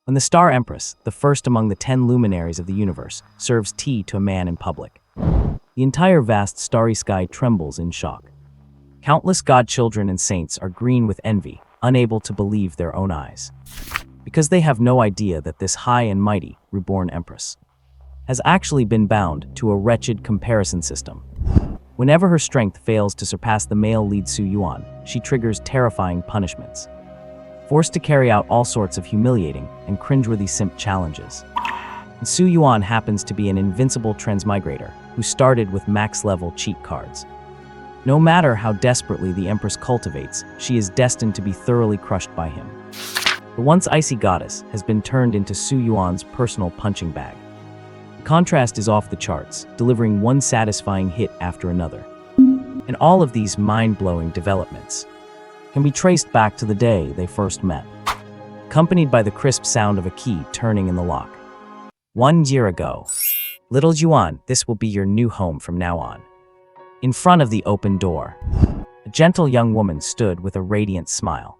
When the star empress, the first among the 10 luminaries of the universe, serves tea to a man in public, the entire vast starry sky trembles in shock. Countless godchildren and saints are green with envy, unable to believe their own eyes, because they have no idea that this high and mighty, reborn empress has actually been bound to a wretched comparison system. Whenever her strength fails to surpass the male lead Su Yuan, she triggers terrifying punishments, forced to carry out all sorts of humiliating and cringeworthy simp challenges. And Su Yuan happens to be an invincible transmigrator who started with max-level cheat cards. No matter how desperately the Empress cultivates, she is destined to be thoroughly crushed by him. The once icy goddess has been turned into Su Yuan's personal punching bag. The contrast is off the charts, delivering one satisfying hit after another. And all of these mind-blowing developments can be traced back to the day they first met, accompanied by the crisp sound of a key turning in the lock. 1 year ago. Little Yuan, this will be your new home from now on. In front of the open door, a gentle young woman stood with a radiant smile.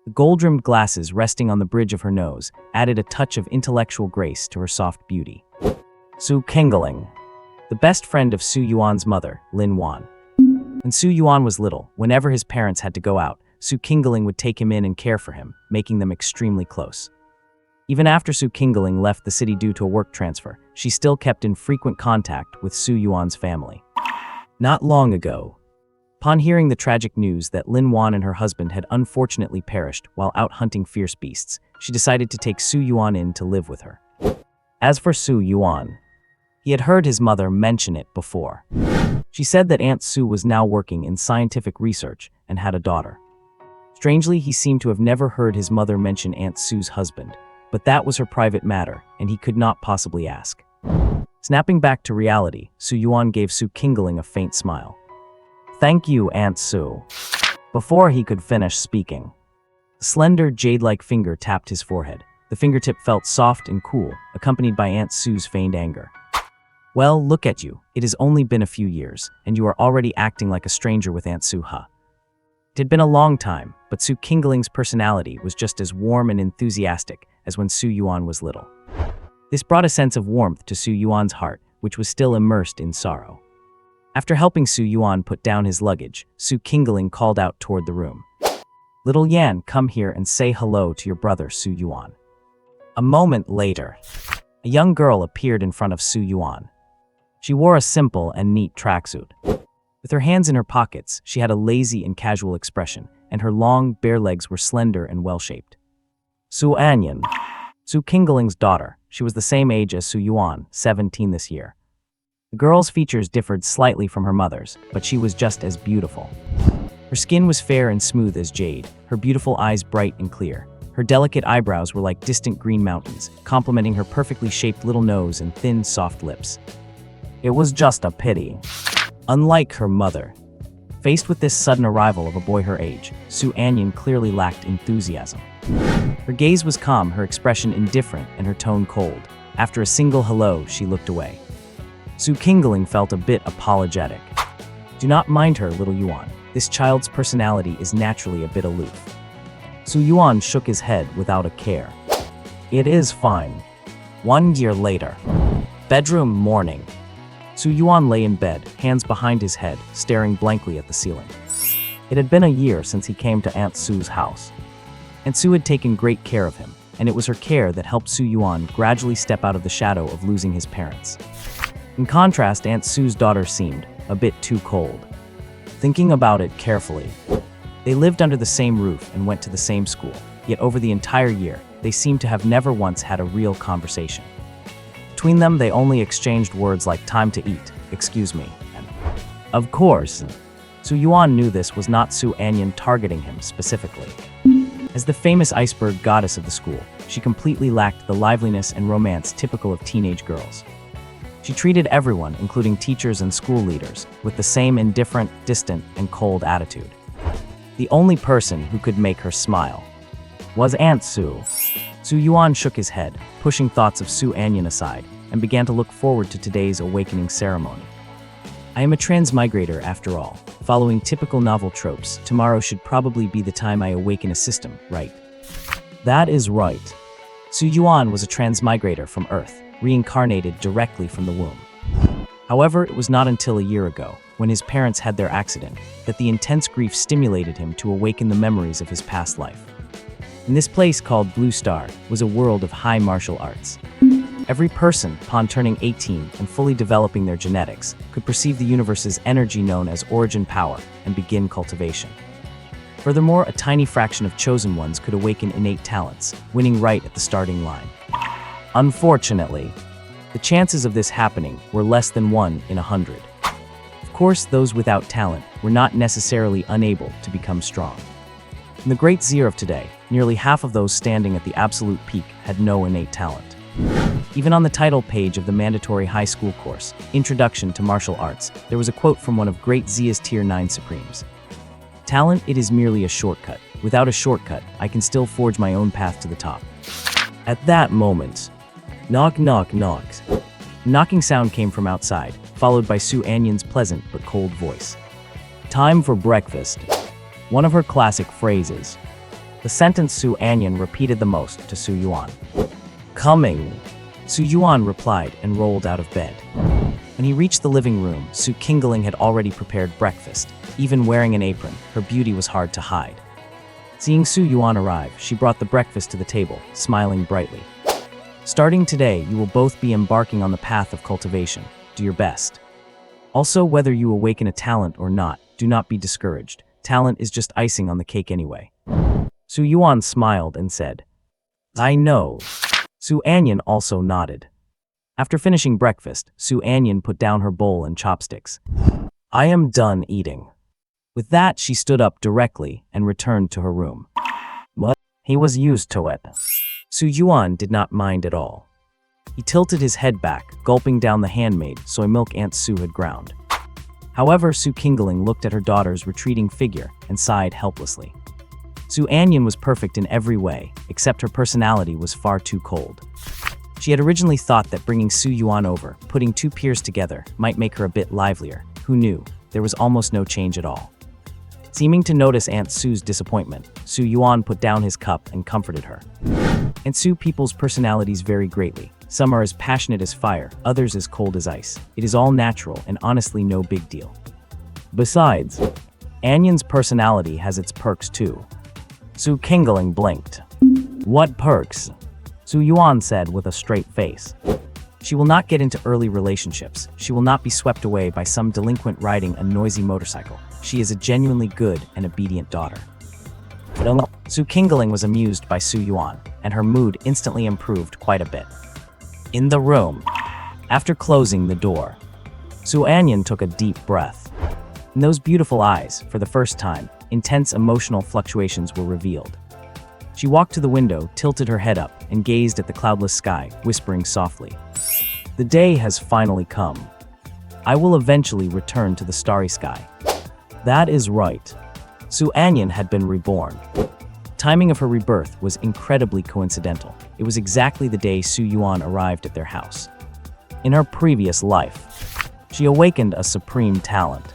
The gold-rimmed glasses resting on the bridge of her nose added a touch of intellectual grace to her soft beauty. Su Yuan, the best friend of Su Yuan's mother, Lin Wan. When Su Yuan was little, whenever his parents had to go out, Su Yuan would take him in and care for him, making them extremely close. Even after Su Yuan left the city due to a work transfer, she still kept in frequent contact with Su Yuan's family. Not long ago, upon hearing the tragic news that Lin Wan and her husband had unfortunately perished while out hunting fierce beasts, she decided to take Su Yuan in to live with her. As for Su Yuan, he had heard his mother mention it before. She said that Aunt Su was now working in scientific research and had a daughter. Strangely, he seemed to have never heard his mother mention Aunt Su's husband, but that was her private matter, and he could not possibly ask. Snapping back to reality, Su Yuan gave Su Yuan a faint smile. "Thank you, Aunt Su." Before he could finish speaking, a slender, jade-like finger tapped his forehead. The fingertip felt soft and cool, accompanied by Aunt Su's feigned anger. "Well, look at you. It has only been a few years, and you are already acting like a stranger with Aunt Su, huh?" It had been a long time, but Su Yuan's personality was just as warm and enthusiastic as when Su Yuan was little. This brought a sense of warmth to Su Yuan's heart, which was still immersed in sorrow. After helping Su Yuan put down his luggage, Su Yuan called out toward the room. "Little Yan, come here and say hello to your brother Su Yuan." A moment later, a young girl appeared in front of Su Yuan. She wore a simple and neat tracksuit. With her hands in her pockets, she had a lazy and casual expression, and her long, bare legs were slender and well-shaped. Su Anyan, Su Yuan's daughter. She was the same age as Su Yuan, 17 this year. The girl's features differed slightly from her mother's, but she was just as beautiful. Her skin was fair and smooth as jade, her beautiful eyes bright and clear. Her delicate eyebrows were like distant green mountains, complementing her perfectly shaped little nose and thin, soft lips. It was just a pity. Unlike her mother, faced with this sudden arrival of a boy her age, Su Anyan clearly lacked enthusiasm. Her gaze was calm, her expression indifferent, and her tone cold. After a single hello, she looked away. Su Yuan felt a bit apologetic. "Do not mind her, little Yuan. This child's personality is naturally a bit aloof." Su Yuan shook his head without a care. "It is fine." 1 year later. Bedroom morning. Su Yuan lay in bed, hands behind his head, staring blankly at the ceiling. It had been a year since he came to Aunt Su's house. Aunt Su had taken great care of him, and it was her care that helped Su Yuan gradually step out of the shadow of losing his parents. In contrast, Aunt Su's daughter seemed a bit too cold. Thinking about it carefully, they lived under the same roof and went to the same school, yet over the entire year, they seemed to have never once had a real conversation. Between them, they only exchanged words like "time to eat," "excuse me," and "of course." Su Yuan knew this was not Su Anyan targeting him specifically. As the famous iceberg goddess of the school, she completely lacked the liveliness and romance typical of teenage girls. She treated everyone, including teachers and school leaders, with the same indifferent, distant, and cold attitude. The only person who could make her smile was Aunt Su. Su Yuan shook his head, pushing thoughts of Su Anyan aside, and began to look forward to today's awakening ceremony. "I am a transmigrator after all. Following typical novel tropes, tomorrow should probably be the time I awaken a system, right?" "That is right. Su Yuan was a transmigrator from Earth, reincarnated directly from the womb. However, it was not until a year ago, when his parents had their accident, that the intense grief stimulated him to awaken the memories of his past life. In this place called Blue Star was a world of high martial arts. Every person, upon turning 18 and fully developing their genetics, could perceive the universe's energy known as origin power and begin cultivation. Furthermore, a tiny fraction of chosen ones could awaken innate talents, winning right at the starting line. Unfortunately, the chances of this happening were less than 1 in 100. Of course, those without talent were not necessarily unable to become strong. In the Great Zir of today, nearly half of those standing at the absolute peak had no innate talent. Even on the title page of the mandatory high school course, Introduction to Martial Arts, there was a quote from one of Great Zia's Tier 9 Supremes. "Talent, it is merely a shortcut. Without a shortcut, I can still forge my own path to the top." At that moment, knock knock knocks. A knocking sound came from outside, followed by Su Anyan's pleasant but cold voice. "Time for breakfast." One of her classic phrases. The sentence Su Anyan repeated the most to Su Yuan. "Coming." Su Yuan replied and rolled out of bed. When he reached the living room, Su Kingling had already prepared breakfast. Even wearing an apron, her beauty was hard to hide. Seeing Su Yuan arrive, she brought the breakfast to the table, smiling brightly. "Starting today, you will both be embarking on the path of cultivation. Do your best. Also, whether you awaken a talent or not, do not be discouraged. Talent is just icing on the cake anyway." Su Yuan smiled and said, "I know." Su Anyan also nodded. After finishing breakfast, Su Anyan put down her bowl and chopsticks. "I am done eating." With that, she stood up directly and returned to her room. What? He was used to it. Su Yuan did not mind at all. He tilted his head back, gulping down the handmade soy milk Aunt Su had ground. However, Su Kingling looked at her daughter's retreating figure and sighed helplessly. Su Anyan was perfect in every way, except her personality was far too cold. She had originally thought that bringing Su Yuan over, putting two peers together, might make her a bit livelier. Who knew? There was almost no change at all. Seeming to notice Aunt Su's disappointment, Su Yuan put down his cup and comforted her. Aunt Su people's personalities vary greatly. Some are as passionate as fire, others as cold as ice. It is all natural and honestly no big deal. Besides, Anyan's personality has its perks too. Su Kingling blinked. "What perks?" Su Yuan said with a straight face. "She will not get into early relationships. She will not be swept away by some delinquent riding a noisy motorcycle. She is a genuinely good and obedient daughter." Su Kingling was amused by Su Yuan, and her mood instantly improved quite a bit. In the room, after closing the door, Su Anyan took a deep breath. In those beautiful eyes, for the first time, intense emotional fluctuations were revealed. She walked to the window, tilted her head up, and gazed at the cloudless sky, whispering softly, "The day has finally come. I will eventually return to the starry sky." That is right. Su Anyan had been reborn. Timing of her rebirth was incredibly coincidental. It was exactly the day Su Yuan arrived at their house. In her previous life, she awakened a supreme talent.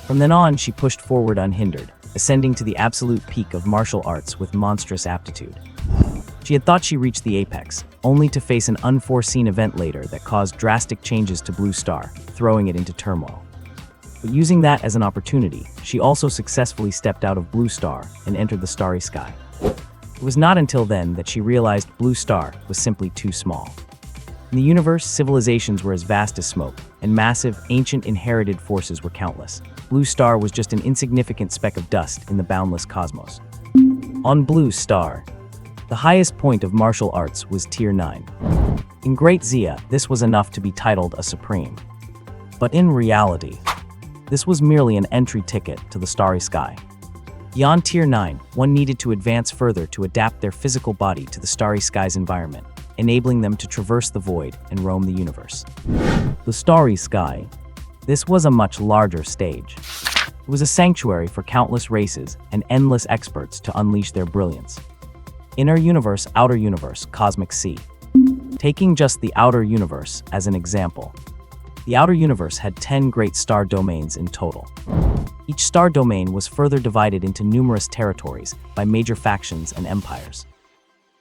From then on, she pushed forward unhindered, ascending to the absolute peak of martial arts with monstrous aptitude. She had thought she reached the apex, only to face an unforeseen event later that caused drastic changes to Blue Star, throwing it into turmoil. But using that as an opportunity, she also successfully stepped out of Blue Star and entered the starry sky. It was not until then that she realized Blue Star was simply too small. In the universe, civilizations were as vast as smoke, and massive, ancient inherited forces were countless. Blue Star was just an insignificant speck of dust in the boundless cosmos. On Blue Star, the highest point of martial arts was Tier 9. In Great Zia, this was enough to be titled a Supreme. But in reality, this was merely an entry ticket to the starry sky. Beyond Tier 9, one needed to advance further to adapt their physical body to the starry sky's environment, enabling them to traverse the void and roam the universe. The starry sky. This was a much larger stage. It was a sanctuary for countless races and endless experts to unleash their brilliance. Inner universe, outer universe, cosmic sea. Taking just the outer universe as an example, the outer universe had 10 great star domains in total. Each star domain was further divided into numerous territories by major factions and empires.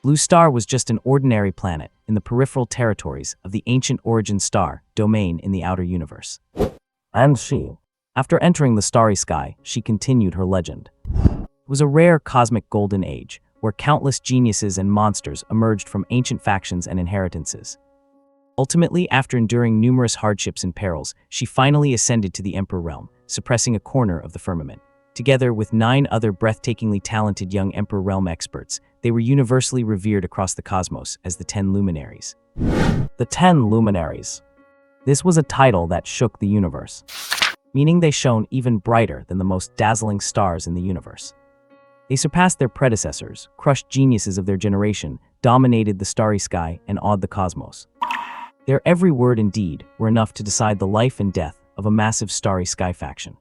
Blue Star was just an ordinary planet in the peripheral territories of the ancient origin star domain in the outer universe. And after entering the starry sky, she continued her legend. It was a rare cosmic golden age, where countless geniuses and monsters emerged from ancient factions and inheritances. Ultimately, after enduring numerous hardships and perils, she finally ascended to the Emperor realm, suppressing a corner of the firmament. Together with 9 other breathtakingly talented young Emperor realm experts, they were universally revered across the cosmos as the 10 Luminaries. The 10 Luminaries. This was a title that shook the universe, meaning they shone even brighter than the most dazzling stars in the universe. They surpassed their predecessors, crushed geniuses of their generation, dominated the starry sky, and awed the cosmos. Their every word and deed were enough to decide the life and death of a massive starry sky faction.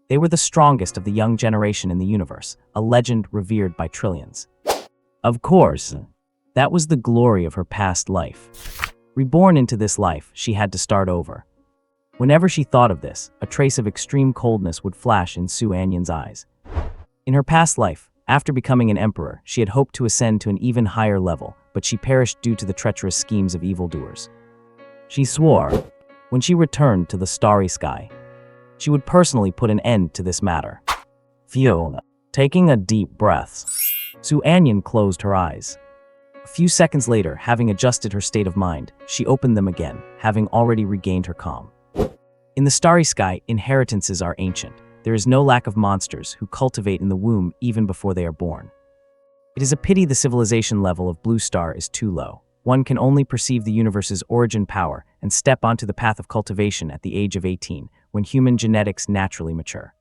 They were the strongest of the young generation in the universe, a legend revered by trillions. Of course, that was the glory of her past life. Reborn into this life, she had to start over. Whenever she thought of this, a trace of extreme coldness would flash in Su Anyan's eyes. In her past life, after becoming an emperor, she had hoped to ascend to an even higher level, but she perished due to the treacherous schemes of evildoers. She swore, when she returned to the starry sky, she would personally put an end to this matter. Phew. Taking a deep breath, Su Anyan closed her eyes. A few seconds later, having adjusted her state of mind, she opened them again, having already regained her calm. In the starry sky, inheritances are ancient. There is no lack of monsters who cultivate in the womb even before they are born. It is a pity the civilization level of Blue Star is too low. One can only perceive the universe's origin power and step onto the path of cultivation at the age of 18, when human genetics naturally mature.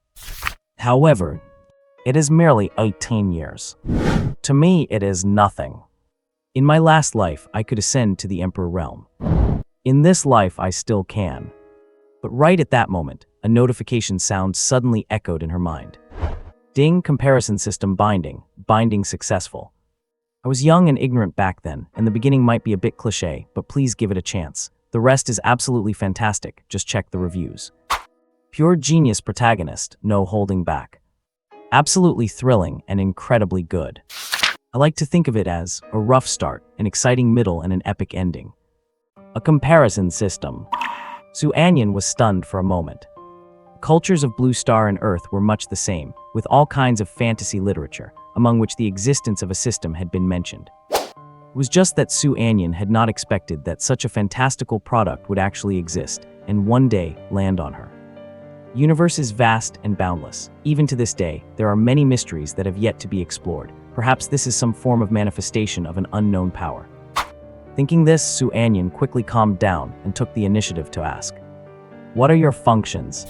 However, it is merely 18 years. To me, it is nothing. In my last life, I could ascend to the Emperor realm. In this life, I still can. But right at that moment, a notification sound suddenly echoed in her mind. Ding, comparison system binding. Binding successful. I was young and ignorant back then, and the beginning might be a bit cliché, but please give it a chance. The rest is absolutely fantastic, just check the reviews. Pure genius protagonist, no holding back. Absolutely thrilling and incredibly good. I like to think of it as a rough start, an exciting middle, and an epic ending. A comparison system. Su Anyan was stunned for a moment. The cultures of Blue Star and Earth were much the same, with all kinds of fantasy literature, among which the existence of a system had been mentioned. It was just that Su Anyan had not expected that such a fantastical product would actually exist, and one day land on her. The universe is vast and boundless. Even to this day, there are many mysteries that have yet to be explored. Perhaps this is some form of manifestation of an unknown power. Thinking this, Su Anyan quickly calmed down and took the initiative to ask, "What are your functions?"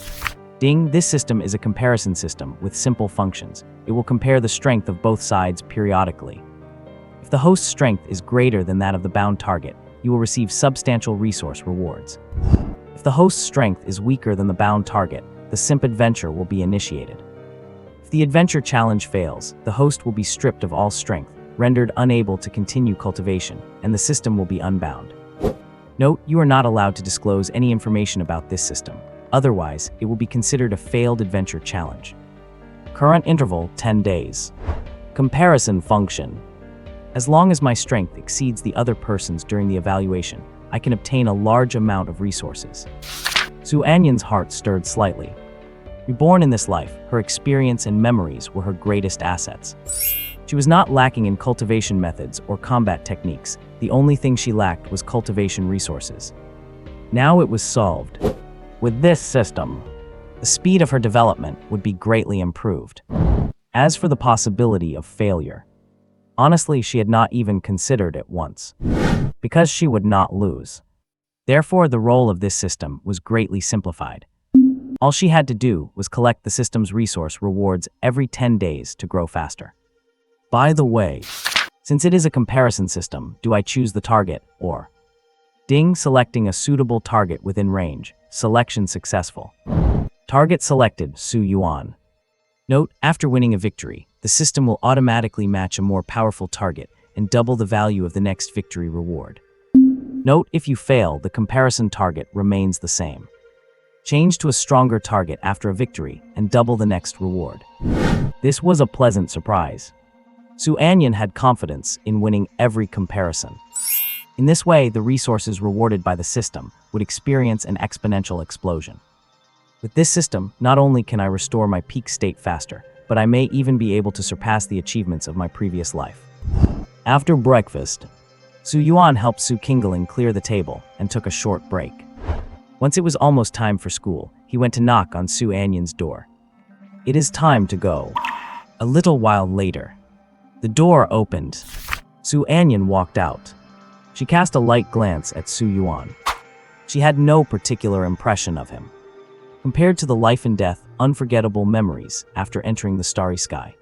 Ding, this system is a comparison system with simple functions. It will compare the strength of both sides periodically. If the host's strength is greater than that of the bound target, you will receive substantial resource rewards. If the host's strength is weaker than the bound target, the simp adventure will be initiated. If the adventure challenge fails, the host will be stripped of all strength, rendered unable to continue cultivation, and the system will be unbound. Note, you are not allowed to disclose any information about this system. Otherwise, it will be considered a failed adventure challenge. Current interval, 10 days. Comparison function. As long as my strength exceeds the other person's during the evaluation, I can obtain a large amount of resources. Su Anyan's heart stirred slightly. Reborn in this life, her experience and memories were her greatest assets. She was not lacking in cultivation methods or combat techniques. The only thing she lacked was cultivation resources. Now it was solved. With this system, the speed of her development would be greatly improved. As for the possibility of failure, honestly, she had not even considered it once, because she would not lose. Therefore, the role of this system was greatly simplified. All she had to do was collect the system's resource rewards every 10 days to grow faster. By the way, since it is a comparison system, do I choose the target or? Ding, selecting a suitable target within range. Selection successful. Target selected, Su Yuan. Note, after winning a victory, the system will automatically match a more powerful target and double the value of the next victory reward. Note, if you fail, the comparison target remains the same. Change to a stronger target after a victory and double the next reward. This was a pleasant surprise. Su Anyan had confidence in winning every comparison. In this way, the resources rewarded by the system would experience an exponential explosion. With this system, not only can I restore my peak state faster, but I may even be able to surpass the achievements of my previous life. After breakfast, Su Yuan helped Su Qingling clear the table and took a short break. Once it was almost time for school, he went to knock on Su Anyan's door. "It is time to go." A little while later, the door opened. Su Anyan walked out. She cast a light glance at Su Yuan. She had no particular impression of him, compared to the life and death, unforgettable memories after entering the starry sky.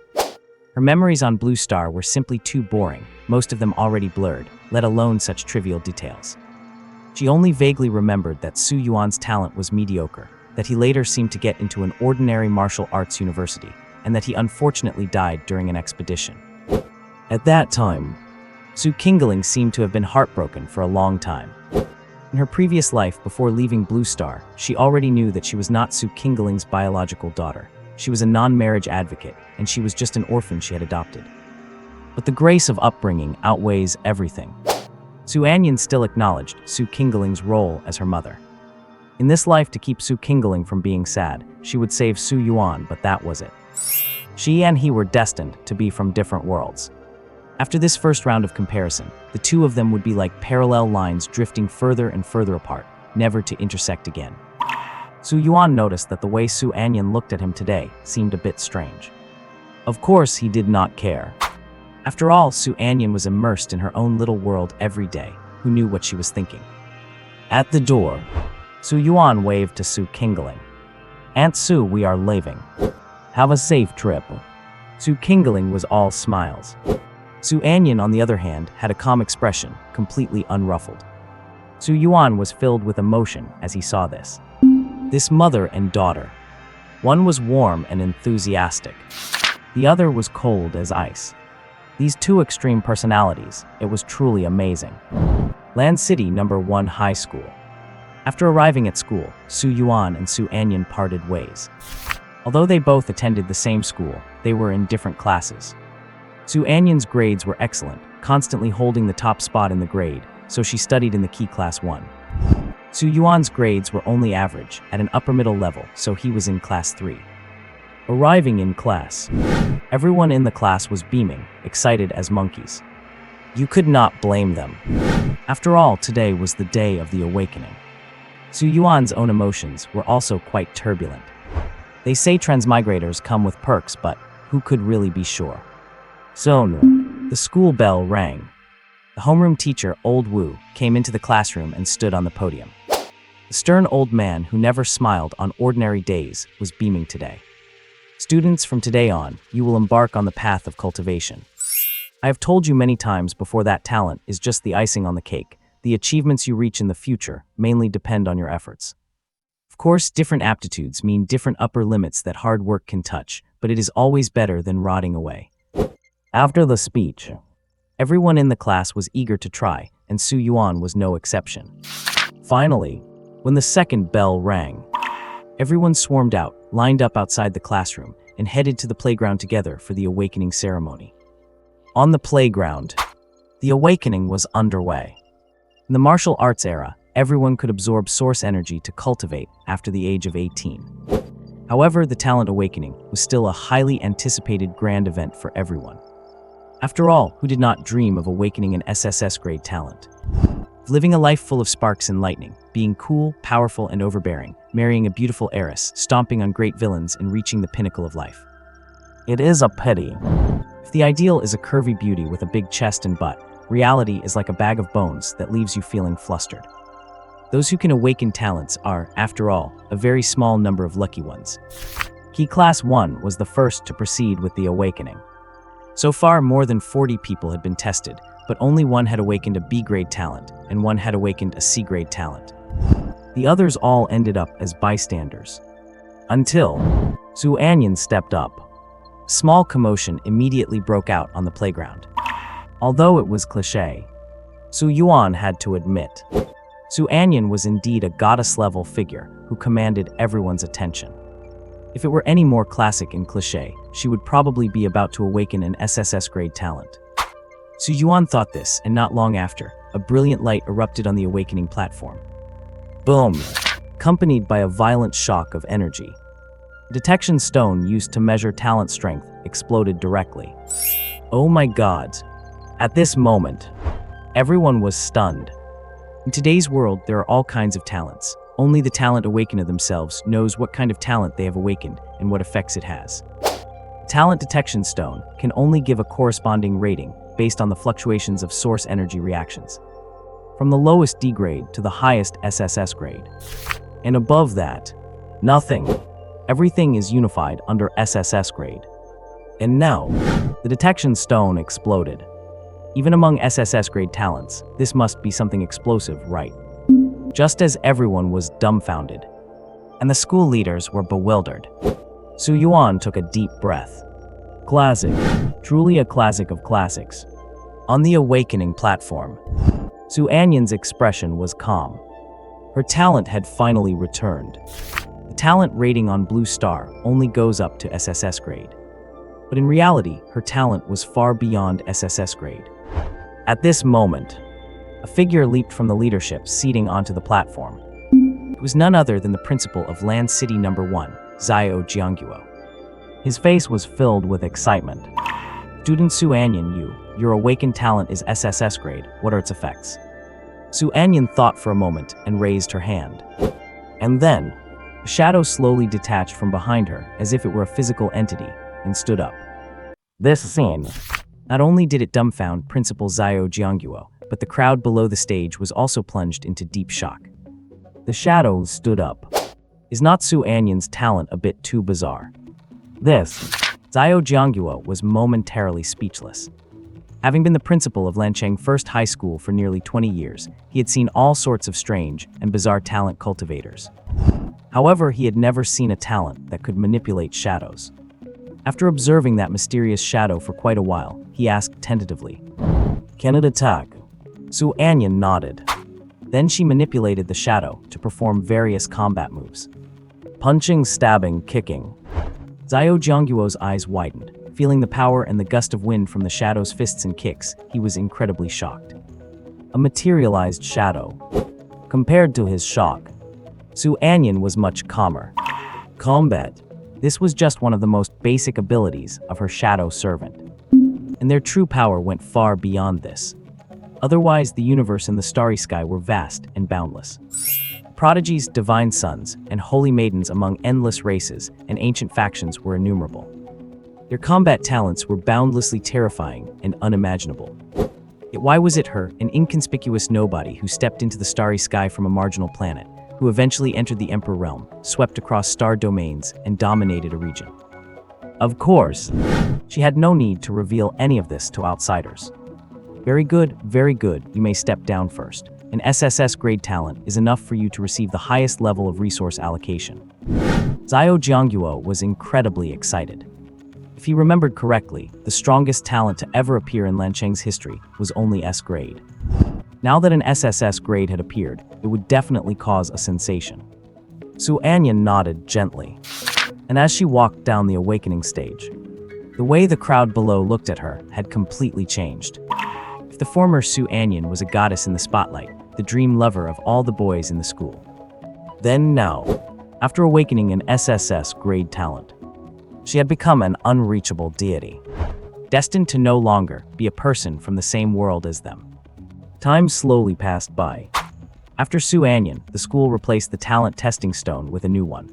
Her memories on Blue Star were simply too boring, most of them already blurred, let alone such trivial details. She only vaguely remembered that Su Yuan's talent was mediocre, that he later seemed to get into an ordinary martial arts university, and that he unfortunately died during an expedition. At that time, Su Qingling seemed to have been heartbroken for a long time. In her previous life, before leaving Blue Star, she already knew that she was not Su Qingling's biological daughter. She was a non-marriage advocate, and she was just an orphan she had adopted. But the grace of upbringing outweighs everything. Su Anyan still acknowledged Su Qingling's role as her mother. In this life, to keep Su Qingling from being sad, she would save Su Yuan, but that was it. She and he were destined to be from different worlds. After this first round of comparison, the two of them would be like parallel lines drifting further and further apart, never to intersect again. Su Yuan noticed that the way Su Anyan looked at him today seemed a bit strange. Of course, he did not care. After all, Su Anyan was immersed in her own little world every day. Who knew what she was thinking? At the door, Su Yuan waved to Su Qingling. "Aunt Su, we are leaving. Have a safe trip." Su Qingling was all smiles. Su Anyan, on the other hand, had a calm expression, completely unruffled. Su Yuan was filled with emotion as he saw this. This mother and daughter. One was warm and enthusiastic. The other was cold as ice. These two extreme personalities, it was truly amazing. Land City No. 1 High School. After arriving at school, Su Yuan and Su Anyan parted ways. Although they both attended the same school, they were in different classes. Su Anyan's grades were excellent, constantly holding the top spot in the grade, so she studied in the key class 1. Su Yuan's grades were only average, at an upper middle level, so he was in class 3. Arriving in class, everyone in the class was beaming, excited as monkeys. You could not blame them. After all, today was the day of the awakening. Su Yuan's own emotions were also quite turbulent. They say transmigrators come with perks, but who could really be sure? Soon, the school bell rang. The homeroom teacher, Old Wu, came into the classroom and stood on the podium. The stern old man who never smiled on ordinary days was beaming today. Students, from today on, you will embark on the path of cultivation. I have told you many times before that talent is just the icing on the cake. The achievements you reach in the future mainly depend on your efforts. Of course, different aptitudes mean different upper limits that hard work can touch, but it is always better than rotting away. After the speech, everyone in the class was eager to try, and Su Yuan was no exception. Finally, when the second bell rang, everyone swarmed out, lined up outside the classroom, and headed to the playground together for the awakening ceremony. On the playground, the awakening was underway. In the martial arts era, everyone could absorb source energy to cultivate after the age of 18. However, the talent awakening was still a highly anticipated grand event for everyone. After all, who did not dream of awakening an SSS-grade talent? Living a life full of sparks and lightning, being cool, powerful, and overbearing, marrying a beautiful heiress, stomping on great villains, and reaching the pinnacle of life. It is a pity. If the ideal is a curvy beauty with a big chest and butt, reality is like a bag of bones that leaves you feeling flustered. Those who can awaken talents are, after all, a very small number of lucky ones. Key Class 1 was the first to proceed with the awakening. So far, more than 40 people had been tested, but only one had awakened a B-grade talent, and one had awakened a C-grade talent. The others all ended up as bystanders. Until Su Anyan stepped up. A small commotion immediately broke out on the playground. Although it was cliché, Su Yuan had to admit, Su Anyan was indeed a goddess-level figure who commanded everyone's attention. If it were any more classic and cliché, she would probably be about to awaken an SSS-grade talent. Su Yuan thought this, and not long after, a brilliant light erupted on the awakening platform. Boom! Accompanied by a violent shock of energy. The detection stone used to measure talent strength exploded directly. Oh my god. At this moment, everyone was stunned. In today's world, there are all kinds of talents. Only the talent awakener themselves knows what kind of talent they have awakened and what effects it has. The talent detection stone can only give a corresponding rating based on the fluctuations of source energy reactions, from the lowest D grade to the highest SSS grade. And above that, nothing. Everything is unified under SSS grade. And now, the detection stone exploded. Even among SSS grade talents, this must be something explosive, right? Just as everyone was dumbfounded, and the school leaders were bewildered, Su Yuan took a deep breath. Classic. Truly a classic of classics. On the awakening platform, Su Anyan's expression was calm. Her talent had finally returned. The talent rating on Blue Star only goes up to SSS grade. But in reality, her talent was far beyond SSS grade. At this moment, a figure leaped from the leadership seating onto the platform. It was none other than the principal of Land City No. 1, Xiao Jiangguo. His face was filled with excitement. Student Su Anyan, your awakened talent is SSS grade. What are its effects? Su Anyan thought for a moment and raised her hand. And then, a shadow slowly detached from behind her as if it were a physical entity and stood up. This scene. Not only did it dumbfound Principal Xiao Jiangguo, but the crowd below the stage was also plunged into deep shock. The shadow stood up. Is not Su Anyan's talent a bit too bizarre? This. Xiao Jiangguo was momentarily speechless. Having been the principal of Lancheng First High School for nearly 20 years, he had seen all sorts of strange and bizarre talent cultivators. However, he had never seen a talent that could manipulate shadows. After observing that mysterious shadow for quite a while, he asked tentatively, "Can it attack?" Su Anyan nodded. Then she manipulated the shadow to perform various combat moves. Punching, stabbing, kicking. Xiao Jiangguo's eyes widened. Feeling the power and the gust of wind from the shadow's fists and kicks, he was incredibly shocked. A materialized shadow. Compared to his shock, Su Anyan was much calmer. Combat. This was just one of the most basic abilities of her shadow servant. And their true power went far beyond this. Otherwise, the universe and the starry sky were vast and boundless. Prodigies, divine sons, and holy maidens among endless races and ancient factions were innumerable. Their combat talents were boundlessly terrifying and unimaginable. Yet why was it her, an inconspicuous nobody who stepped into the starry sky from a marginal planet, who eventually entered the Emperor realm, swept across star domains, and dominated a region? Of course, she had no need to reveal any of this to outsiders. Very good, you may step down first. An SSS grade talent is enough for you to receive the highest level of resource allocation. Xiao Jiangguo was incredibly excited. If he remembered correctly, the strongest talent to ever appear in Lancheng's history was only S grade. Now that an SSS grade had appeared, it would definitely cause a sensation. Su Anyan nodded gently. And as she walked down the awakening stage, the way the crowd below looked at her had completely changed. If the former Su Anyan was a goddess in the spotlight, the dream lover of all the boys in the school, then now, after awakening an SSS grade talent, she had become an unreachable deity, destined to no longer be a person from the same world as them. Time slowly passed by. After Su Anyan, the school replaced the talent testing stone with a new one.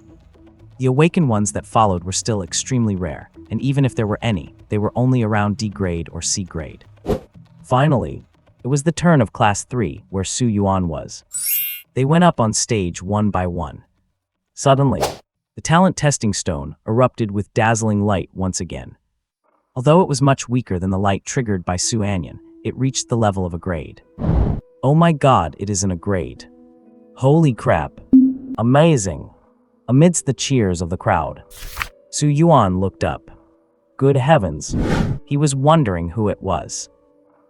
The awakened ones that followed were still extremely rare, and even if there were any, they were only around D grade or C grade. Finally, it was the turn of Class 3, where Su Yuan was. They went up on stage one by one. Suddenly, the talent testing stone erupted with dazzling light once again. Although it was much weaker than the light triggered by Su Anyan, it reached the level of a grade. Oh my god, it isn't a grade. Holy crap. Amazing. Amidst the cheers of the crowd, Su Yuan looked up. Good heavens. He was wondering who it was.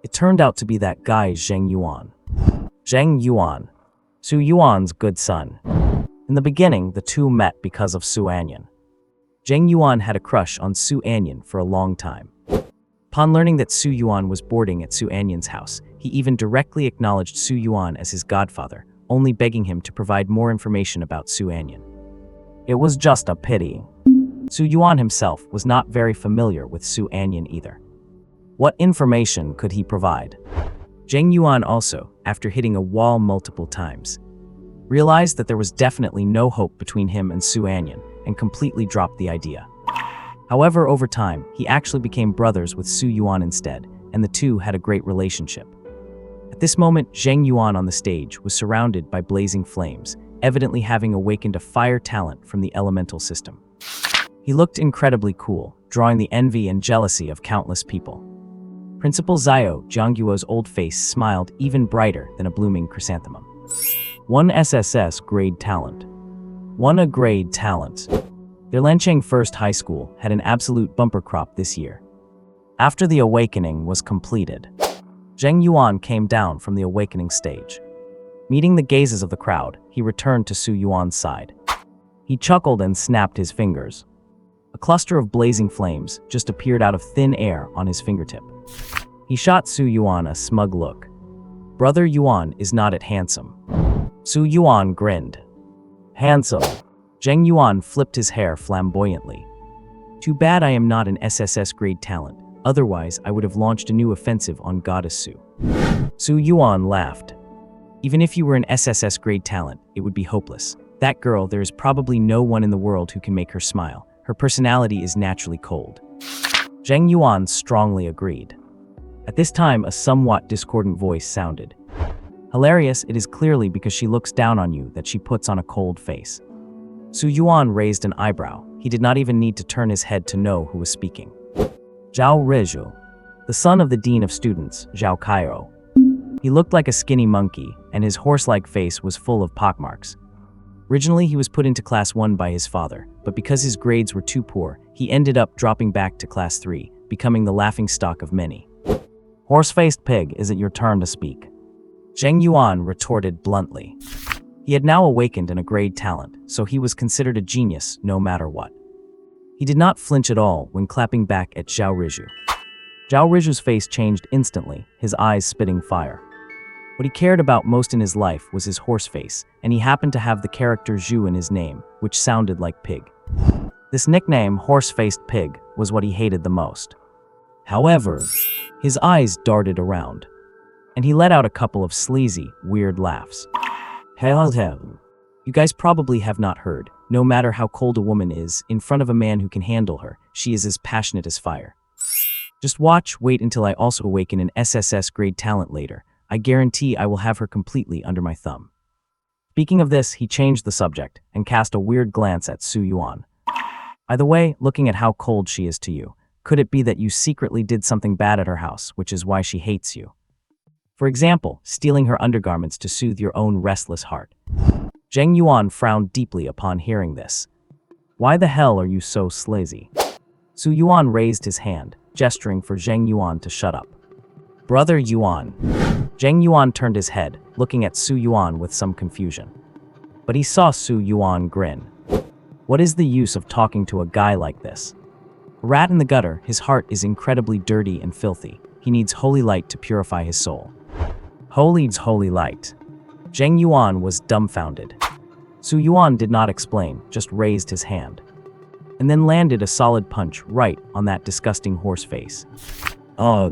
It turned out to be that guy Zheng Yuan. Zheng Yuan, Su Yuan's good son. In the beginning, the two met because of Su Anyan. Zheng Yuan had a crush on Su Anyan for a long time. Upon learning that Su Yuan was boarding at Su Anyan's house, he even directly acknowledged Su Yuan as his godfather, only begging him to provide more information about Su Anyan. It was just a pity. Su Yuan himself was not very familiar with Su Anyan either. What information could he provide? Zheng Yuan also, after hitting a wall multiple times, realized that there was definitely no hope between him and Su Anyan and completely dropped the idea. However, over time, he actually became brothers with Su Yuan instead, and the two had a great relationship. At this moment, Zheng Yuan on the stage was surrounded by blazing flames, evidently having awakened a fire talent from the elemental system. He looked incredibly cool, drawing the envy and jealousy of countless people. Principal Xiao Jiangguo's old face smiled even brighter than a blooming chrysanthemum. One SSS grade talent. One A grade talent. Their Lancheng First High School had an absolute bumper crop this year. After the awakening was completed, Zheng Yuan came down from the awakening stage. Meeting the gazes of the crowd, he returned to Su Yuan's side. He chuckled and snapped his fingers. A cluster of blazing flames just appeared out of thin air on his fingertip. He shot Su Yuan a smug look. Brother Yuan is not it handsome. Su Yuan grinned. Handsome. Zheng Yuan flipped his hair flamboyantly. Too bad I am not an SSS grade talent, otherwise I would have launched a new offensive on Goddess Su. Su Yuan laughed. Even if you were an SSS grade talent, it would be hopeless. That girl, there is probably no one in the world who can make her smile. Her personality is naturally cold. Zheng Yuan strongly agreed. At this time, a somewhat discordant voice sounded. Hilarious, it is clearly because she looks down on you that she puts on a cold face. Su Yuan raised an eyebrow. He did not even need to turn his head to know who was speaking. Zhao Rizhu, the son of the dean of students, Zhao Kaio. He looked like a skinny monkey, and his horse-like face was full of pockmarks. Originally, he was put into class 1 by his father, but because his grades were too poor, he ended up dropping back to class 3, becoming the laughingstock of many. Horse-faced pig, is it your turn to speak? Zheng Yuan retorted bluntly. He had now awakened in a grade talent, so he was considered a genius no matter what. He did not flinch at all when clapping back at Zhao Rizhu. Zhao Rizhu's face changed instantly, his eyes spitting fire. What he cared about most in his life was his horse face, and he happened to have the character Zhu in his name, which sounded like pig. This nickname, horse-faced pig, was what he hated the most. However, his eyes darted around, and he let out a couple of sleazy, weird laughs. You guys probably have not heard, no matter how cold a woman is, in front of a man who can handle her, she is as passionate as fire. Just wait until I also awaken an SSS grade talent later. I guarantee I will have her completely under my thumb. Speaking of this, he changed the subject and cast a weird glance at Su Yuan. By the way, looking at how cold she is to you, could it be that you secretly did something bad at her house, which is why she hates you? For example, stealing her undergarments to soothe your own restless heart. Zheng Yuan frowned deeply upon hearing this. Why the hell are you so sleazy? Su Yuan raised his hand, gesturing for Zheng Yuan to shut up. Brother Yuan. Zheng Yuan turned his head, looking at Su Yuan with some confusion. But he saw Su Yuan grin. What is the use of talking to a guy like this? A rat in the gutter, his heart is incredibly dirty and filthy. He needs holy light to purify his soul. Holy light. Zheng Yuan was dumbfounded. Su Yuan did not explain, just raised his hand, and then landed a solid punch right on that disgusting horse face. Oh,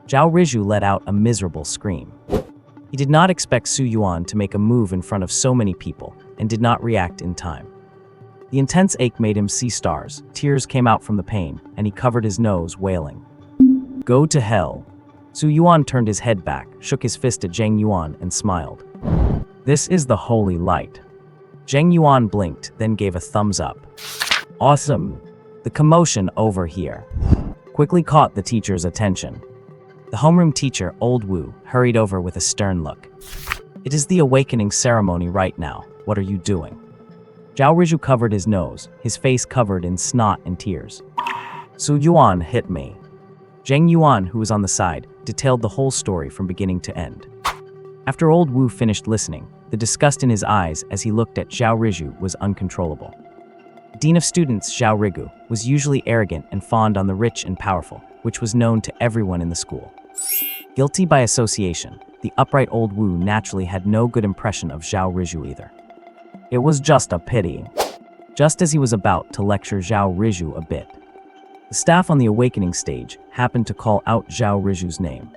Zhao Rizhu let out a miserable scream. He did not expect Su Yuan to make a move in front of so many people, and did not react in time. The intense ache made him see stars, tears came out from the pain, and he covered his nose, wailing. Go to hell. Su Yuan turned his head back, shook his fist at Zheng Yuan, and smiled. This is the holy light. Zheng Yuan blinked, then gave a thumbs up. Awesome. The commotion over here quickly caught the teacher's attention. The homeroom teacher, Old Wu, hurried over with a stern look. It is the awakening ceremony right now. What are you doing? Zhao Rizhu covered his nose, his face covered in snot and tears. Su Yuan hit me. Zheng Yuan, who was on the side, detailed the whole story from beginning to end. After Old Wu finished listening, the disgust in his eyes as he looked at Zhao Rizhu was uncontrollable. dean of students, Zhao Rigu, was usually arrogant and fawned on the rich and powerful, which was known to everyone in the school. Guilty by association, the upright old Wu naturally had no good impression of Zhao Riju either. It was just a pity. Just as he was about to lecture Zhao Riju a bit, the staff on the awakening stage happened to call out Zhao Riju's name.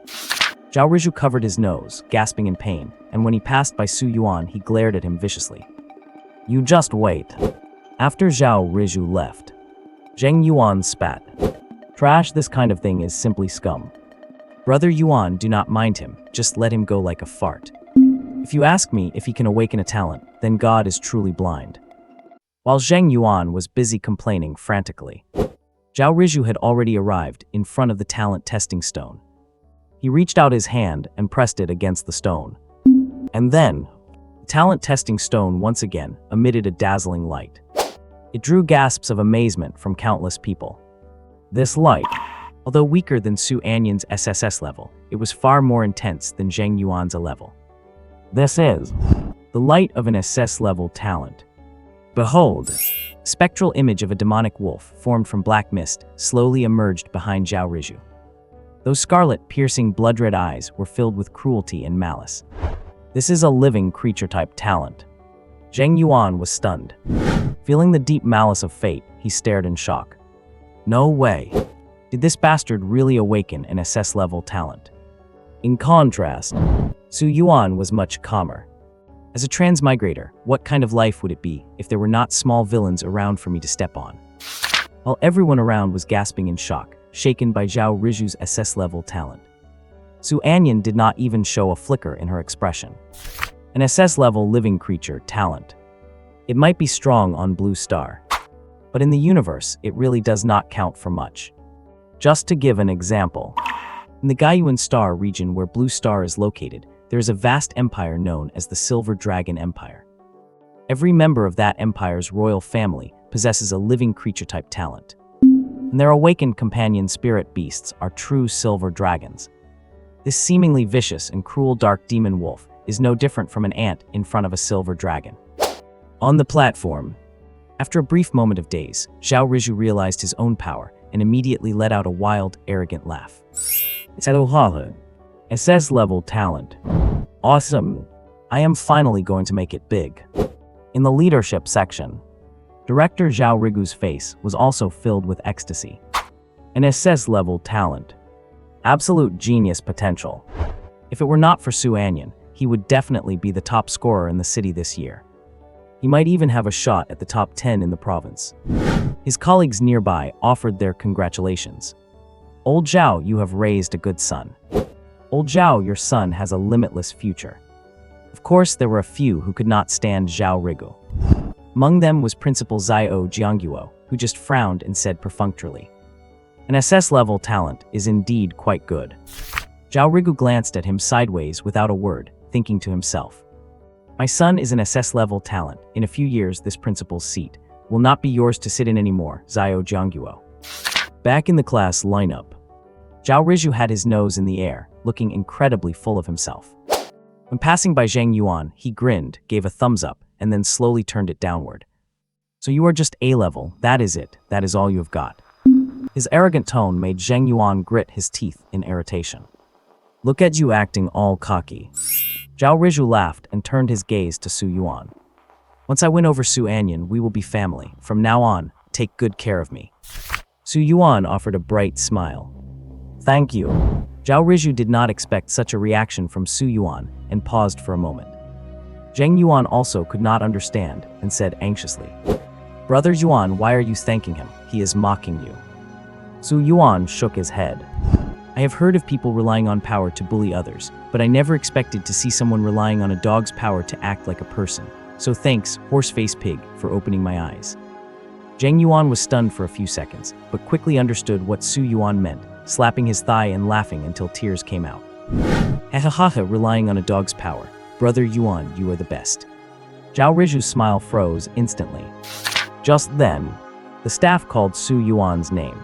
Zhao Riju covered his nose, gasping in pain, and when he passed by Su Yuan, he glared at him viciously. "You just wait." After Zhao Riju left, Zheng Yuan spat. "Trash, this kind of thing is simply scum. Brother Yuan, do not mind him, just let him go like a fart. If you ask me if he can awaken a talent, then God is truly blind." While Zheng Yuan was busy complaining frantically, Zhao Riju had already arrived in front of the talent testing stone. He reached out his hand and pressed it against the stone. And then, the talent testing stone once again emitted a dazzling light. It drew gasps of amazement from countless people. This light, although weaker than Su Anyan's SSS level, it was far more intense than Zheng Yuan's A level. This is the light of an SS-level talent. Behold, a spectral image of a demonic wolf formed from black mist slowly emerged behind Zhao Riju. Those scarlet, piercing, blood-red eyes were filled with cruelty and malice. This is a living creature-type talent. Zheng Yuan was stunned. Feeling the deep malice of fate, he stared in shock. No way. Did this bastard really awaken an SS-level talent? In contrast, Su Yuan was much calmer. As a transmigrator, what kind of life would it be if there were not small villains around for me to step on? While everyone around was gasping in shock, shaken by Zhao Riju's SS-level talent, Su Anyan did not even show a flicker in her expression. An SS-level living creature talent. It might be strong on Blue Star, but in the universe, it really does not count for much. Just to give an example, in the Gaiyuan Star region where Blue Star is located, there is a vast empire known as the Silver Dragon Empire. Every member of that empire's royal family possesses a living creature-type talent, and their awakened companion spirit beasts are true silver dragons. This seemingly vicious and cruel dark demon wolf is no different from an ant in front of a silver dragon. On the platform, after a brief moment of daze, Zhao Riju realized his own power and immediately let out a wild, arrogant laugh. It's SS-level talent. Awesome. I am finally going to make it big. In the leadership section, Director Zhao Rigu's face was also filled with ecstasy. An SS-level talent. Absolute genius potential. If it were not for Su Anyan, he would definitely be the top scorer in the city this year. He might even have a shot at the top 10 in the province. His colleagues nearby offered their congratulations. Old Zhao, you have raised a good son. Old Zhao, your son has a limitless future. Of course, there were a few who could not stand Zhao Rigu. Among them was Principal Zhao Jiangguo, who just frowned and said perfunctorily, "An SS-level talent is indeed quite good." Zhao Rigu glanced at him sideways without a word, thinking to himself, "My son is an SS-level talent. In a few years, this principal's seat will not be yours to sit in anymore, Zhao Jiangguo." Back in the class lineup, Zhao Riju had his nose in the air, looking incredibly full of himself. When passing by Zheng Yuan, he grinned, gave a thumbs up, and then slowly turned it downward. "So you are just A-level, that is it, that is all you have got." His arrogant tone made Zheng Yuan grit his teeth in irritation. "Look at you acting all cocky." Zhao Riju laughed and turned his gaze to Su Yuan. "Once I win over Su Anyan, we will be family. From now on, take good care of me." Su Yuan offered a bright smile. "Thank you." Zhao Riju did not expect such a reaction from Su Yuan and paused for a moment. Zheng Yuan also could not understand and said anxiously, "Brother Yuan, why are you thanking him? He is mocking you." Su Yuan shook his head. "I have heard of people relying on power to bully others, but I never expected to see someone relying on a dog's power to act like a person. So thanks, horse-faced pig, for opening my eyes." Zheng Yuan was stunned for a few seconds, but quickly understood what Su Yuan meant, slapping his thigh and laughing until tears came out. "Ha, relying on a dog's power. Brother Yuan, you are the best." Zhao Riju's smile froze instantly. Just then, the staff called Su Yuan's name.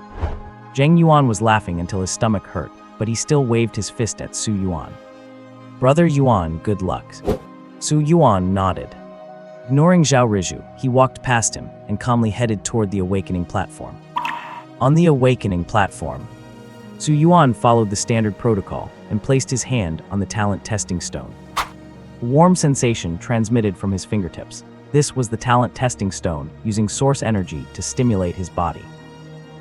Zheng Yuan was laughing until his stomach hurt, but he still waved his fist at Su Yuan. "Brother Yuan, good luck." Su Yuan nodded. Ignoring Zhao Riju, he walked past him and calmly headed toward the awakening platform. On the awakening platform, Su Yuan followed the standard protocol and placed his hand on the talent testing stone. A warm sensation transmitted from his fingertips. This was the talent testing stone, using source energy to stimulate his body.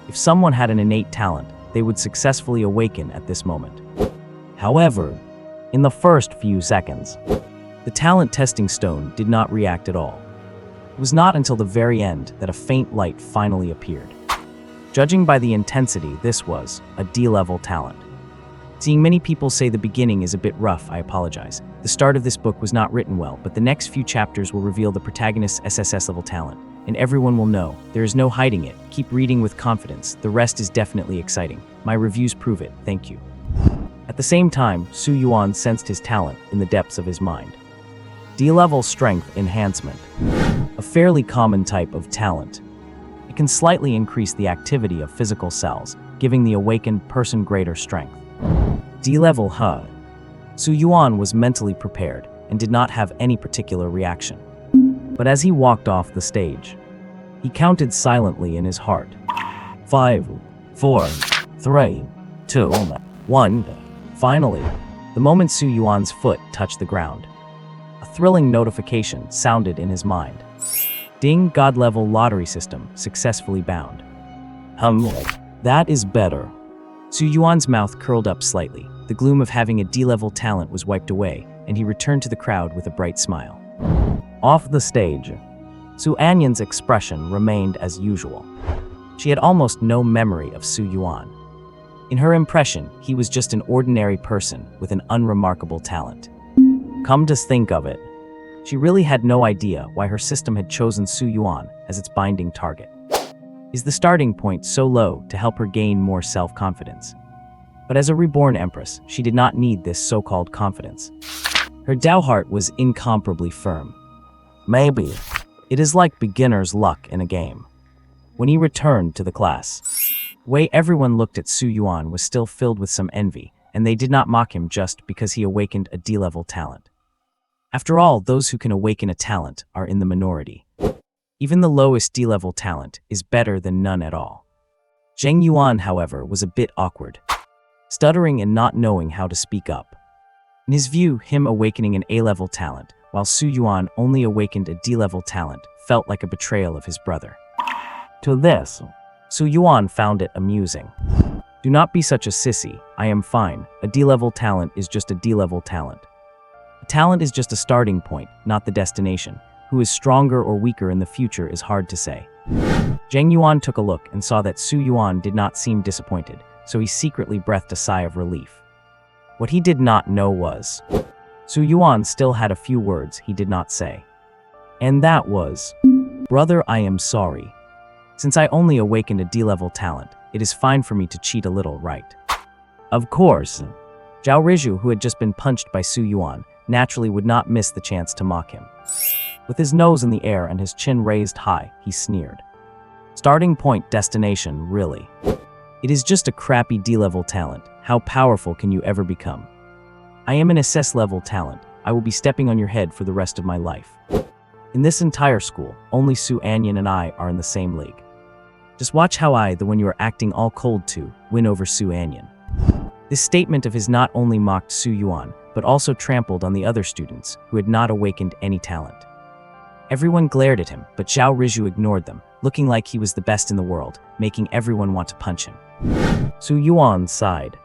If someone had an innate talent, they would successfully awaken at this moment. However, in the first few seconds, the talent testing stone did not react at all. It was not until the very end that a faint light finally appeared. Judging by the intensity, this was a D-level talent. Seeing many people say the beginning is a bit rough, I apologize. The start of this book was not written well, but the next few chapters will reveal the protagonist's SSS-level talent, and everyone will know. There is no hiding it. Keep reading with confidence. The rest is definitely exciting. My reviews prove it. Thank you. At the same time, Su Yuan sensed his talent in the depths of his mind. D-level strength enhancement. A fairly common type of talent. It can slightly increase the activity of physical cells, giving the awakened person greater strength. D-level HUD. Su Yuan was mentally prepared and did not have any particular reaction. But as he walked off the stage, he counted silently in his heart. 5, 4, 3, 2, 1. Finally, the moment Su Yuan's foot touched the ground, a thrilling notification sounded in his mind. Ding, God-level lottery system successfully bound. That is better. Su Yuan's mouth curled up slightly. The gloom of having a D-level talent was wiped away, and he returned to the crowd with a bright smile. Off the stage, Su Anyan's expression remained as usual. She had almost no memory of Su Yuan. In her impression, he was just an ordinary person with an unremarkable talent. Come to think of it, she really had no idea why her system had chosen Su Yuan as its binding target. Is the starting point so low to help her gain more self-confidence? But as a reborn empress, she did not need this so-called confidence. Her Dao heart was incomparably firm. Maybe it is like beginner's luck in a game. When he returned to the class, the way everyone looked at Su Yuan was still filled with some envy, and they did not mock him just because he awakened a D-level talent. After all, those who can awaken a talent are in the minority. Even the lowest D-level talent is better than none at all. Zheng Yuan, however, was a bit awkward, stuttering and not knowing how to speak up. In his view, him awakening an A-level talent, while Su Yuan only awakened a D-level talent, felt like a betrayal of his brother. To this, Su Yuan found it amusing. Do not be such a sissy, I am fine. A D-level talent is just a D-level talent. A talent is just a starting point, not the destination. Who is stronger or weaker in the future is hard to say. Zheng Yuan took a look and saw that Su Yuan did not seem disappointed, so he secretly breathed a sigh of relief. What he did not know was, Su Yuan still had a few words he did not say. And that was, "Brother, I am sorry. Since I only awakened a D-level talent, it is fine for me to cheat a little, right?" Of course, Zhao Riju, who had just been punched by Su Yuan, naturally would not miss the chance to mock him. With his nose in the air and his chin raised high, he sneered. Starting point, destination, really. It is just a crappy D-level talent. How powerful can you ever become? I am an SS-level talent. I will be stepping on your head for the rest of my life. In this entire school, only Su Anyan and I are in the same league. Just watch how I, the one you are acting all cold to, win over Su Anyan. This statement of his not only mocked Su Yuan, but also trampled on the other students who had not awakened any talent. Everyone glared at him, but Zhao Riju ignored them, looking like he was the best in the world, making everyone want to punch him. Su Yuan sighed.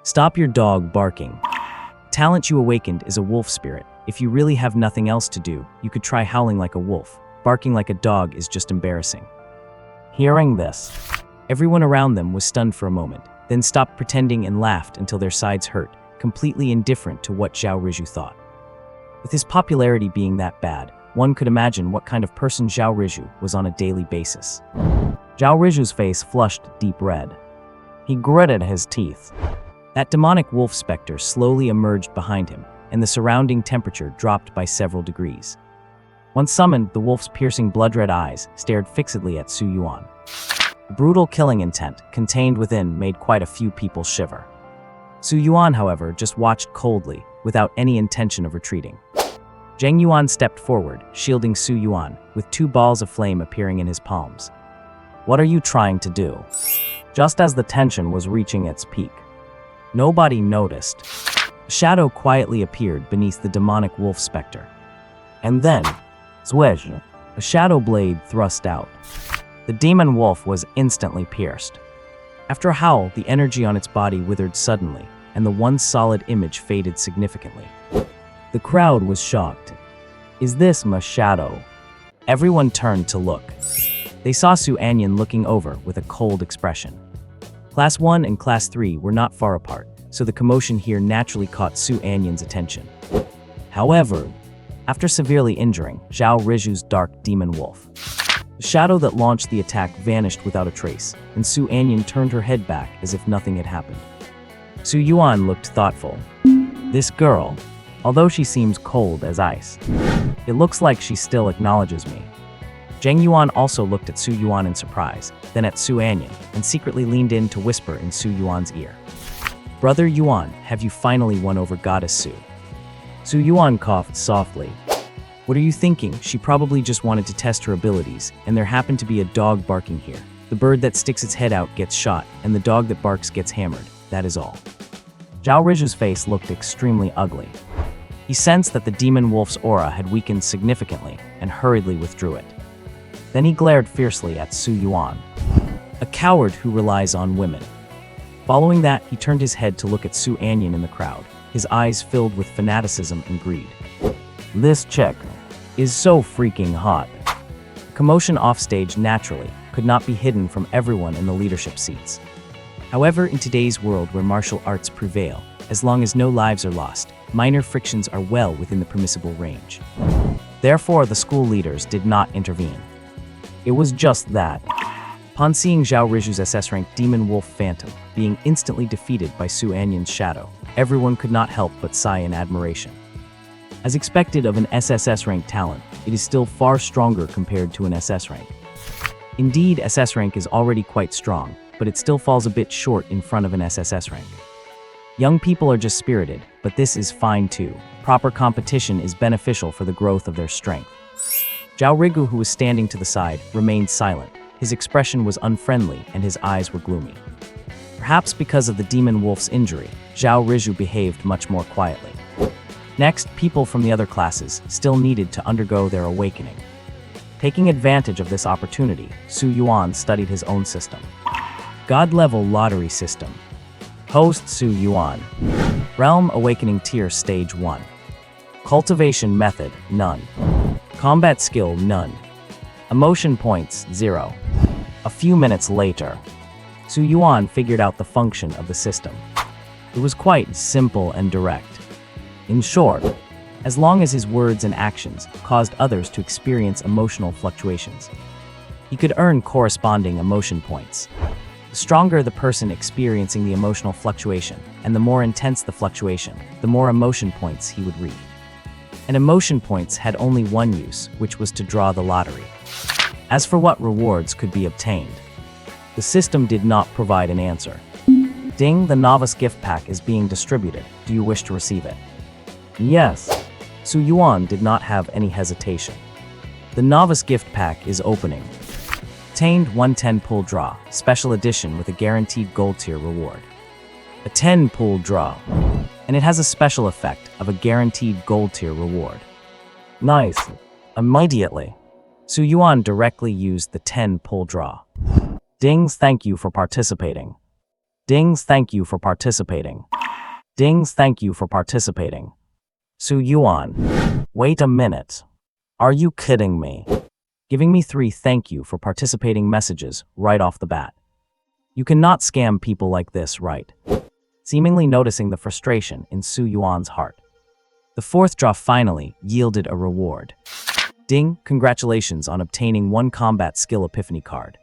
Stop your dog barking. The talent you awakened is a wolf spirit. If you really have nothing else to do, you could try howling like a wolf. Barking like a dog is just embarrassing. Hearing this, everyone around them was stunned for a moment, then stopped pretending and laughed until their sides hurt, completely indifferent to what Zhao Riju thought. With his popularity being that bad, one could imagine what kind of person Zhao Riju was on a daily basis. Zhao Riju's face flushed deep red. He gritted his teeth. That demonic wolf specter slowly emerged behind him, and the surrounding temperature dropped by several degrees. Once summoned, the wolf's piercing blood-red eyes stared fixedly at Su Yuan. The brutal killing intent contained within made quite a few people shiver. Su Yuan, however, just watched coldly, without any intention of retreating. Zheng Yuan stepped forward, shielding Su Yuan, with 2 balls of flame appearing in his palms. What are you trying to do? Just as the tension was reaching its peak, nobody noticed. A shadow quietly appeared beneath the demonic wolf specter. And then, swish, a shadow blade thrust out. The demon wolf was instantly pierced. After a howl, the energy on its body withered suddenly, and the once solid image faded significantly. The crowd was shocked. Is this my shadow? Everyone turned to look. They saw Su Anyan looking over with a cold expression. Class 1 and Class 3 were not far apart, so the commotion here naturally caught Su Anyan's attention. However, after severely injuring Zhao Rizhu's dark demon wolf, the shadow that launched the attack vanished without a trace, and Su Anyan turned her head back as if nothing had happened. Su Yuan looked thoughtful. This girl, although she seems cold as ice, it looks like she still acknowledges me. Zheng Yuan also looked at Su Yuan in surprise, then at Su Anyan, and secretly leaned in to whisper in Su Yuan's ear. Brother Yuan, have you finally won over Goddess Su? Su Yuan coughed softly. What are you thinking? She probably just wanted to test her abilities, and there happened to be a dog barking here. The bird that sticks its head out gets shot, and the dog that barks gets hammered. That is all. Zhao Rizhu's face looked extremely ugly. He sensed that the demon wolf's aura had weakened significantly and hurriedly withdrew it. Then he glared fiercely at Su Yuan, a coward who relies on women. Following that, he turned his head to look at Su Anyan in the crowd, his eyes filled with fanaticism and greed. This chick is so freaking hot. Commotion offstage naturally could not be hidden from everyone in the leadership seats. However, in today's world where martial arts prevail, as long as no lives are lost, minor frictions are well within the permissible range. Therefore, the school leaders did not intervene. It was just that. Upon seeing Zhao Rizhu's SS rank Demon Wolf Phantom being instantly defeated by Su Anyan's shadow, everyone could not help but sigh in admiration. As expected of an SSS rank talent, it is still far stronger compared to an SS rank. Indeed, SS rank is already quite strong, but it still falls a bit short in front of an SSS rank. Young people are just spirited, but this is fine too. Proper competition is beneficial for the growth of their strength. Zhao Rigu, who was standing to the side, remained silent. His expression was unfriendly and his eyes were gloomy. Perhaps because of the demon wolf's injury, Zhao Rizhu behaved much more quietly. Next, people from the other classes still needed to undergo their awakening. Taking advantage of this opportunity, Su Yuan studied his own system. God-level lottery system. Host Su Yuan. Realm Awakening Tier Stage 1. Cultivation Method, none. Combat Skill, none. Emotion Points, 0. A few minutes later, Su Yuan figured out the function of the system. It was quite simple and direct. In short, as long as his words and actions caused others to experience emotional fluctuations, he could earn corresponding emotion points. The stronger the person experiencing the emotional fluctuation, and the more intense the fluctuation, the more emotion points he would reap. And emotion points had only one use, which was to draw the lottery. As for what rewards could be obtained, the system did not provide an answer. Ding, the novice gift pack is being distributed. Do you wish to receive it? Yes. Su Yuan did not have any hesitation. The novice gift pack is opening. Obtained 110 pull draw, special edition with a guaranteed gold tier reward. A 10 pull draw, and it has a special effect of a guaranteed gold tier reward. Nice. Immediately, Su Yuan directly used the 10 pull draw. Dings, thank you for participating. Dings, thank you for participating. Dings, thank you for participating. Su Yuan, wait a minute. Are you kidding me? Giving me 3 thank you for participating messages right off the bat. You cannot scam people like this, right? Seemingly noticing the frustration in Su Yuan's heart, the 4th draw finally yielded a reward. Ding, congratulations on obtaining 1 Combat Skill Epiphany card.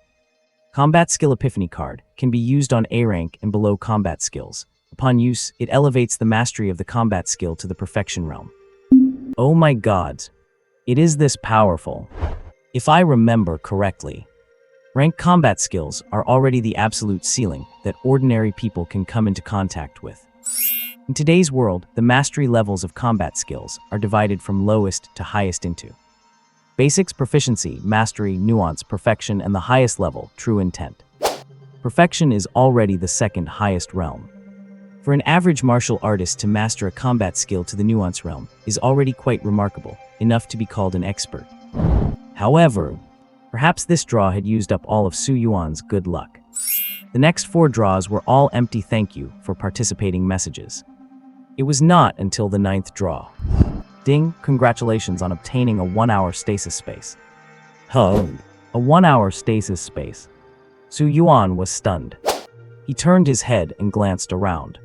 Combat Skill Epiphany card can be used on A rank and below combat skills. Upon use, it elevates the mastery of the combat skill to the perfection realm. Oh my god, it is this powerful. If I remember correctly, ranked combat skills are already the absolute ceiling that ordinary people can come into contact with. In today's world, the mastery levels of combat skills are divided from lowest to highest into basics, proficiency, mastery, nuance, perfection, and the highest level, true intent. Perfection is already the second highest realm. For an average martial artist to master a combat skill to the nuance realm is already quite remarkable, enough to be called an expert. However, perhaps this draw had used up all of Su Yuan's good luck. The next 4 draws were all empty thank you for participating messages. It was not until the 9th draw. Ding, congratulations on obtaining a 1-hour stasis space. A 1-hour stasis space. Su Yuan was stunned. He turned his head and glanced around.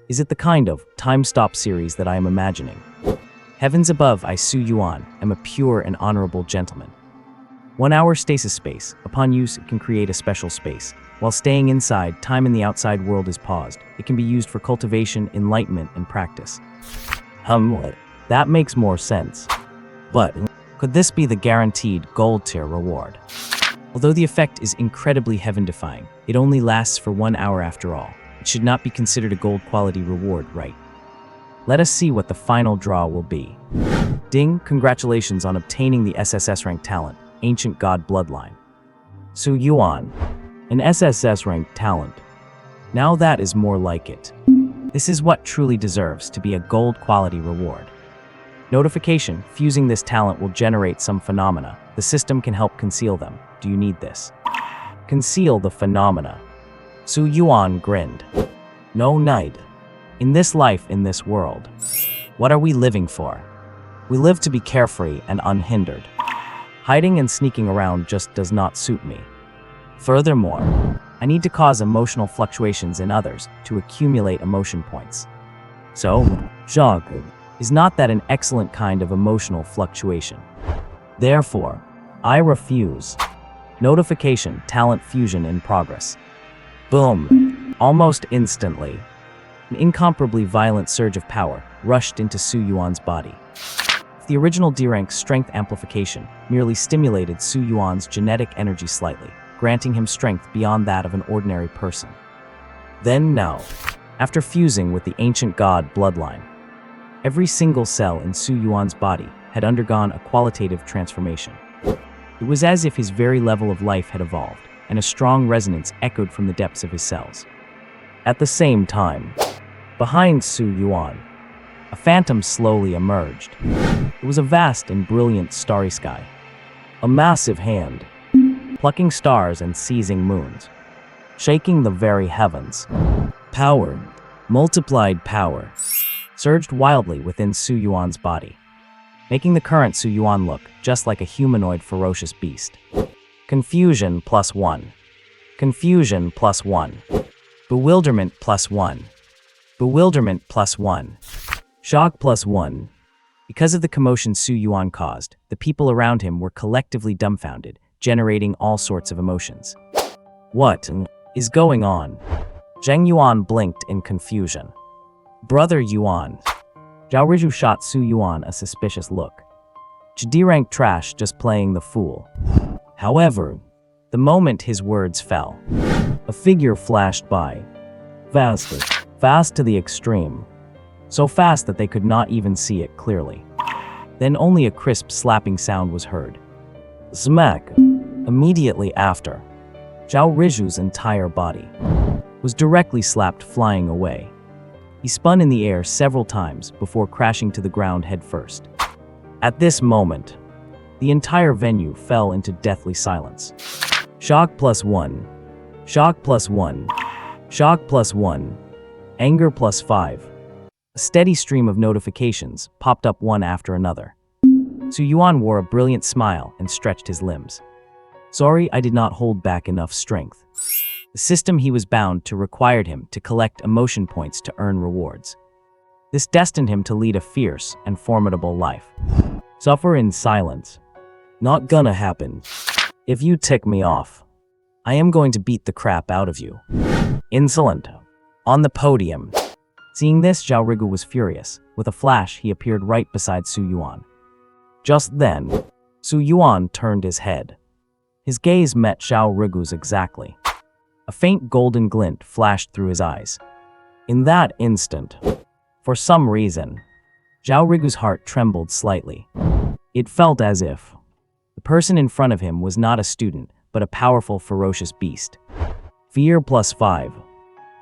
Is it the kind of time-stop series that I am imagining? Heavens above, I, Su Yuan, am a pure and honorable gentleman. 1-hour stasis space. Upon use, it can create a special space. While staying inside, time in the outside world is paused. It can be used for cultivation, enlightenment, and practice. That makes more sense. But could this be the guaranteed gold tier reward? Although the effect is incredibly heaven-defying, it only lasts for 1 hour after all. It should not be considered a gold quality reward, right? Let us see what the final draw will be. Ding, congratulations on obtaining the SSS rank talent, Ancient God Bloodline. Su Yuan, an SSS rank talent. Now that is more like it. This is what truly deserves to be a gold quality reward. Notification, fusing this talent will generate some phenomena. The system can help conceal them. Do you need this? Conceal the phenomena. Su Yuan grinned. No night. In this life, in this world. What are we living for? We live to be carefree and unhindered. Hiding and sneaking around just does not suit me. Furthermore, I need to cause emotional fluctuations in others to accumulate emotion points. So, shock is not that an excellent kind of emotional fluctuation. Therefore, I refuse. Notification, talent fusion in progress. Boom! Almost instantly, an incomparably violent surge of power rushed into Su Yuan's body. The original D-rank strength amplification merely stimulated Su Yuan's genetic energy slightly, granting him strength beyond that of an ordinary person. Then now, after fusing with the Ancient God Bloodline, every single cell in Su Yuan's body had undergone a qualitative transformation. It was as if his very level of life had evolved, and a strong resonance echoed from the depths of his cells. At the same time, behind Su Yuan, a phantom slowly emerged. It was a vast and brilliant starry sky. A massive hand, plucking stars and seizing moons, shaking the very heavens. Power, multiplied power, surged wildly within Su Yuan's body, making the current Su Yuan look just like a humanoid ferocious beast. Confusion +1. Confusion +1. Bewilderment +1. Bewilderment +1. Shock +1. Because of the commotion Su Yuan caused, the people around him were collectively dumbfounded, generating all sorts of emotions. What is going on? Zheng Yuan blinked in confusion. Brother Yuan. Zhao Riju shot Su Yuan a suspicious look. D-rank trash, just playing the fool. However, the moment his words fell, a figure flashed by. Fast to the extreme. So fast that they could not even see it clearly. Then only a crisp slapping sound was heard. Smack. Immediately after, Zhao Riju's entire body was directly slapped, flying away. He spun in the air several times before crashing to the ground headfirst. At this moment, the entire venue fell into deathly silence. Shock +1. Shock +1. Shock +1. Anger +5. A steady stream of notifications popped up one after another. Su Yuan wore a brilliant smile and stretched his limbs. Sorry, I did not hold back enough strength. The system he was bound to required him to collect emotion points to earn rewards. This destined him to lead a fierce and formidable life. Suffer in silence. Not gonna happen. If you tick me off, I am going to beat the crap out of you. Insolent. On the podium. Seeing this, Zhao Rigu was furious. With a flash, he appeared right beside Su Yuan. Just then, Su Yuan turned his head. His gaze met Zhao Rigu's exactly. A faint golden glint flashed through his eyes. In that instant, For some reason, Zhao Rigu's heart trembled slightly. It felt as if the person in front of him was not a student, but a powerful, ferocious beast. Fear +5.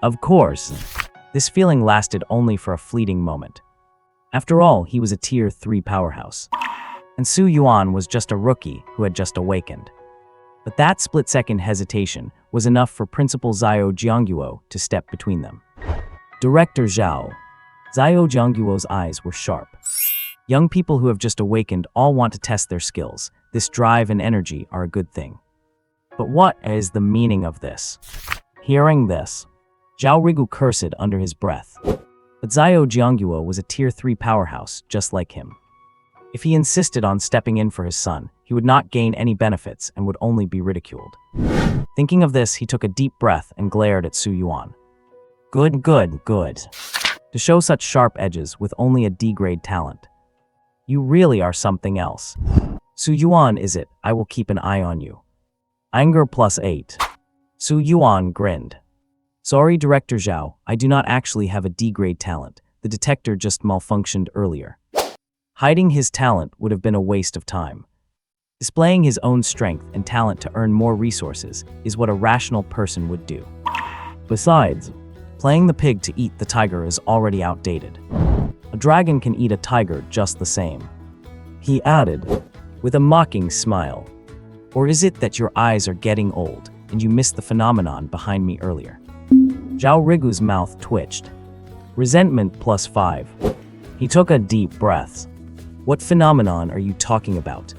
Of course, this feeling lasted only for a fleeting moment. After all, he was a Tier 3 powerhouse, and Su Yuan was just a rookie who had just awakened. But that split-second hesitation was enough for Principal Xiao Jiangguo to step between them. Director Zhao. Xiao Jiangguo's eyes were sharp. Young people who have just awakened all want to test their skills. This drive and energy are a good thing. But what is the meaning of this? Hearing this, Zhao Rigu cursed under his breath. But Xiao Jiangguo was a Tier 3 powerhouse, just like him. If he insisted on stepping in for his son, he would not gain any benefits and would only be ridiculed. Thinking of this, he took a deep breath and glared at Su Yuan. Good. To show such sharp edges with only a D-grade talent. You really are something else. Su Yuan, is it? I will keep an eye on you. Anger +8. Su Yuan grinned. Sorry, Director Zhao, I do not actually have a D-grade talent. The detector just malfunctioned earlier. Hiding his talent would have been a waste of time. Displaying his own strength and talent to earn more resources is what a rational person would do. Besides, playing the pig to eat the tiger is already outdated. A dragon can eat a tiger just the same. He added, with a mocking smile. Or is it that your eyes are getting old and you missed the phenomenon behind me earlier? Zhao Rigu's mouth twitched. Resentment +5. He took a deep breath. What phenomenon are you talking about?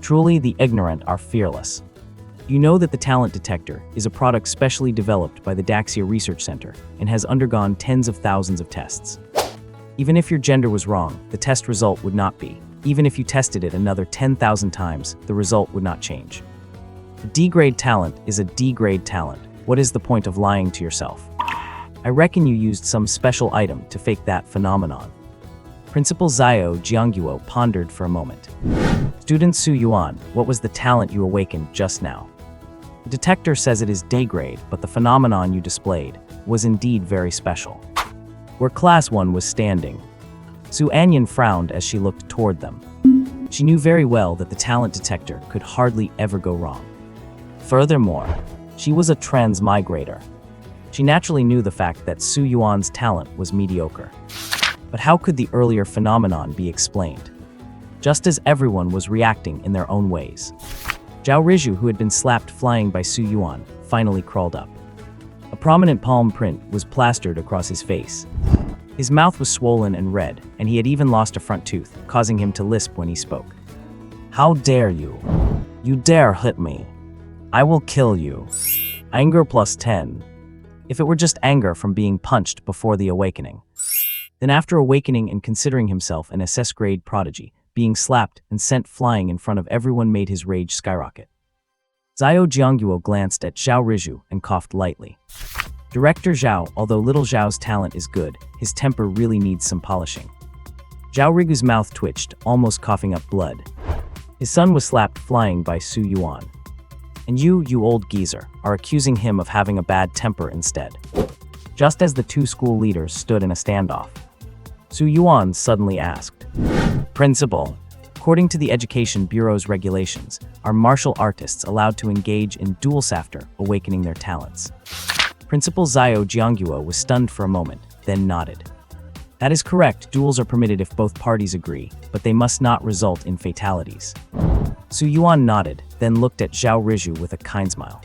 Truly, the ignorant are fearless. You know that the talent detector is a product specially developed by the Daxia Research Center and has undergone tens of thousands of tests. Even if your gender was wrong, the test result would not be. Even if you tested it another 10,000 times, the result would not change. A D-grade talent is a D-grade talent. What is the point of lying to yourself? I reckon you used some special item to fake that phenomenon. Principal Xiao Jiangguo pondered for a moment. Student Su Yuan, what was the talent you awakened just now? The detector says it is D-grade, but the phenomenon you displayed was indeed very special. Where Class 1 was standing, Su Anyan frowned as she looked toward them. She knew very well that the talent detector could hardly ever go wrong. Furthermore, she was a transmigrator. She naturally knew the fact that Su Yuan's talent was mediocre. But how could the earlier phenomenon be explained? Just as everyone was reacting in their own ways. Zhao Riju, who had been slapped flying by Su Yuan, finally crawled up. A prominent palm print was plastered across his face. His mouth was swollen and red, and he had even lost a front tooth, causing him to lisp when he spoke. How dare you? You dare hit me. I will kill you. Anger +10. If it were just anger from being punched before the awakening. Then after awakening and considering himself an SS-grade prodigy, being slapped and sent flying in front of everyone made his rage skyrocket. Xiao Jiangguo glanced at Zhao Riju and coughed lightly. Director Zhao, although little Zhao's talent is good, his temper really needs some polishing. Zhao Rigu's mouth twitched, almost coughing up blood. His son was slapped flying by Su Yuan. And you old geezer, are accusing him of having a bad temper instead. Just as the two school leaders stood in a standoff, Su Yuan suddenly asked, Principal, according to the Education Bureau's regulations, are martial artists allowed to engage in duels after awakening their talents? Principal Xiao Jiangguo was stunned for a moment, then nodded. That is correct, duels are permitted if both parties agree, but they must not result in fatalities. Su Yuan nodded, then looked at Zhao Riju with a kind smile.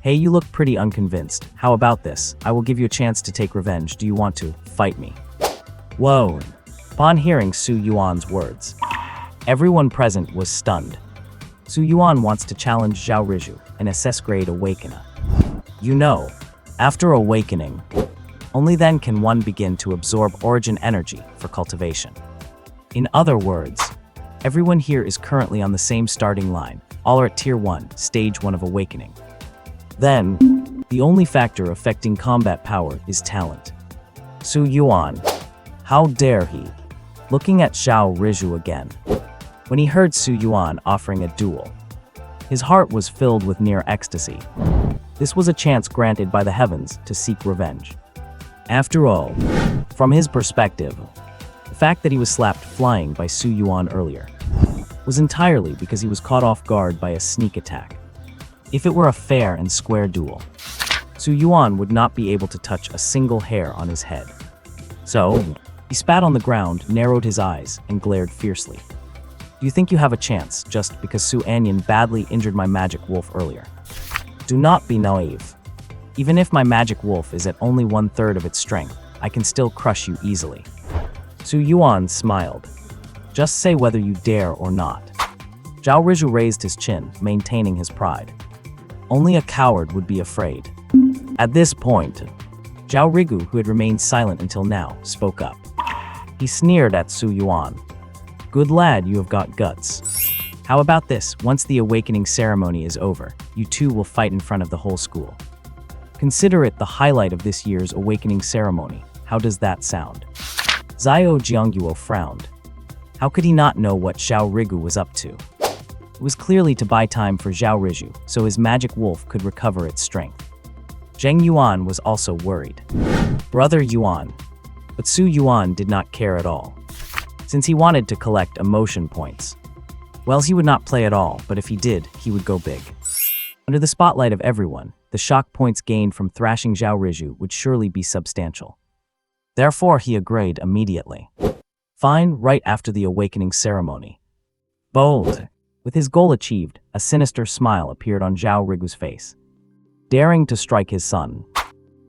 Hey, you look pretty unconvinced. How about this? I will give you a chance to take revenge. Do you want to fight me? Whoa. Upon hearing Su Yuan's words, everyone present was stunned. Su Yuan wants to challenge Zhao Riju, an SS-grade awakener. You know, after awakening, only then can one begin to absorb origin energy for cultivation. In other words, everyone here is currently on the same starting line. All are at Tier 1, Stage 1 of awakening. Then, the only factor affecting combat power is talent. Su Yuan, how dare he? Looking at Zhao Riju again. When he heard Su Yuan offering a duel, his heart was filled with near ecstasy. This was a chance granted by the heavens to seek revenge. After all, from his perspective, the fact that he was slapped flying by Su Yuan earlier was entirely because he was caught off guard by a sneak attack. If it were a fair and square duel, Su Yuan would not be able to touch a single hair on his head. So, he spat on the ground, narrowed his eyes, and glared fiercely. Do you think you have a chance just because Su Anyan badly injured my magic wolf earlier? Do not be naive. Even if my magic wolf is at only 1/3 of its strength, I can still crush you easily. Su Yuan smiled. Just say whether you dare or not. Zhao Riju raised his chin, maintaining his pride. Only a coward would be afraid. At this point, Zhao Rigu, who had remained silent until now, spoke up. He sneered at Su Yuan. Good lad, you have got guts. How about this? Once the awakening ceremony is over, you two will fight in front of the whole school. Consider it the highlight of this year's awakening ceremony. How does that sound? Zhao Jiangguo frowned. How could he not know what Zhao Rigu was up to? It was clearly to buy time for Zhao Riju, so his magic wolf could recover its strength. Zheng Yuan was also worried. Brother Yuan. But Su Yuan did not care at all, since he wanted to collect emotion points. Well, he would not play at all, but if he did, he would go big. Under the spotlight of everyone, the shock points gained from thrashing Zhao Riju would surely be substantial. Therefore, he agreed immediately. Fine, right after the awakening ceremony. Bold. With his goal achieved, a sinister smile appeared on Zhao Rigu's face. Daring to strike his son,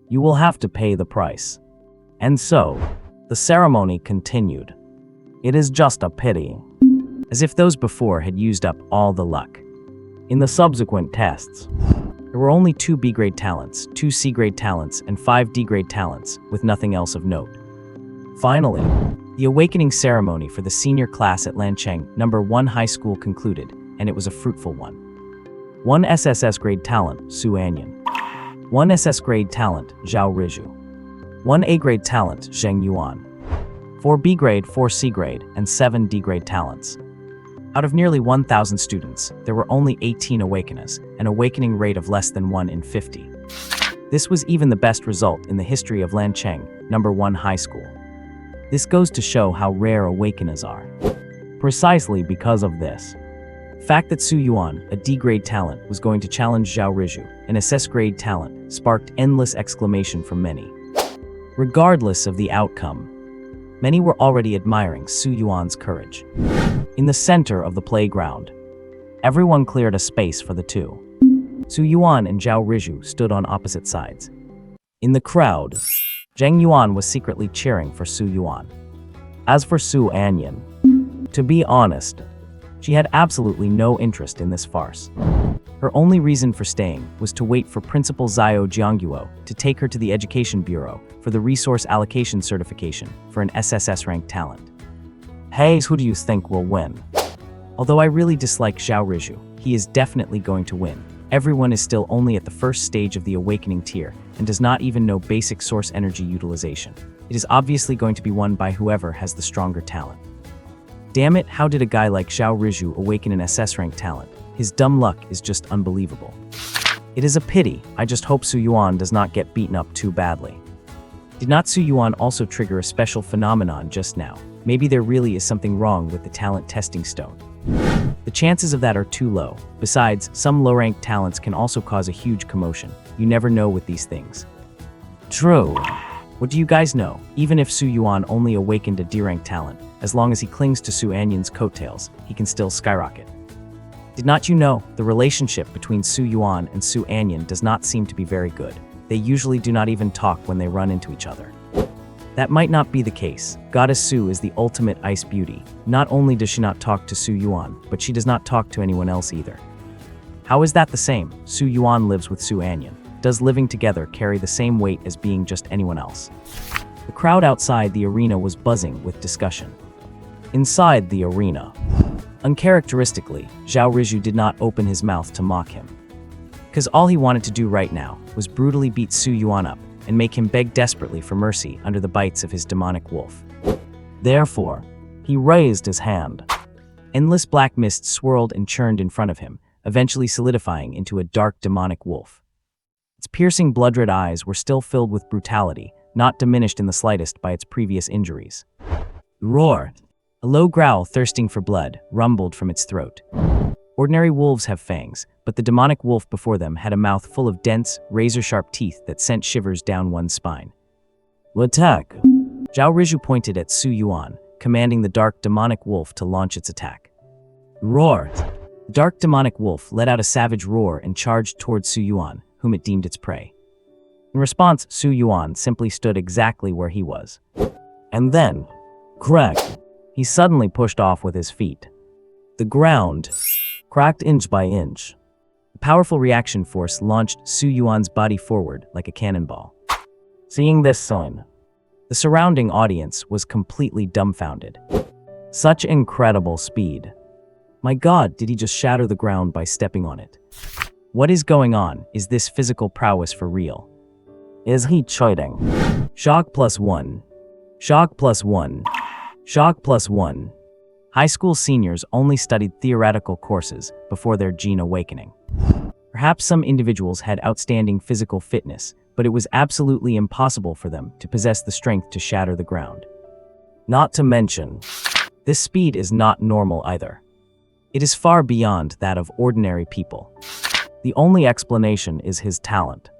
you will have to pay the price. And so, the ceremony continued. It is just a pity. As if those before had used up all the luck. In the subsequent tests, there were only 2 B-grade talents, 2 C-grade talents, and 5 D-grade talents, with nothing else of note. Finally, the awakening ceremony for the senior class at Lancheng No. 1 High School concluded, and it was a fruitful one. 1 SSS grade talent, Su Anyan. 1 SS grade talent, Zhao Riju. 1 A grade talent, Zheng Yuan. 4 B grade, 4 C grade, and 7 D grade talents. Out of nearly 1,000 students, there were only 18 awakeners, an awakening rate of less than 1 in 50. This was even the best result in the history of Lancheng No. 1 High School. This goes to show how rare awakeners are. Precisely because of this fact that Su Yuan, a D-grade talent, was going to challenge Zhao Riju, an SS-grade talent, sparked endless exclamation from many. Regardless of the outcome, many were already admiring Su Yuan's courage. In the center of the playground, everyone cleared a space for the two. Su Yuan and Zhao Riju stood on opposite sides. In the crowd, Zheng Yuan was secretly cheering for Su Yuan. As for Su Anyan, to be honest, she had absolutely no interest in this farce. Her only reason for staying was to wait for Principal Zhao Jiangguo to take her to the Education Bureau for the Resource Allocation Certification for an SSS-ranked talent. Hey, who do you think will win? Although I really dislike Zhao Riju, he is definitely going to win. Everyone is still only at the first stage of the awakening tier and does not even know basic source energy utilization. It is obviously going to be won by whoever has the stronger talent. Damn it, how did a guy like Zhao Riju awaken an SS-ranked talent? His dumb luck is just unbelievable. It is a pity. I just hope Su Yuan does not get beaten up too badly. Did not Su Yuan also trigger a special phenomenon just now? Maybe there really is something wrong with the talent testing stone. The chances of that are too low. Besides, some low-ranked talents can also cause a huge commotion. You never know with these things. True. What do you guys know? Even if Su Yuan only awakened a D-rank talent, as long as he clings to Su Anyan's coattails, he can still skyrocket. Did not you know, the relationship between Su Yuan and Su Anyan does not seem to be very good. They usually do not even talk when they run into each other. That might not be the case. Goddess Su is the ultimate ice beauty. Not only does she not talk to Su Yuan, but she does not talk to anyone else either. How is that the same? Su Yuan lives with Su Anyan. Does living together carry the same weight as being just anyone else? The crowd outside the arena was buzzing with discussion. Inside the arena, uncharacteristically, Zhao Riju did not open his mouth to mock him. Because all he wanted to do right now was brutally beat Su Yuan up and make him beg desperately for mercy under the bites of his demonic wolf. Therefore, he raised his hand. Endless black mist swirled and churned in front of him, eventually solidifying into a dark demonic wolf. Its piercing blood-red eyes were still filled with brutality, not diminished in the slightest by its previous injuries. Roar! A low growl thirsting for blood rumbled from its throat. Ordinary wolves have fangs, but the demonic wolf before them had a mouth full of dense, razor-sharp teeth that sent shivers down one's spine. Attack! Zhao Riju pointed at Su Yuan, commanding the dark demonic wolf to launch its attack. Roar! The dark demonic wolf let out a savage roar and charged towards Su Yuan, whom it deemed its prey. In response, Su Yuan simply stood exactly where he was. And then, crack! He suddenly pushed off with his feet. The ground cracked inch by inch. The powerful reaction force launched Su Yuan's body forward like a cannonball. Seeing this sign, the surrounding audience was completely dumbfounded. Such incredible speed. My God, did he just shatter the ground by stepping on it? What is going on? Is this physical prowess for real? Is he cheating? Shock +1. Shock +1. Shock +1. High school seniors only studied theoretical courses before their gene awakening. Perhaps some individuals had outstanding physical fitness, but it was absolutely impossible for them to possess the strength to shatter the ground. Not to mention, this speed is not normal either. It is far beyond that of ordinary people. The only explanation is his talent.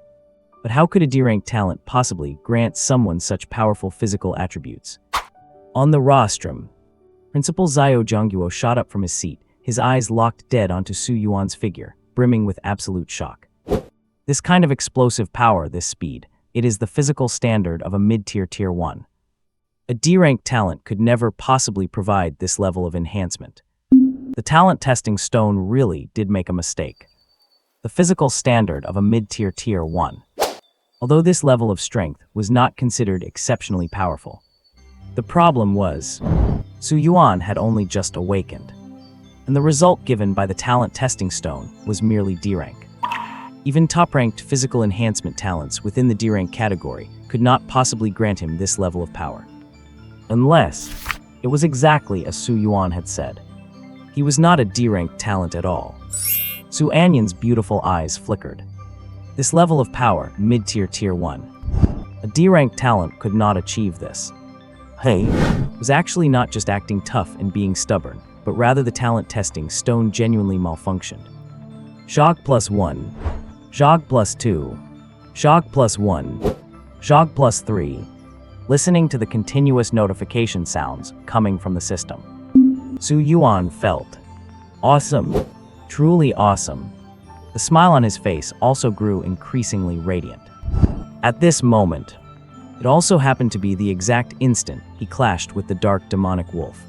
But how could a D-rank talent possibly grant someone such powerful physical attributes? On the rostrum, Principal Zhao Zhongguo shot up from his seat, his eyes locked dead onto Su Yuan's figure, brimming with absolute shock. This kind of explosive power, this speed, it is the physical standard of a mid-tier Tier 1. A D-rank talent could never possibly provide this level of enhancement. The talent testing stone really did make a mistake. The physical standard of a mid-tier Tier 1. Although this level of strength was not considered exceptionally powerful. The problem was, Su Yuan had only just awakened, and the result given by the talent testing stone was merely D-rank. Even top-ranked physical enhancement talents within the D-rank category could not possibly grant him this level of power. Unless, it was exactly as Su Yuan had said. He was not a D-rank talent at all. Su Anyan's beautiful eyes flickered. This level of power, mid-tier Tier 1. A D-rank talent could not achieve this. He was actually not just acting tough and being stubborn, but rather the talent testing stone genuinely malfunctioned. Shock +1. Shock +2. Shock +1. Shock +3. Listening to the continuous notification sounds coming from the system, Su Yuan felt awesome, truly awesome. The smile on his face also grew increasingly radiant. At this moment, it also happened to be the exact instant he clashed with the dark demonic wolf.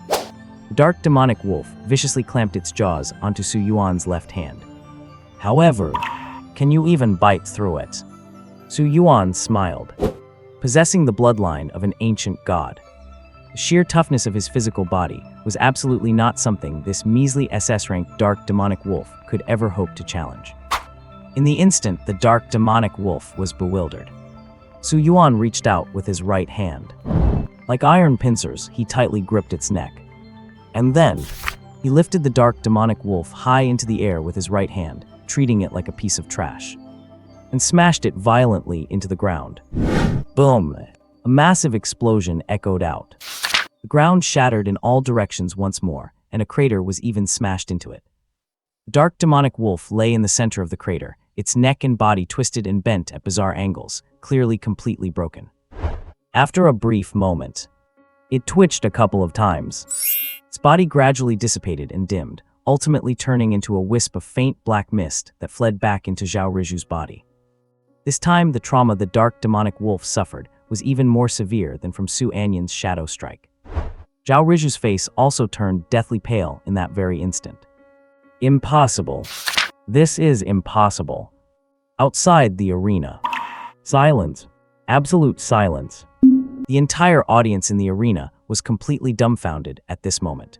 The dark demonic wolf viciously clamped its jaws onto Su Yuan's left hand. However, can you even bite through it? Su Yuan smiled. Possessing the bloodline of an ancient god, the sheer toughness of his physical body was absolutely not something this measly SS-rank dark demonic wolf could ever hope to challenge. In the instant, the dark demonic wolf was bewildered. Su Yuan reached out with his right hand. Like iron pincers, he tightly gripped its neck. And then, he lifted the dark demonic wolf high into the air with his right hand, treating it like a piece of trash, and smashed it violently into the ground. Boom! A massive explosion echoed out. The ground shattered in all directions once more, and a crater was even smashed into it. The dark demonic wolf lay in the center of the crater, its neck and body twisted and bent at bizarre angles, clearly completely broken. After a brief moment, it twitched a couple of times. Its body gradually dissipated and dimmed, ultimately turning into a wisp of faint black mist that fled back into Zhao Riju's body. This time, the trauma the dark demonic wolf suffered was even more severe than from Su Anyan's shadow strike. Zhao Riju's face also turned deathly pale in that very instant. Impossible. This is impossible. Outside the arena. Silence. Absolute silence. The entire audience in the arena was completely dumbfounded at this moment.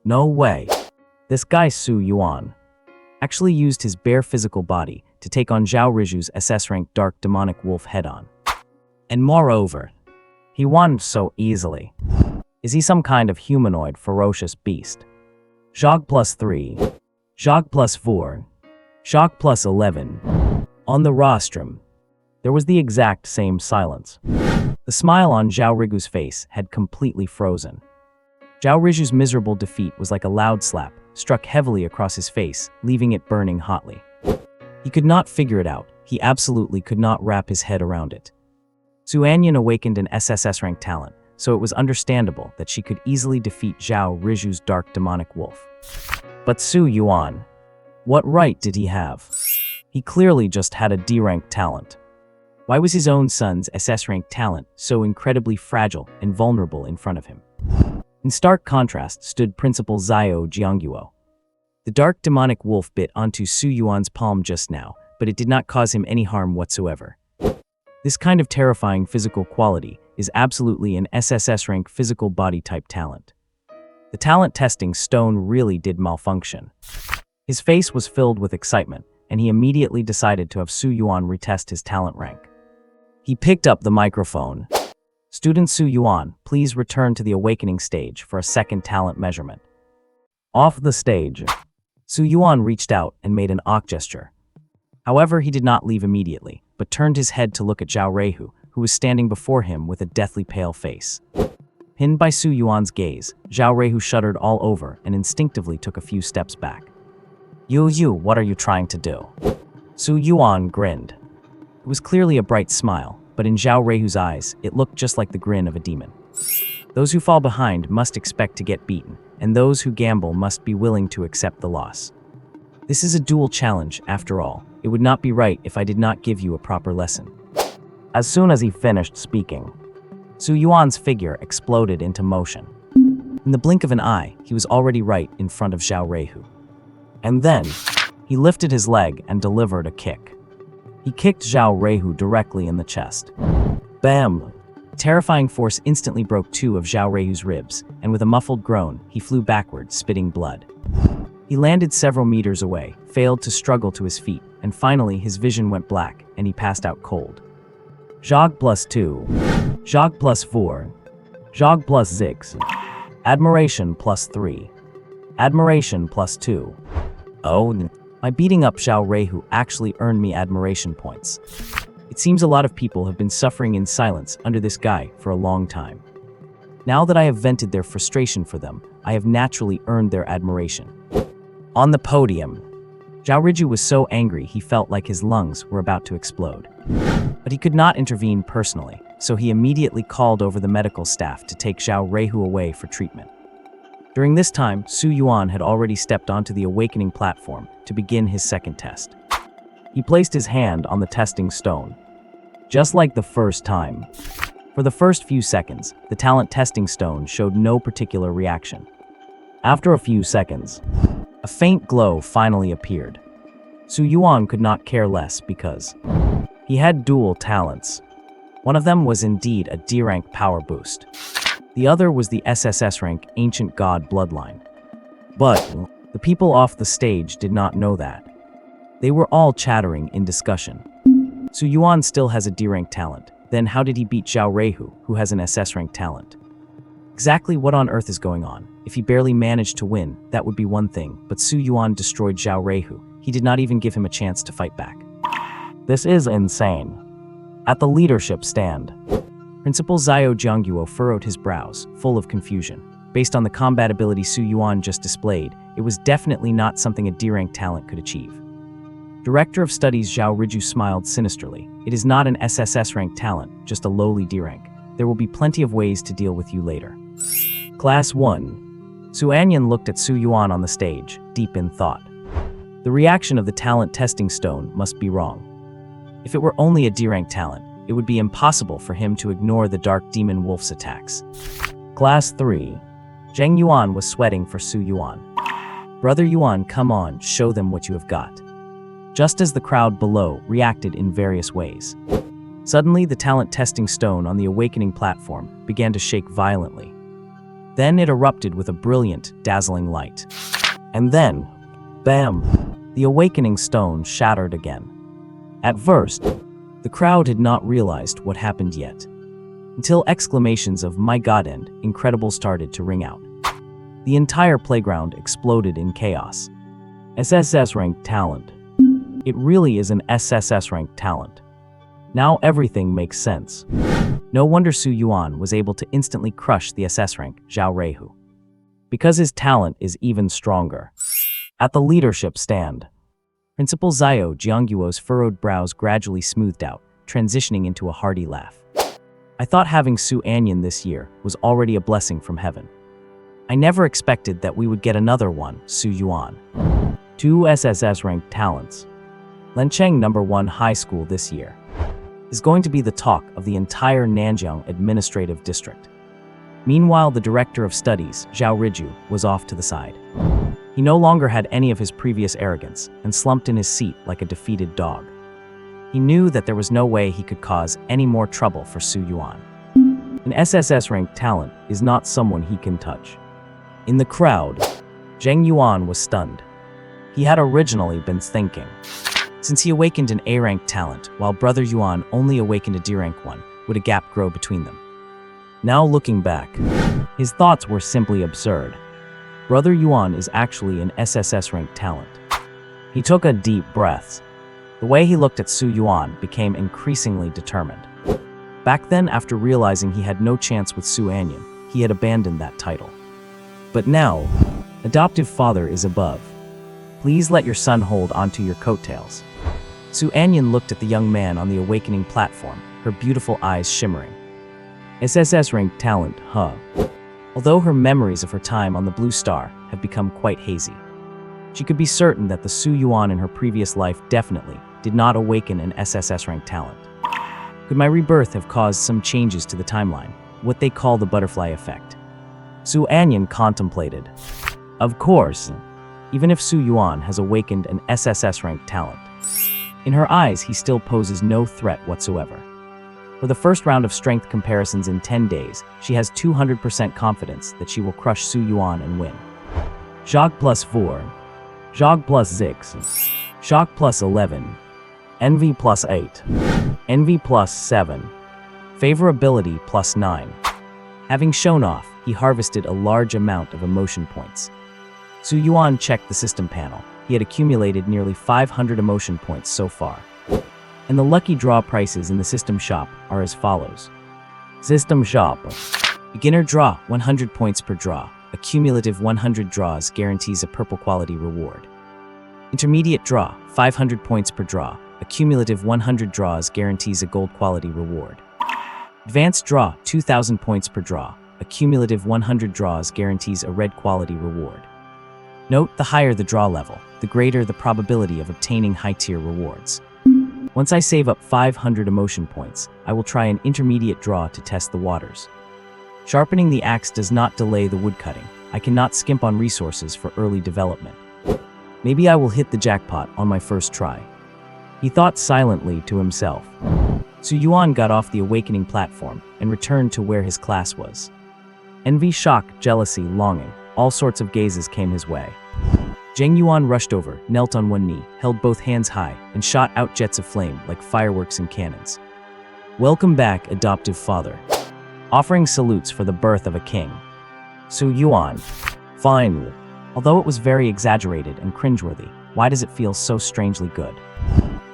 No way. This guy Su Yuan actually used his bare physical body to take on Zhao Riju's SS-rank dark demonic wolf head-on. And moreover, he won so easily. Is he some kind of humanoid ferocious beast? Shock +3. Shock +4. Shock +11. On the rostrum, There was the exact same silence. The smile on Zhao Rigu's face had completely frozen. Zhao Rigu's miserable defeat was like a loud slap, struck heavily across his face, leaving it burning hotly. He could not figure it out. He absolutely could not wrap his head around it. Anyan awakened an SSS rank talent, so it was understandable that she could easily defeat Zhao Rigu's dark demonic wolf. But Su Yuan, what right did he have? He clearly just had a D-rank talent. Why was his own son's SS rank talent so incredibly fragile and vulnerable in front of him? In stark contrast stood Principal Zhao Jiangguo. The dark demonic wolf bit onto Su Yuan's palm just now, but it did not cause him any harm whatsoever. This kind of terrifying physical quality is absolutely an SSS rank physical body type talent. The talent testing stone really did malfunction. His face was filled with excitement, and he immediately decided to have Su Yuan retest his talent rank. He picked up the microphone. Student Su Yuan, please return to the awakening stage for a second talent measurement. Off the stage, Su Yuan reached out and made an awk gesture. However, he did not leave immediately, but turned his head to look at Zhao Reihu, who was standing before him with a deathly pale face. Pinned by Su Yuan's gaze, Zhao Reihu shuddered all over and instinctively took a few steps back. You, what are you trying to do? Su Yuan grinned. It was clearly a bright smile, but in Zhao Reihu's eyes, it looked just like the grin of a demon. Those who fall behind must expect to get beaten, and those who gamble must be willing to accept the loss. This is a dual challenge, after all. It would not be right if I did not give you a proper lesson. As soon as he finished speaking, Su Yuan's figure exploded into motion. In the blink of an eye, he was already right in front of Zhao Reihu. And then, he lifted his leg and delivered a kick. He kicked Zhao Reihu directly in the chest. Bam! Terrifying force instantly broke two of Zhao Reihu's ribs, and with a muffled groan, he flew backward, spitting blood. He landed several meters away, failed to struggle to his feet, and finally his vision went black, and he passed out cold. Jog +2. Jog +4. Jog +6. Admiration +3. Admiration +2. Oh, my beating up Zhao Reihu actually earned me admiration points. It seems a lot of people have been suffering in silence under this guy for a long time. Now that I have vented their frustration for them, I have naturally earned their admiration. On the podium, Zhao Riju was so angry he felt like his lungs were about to explode. But he could not intervene personally, so he immediately called over the medical staff to take Zhao Reihu away for treatment. During this time, Su Yuan had already stepped onto the awakening platform to begin his second test. He placed his hand on the testing stone. Just like the first time. For the first few seconds, the talent testing stone showed no particular reaction. After a few seconds, a faint glow finally appeared. Su Yuan could not care less because he had dual talents. One of them was indeed a D-rank power boost. The other was the SSS rank Ancient God bloodline. But the people off the stage did not know that. They were all chattering in discussion. Su Yuan still has a D-rank talent. Then how did he beat Zhao Reihu, who has an SS rank talent? Exactly what on earth is going on? If he barely managed to win, that would be one thing, but Su Yuan destroyed Zhao Reihu. He did not even give him a chance to fight back. This is insane. At the leadership stand, Principal Zhao Jiangguo furrowed his brows, full of confusion. Based on the combat ability Su Yuan just displayed, it was definitely not something a D-rank talent could achieve. Director of Studies Zhao Riju smiled sinisterly. It is not an SSS rank talent, just a lowly D-rank. There will be plenty of ways to deal with you later. Class 1. Su Anyan looked at Su Yuan on the stage, deep in thought. The reaction of the talent testing stone must be wrong. If it were only a D-rank talent, it would be impossible for him to ignore the Dark Demon Wolf's attacks. Class 3. Zheng Yuan was sweating for Su Yuan. Brother Yuan, come on, show them what you have got. Just as the crowd below reacted in various ways. Suddenly, the talent testing stone on the awakening platform began to shake violently. Then it erupted with a brilliant, dazzling light. And then, bam! The awakening stone shattered again. At first, the crowd had not realized what happened yet, until exclamations of "My God" and "Incredible" started to ring out. The entire playground exploded in chaos. SSS rank talent. It really is an SSS rank talent. Now everything makes sense. No wonder Su Yuan was able to instantly crush the SS rank Zhao Reihu. Because his talent is even stronger. At the leadership stand, Principal Zhao Jiangguo's furrowed brows gradually smoothed out, transitioning into a hearty laugh. I thought having Su Anyan this year was already a blessing from heaven. I never expected that we would get another one, Su Yuan. 2 SSS-ranked talents. Lancheng No. 1 High School this year is going to be the talk of the entire Nanjiang Administrative District. Meanwhile, the Director of Studies, Zhao Riju, was off to the side. He no longer had any of his previous arrogance and slumped in his seat like a defeated dog. He knew that there was no way he could cause any more trouble for Su Yuan. An SSS-ranked talent is not someone he can touch. In the crowd, Zheng Yuan was stunned. He had originally been thinking, since he awakened an A-rank talent, while Brother Yuan only awakened a D-rank one, would a gap grow between them? Now looking back, his thoughts were simply absurd. Brother Yuan is actually an SSS-ranked talent. He took a deep breath. The way he looked at Su Yuan became increasingly determined. Back then, after realizing he had no chance with Su Anyan, he had abandoned that title. But now, adoptive father is above. Please let your son hold onto your coattails. Su Anyan looked at the young man on the awakening platform, her beautiful eyes shimmering. SSS-ranked talent, huh? Although her memories of her time on the Blue Star have become quite hazy, she could be certain that the Su Yuan in her previous life definitely did not awaken an SSS-ranked talent. Could my rebirth have caused some changes to the timeline, what they call the butterfly effect? Su Anyan contemplated. Of course, even if Su Yuan has awakened an SSS-ranked talent, in her eyes he still poses no threat whatsoever. For the first round of strength comparisons in 10 days, she has 200% confidence that she will crush Su Yuan and win. Zhag plus 4, Zhag plus 6, Shock plus 11, Envy plus 8, Envy plus 7, Favorability plus 9. Having shown off, he harvested a large amount of emotion points. Su Yuan checked the system panel. He had accumulated nearly 500 emotion points so far. And the lucky draw prices in the system shop are as follows. System shop. Beginner draw, 100 points per draw. A cumulative 100 draws guarantees a purple quality reward. Intermediate draw, 500 points per draw. A cumulative 100 draws guarantees a gold quality reward. Advanced draw, 2,000 points per draw. A cumulative 100 draws guarantees a red quality reward. Note, the higher the draw level, the greater the probability of obtaining high-tier rewards. Once I save up 500 emotion points, I will try an intermediate draw to test the waters. Sharpening the axe does not delay the woodcutting. I cannot skimp on resources for early development. Maybe I will hit the jackpot on my first try. He thought silently to himself. Su Yuan got off the awakening platform and returned to where his class was. Envy, shock, jealousy, longing, all sorts of gazes came his way. Zheng Yuan rushed over, knelt on one knee, held both hands high, and shot out jets of flame like fireworks and cannons. Welcome back, adoptive father. Offering salutes for the birth of a king. Su Yuan. Fine. Although it was very exaggerated and cringeworthy, why does it feel so strangely good?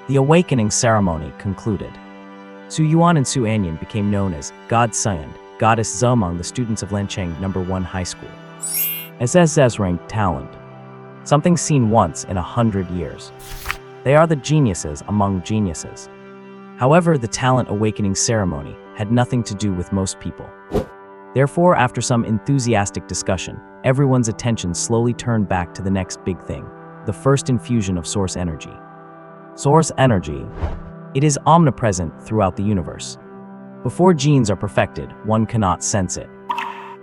The awakening ceremony concluded. Su Yuan and Su Anyan became known as God Saiyan, Goddess Zhe among the students of Lancheng No. 1 High School. SSS-ranked talent. Something seen once in 100 years. They are the geniuses among geniuses. However, the talent awakening ceremony had nothing to do with most people. Therefore, after some enthusiastic discussion, everyone's attention slowly turned back to the next big thing, the first infusion of source energy. Source energy. It is omnipresent throughout the universe. Before genes are perfected, one cannot sense it.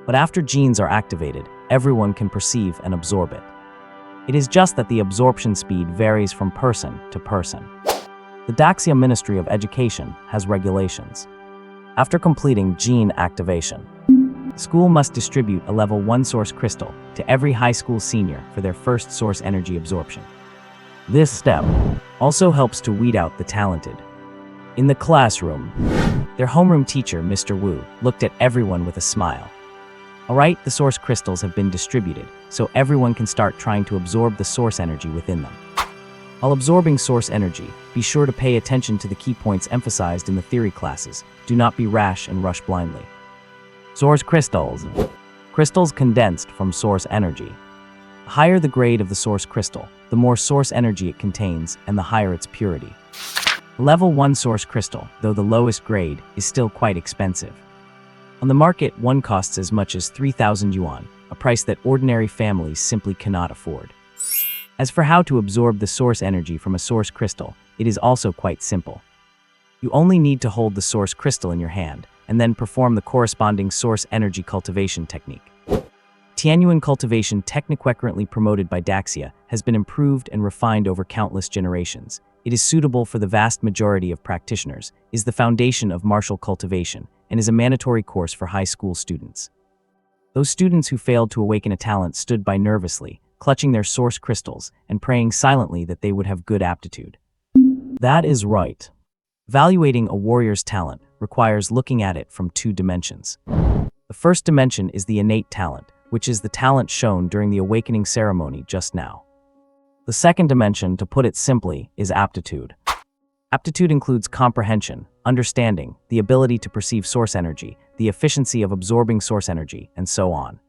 But after genes are activated, everyone can perceive and absorb it. It is just that the absorption speed varies from person to person. The Daxia Ministry of Education has regulations. After completing gene activation, the school must distribute a level 1 source crystal to every high school senior for their first source energy absorption. This step also helps to weed out the talented. In the classroom, their homeroom teacher, Mr. Wu, looked at everyone with a smile. Alright, the source crystals have been distributed, so everyone can start trying to absorb the source energy within them. While absorbing source energy, be sure to pay attention to the key points emphasized in the theory classes. Do not be rash and rush blindly. Source crystals. Crystals condensed from source energy. The higher the grade of the source crystal, the more source energy it contains and the higher its purity. Level 1 source crystal, though the lowest grade, is still quite expensive. On the market, one costs as much as 3,000 yuan, a price that ordinary families simply cannot afford. As for how to absorb the source energy from a source crystal, it is also quite simple. You only need to hold the source crystal in your hand, and then perform the corresponding source energy cultivation technique. Tianyuan cultivation, technique currently promoted by Daxia, has been improved and refined over countless generations. It is suitable for the vast majority of practitioners, is the foundation of martial cultivation, and is a mandatory course for high school students. Those students who failed to awaken a talent stood by nervously, clutching their source crystals and praying silently that they would have good aptitude. That is right. Evaluating a warrior's talent requires looking at it from 2 dimensions. The first dimension is the innate talent, which is the talent shown during the awakening ceremony just now. The second dimension, to put it simply, is aptitude. Aptitude includes comprehension, understanding, the ability to perceive source energy, the efficiency of absorbing source energy, and so on.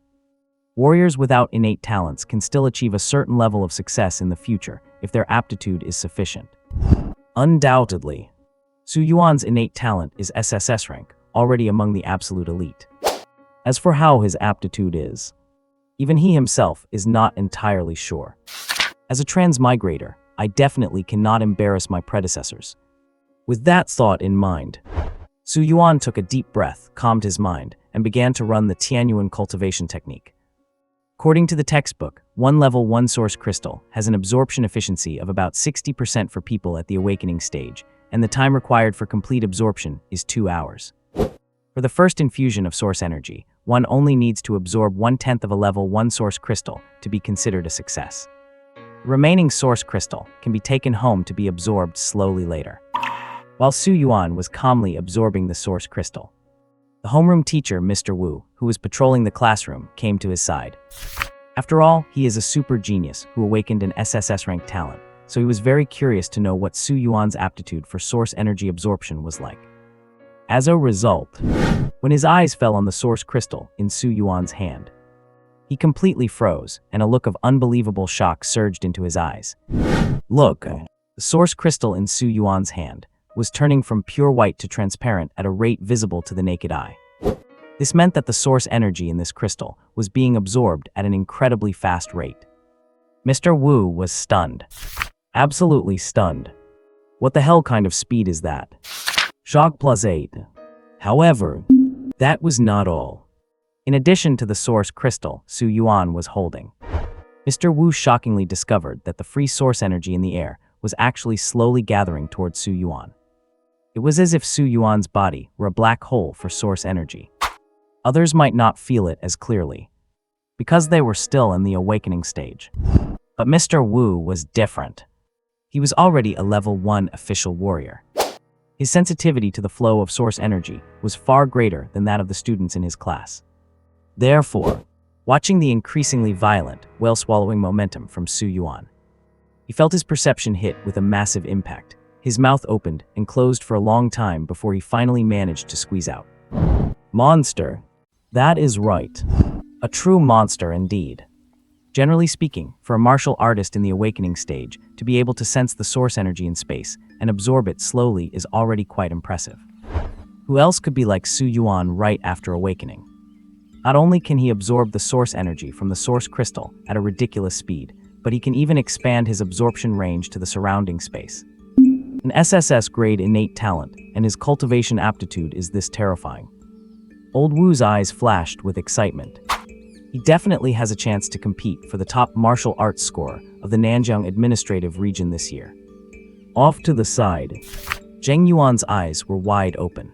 Warriors without innate talents can still achieve a certain level of success in the future if their aptitude is sufficient. Undoubtedly, Su Yuan's innate talent is SSS rank, already among the absolute elite. As for how his aptitude is, even he himself is not entirely sure. As a transmigrator, I definitely cannot embarrass my predecessors. With that thought in mind, Su Yuan took a deep breath, calmed his mind, and began to run the Tianyuan cultivation technique. According to the textbook, one level 1 source crystal has an absorption efficiency of about 60% for people at the awakening stage, and the time required for complete absorption is 2 hours. For the first infusion of source energy, one only needs to absorb 1/10 of a level 1 source crystal to be considered a success. The remaining source crystal can be taken home to be absorbed slowly later. While Su Yuan was calmly absorbing the source crystal, the homeroom teacher, Mr. Wu, who was patrolling the classroom, came to his side. After all, he is a super genius who awakened an SSS rank talent, so he was very curious to know what Su Yuan's aptitude for source energy absorption was like. As a result, when his eyes fell on the source crystal in Su Yuan's hand, he completely froze, and a look of unbelievable shock surged into his eyes. Look, the source crystal in Su Yuan's hand was turning from pure white to transparent at a rate visible to the naked eye. This meant that the source energy in this crystal was being absorbed at an incredibly fast rate. Mr. Wu was stunned. Absolutely stunned. What the hell kind of speed is that? Shock plus 8. However, that was not all. In addition to the source crystal Su Yuan was holding, Mr. Wu shockingly discovered that the free source energy in the air was actually slowly gathering towards Su Yuan. It was as if Su Yuan's body were a black hole for source energy. Others might not feel it as clearly, because they were still in the awakening stage. But Mr. Wu was different. He was already a level 1 official warrior. His sensitivity to the flow of source energy was far greater than that of the students in his class. Therefore, watching the increasingly violent, well-swallowing momentum from Su Yuan, he felt his perception hit with a massive impact. His mouth opened and closed for a long time before he finally managed to squeeze out. Monster. That is right. A true monster indeed. Generally speaking, for a martial artist in the awakening stage, to be able to sense the source energy in space and absorb it slowly is already quite impressive. Who else could be like Su Yuan right after awakening? Not only can he absorb the source energy from the source crystal at a ridiculous speed, but he can even expand his absorption range to the surrounding space. An SSS grade innate talent, and his cultivation aptitude is this terrifying. Old Wu's eyes flashed with excitement. He definitely has a chance to compete for the top martial arts score of the Nanjing administrative region this year. Off to the side, Zheng Yuan's eyes were wide open.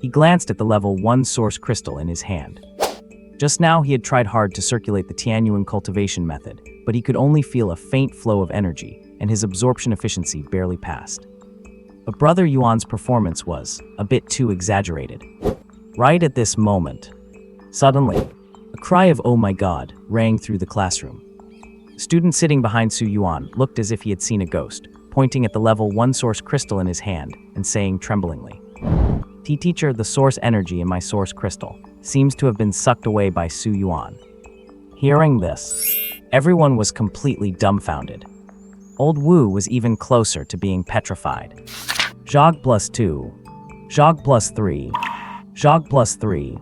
He glanced at the level 1 source crystal in his hand. Just now he had tried hard to circulate the Tianyuan cultivation method, but he could only feel a faint flow of energy, and his absorption efficiency barely passed. But Brother Yuan's performance was a bit too exaggerated. Right at this moment, suddenly, a cry of "Oh my God" rang through the classroom. The student sitting behind Su Yuan looked as if he had seen a ghost, pointing at the level 1 source crystal in his hand and saying tremblingly, Teacher, the source energy in my source crystal seems to have been sucked away by Su Yuan. Hearing this, everyone was completely dumbfounded. Old Wu was even closer to being petrified. Zhog plus 2, Zhog plus 3, Zhog plus 3,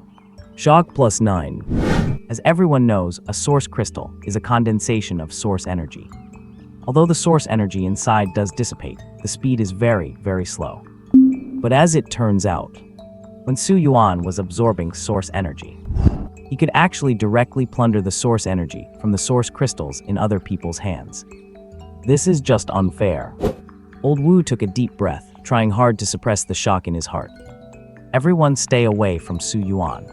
Zhog plus 9. As everyone knows, a source crystal is a condensation of source energy. Although the source energy inside does dissipate, the speed is very, very slow. But as it turns out, when Su Yuan was absorbing source energy, he could actually directly plunder the source energy from the source crystals in other people's hands. This is just unfair. Old Wu took a deep breath, trying hard to suppress the shock in his heart. Everyone stay away from Su Yuan.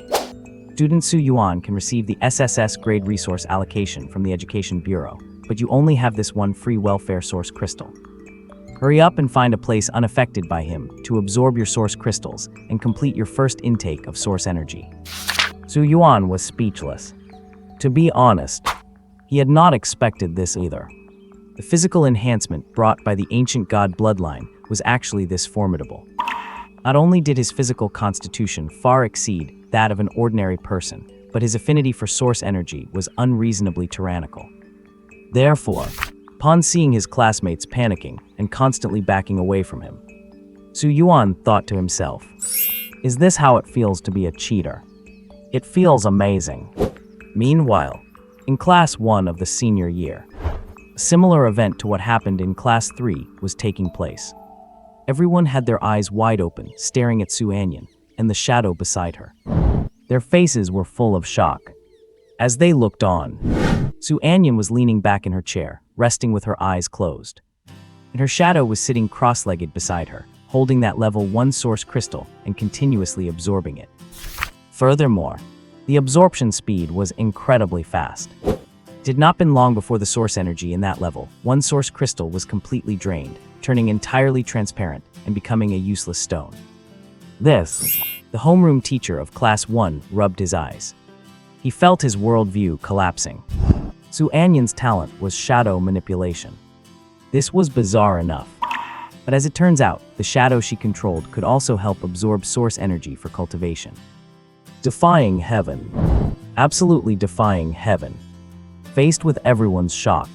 Student Su Yuan can receive the SSS grade resource allocation from the Education Bureau, but you only have this one free welfare source crystal. Hurry up and find a place unaffected by him to absorb your source crystals and complete your first intake of source energy. Su Yuan was speechless. To be honest, he had not expected this either. The physical enhancement brought by the ancient god bloodline was actually this formidable. Not only did his physical constitution far exceed that of an ordinary person, but his affinity for source energy was unreasonably tyrannical. Therefore, upon seeing his classmates panicking and constantly backing away from him, Su Yuan thought to himself, is this how it feels to be a cheater? It feels amazing. Meanwhile, in Class 1 of the senior year, a similar event to what happened in Class 3 was taking place. Everyone had their eyes wide open, staring at Su Anyan and the shadow beside her. Their faces were full of shock. As they looked on, Su Anyan was leaning back in her chair, resting with her eyes closed. And her shadow was sitting cross-legged beside her, holding that level 1 source crystal and continuously absorbing it. Furthermore, the absorption speed was incredibly fast. It had not been long before the source energy in that level 1 source crystal was completely drained, turning entirely transparent and becoming a useless stone. The homeroom teacher of Class 1 rubbed his eyes. He felt his worldview collapsing. Su Anyan's talent was shadow manipulation. This was bizarre enough. But as it turns out, the shadow she controlled could also help absorb source energy for cultivation. Defying heaven. Absolutely defying heaven. Faced with everyone's shock,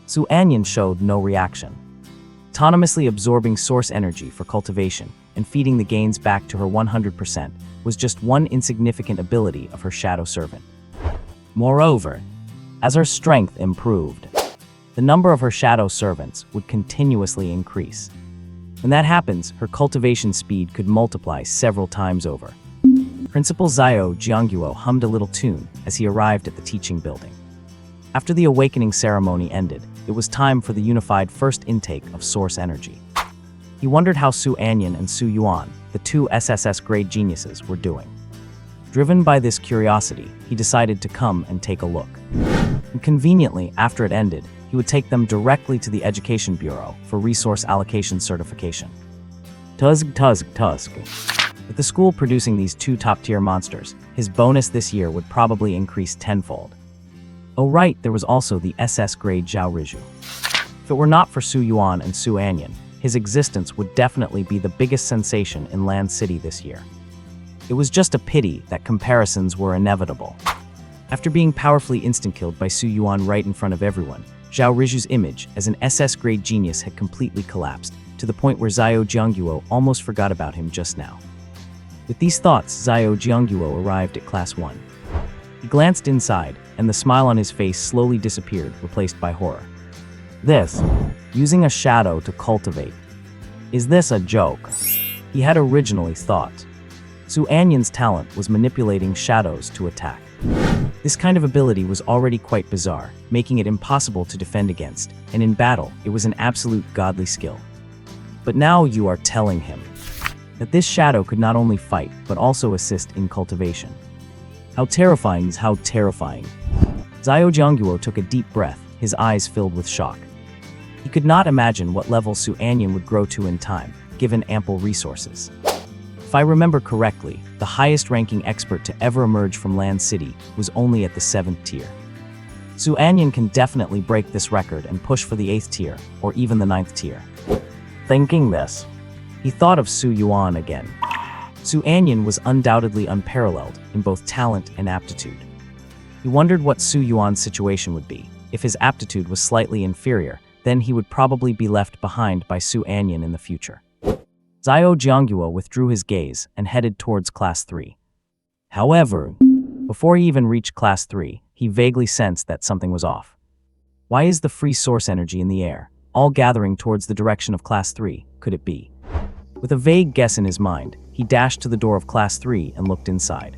Su Anyan showed no reaction. Autonomously absorbing source energy for cultivation and feeding the gains back to her 100% was just one insignificant ability of her shadow servant. Moreover, as her strength improved, the number of her shadow servants would continuously increase. When that happens, her cultivation speed could multiply several times over. Principal Zhao Jiangguo hummed a little tune as he arrived at the teaching building. After the awakening ceremony ended, it was time for the unified first intake of source energy. He wondered how Su Anyan and Su Yuan, the 2 SSS grade geniuses, were doing. Driven by this curiosity, he decided to come and take a look. And conveniently, after it ended, he would take them directly to the Education Bureau for resource allocation certification. Tusk. With the school producing these 2 top-tier monsters, his bonus this year would probably increase tenfold. Oh right, there was also the SS grade Zhao Riju. If it were not for Su Yuan and Su Anyan, his existence would definitely be the biggest sensation in Land City this year. It was just a pity that comparisons were inevitable. After being powerfully instant-killed by Su Yuan right in front of everyone, Zhao Riju's image as an SS grade genius had completely collapsed, to the point where Zhao Jiangguo almost forgot about him just now. With these thoughts, Zhao Jiangguo arrived at Class 1. He glanced inside, and the smile on his face slowly disappeared, replaced by horror. Using a shadow to cultivate. Is this a joke? He had originally thought. Su Anyan's talent was manipulating shadows to attack. This kind of ability was already quite bizarre, making it impossible to defend against, and in battle, it was an absolute godly skill. But now you are telling him that this shadow could not only fight, but also assist in cultivation. How terrifying is how terrifying. Zhao Jiangguo took a deep breath, his eyes filled with shock. He could not imagine what level Su Anyan would grow to in time, given ample resources. If I remember correctly, the highest ranking expert to ever emerge from Land City was only at the 7th tier. Su Anyan can definitely break this record and push for the 8th tier, or even the 9th tier. Thinking this, he thought of Su Yuan again. Su Anyan was undoubtedly unparalleled in both talent and aptitude. He wondered what Su Yuan's situation would be. If his aptitude was slightly inferior, then he would probably be left behind by Su Anyan in the future. Xiao Jiangguo withdrew his gaze and headed towards Class 3. However, before he even reached Class 3, he vaguely sensed that something was off. Why is the free source energy in the air, all gathering towards the direction of Class 3, could it be? With a vague guess in his mind, he dashed to the door of Class 3 and looked inside.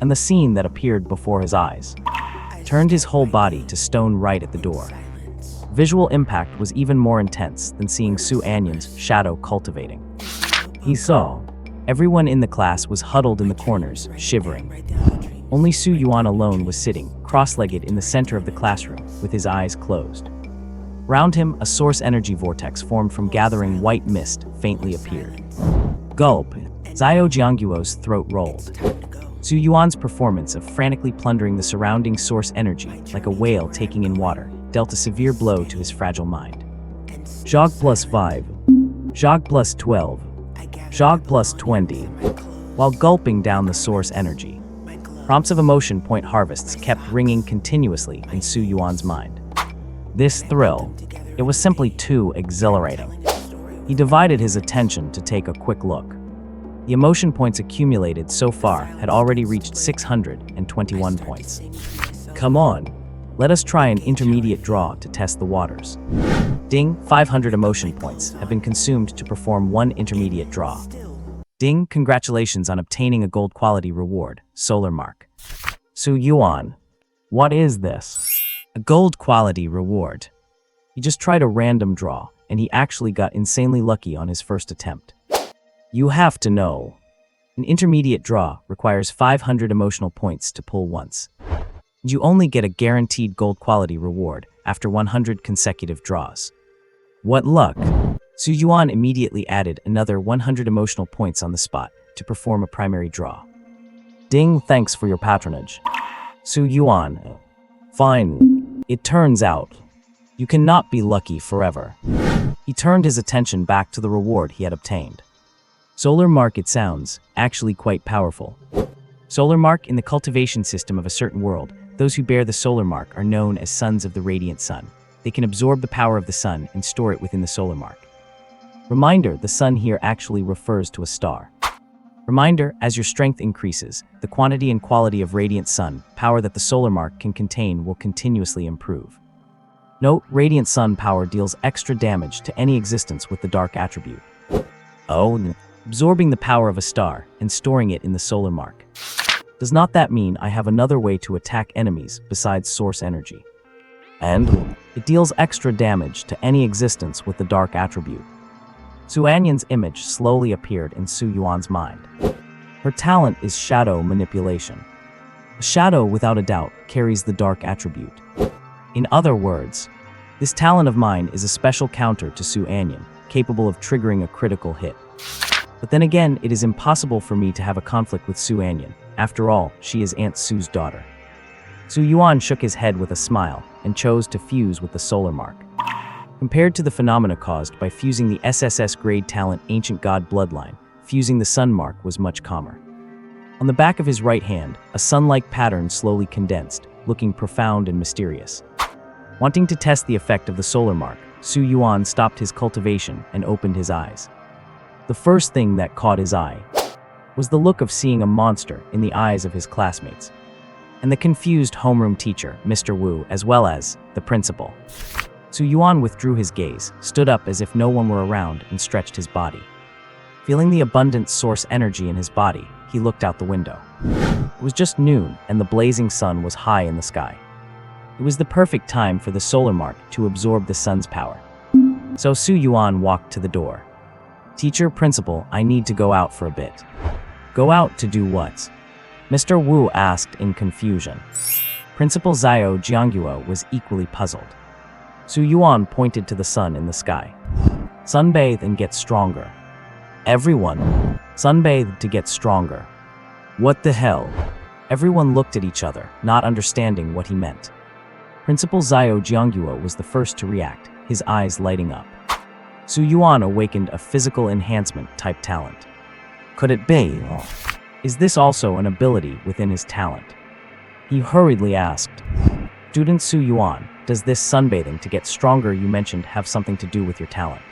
And the scene that appeared before his eyes turned his whole body to stone right at the door. Visual impact was even more intense than seeing Su Anyan's shadow cultivating. He saw everyone in the class was huddled in the corners, shivering. Only Su Yuan alone was sitting, cross-legged in the center of the classroom, with his eyes closed. Round him, a source energy vortex formed from gathering white mist faintly appeared. Gulp! Xiao Jiangguo's throat rolled. Su Yuan's performance of frantically plundering the surrounding source energy, like a whale taking in water, dealt a severe blow to his fragile mind. Jog plus 5. Jog plus 12. Jog plus 20. While gulping down the source energy, prompts of emotion point harvests kept ringing continuously in Su Yuan's mind. This thrill, it was simply too exhilarating. He divided his attention to take a quick look. The emotion points accumulated so far had already reached 621 points. Come on, let us try an intermediate draw to test the waters. Ding, 500 emotion points have been consumed to perform one intermediate draw. Ding, congratulations on obtaining a gold quality reward, Solar Mark. Su Yuan, what is this? A gold quality reward. He just tried a random draw, and he actually got insanely lucky on his first attempt. You have to know, an intermediate draw requires 500 emotional points to pull once. You only get a guaranteed gold quality reward after 100 consecutive draws. What luck! Su Yuan immediately added another 100 emotional points on the spot to perform a primary draw. Ding, thanks for your patronage. Su Yuan. Fine. It turns out, you cannot be lucky forever. He turned his attention back to the reward he had obtained. Solar Mark, it sounds actually quite powerful. Solar Mark, in the cultivation system of a certain world, those who bear the Solar Mark are known as sons of the radiant sun. They can absorb the power of the sun and store it within the Solar Mark. Reminder, the sun here actually refers to a star. Reminder, as your strength increases, the quantity and quality of radiant sun power that the Solar Mark can contain will continuously improve. Note, radiant sun power deals extra damage to any existence with the dark attribute. Absorbing the power of a star and storing it in the Solar Mark. Does not that mean I have another way to attack enemies besides source energy? And it deals extra damage to any existence with the dark attribute. Su Anyan's image slowly appeared in Su Yuan's mind. Her talent is shadow manipulation. A shadow, without a doubt, carries the dark attribute. In other words, this talent of mine is a special counter to Su Anyan, capable of triggering a critical hit. But then again, it is impossible for me to have a conflict with Su Anyan. After all, she is Aunt Su's daughter. Su Yuan shook his head with a smile and chose to fuse with the Solar Mark. Compared to the phenomena caused by fusing the SSS grade talent Ancient God bloodline, fusing the Sun Mark was much calmer. On the back of his right hand, a sun-like pattern slowly condensed, looking profound and mysterious. Wanting to test the effect of the Solar Mark, Su Yuan stopped his cultivation and opened his eyes. The first thing that caught his eye was the look of seeing a monster in the eyes of his classmates, and the confused homeroom teacher, Mr. Wu, as well as the principal. Su Yuan withdrew his gaze, stood up as if no one were around, and stretched his body. Feeling the abundant source energy in his body, he looked out the window. It was just noon, and the blazing sun was high in the sky. It was the perfect time for the Solar Mark to absorb the sun's power. So Su Yuan walked to the door. Teacher, principal, I need to go out for a bit. Go out to do what? Mr. Wu asked in confusion. Principal Xiao Jiangguo was equally puzzled. Su Yuan pointed to the sun in the sky. Sunbathe and get stronger. Everyone, sunbathe to get stronger. What the hell? Everyone looked at each other, not understanding what he meant. Principal Xiao Jiangguo was the first to react, his eyes lighting up. Su Yuan awakened a physical enhancement type talent. Could it be? Is this also an ability within his talent? He hurriedly asked, Student Su Yuan, does this sunbathing to get stronger you mentioned have something to do with your talent?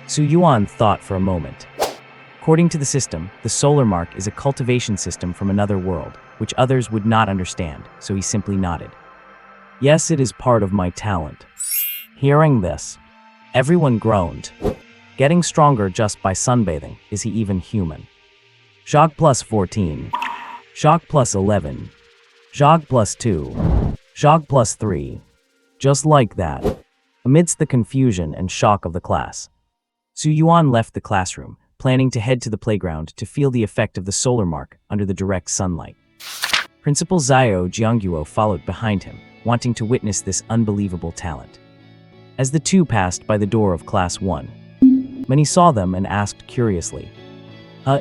Su Yuan thought for a moment. According to the system, the solar mark is a cultivation system from another world, which others would not understand, so he simply nodded. Yes, it is part of my talent. Hearing this, everyone groaned. Getting stronger just by sunbathing, is he even human? Shock plus 14. Shock plus 11. Shock plus 2. Shock plus 3. Just like that. Amidst the confusion and shock of the class, Su Yuan left the classroom, planning to head to the playground to feel the effect of the solar mark under the direct sunlight. Principal Xiao Jiangguo followed behind him, wanting to witness this unbelievable talent. As the two passed by the door of Class 1, many saw them and asked curiously,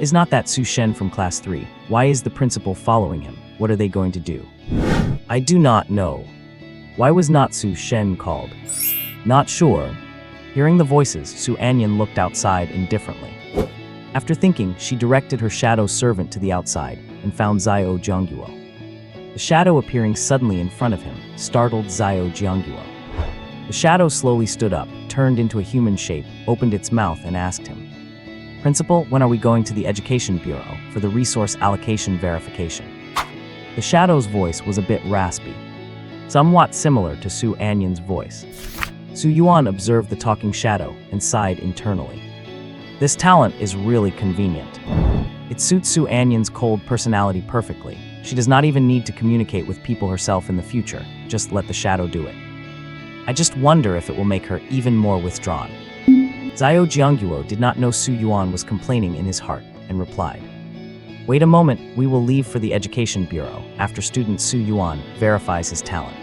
is not that Su Shen from Class 3? Why is the principal following him? What are they going to do? I do not know. Why was not Su Shen called? Not sure. Hearing the voices, Su Anyan looked outside indifferently. After thinking, she directed her shadow servant to the outside and found Xiao Jiangguo. The shadow appearing suddenly in front of him startled Xiao Jiangguo. The shadow slowly stood up, turned into a human shape, opened its mouth and asked him, Principal, when are we going to the Education Bureau for the resource allocation verification? The shadow's voice was a bit raspy, somewhat similar to Su Anyan's voice. Su Yuan observed the talking shadow and sighed internally. This talent is really convenient. It suits Su Anyan's cold personality perfectly. She does not even need to communicate with people herself in the future, just let the shadow do it. I just wonder if it will make her even more withdrawn. Xiao Jiangguo did not know Su Yuan was complaining in his heart and replied, Wait a moment, we will leave for the Education Bureau after student Su Yuan verifies his talent.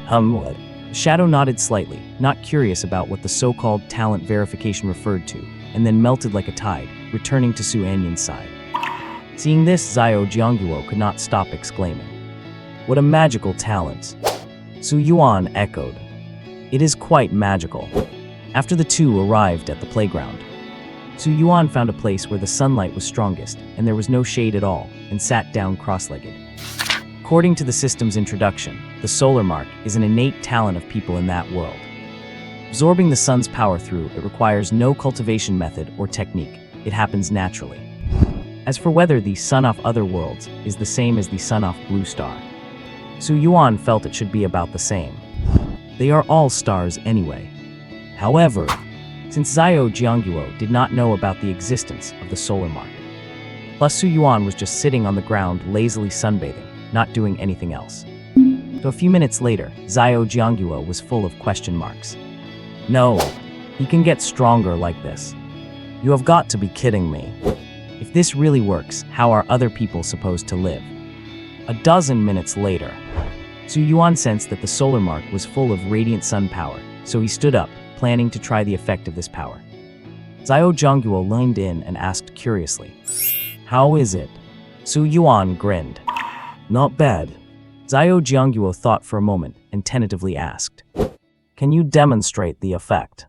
What? The shadow nodded slightly, not curious about what the so-called talent verification referred to, and then melted like a tide, returning to Su Anyan's side. Seeing this, Xiao Jiangguo could not stop exclaiming, What a magical talent! Su Yuan echoed, It is quite magical. After the two arrived at the playground, Su Yuan found a place where the sunlight was strongest and there was no shade at all, and sat down cross-legged. According to the system's introduction, the solar mark is an innate talent of people in that world. Absorbing the sun's power through it requires no cultivation method or technique. It happens naturally. As for whether the sun off other worlds is the same as the sun off blue star, Su Yuan felt it should be about the same. They are all stars anyway. However, since Xiao Jiangguo did not know about the existence of the solar mark, plus Su Yuan was just sitting on the ground lazily sunbathing, not doing anything else. So a few minutes later, Xiao Jiangguo was full of question marks. No, he can get stronger like this. You have got to be kidding me. If this really works, how are other people supposed to live? A dozen minutes later, Su Yuan sensed that the solar mark was full of radiant sun power, so he stood up, planning to try the effect of this power. Xiao Jiangguo leaned in and asked curiously, How is it? Su Yuan grinned. Not bad. Xiao Jiangguo thought for a moment and tentatively asked, Can you demonstrate the effect?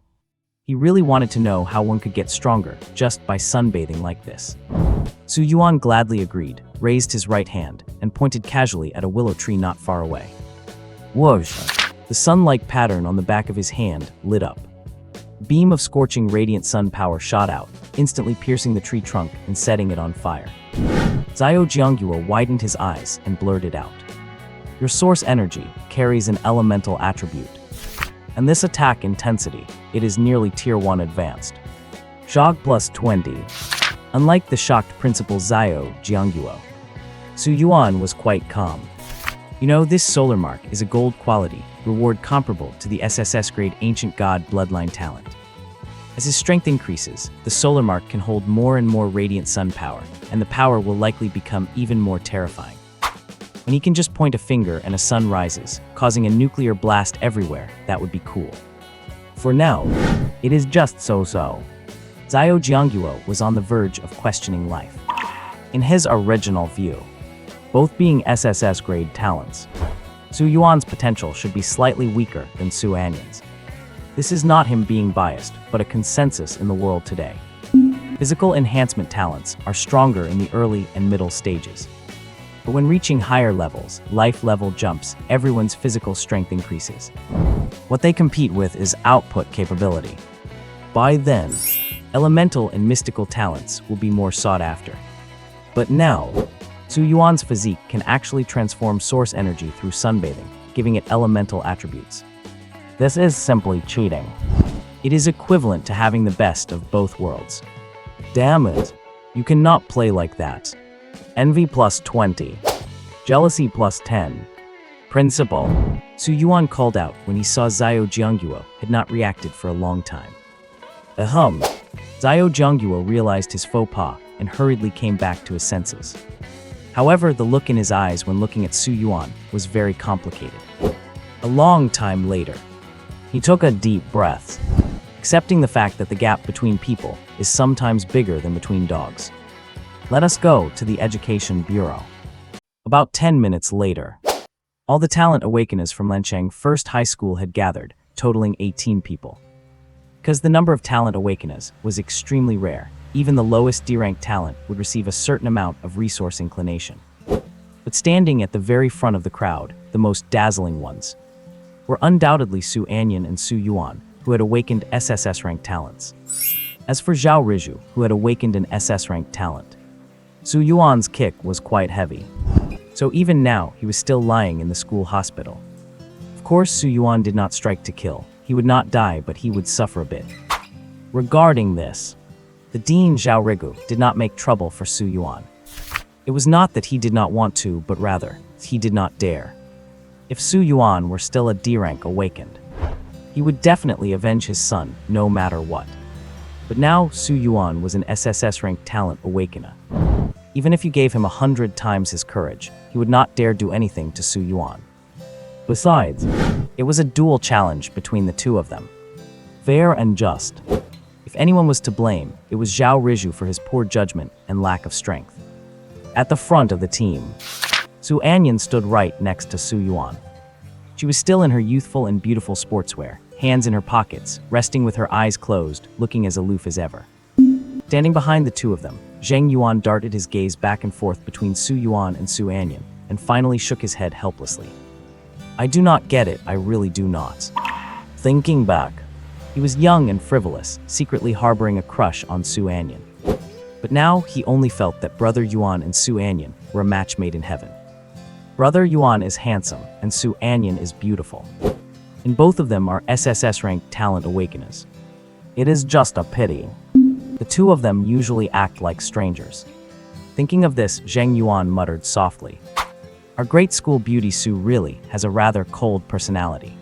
He really wanted to know how one could get stronger just by sunbathing like this. Su Yuan gladly agreed, raised his right hand, and pointed casually at a willow tree not far away. Whoosh! The sun-like pattern on the back of his hand lit up. A beam of scorching radiant sun power shot out, instantly piercing the tree trunk and setting it on fire. Xiao Jiangguo widened his eyes and blurted out, Your source energy carries an elemental attribute. And this attack intensity, it is nearly Tier 1 advanced. Shock plus 20. Unlike the shocked Principal Xiao Jiangguo, Su Yuan was quite calm. You know, this solar mark is a gold quality, reward comparable to the SSS grade Ancient God bloodline talent. As his strength increases, the solar mark can hold more and more radiant sun power, and the power will likely become even more terrifying. When he can just point a finger and a sun rises, causing a nuclear blast everywhere, that would be cool. For now, it is just so-so. Xiao Jiangguo was on the verge of questioning life. In his original view, both being SSS grade talents, Su Yuan's potential should be slightly weaker than Su Anyan's. This is not him being biased, but a consensus in the world today. Physical enhancement talents are stronger in the early and middle stages. But when reaching higher levels, life level jumps, everyone's physical strength increases. What they compete with is output capability. By then, elemental and mystical talents will be more sought after. But now, Su Yuan's physique can actually transform source energy through sunbathing, giving it elemental attributes. This is simply cheating. It is equivalent to having the best of both worlds. Damn it, you cannot play like that. Envy plus 20. Jealousy plus 10. Principle. Su Yuan called out when he saw Xiao Jiangguo had not reacted for a long time. Ahem. Xiao Jiangguo realized his faux pas and hurriedly came back to his senses. However, the look in his eyes when looking at Su Yuan was very complicated. A long time later, he took a deep breath, accepting the fact that the gap between people is sometimes bigger than between dogs. Let us go to the Education Bureau. About 10 minutes later, all the talent awakeners from Lancheng First High School had gathered, totaling 18 people. Because the number of talent awakeners was extremely rare, even the lowest D-rank talent would receive a certain amount of resource inclination. But standing at the very front of the crowd, the most dazzling ones, were undoubtedly Su Anyan and Su Yuan, who had awakened SSS-ranked talents. As for Zhao Riju, who had awakened an SS-ranked talent, Su Yuan's kick was quite heavy. So even now, he was still lying in the school hospital. Of course, Su Yuan did not strike to kill. He would not die, but he would suffer a bit. Regarding this, the Dean Zhao Riju did not make trouble for Su Yuan. It was not that he did not want to, but rather, he did not dare. If Su Yuan were still a D-rank awakened, he would definitely avenge his son, no matter what. But now, Su Yuan was an SSS-ranked talent awakener. Even if you gave him 100 times his courage, he would not dare do anything to Su Yuan. Besides, it was a dual challenge between the two of them. Fair and just. If anyone was to blame, it was Zhao Riju for his poor judgment and lack of strength. At the front of the team, Su Anyan stood right next to Su Yuan. She was still in her youthful and beautiful sportswear, hands in her pockets, resting with her eyes closed, looking as aloof as ever. Standing behind the two of them, Zheng Yuan darted his gaze back and forth between Su Yuan and Su Anyan, and finally shook his head helplessly. I do not get it, I really do not. Thinking back, he was young and frivolous, secretly harboring a crush on Su Anyan. But now he only felt that Brother Yuan and Su Anyan were a match made in heaven. Brother Yuan is handsome, and Su Anyan is beautiful. And both of them are SSS-ranked talent awakeners. It is just a pity. The two of them usually act like strangers. Thinking of this, Zheng Yuan muttered softly. Our great school beauty Su really has a rather cold personality.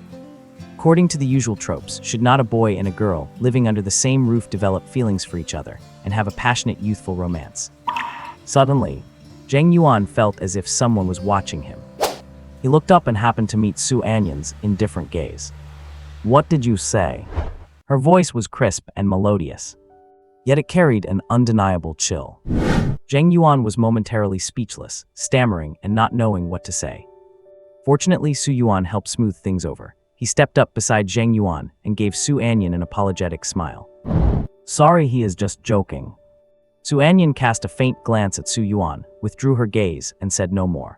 According to the usual tropes, should not a boy and a girl living under the same roof develop feelings for each other and have a passionate youthful romance? Suddenly, Zheng Yuan felt as if someone was watching him. He looked up and happened to meet Su Anyan's indifferent gaze. What did you say? Her voice was crisp and melodious, yet it carried an undeniable chill. Zheng Yuan was momentarily speechless, stammering and not knowing what to say. Fortunately, Su Yuan helped smooth things over. He stepped up beside Zheng Yuan and gave Su Anyan an apologetic smile. Sorry, he is just joking. Su Anyan cast a faint glance at Su Yuan, withdrew her gaze, and said no more.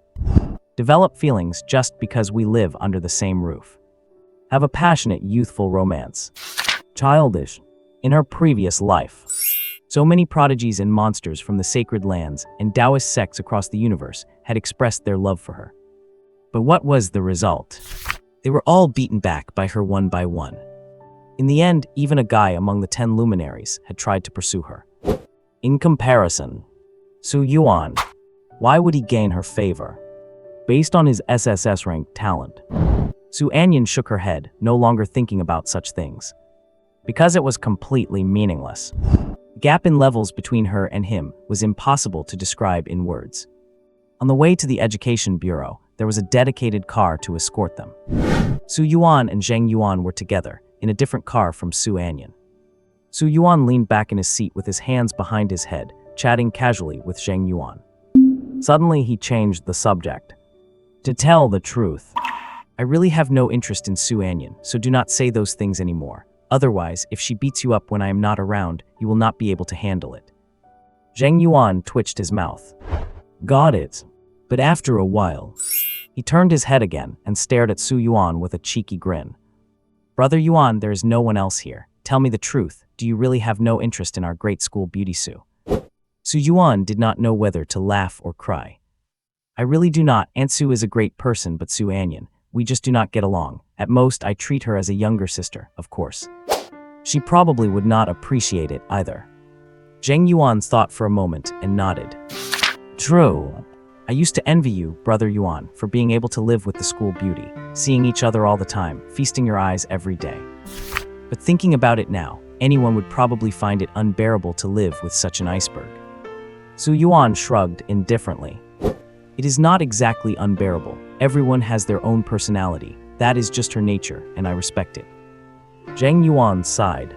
Develop feelings just because we live under the same roof. Have a passionate, youthful romance. Childish. In her previous life, so many prodigies and monsters from the sacred lands and Taoist sects across the universe had expressed their love for her. But what was the result? They were all beaten back by her one by one. In the end, even a guy among the 10 luminaries had tried to pursue her. In comparison, Su Yuan, why would he gain her favor? Based on his SSS-ranked talent. Su Anyan shook her head, no longer thinking about such things. Because it was completely meaningless. The gap in levels between her and him was impossible to describe in words. On the way to the Education Bureau, there was a dedicated car to escort them. Su Yuan and Zheng Yuan were together, in a different car from Su Anyan. Su Yuan leaned back in his seat with his hands behind his head, chatting casually with Zheng Yuan. Suddenly, he changed the subject. To tell the truth, I really have no interest in Su Anyan, so do not say those things anymore. Otherwise, if she beats you up when I am not around, you will not be able to handle it. Zhang Yuan twitched his mouth. Got it. But after a while, he turned his head again and stared at Su Yuan with a cheeky grin. Brother Yuan, there is no one else here. Tell me the truth, do you really have no interest in our great school beauty Su? Su Yuan did not know whether to laugh or cry. I really do not. Aunt Su is a great person, but Su Anyan, we just do not get along. At most, I treat her as a younger sister, of course. She probably would not appreciate it either. Zhang Yuan thought for a moment and nodded. True. I used to envy you, Brother Yuan, for being able to live with the school beauty, seeing each other all the time, feasting your eyes every day. But thinking about it now, anyone would probably find it unbearable to live with such an iceberg. Su Yuan shrugged indifferently. It is not exactly unbearable. Everyone has their own personality. That is just her nature, and I respect it. Zhang Yuan sighed.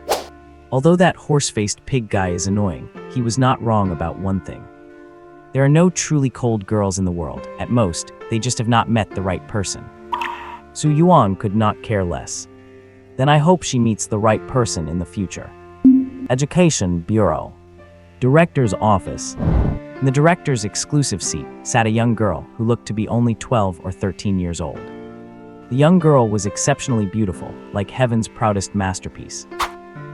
Although that horse-faced pig guy is annoying, he was not wrong about one thing. There are no truly cold girls in the world. At most, they just have not met the right person. Su Yuan could not care less. Then I hope she meets the right person in the future. Education Bureau. Director's office. In the director's exclusive seat sat a young girl who looked to be only 12 or 13 years old. The young girl was exceptionally beautiful, like heaven's proudest masterpiece.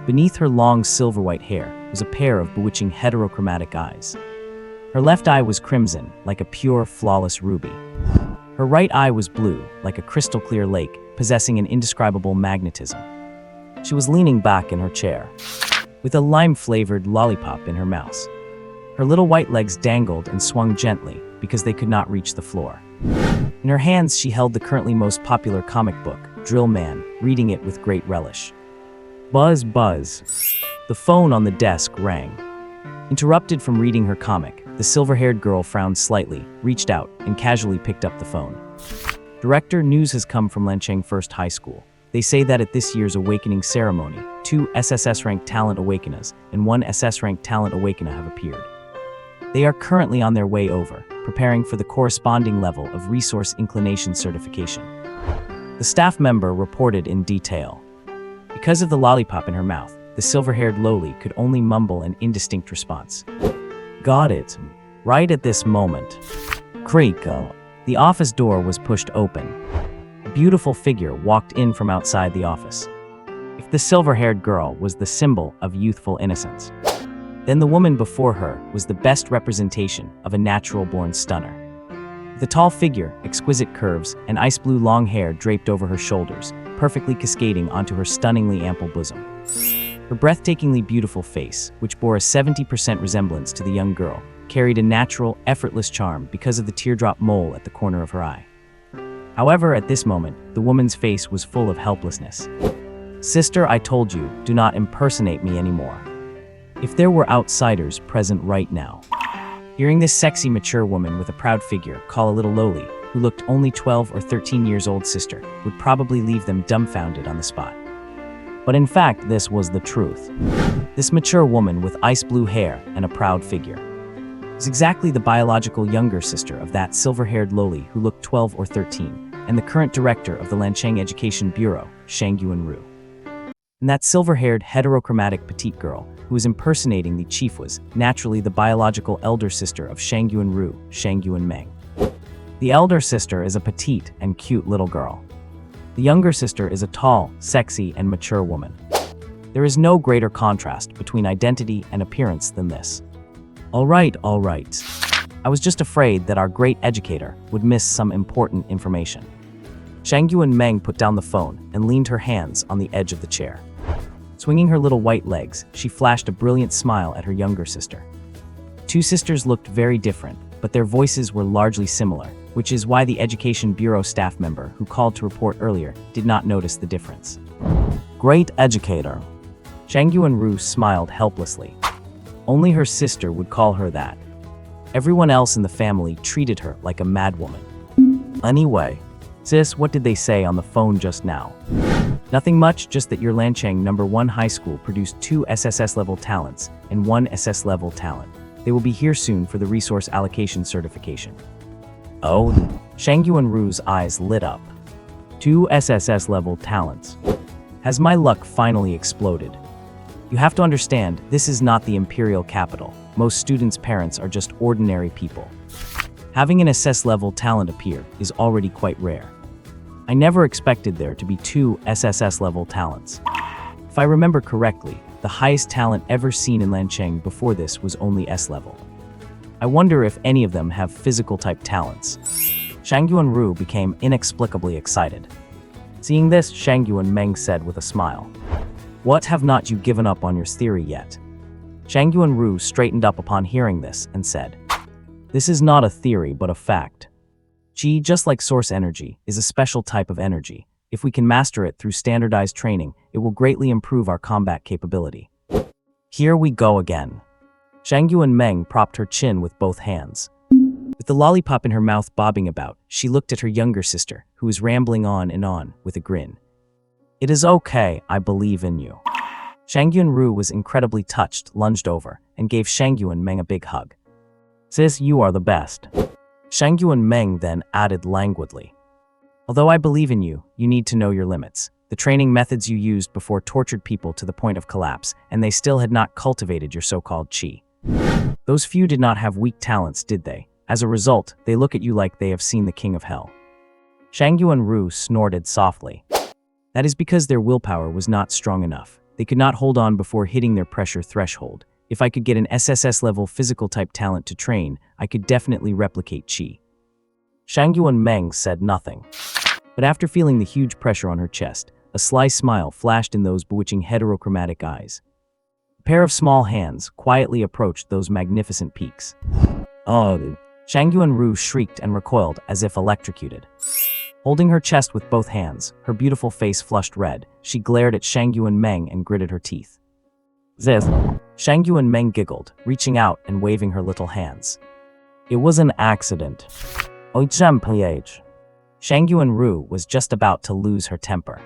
Beneath her long silver-white hair was a pair of bewitching heterochromatic eyes. Her left eye was crimson, like a pure, flawless ruby. Her right eye was blue, like a crystal-clear lake, possessing an indescribable magnetism. She was leaning back in her chair, with a lime-flavored lollipop in her mouth. Her little white legs dangled and swung gently because they could not reach the floor. In her hands, she held the currently most popular comic book, Drill Man, reading it with great relish. Buzz, buzz. The phone on the desk rang. Interrupted from reading her comic, the silver-haired girl frowned slightly, reached out, and casually picked up the phone. Director, news has come from Lancheng First High School. They say that at this year's awakening ceremony, 2 SSS-ranked talent awakeners and 1 SS-ranked talent awakener have appeared. They are currently on their way over, preparing for the corresponding level of resource inclination certification. The staff member reported in detail. Because of the lollipop in her mouth, the silver-haired lowly could only mumble an indistinct response. Got it. Right at this moment. Creak. The office door was pushed open. A beautiful figure walked in from outside the office. If the silver-haired girl was the symbol of youthful innocence, then the woman before her was the best representation of a natural-born stunner. With a tall figure, exquisite curves, and ice-blue long hair draped over her shoulders, perfectly cascading onto her stunningly ample bosom. Her breathtakingly beautiful face, which bore a 70% resemblance to the young girl, carried a natural, effortless charm because of the teardrop mole at the corner of her eye. However, at this moment, the woman's face was full of helplessness. Sister, I told you, do not impersonate me anymore. If there were outsiders present right now. Hearing this sexy, mature woman with a proud figure call a little lowly, who looked only 12 or 13 years old sister, would probably leave them dumbfounded on the spot. But in fact, this was the truth. This mature woman with ice-blue hair and a proud figure was exactly the biological younger sister of that silver-haired lowly who looked 12 or 13, and the current director of the Lancheng Education Bureau, Shang Yuan. And that silver-haired, heterochromatic petite girl who was impersonating the chief was, naturally, the biological elder sister of Shang Yuan, Shang Yuan. The elder sister is a petite and cute little girl. The younger sister is a tall, sexy, and mature woman. There is no greater contrast between identity and appearance than this. All right. I was just afraid that our great educator would miss some important information. Shang Yuan put down the phone and leaned her hands on the edge of the chair. Swinging her little white legs, she flashed a brilliant smile at her younger sister. Two sisters looked very different, but their voices were largely similar, which is why the Education Bureau staff member who called to report earlier did not notice the difference. Great educator. Shang Yuan smiled helplessly. Only her sister would call her that. Everyone else in the family treated her like a madwoman. Anyway, sis, what did they say on the phone just now? Nothing much, just that your Lancheng No. 1 high school produced 2 SSS-level talents and 1 SS-level talent. They will be here soon for the resource allocation certification. Oh, Shang Yuan's eyes lit up. 2 SSS level talents. Has my luck finally exploded? You have to understand, this is not the imperial capital. Most students' parents are just ordinary people. Having an SS level talent appear is already quite rare. I never expected there to be 2 SSS level talents. If I remember correctly, the highest talent ever seen in Lancheng before this was only S level. I wonder if any of them have physical type talents. Shangyuan Ru became inexplicably excited. Seeing this, Shangyuan Meng said with a smile, "What, have not you given up on your theory yet?" Shangyuan Ru straightened up upon hearing this and said, "This is not a theory but a fact. Qi, just like source energy, is a special type of energy. If we can master it through standardized training, it will greatly improve our combat capability." Here we go again. Shangyuan Meng propped her chin with both hands. With the lollipop in her mouth bobbing about, she looked at her younger sister, who was rambling on and on, with a grin. "It is okay, I believe in you." Shangyuan Ru was incredibly touched, lunged over, and gave Shangyuan Meng a big hug. "Sis, you are the best." Shangyuan Meng then added languidly, "Although I believe in you, you need to know your limits. The training methods you used before tortured people to the point of collapse, and they still had not cultivated your so-called qi. Those few did not have weak talents, did they? As a result, they look at you like they have seen the king of hell." Shangyuan Ru snorted softly. "That is because their willpower was not strong enough. They could not hold on before hitting their pressure threshold. If I could get an SSS level physical type talent to train, I could definitely replicate qi." Shangyuan Meng said nothing. But after feeling the huge pressure on her chest, a sly smile flashed in those bewitching heterochromatic eyes. A pair of small hands quietly approached those magnificent peaks. "Oh!" Shangyuan Ru shrieked and recoiled as if electrocuted. Holding her chest with both hands, her beautiful face flushed red, she glared at Shangyuan Meng and gritted her teeth. "Ziz." Shangyuan Meng giggled, reaching out and waving her little hands. "It was an accident." Shangyuan Ru was just about to lose her temper.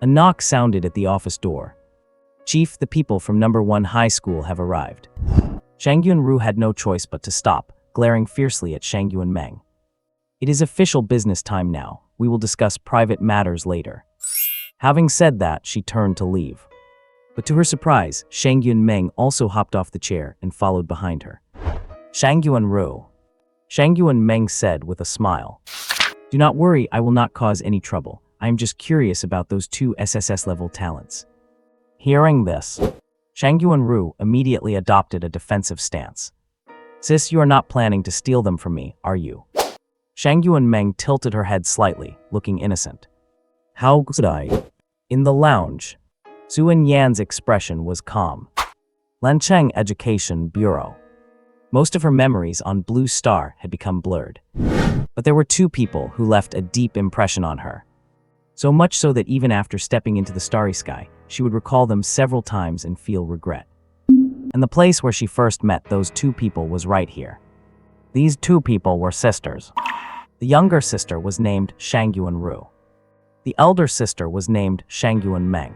A knock sounded at the office door. "Chief, the people from number 1 high school have arrived." Shangyuan Ru had no choice but to stop, glaring fiercely at Shangyuan Meng. "It is official business time now. We will discuss private matters later." Having said that, she turned to leave. But to her surprise, Shangyuan Meng also hopped off the chair and followed behind her. "Shangyuan Ru," Shangyuan Meng said with a smile, "Do not worry, I will not cause any trouble. I am just curious about those 2 SSS level talents." Hearing this, Shangyuan Ru immediately adopted a defensive stance. "Sis, you are not planning to steal them from me, are you?" Shangyuan Meng tilted her head slightly, looking innocent. "How could I?" In the lounge, Su Yan's expression was calm. Lancheng Education Bureau. Most of her memories on Blue Star had become blurred. But there were 2 people who left a deep impression on her. So much so that even after stepping into the starry sky, she would recall them several times and feel regret. And the place where she first met those 2 people was right here. These 2 people were sisters. The younger sister was named Shangyuan Ru. The elder sister was named Shangyuan Meng.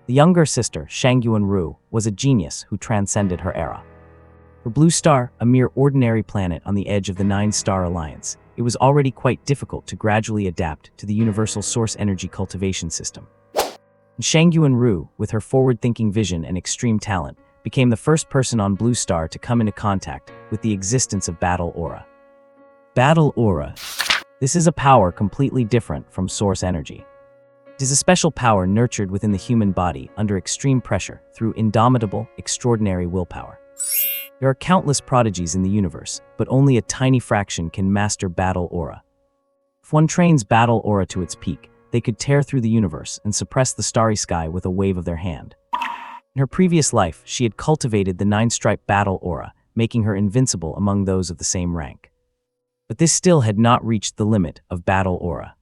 The younger sister, Shangyuan Ru, was a genius who transcended her era. For Blue Star, a mere ordinary planet on the edge of the 9-star alliance, it was already quite difficult to gradually adapt to the universal source energy cultivation system. And Shangyuan Ru, with her forward-thinking vision and extreme talent, became the first person on Blue Star to come into contact with the existence of Battle Aura. Battle Aura. This is a power completely different from source energy. It is a special power nurtured within the human body under extreme pressure through indomitable, extraordinary willpower. There are countless prodigies in the universe, but only a tiny fraction can master Battle Aura. If one trains Battle Aura to its peak, they could tear through the universe and suppress the starry sky with a wave of their hand. In her previous life, she had cultivated the 9-stripe Battle Aura, making her invincible among those of the same rank. But this still had not reached the limit of Battle Aura.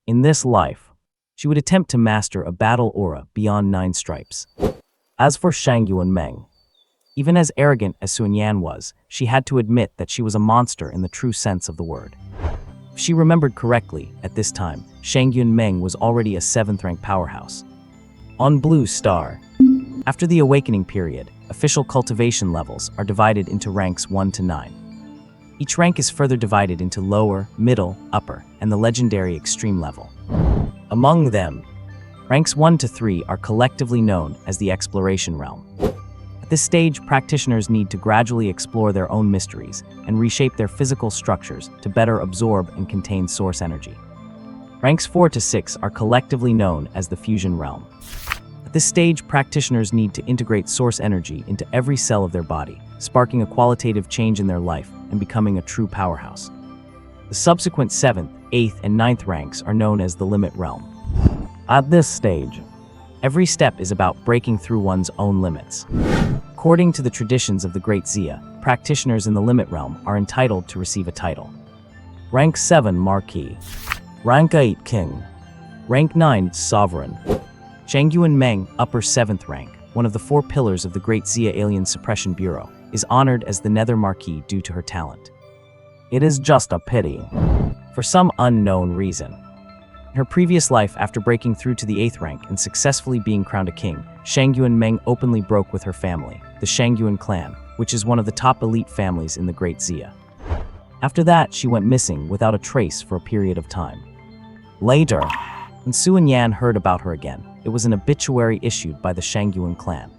In this life, she would attempt to master a Battle Aura beyond 9 stripes. As for Shangyuan Meng, even as arrogant as Su Yuan was, she had to admit that she was a monster in the true sense of the word. If she remembered correctly, at this time, Shangyuan Meng was already a 7th-rank powerhouse. On Blue Star, after the awakening period, official cultivation levels are divided into ranks 1 to 9. Each rank is further divided into lower, middle, upper, and the legendary extreme level. Among them, ranks 1 to 3 are collectively known as the exploration realm. At this stage, practitioners need to gradually explore their own mysteries and reshape their physical structures to better absorb and contain source energy. Ranks 4 to 6 are collectively known as the fusion realm. At this stage, practitioners need to integrate source energy into every cell of their body, sparking a qualitative change in their life and becoming a true powerhouse. The subsequent 7th, 8th, and 9th ranks are known as the limit realm. At this stage, every step is about breaking through one's own limits. According to the traditions of the Great Zia, practitioners in the limit realm are entitled to receive a title. Rank 7, Marquis. Rank 8, King. Rank 9, Sovereign. Shangyuan Meng, upper 7th rank, one of the 4 pillars of the Great Zia Alien Suppression Bureau, is honored as the Nether Marquis due to her talent. It is just a pity. For some unknown reason. In her previous life, after breaking through to the 8th rank and successfully being crowned a king, Shangyuan Meng openly broke with her family, the Shangyuan clan, which is one of the top elite families in the Great Zia. After that, she went missing without a trace for a period of time. Later, when Su Yuan heard about her again, it was an obituary issued by the Shangyuan clan.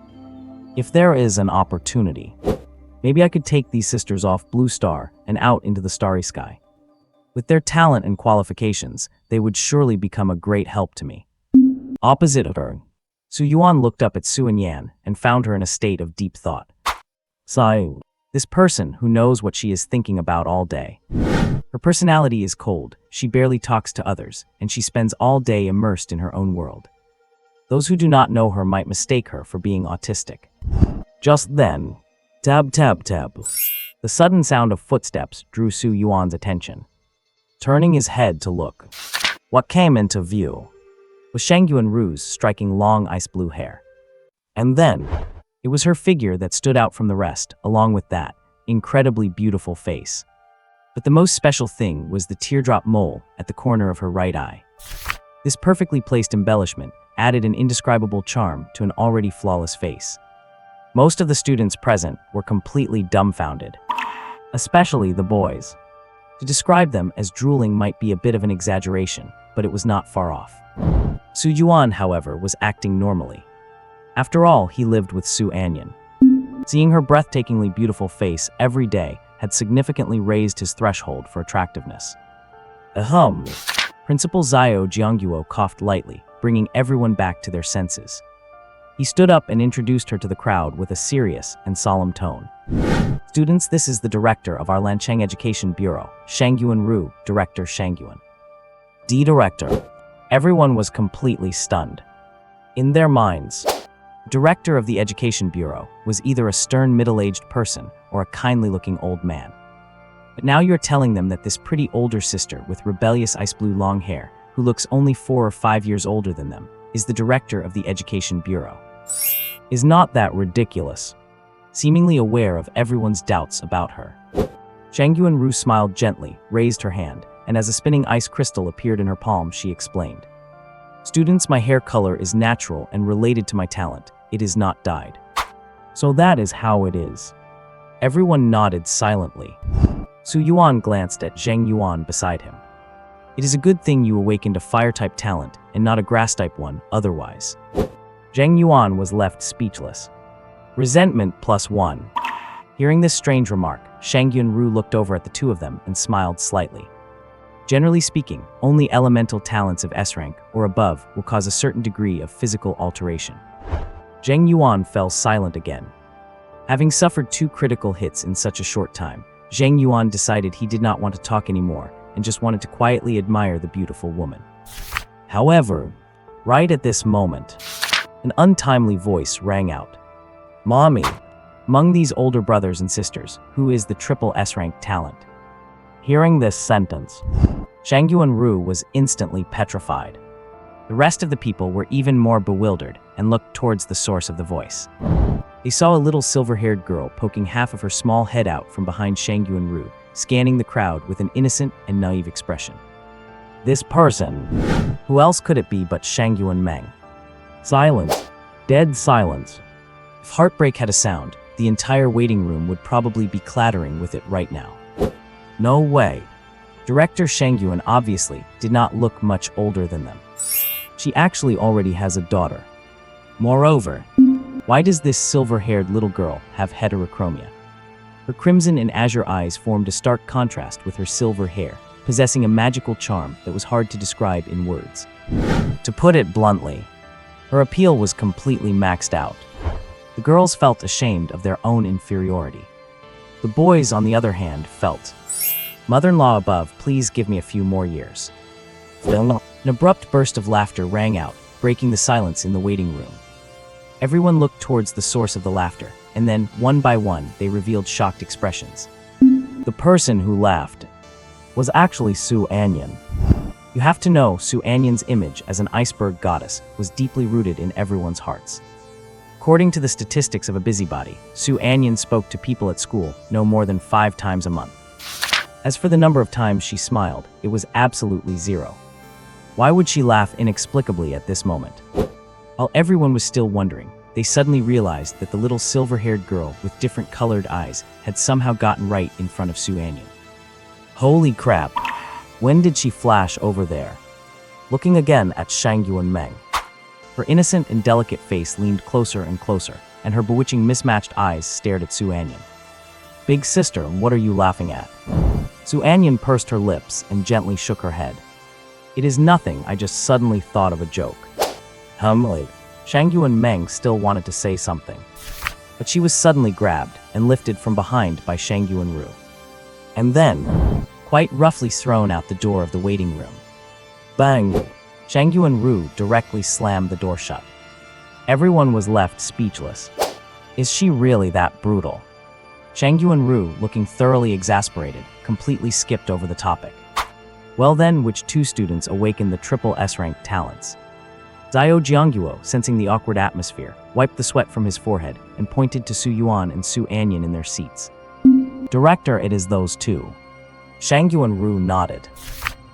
If there is an opportunity, maybe I could take these sisters off Blue Star and out into the starry sky. With their talent and qualifications, they would surely become a great help to me. Opposite of her, Su Yuan looked up at Su Yan and found her in a state of deep thought. Sigh. This person who knows what she is thinking about all day. Her personality is cold, she barely talks to others, and she spends all day immersed in her own world. Those who do not know her might mistake her for being autistic. Just then, tab tab tab. The sudden sound of footsteps drew Su Yuan's attention. Turning his head to look, what came into view was Shangyuan Ru's striking long ice blue hair. And then, it was her figure that stood out from the rest, along with that incredibly beautiful face. But the most special thing was the teardrop mole at the corner of her right eye. This perfectly placed embellishment added an indescribable charm to an already flawless face. Most of the students present were completely dumbfounded, especially the boys. To describe them as drooling might be a bit of an exaggeration, but it was not far off. Su Yuan, however, was acting normally. After all, he lived with Su Anyan. Seeing her breathtakingly beautiful face every day had significantly raised his threshold for attractiveness. Ahem. Principal Zio Jiangguo coughed lightly, bringing everyone back to their senses. He stood up and introduced her to the crowd with a serious and solemn tone. Students, this is the director of our Lancheng Education Bureau, Shangyuan Ru, Director Shangyuan. Director. Everyone was completely stunned. In their minds, director of the Education Bureau was either a stern middle-aged person or a kindly-looking old man. But now you're telling them that this pretty older sister with rebellious ice blue long hair, who looks only 4 or 5 years older than them, is the director of the Education Bureau. Is not that ridiculous? Seemingly aware of everyone's doubts about her, Shangyuan Ru smiled gently, raised her hand, and as a spinning ice crystal appeared in her palm, she explained. Students, my hair color is natural and related to my talent. It is not dyed. So that is how it is. Everyone nodded silently. Su Yuan glanced at Zheng Yuan beside him. It is a good thing you awakened a fire-type talent and not a grass-type one, otherwise. Zheng Yuan was left speechless. Resentment +1. Hearing this strange remark, Shangyuan Ru looked over at the two of them and smiled slightly. Generally speaking, only elemental talents of S rank or above will cause a certain degree of physical alteration. Zheng Yuan fell silent again. Having suffered 2 critical hits in such a short time, Zheng Yuan decided he did not want to talk anymore and just wanted to quietly admire the beautiful woman. However, right at this moment, an untimely voice rang out. Mommy, among these older brothers and sisters, who is the triple S-rank talent? Hearing this sentence, Shangyuan Ru was instantly petrified. The rest of the people were even more bewildered and looked towards the source of the voice. They saw a little silver-haired girl poking half of her small head out from behind Shangyuan Ru, scanning the crowd with an innocent and naive expression. This person, who else could it be but Shangyuan Meng? Silence. Dead silence. If heartbreak had a sound, the entire waiting room would probably be clattering with it right now. No way. Director Shangyuan obviously did not look much older than them. She actually already has a daughter. Moreover, why does this silver-haired little girl have heterochromia? Her crimson and azure eyes formed a stark contrast with her silver hair, possessing a magical charm that was hard to describe in words. To put it bluntly, her appeal was completely maxed out. The girls felt ashamed of their own inferiority. The boys, on the other hand, felt, "Mother-in-law above, please give me a few more years." An abrupt burst of laughter rang out, breaking the silence in the waiting room. Everyone looked towards the source of the laughter, and then, one by one, they revealed shocked expressions. The person who laughed was actually Su Anyan. You have to know, Su Anyan's image as an iceberg goddess was deeply rooted in everyone's hearts. According to the statistics of a busybody, Su Anyan spoke to people at school no more than 5 times a month. As for the number of times she smiled, it was absolutely 0. Why would she laugh inexplicably at this moment? While everyone was still wondering, they suddenly realized that the little silver-haired girl with different colored eyes had somehow gotten right in front of Su Anyan. Holy crap! When did she flash over there? Looking again at Shangyuan Meng. Her innocent and delicate face leaned closer and closer, and her bewitching mismatched eyes stared at Su Anyan. "Big sister, what are you laughing at?" Su Anyan pursed her lips and gently shook her head. "It is nothing, I just suddenly thought of a joke." Humbly, Shangyuan Meng still wanted to say something, but she was suddenly grabbed and lifted from behind by Shangyuan Ru, and then, quite roughly thrown out the door of the waiting room. Bang! Shangyuan Ru directly slammed the door shut. Everyone was left speechless. Is she really that brutal? Shangyuan Ru, looking thoroughly exasperated, completely skipped over the topic. Well then, which 2 students awakened the triple S-rank talents? Zhao Jiangguo, sensing the awkward atmosphere, wiped the sweat from his forehead and pointed to Su Yuan and Su Anyan in their seats. "Director, it is those 2. Shangyuan Ru nodded.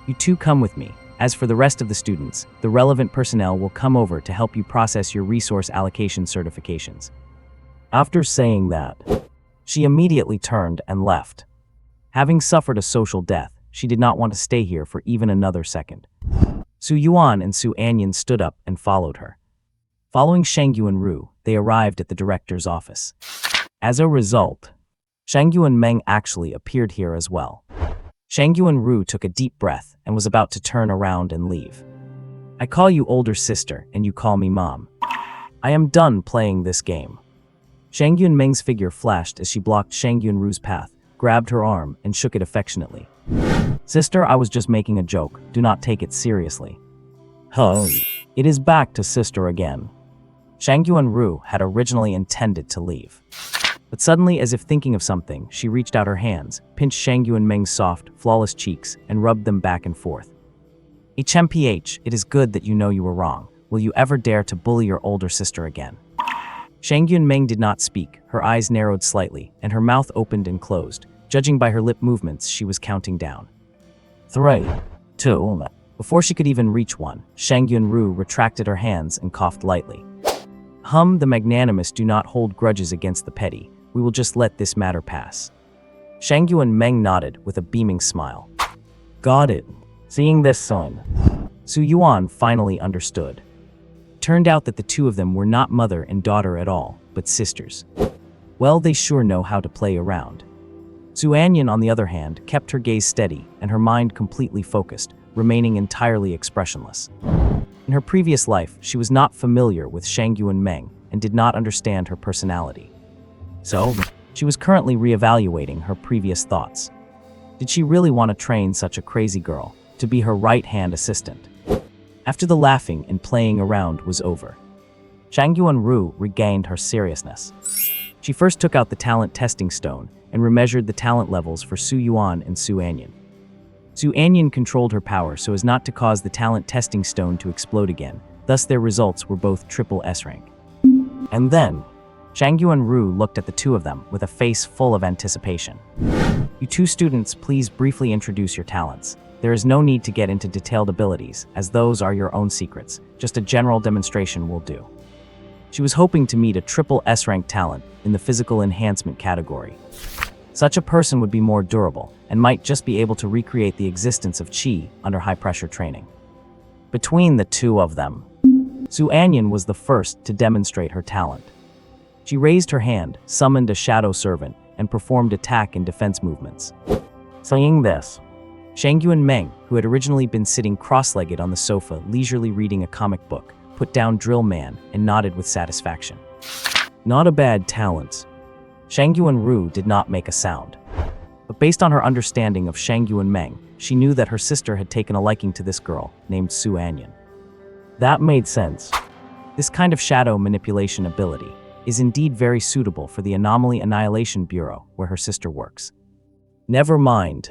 "You 2 come with me. As for the rest of the students, the relevant personnel will come over to help you process your resource allocation certifications." After saying that, she immediately turned and left. Having suffered a social death, she did not want to stay here for even another second. Su Yuan and Su Anyan stood up and followed her. Following Shangyuan Ru, they arrived at the director's office. As a result, Shangyuan Meng actually appeared here as well. Shangyuan Ru took a deep breath and was about to turn around and leave. "I call you older sister and you call me mom. I am done playing this game." Shangyuan Meng's figure flashed as she blocked Shangyuan Ru's path, grabbed her arm, and shook it affectionately. "Sister, I was just making a joke. Do not take it seriously." It is back to sister again. Shangyuan Ru had originally intended to leave. But suddenly, as if thinking of something, she reached out her hands, pinched Shangyuan Meng's soft, flawless cheeks, and rubbed them back and forth. "HMPH, it is good that you know you were wrong. Will you ever dare to bully your older sister again?" Shangyuan Meng did not speak, her eyes narrowed slightly, and her mouth opened and closed. Judging by her lip movements, she was counting down. 3, 2... Before she could even reach 1, Shangyuan Ru retracted her hands and coughed lightly. The magnanimous do not hold grudges against the petty. We will just let this matter pass." Shangyuan Meng nodded with a beaming smile. "Got it." Seeing this son, Su Yuan finally understood. It turned out that the 2 of them were not mother and daughter at all, but sisters. Well, they sure know how to play around. Su Anyan, on the other hand, kept her gaze steady and her mind completely focused, remaining entirely expressionless. In her previous life, she was not familiar with Shangyuan Meng and did not understand her personality. So, she was currently reevaluating her previous thoughts. Did she really want to train such a crazy girl to be her right-hand assistant? After the laughing and playing around was over, Shangyuan Ru regained her seriousness. She first took out the talent testing stone and remeasured the talent levels for Su Yuan and Su Anyan. Su Anyan controlled her power so as not to cause the talent testing stone to explode again, thus their results were both triple S rank. And then, Shangyuan Ru looked at the 2 of them with a face full of anticipation. "You 2 students, please briefly introduce your talents. There is no need to get into detailed abilities, as those are your own secrets. Just a general demonstration will do." She was hoping to meet a triple S-rank talent in the physical enhancement category. Such a person would be more durable and might just be able to recreate the existence of qi under high-pressure training. Between the two of them, Su Anyan was the first to demonstrate her talent. She raised her hand, summoned a shadow servant, and performed attack and defense movements. Saying this, Shangyuan Meng, who had originally been sitting cross-legged on the sofa leisurely reading a comic book, put down Drill Man and nodded with satisfaction. Not a bad talent. Shangyuan Ru did not make a sound. But based on her understanding of Shangyuan Meng, she knew that her sister had taken a liking to this girl, named Su Anyan. That made sense. This kind of shadow manipulation ability is indeed very suitable for the Anomaly Annihilation Bureau where her sister works. Never mind.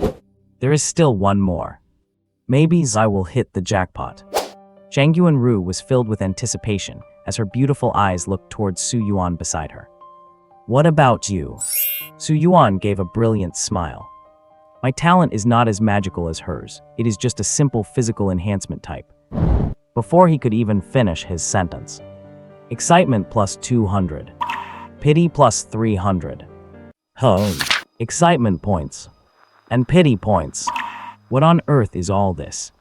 There is still one more. Maybe I will hit the jackpot. Shangyuan Ru was filled with anticipation as her beautiful eyes looked towards Su Yuan beside her. What about you? Su Yuan gave a brilliant smile. My talent is not as magical as hers. It is just a simple physical enhancement type. Before he could even finish his sentence, excitement plus 200. Pity plus 300. Excitement points. And pity points. What on earth is all this?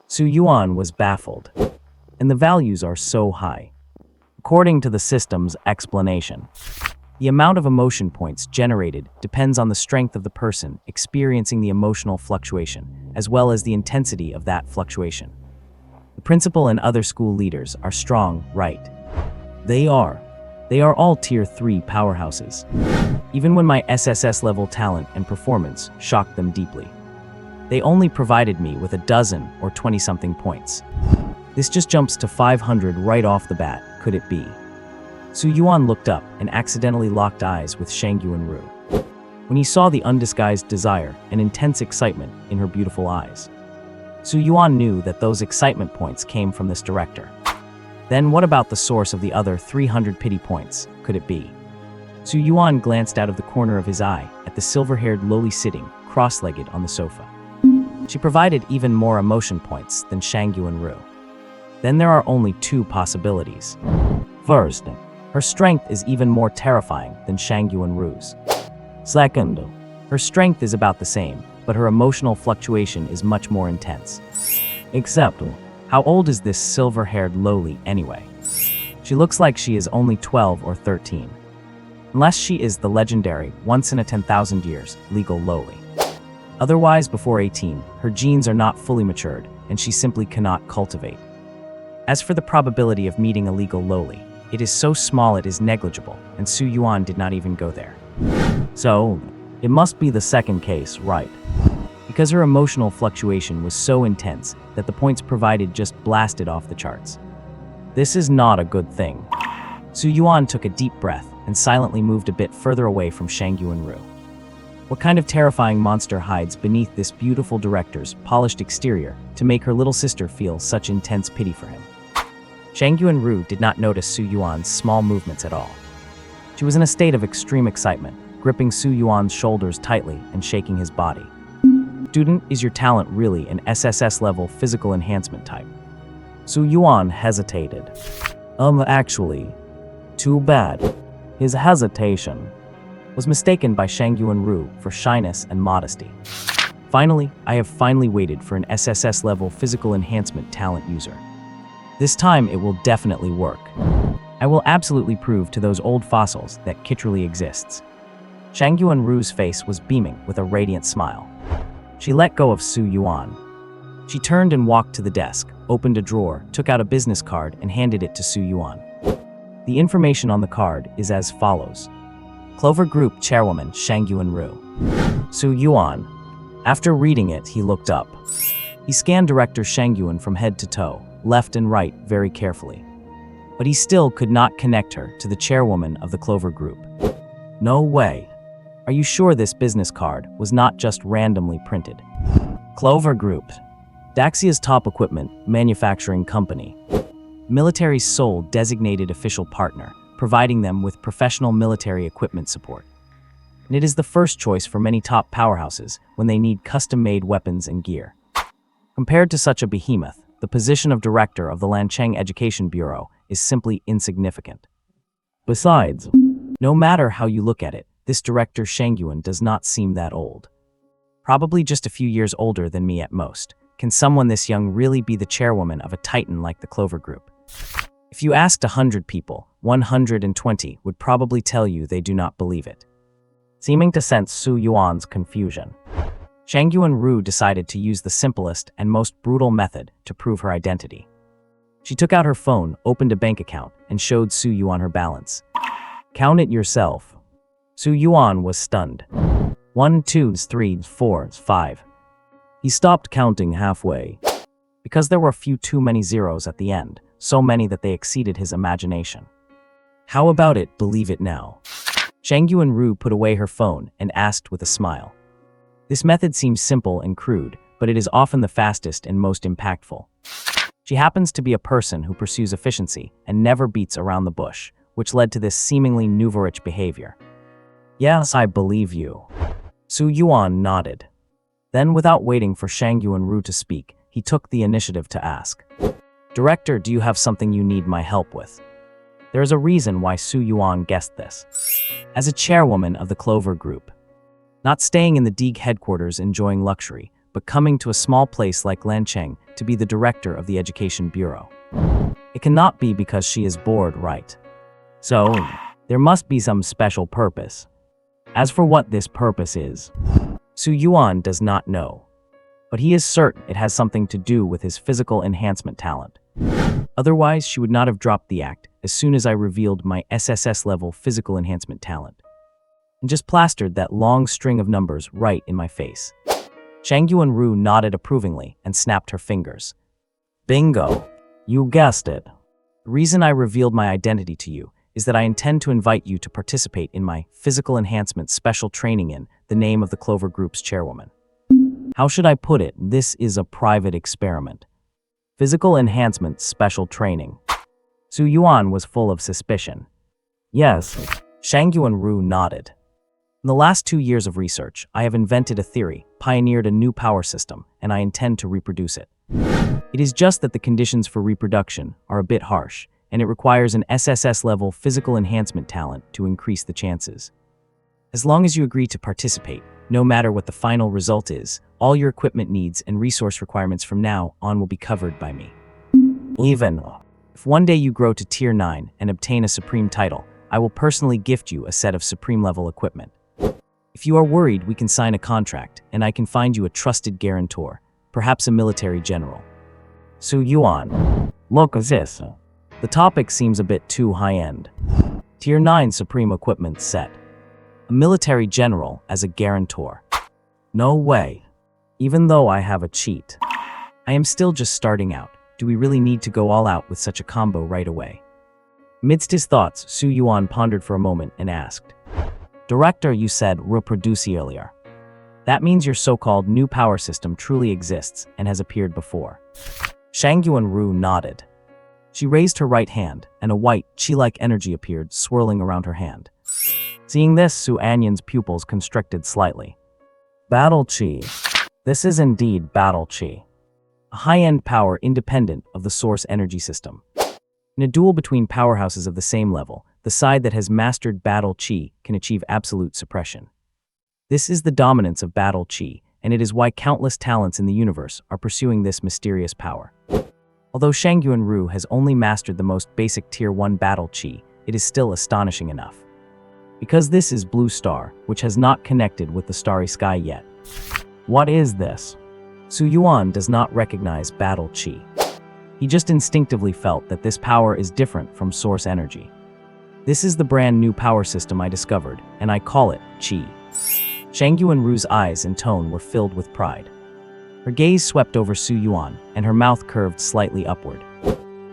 Su Yuan was baffled. And the values are so high. According to the system's explanation, the amount of emotion points generated depends on the strength of the person experiencing the emotional fluctuation, as well as the intensity of that fluctuation. The principal and other school leaders are strong, right? They are all tier 3 powerhouses. Even when my SSS level talent and performance shocked them deeply. They only provided me with a dozen or 20-something points. This just jumps to 500 right off the bat, could it be? Su Yuan looked up and accidentally locked eyes with Shangyuan Ru. When he saw the undisguised desire and intense excitement in her beautiful eyes, Su Yuan knew that those excitement points came from this director. Then what about the source of the other 300 pity points, could it be? Su Yuan glanced out of the corner of his eye at the silver-haired lowly sitting, cross-legged on the sofa. She provided even more emotion points than Shangyuan Ru. Then there are only two possibilities. First, her strength is even more terrifying than Shangyuan Ru's. Second, her strength is about the same, but her emotional fluctuation is much more intense. Except, how old is this silver-haired lowly anyway? She looks like she is only 12 or 13. Unless she is the legendary, once in a 10,000 years, legal lowly. Otherwise, before 18, her genes are not fully matured, and she simply cannot cultivate. As for the probability of meeting a legal lowly, it is so small it is negligible, and Su Yuan did not even go there. So, it must be the second case, right? Because her emotional fluctuation was so intense that the points provided just blasted off the charts. This is not a good thing. Su Yuan took a deep breath and silently moved a bit further away from Shangyuan Ru. What kind of terrifying monster hides beneath this beautiful director's polished exterior to make her little sister feel such intense pity for him? Shangyuan Ru did not notice Su Yuan's small movements at all. She was in a state of extreme excitement, gripping Su Yuan's shoulders tightly and shaking his body. Student, is your talent really an SSS level physical enhancement type? Su Yuan hesitated. Actually, too bad. His hesitation was mistaken by Shangyuan Ru for shyness and modesty. Finally, I have finally waited for an SSS level physical enhancement talent user. This time it will definitely work. I will absolutely prove to those old fossils that Kit really exists. Shangyuan Ru's face was beaming with a radiant smile. She let go of Su Yuan. She turned and walked to the desk, opened a drawer, took out a business card, and handed it to Su Yuan. The information on the card is as follows. Clover Group Chairwoman Shangyuan Ru. Su Yuan. After reading it, he looked up. He scanned Director Shangyuan from head to toe, left and right, very carefully. But he still could not connect her to the chairwoman of the Clover Group. No way. Are you sure this business card was not just randomly printed? Clover Group. Daxia's top equipment manufacturing company. Military's sole designated official partner, providing them with professional military equipment support. And it is the first choice for many top powerhouses when they need custom-made weapons and gear. Compared to such a behemoth, the position of director of the Lancheng Education Bureau is simply insignificant. Besides, no matter how you look at it, this director Shangyuan does not seem that old. Probably just a few years older than me at most, can someone this young really be the chairwoman of a titan like the Clover Group? If you asked 100 people, 120 would probably tell you they do not believe it. Seeming to sense Su Yuan's confusion, Shangyuan Ru decided to use the simplest and most brutal method to prove her identity. She took out her phone, opened a bank account, and showed Su Yuan her balance. "Count it yourself." Su Yuan was stunned. 1, 2, 3, 4, 5. He stopped counting halfway, because there were a few too many zeros at the end, so many that they exceeded his imagination. "How about it, believe it now?" Shangyuan Ru put away her phone and asked with a smile. This method seems simple and crude, but it is often the fastest and most impactful. She happens to be a person who pursues efficiency and never beats around the bush, which led to this seemingly nouveau-rich behavior. "Yes, I believe you." Su Yuan nodded. Then, without waiting for Shangyuan Ru to speak, he took the initiative to ask, "Director, do you have something you need my help with?" There is a reason why Su Yuan guessed this. As a chairwoman of the Clover Group, not staying in the Deeg headquarters enjoying luxury, but coming to a small place like Lancheng to be the director of the Education Bureau. It cannot be because she is bored, right? So, there must be some special purpose. As for what this purpose is, Su Yuan does not know, but he is certain it has something to do with his physical enhancement talent. Otherwise, she would not have dropped the act as soon as I revealed my SSS-level physical enhancement talent, and just plastered that long string of numbers right in my face. Shangyuan Ru nodded approvingly and snapped her fingers. "Bingo! You guessed it. The reason I revealed my identity to you is that I intend to invite you to participate in my physical enhancement special training in the name of the Clover Group's chairwoman. How should I put it? This is a private experiment. Physical enhancement special training." Su Yuan was full of suspicion. "Yes." Shangyuan Ru nodded. "In the last 2 years of research, I have invented a theory, pioneered a new power system, and I intend to reproduce it. It is just that the conditions for reproduction are a bit harsh, and it requires an SSS-level physical enhancement talent to increase the chances. As long as you agree to participate, no matter what the final result is, all your equipment needs and resource requirements from now on will be covered by me. Even if one day you grow to Tier 9 and obtain a Supreme title, I will personally gift you a set of Supreme-level equipment. If you are worried, we can sign a contract, and I can find you a trusted guarantor, perhaps a military general." Su Yuan, "Look at this. The topic seems a bit too high-end. Tier 9 Supreme equipment set. A military general as a guarantor. No way. Even though I have a cheat. I am still just starting out. Do we really need to go all out with such a combo right away?" Amidst his thoughts, Su Yuan pondered for a moment and asked, "Director, you said reproduce earlier. That means your so-called new power system truly exists and has appeared before." Shangyuan Ru nodded. She raised her right hand, and a white, chi-like energy appeared, swirling around her hand. Seeing this, Su Anyan's pupils constricted slightly. "Battle chi. This is indeed battle chi. A high-end power independent of the source energy system. In a duel between powerhouses of the same level, the side that has mastered battle chi can achieve absolute suppression. This is the dominance of battle chi, and it is why countless talents in the universe are pursuing this mysterious power. Although Shangyuan Ru has only mastered the most basic Tier 1 battle chi, it is still astonishing enough. Because this is Blue Star, which has not connected with the starry sky yet. What is this? Su Yuan does not recognize battle chi. He just instinctively felt that this power is different from source energy. This is the brand new power system I discovered, and I call it Chi. Shangyuan Ru's eyes and tone were filled with pride. Her gaze swept over Su Yuan, and her mouth curved slightly upward.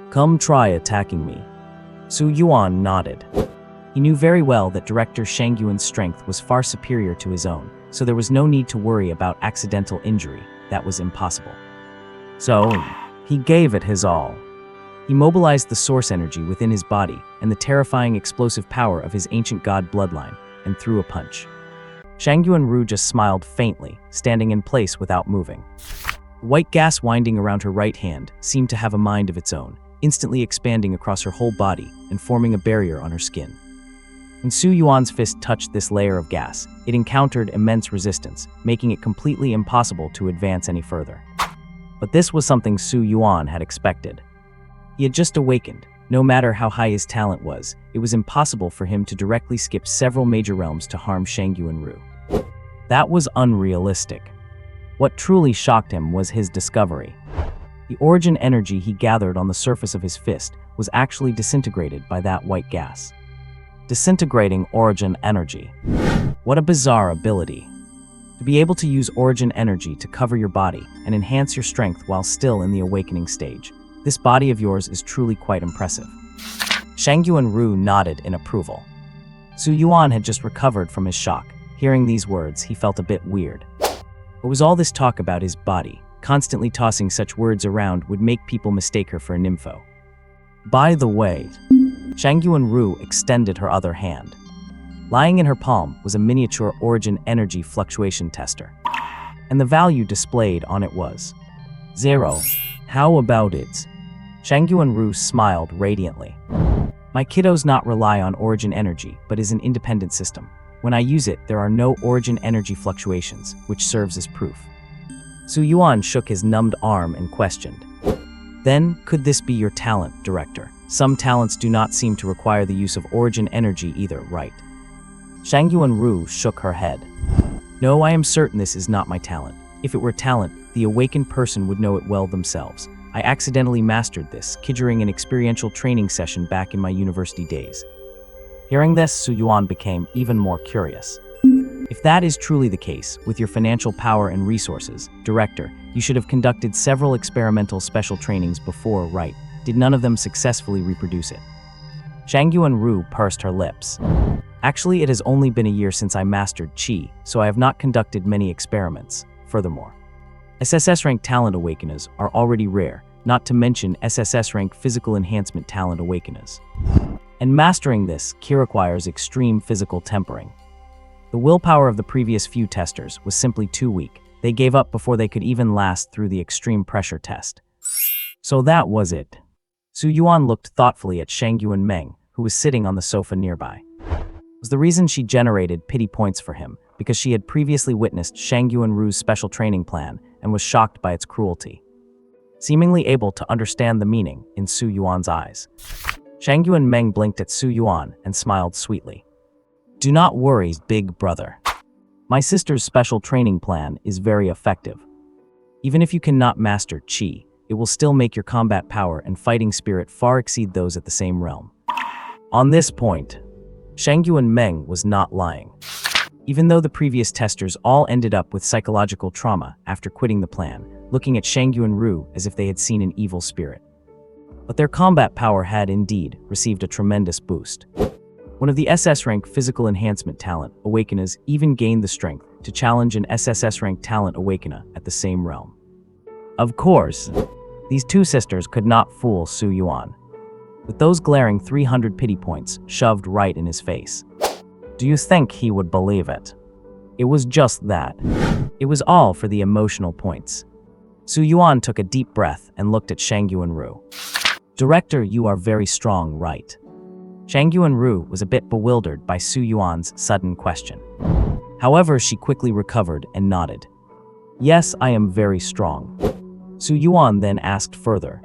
"Come try attacking me." Su Yuan nodded. He knew very well that Director Shangyuan's strength was far superior to his own, so there was no need to worry about accidental injury. That was impossible. So, he gave it his all. He mobilized the source energy within his body and the terrifying explosive power of his ancient god bloodline, and threw a punch. Shangyuan Ru just smiled faintly, standing in place without moving. The white gas winding around her right hand seemed to have a mind of its own, instantly expanding across her whole body and forming a barrier on her skin. When Su Yuan's fist touched this layer of gas, it encountered immense resistance, making it completely impossible to advance any further. But this was something Su Yuan had expected. He had just awakened. No matter how high his talent was, it was impossible for him to directly skip several major realms to harm Shangyuan Ru. That was unrealistic. What truly shocked him was his discovery. The origin energy he gathered on the surface of his fist was actually disintegrated by that white gas. Disintegrating origin energy. What a bizarre ability. To be able to use origin energy to cover your body and enhance your strength while still in the awakening stage. This body of yours is truly quite impressive. Shangyuan Ru nodded in approval. Su Yuan had just recovered from his shock. Hearing these words, he felt a bit weird. What was all this talk about his body? Constantly tossing such words around would make people mistake her for a nympho. By the way, Shangyuan Ru extended her other hand. Lying in her palm was a miniature origin energy fluctuation tester. And the value displayed on it was 0. How about it? Shangyuan Ru smiled radiantly. My kiddos not rely on origin energy, but is an independent system. When I use it, there are no origin energy fluctuations, which serves as proof. Su Yuan shook his numbed arm and questioned. Then, could this be your talent, Director? Some talents do not seem to require the use of origin energy either, right? Shangyuan Ru shook her head. No, I am certain this is not my talent. If it were talent, the awakened person would know it well themselves. I accidentally mastered this, during an experiential training session back in my university days. Hearing this, Su Yuan became even more curious. If that is truly the case, with your financial power and resources, Director, you should have conducted several experimental special trainings before, right? Did none of them successfully reproduce it? Shangyuan Ru pursed her lips. Actually, it has only been a year since I mastered Qi, so I have not conducted many experiments. Furthermore, SSS rank talent awakeners are already rare, not to mention SSS rank physical enhancement talent awakeners. And mastering this requires extreme physical tempering. The willpower of the previous few testers was simply too weak. They gave up before they could even last through the extreme pressure test. So that was it. Su Yuan looked thoughtfully at Shangyuan Meng, who was sitting on the sofa nearby. Was the reason she generated pity points for him because she had previously witnessed Shangyuan Ru's special training plan and was shocked by its cruelty. Seemingly able to understand the meaning in Su Yuan's eyes, Shangyuan Meng blinked at Su Yuan and smiled sweetly. Do not worry, big brother. My sister's special training plan is very effective. Even if you cannot master Qi, it will still make your combat power and fighting spirit far exceed those at the same realm. On this point, Shangyuan Meng was not lying. Even though the previous testers all ended up with psychological trauma after quitting the plan, looking at Shangyuan Ru as if they had seen an evil spirit. But their combat power had indeed received a tremendous boost. One of the SS rank physical enhancement talent awakeners even gained the strength to challenge an SSS rank talent awakener at the same realm. Of course, these two sisters could not fool Su Yuan. With those glaring 300 pity points shoved right in his face. Do you think he would believe it? It was just that. It was all for the emotional points. Su Yuan took a deep breath and looked at Shangyuan Ru. Director, you are very strong, right? Shangyuan Ru was a bit bewildered by Su Yuan's sudden question. However, she quickly recovered and nodded. Yes, I am very strong. Su Yuan then asked further.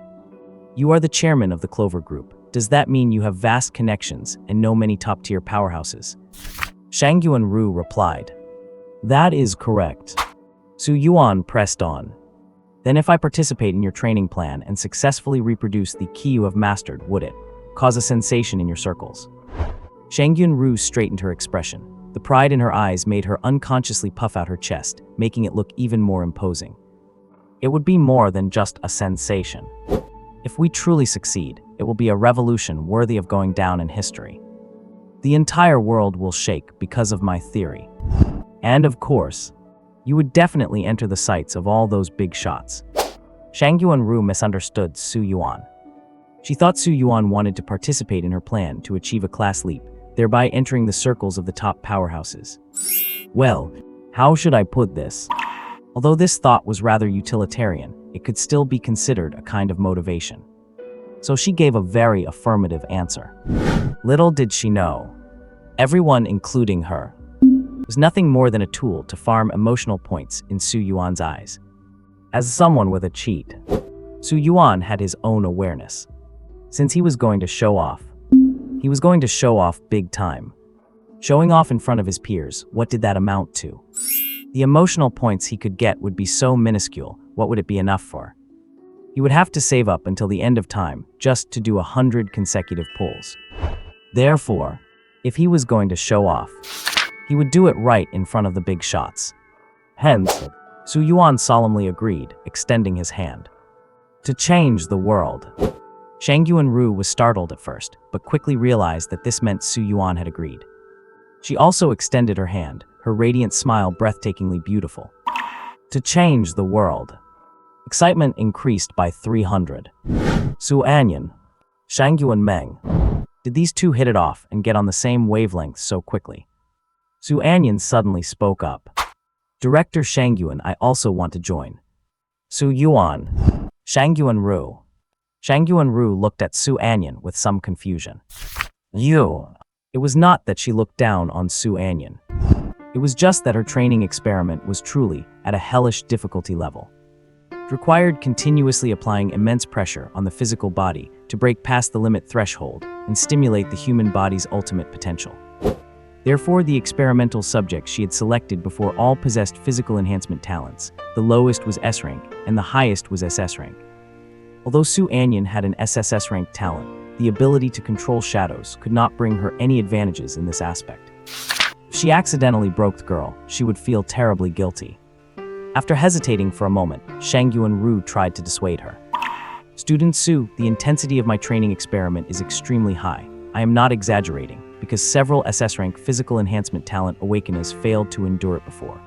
You are the chairman of the Clover Group. Does that mean you have vast connections and know many top-tier powerhouses? Shangyuan Ru replied. That is correct. Su Yuan pressed on. Then if I participate in your training plan and successfully reproduce the key you have mastered, would it cause a sensation in your circles? Shangyuan Ru straightened her expression. The pride in her eyes made her unconsciously puff out her chest, making it look even more imposing. It would be more than just a sensation. If we truly succeed, it will be a revolution worthy of going down in history. The entire world will shake because of my theory. And of course, you would definitely enter the sights of all those big shots. Shangyuan Ru misunderstood Su Yuan. She thought Su Yuan wanted to participate in her plan to achieve a class leap, thereby entering the circles of the top powerhouses. Well, how should I put this? Although this thought was rather utilitarian, it could still be considered a kind of motivation. So she gave a very affirmative answer. Little did she know, everyone, including her, was nothing more than a tool to farm emotional points in Su Yuan's eyes. As someone with a cheat, Su Yuan had his own awareness. Since he was going to show off, he was going to show off big time. Showing off in front of his peers, what did that amount to? The emotional points he could get would be so minuscule, what would it be enough for? He would have to save up until the end of time just to do 100 consecutive pulls. Therefore, if he was going to show off, he would do it right in front of the big shots. Hence, Su Yuan solemnly agreed, extending his hand. To change the world. Shang Yuan-ru was startled at first, but quickly realized that this meant Su Yuan had agreed. She also extended her hand, her radiant smile breathtakingly beautiful. To change the world. Excitement increased by 300. Su Anyan, Shang Yuan-meng. Did these two hit it off and get on the same wavelength so quickly? Su Anyan suddenly spoke up. Director Shang Yuan, I also want to join. Su Yuan, Shang Yuan-ru. Shang Yuan-ru looked at Su Anyan with some confusion. You. It was not that she looked down on Su Anyan. It was just that her training experiment was truly at a hellish difficulty level. It required continuously applying immense pressure on the physical body to break past the limit threshold and stimulate the human body's ultimate potential. Therefore, the experimental subject she had selected before all possessed physical enhancement talents. The lowest was S rank, and the highest was SS rank. Although Su Anyan had an SSS rank talent, the ability to control shadows could not bring her any advantages in this aspect. If she accidentally broke the girl, she would feel terribly guilty. After hesitating for a moment, Shang Yuan-ru tried to dissuade her. Student Su, the intensity of my training experiment is extremely high. I am not exaggerating, because several SS rank physical enhancement talent awakeners failed to endure it before.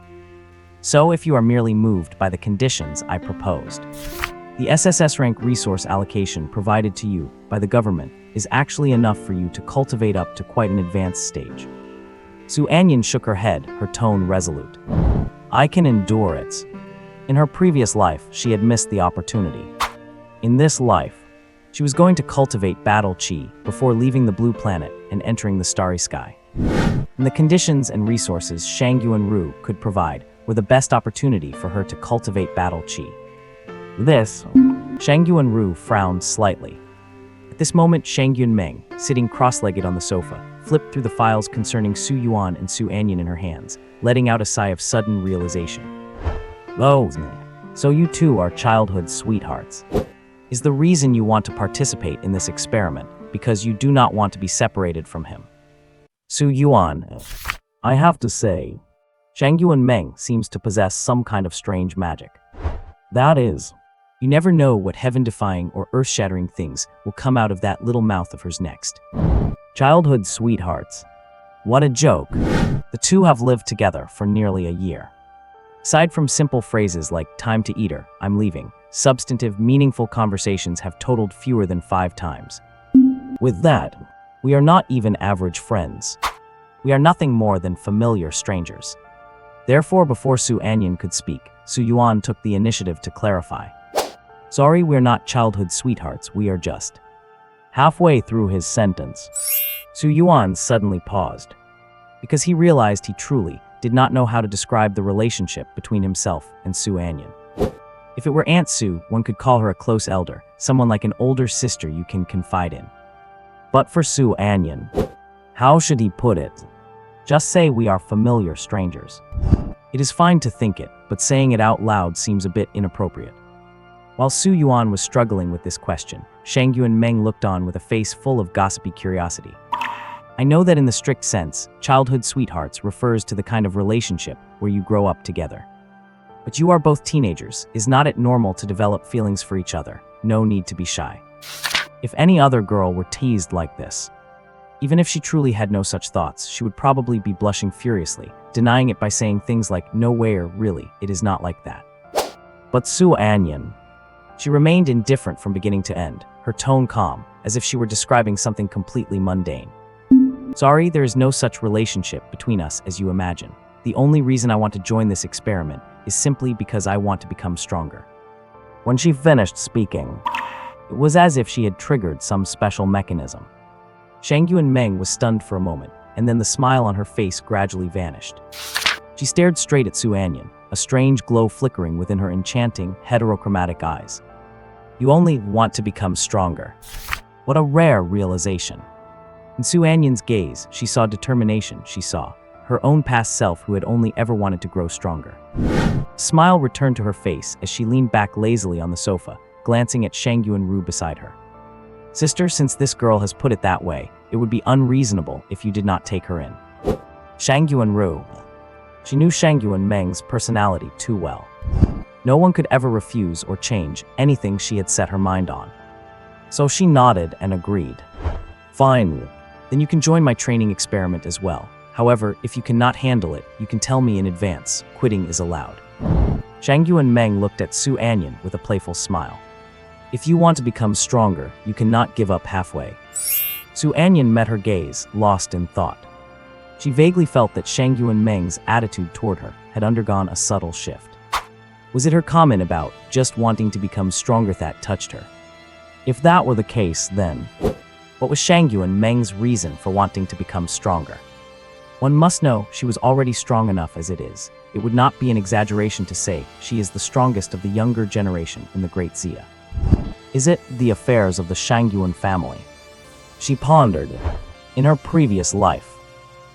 So if you are merely moved by the conditions I proposed, the SSS rank resource allocation provided to you by the government is actually enough for you to cultivate up to quite an advanced stage. Su Anyan shook her head, her tone resolute. I can endure it. In her previous life, she had missed the opportunity. In this life, she was going to cultivate battle chi before leaving the blue planet and entering the starry sky. And the conditions and resources Shang Yuan-ru could provide were the best opportunity for her to cultivate battle chi. This, Shang Yuan-ru frowned slightly. At this moment, Shang Yuan-meng, sitting cross-legged on the sofa, flipped through the files concerning Su Yuan and Su Anyan in her hands, letting out a sigh of sudden realization. Oh, so you two are childhood sweethearts. Is the reason you want to participate in this experiment because you do not want to be separated from him? Su Yuan, I have to say, Shang Yuan-meng seems to possess some kind of strange magic. That is, you never know what heaven-defying or earth-shattering things will come out of that little mouth of hers next. Childhood sweethearts. What a joke. The two have lived together for nearly a year. Aside from simple phrases like time to eat her, I'm leaving, substantive, meaningful conversations have totaled fewer than 5 times. With that, we are not even average friends. We are nothing more than familiar strangers. Therefore, before Su Anyan could speak, Su Yuan took the initiative to clarify. Sorry, we're not childhood sweethearts, we are just. Halfway through his sentence, Su Yuan suddenly paused, because he realized he truly did not know how to describe the relationship between himself and Su Anyan. If it were Aunt Su, one could call her a close elder, someone like an older sister you can confide in. But for Su Anyan, how should he put it? Just say we are familiar strangers. It is fine to think it, but saying it out loud seems a bit inappropriate. While Su Yuan was struggling with this question, Shang Yuan-meng looked on with a face full of gossipy curiosity. I know that in the strict sense, childhood sweethearts refers to the kind of relationship where you grow up together. But you are both teenagers. Is not it normal to develop feelings for each other? No need to be shy. If any other girl were teased like this, even if she truly had no such thoughts, she would probably be blushing furiously, denying it by saying things like, no way or really, it is not like that. But Su Anyan, she remained indifferent from beginning to end, her tone calm, as if she were describing something completely mundane. Sorry, there is no such relationship between us as you imagine. The only reason I want to join this experiment is simply because I want to become stronger. When she finished speaking, it was as if she had triggered some special mechanism. Shang Yuan-meng was stunned for a moment, and then the smile on her face gradually vanished. She stared straight at Su Anyan, a strange glow flickering within her enchanting, heterochromatic eyes. You only want to become stronger. What a rare realization. In Su Anyan's gaze, she saw determination. She saw her own past self who had only ever wanted to grow stronger. A smile returned to her face as she leaned back lazily on the sofa, glancing at Shangyuan beside her. Sister, since this girl has put it that way, it would be unreasonable if you did not take her in. Shangyuan. She knew Shangyuan Meng's personality too well. No one could ever refuse or change anything she had set her mind on. So she nodded and agreed. Fine. Then you can join my training experiment as well. However, if you cannot handle it, you can tell me in advance. Quitting is allowed. Shangyuan Meng looked at Su Anyan with a playful smile. If you want to become stronger, you cannot give up halfway. Su Anyan met her gaze, lost in thought. She vaguely felt that Shangyuan Meng's attitude toward her had undergone a subtle shift. Was it her comment about just wanting to become stronger that touched her? If that were the case, then what was Shangyuan Meng's reason for wanting to become stronger? One must know she was already strong enough as it is. It would not be an exaggeration to say she is the strongest of the younger generation in the Great Xia. Is it the affairs of the Shangyuan family? She pondered. In her previous life,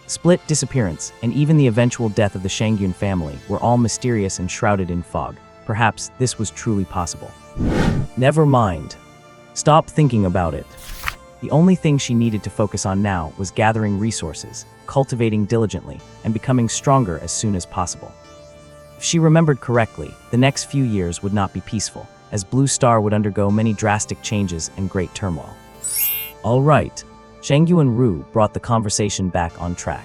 split, disappearance, and even the eventual death of the Shangyuan family were all mysterious and shrouded in fog. Perhaps this was truly possible. Never mind. Stop thinking about it. The only thing she needed to focus on now was gathering resources, cultivating diligently, and becoming stronger as soon as possible. If she remembered correctly, the next few years would not be peaceful, as Blue Star would undergo many drastic changes and great turmoil. All right. Shangyuan brought the conversation back on track.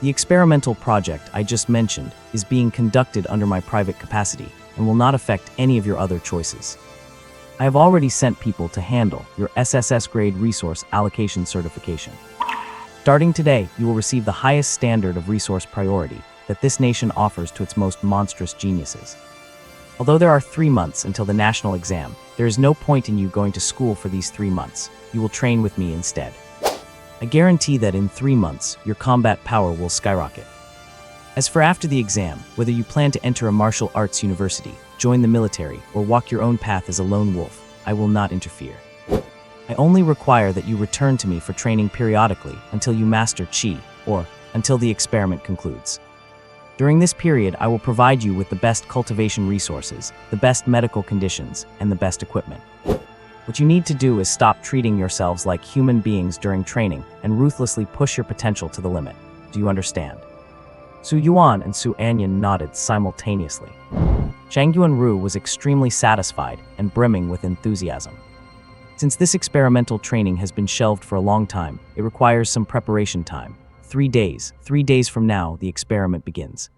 The experimental project I just mentioned is being conducted under my private capacity and will not affect any of your other choices. I have already sent people to handle your SSS grade resource allocation certification. Starting today, you will receive the highest standard of resource priority that this nation offers to its most monstrous geniuses. Although there are 3 months until the national exam, there is no point in you going to school for these 3 months. You will train with me instead. I guarantee that in 3 months, your combat power will skyrocket. As for after the exam, whether you plan to enter a martial arts university, join the military, or walk your own path as a lone wolf, I will not interfere. I only require that you return to me for training periodically until you master Qi, or until the experiment concludes. During this period, I will provide you with the best cultivation resources, the best medical conditions, and the best equipment. What you need to do is stop treating yourselves like human beings during training and ruthlessly push your potential to the limit. Do you understand? Su Yuan and Su Anyan nodded simultaneously. Shangyuan was extremely satisfied and brimming with enthusiasm. Since this experimental training has been shelved for a long time, it requires some preparation time. 3 days. 3 days from now, the experiment begins.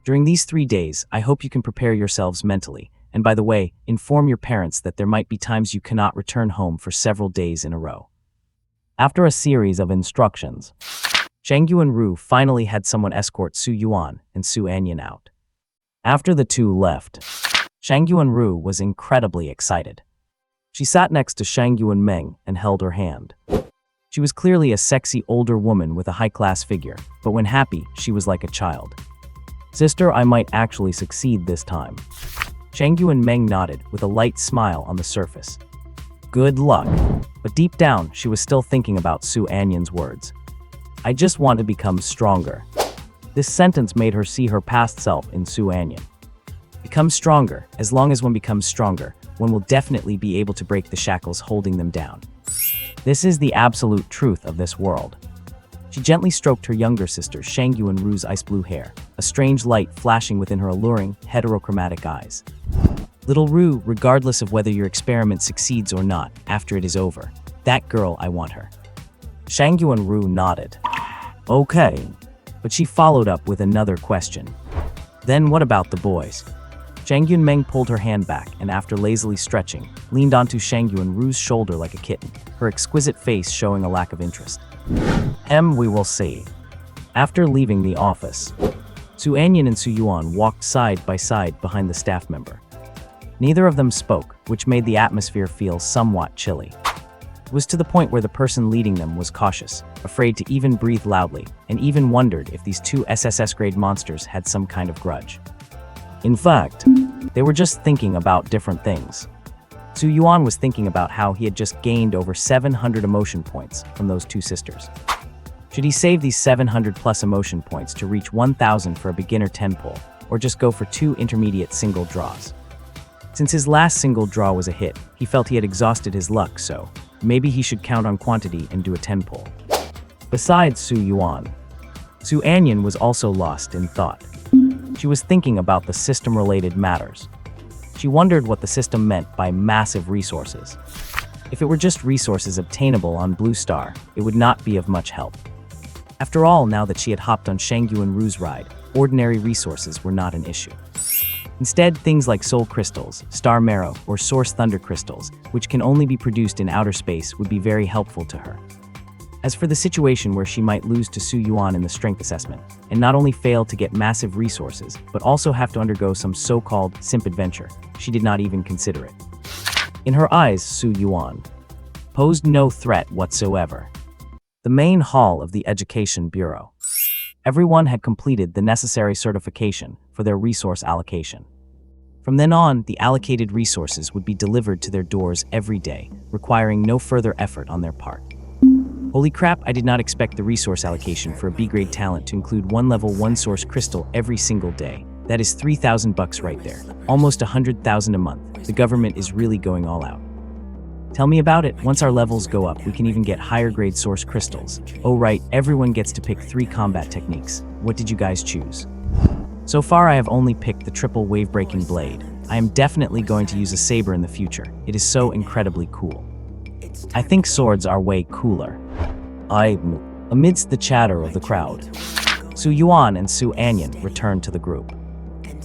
During these 3 days, I hope you can prepare yourselves mentally. And by the way, inform your parents that there might be times you cannot return home for several days in a row. After a series of instructions, Shangyuan finally had someone escort Su Yuan and Su Anyan out. After the two left, Shangyuan was incredibly excited. She sat next to Shangyuan Meng and held her hand. She was clearly a sexy older woman with a high-class figure, but when happy, she was like a child. Sister, I might actually succeed this time. Shangyuan Meng nodded with a light smile on the surface. Good luck. But deep down, she was still thinking about Su Anyan's words. I just want to become stronger. This sentence made her see her past self in Su Anyan. Become stronger. As long as one becomes stronger, one will definitely be able to break the shackles holding them down. This is the absolute truth of this world. She gently stroked her younger sister Shangyuan ice blue hair, a strange light flashing within her alluring, heterochromatic eyes. Little Ru, regardless of whether your experiment succeeds or not, after it is over, that girl, I want her. Shangyuan nodded. Okay, but she followed up with another question. Then what about the boys? Shangyuan Meng pulled her hand back and after lazily stretching, leaned onto Shangyuan shoulder like a kitten, her exquisite face showing a lack of interest. We will see. After leaving the office, Su Anyan and Su Yuan walked side by side behind the staff member. Neither of them spoke, which made the atmosphere feel somewhat chilly. It was to the point where the person leading them was cautious, afraid to even breathe loudly, and even wondered if these two SSS-grade monsters had some kind of grudge. In fact, they were just thinking about different things. Su Yuan was thinking about how he had just gained over 700 emotion points from those two sisters. Should he save these 700 plus emotion points to reach 1,000 for a beginner 10 pull, or just go for 2 intermediate single draws? Since his last single draw was a hit, he felt he had exhausted his luck, so maybe he should count on quantity and do a 10 pull. Besides Su Yuan, Su Anyan was also lost in thought. She was thinking about the system-related matters. She wondered what the system meant by massive resources. If it were just resources obtainable on Blue Star, it would not be of much help. After all, now that she had hopped on Shangyuan Ru's ride, ordinary resources were not an issue. Instead, things like soul crystals, star marrow, or source thunder crystals, which can only be produced in outer space, would be very helpful to her. As for the situation where she might lose to Su Yuan in the strength assessment, and not only fail to get massive resources, but also have to undergo some so-called simp adventure, she did not even consider it. In her eyes, Su Yuan posed no threat whatsoever. The main hall of the Education Bureau. Everyone had completed the necessary certification for their resource allocation. From then on, the allocated resources would be delivered to their doors every day, requiring no further effort on their part. Holy crap, I did not expect the resource allocation for a B-grade talent to include 1 level 1 source crystal every single day. That is 3,000 bucks right there. Almost 100,000 a month. The government is really going all out. Tell me about it. Once our levels go up, we can even get higher grade source crystals. Oh right, everyone gets to pick 3 combat techniques. What did you guys choose? So far I have only picked the triple wave-breaking blade. I am definitely going to use a saber in the future. It is so incredibly cool. I think swords are way cooler. Amidst the chatter of the crowd, Su Yuan and Su Anyan returned to the group.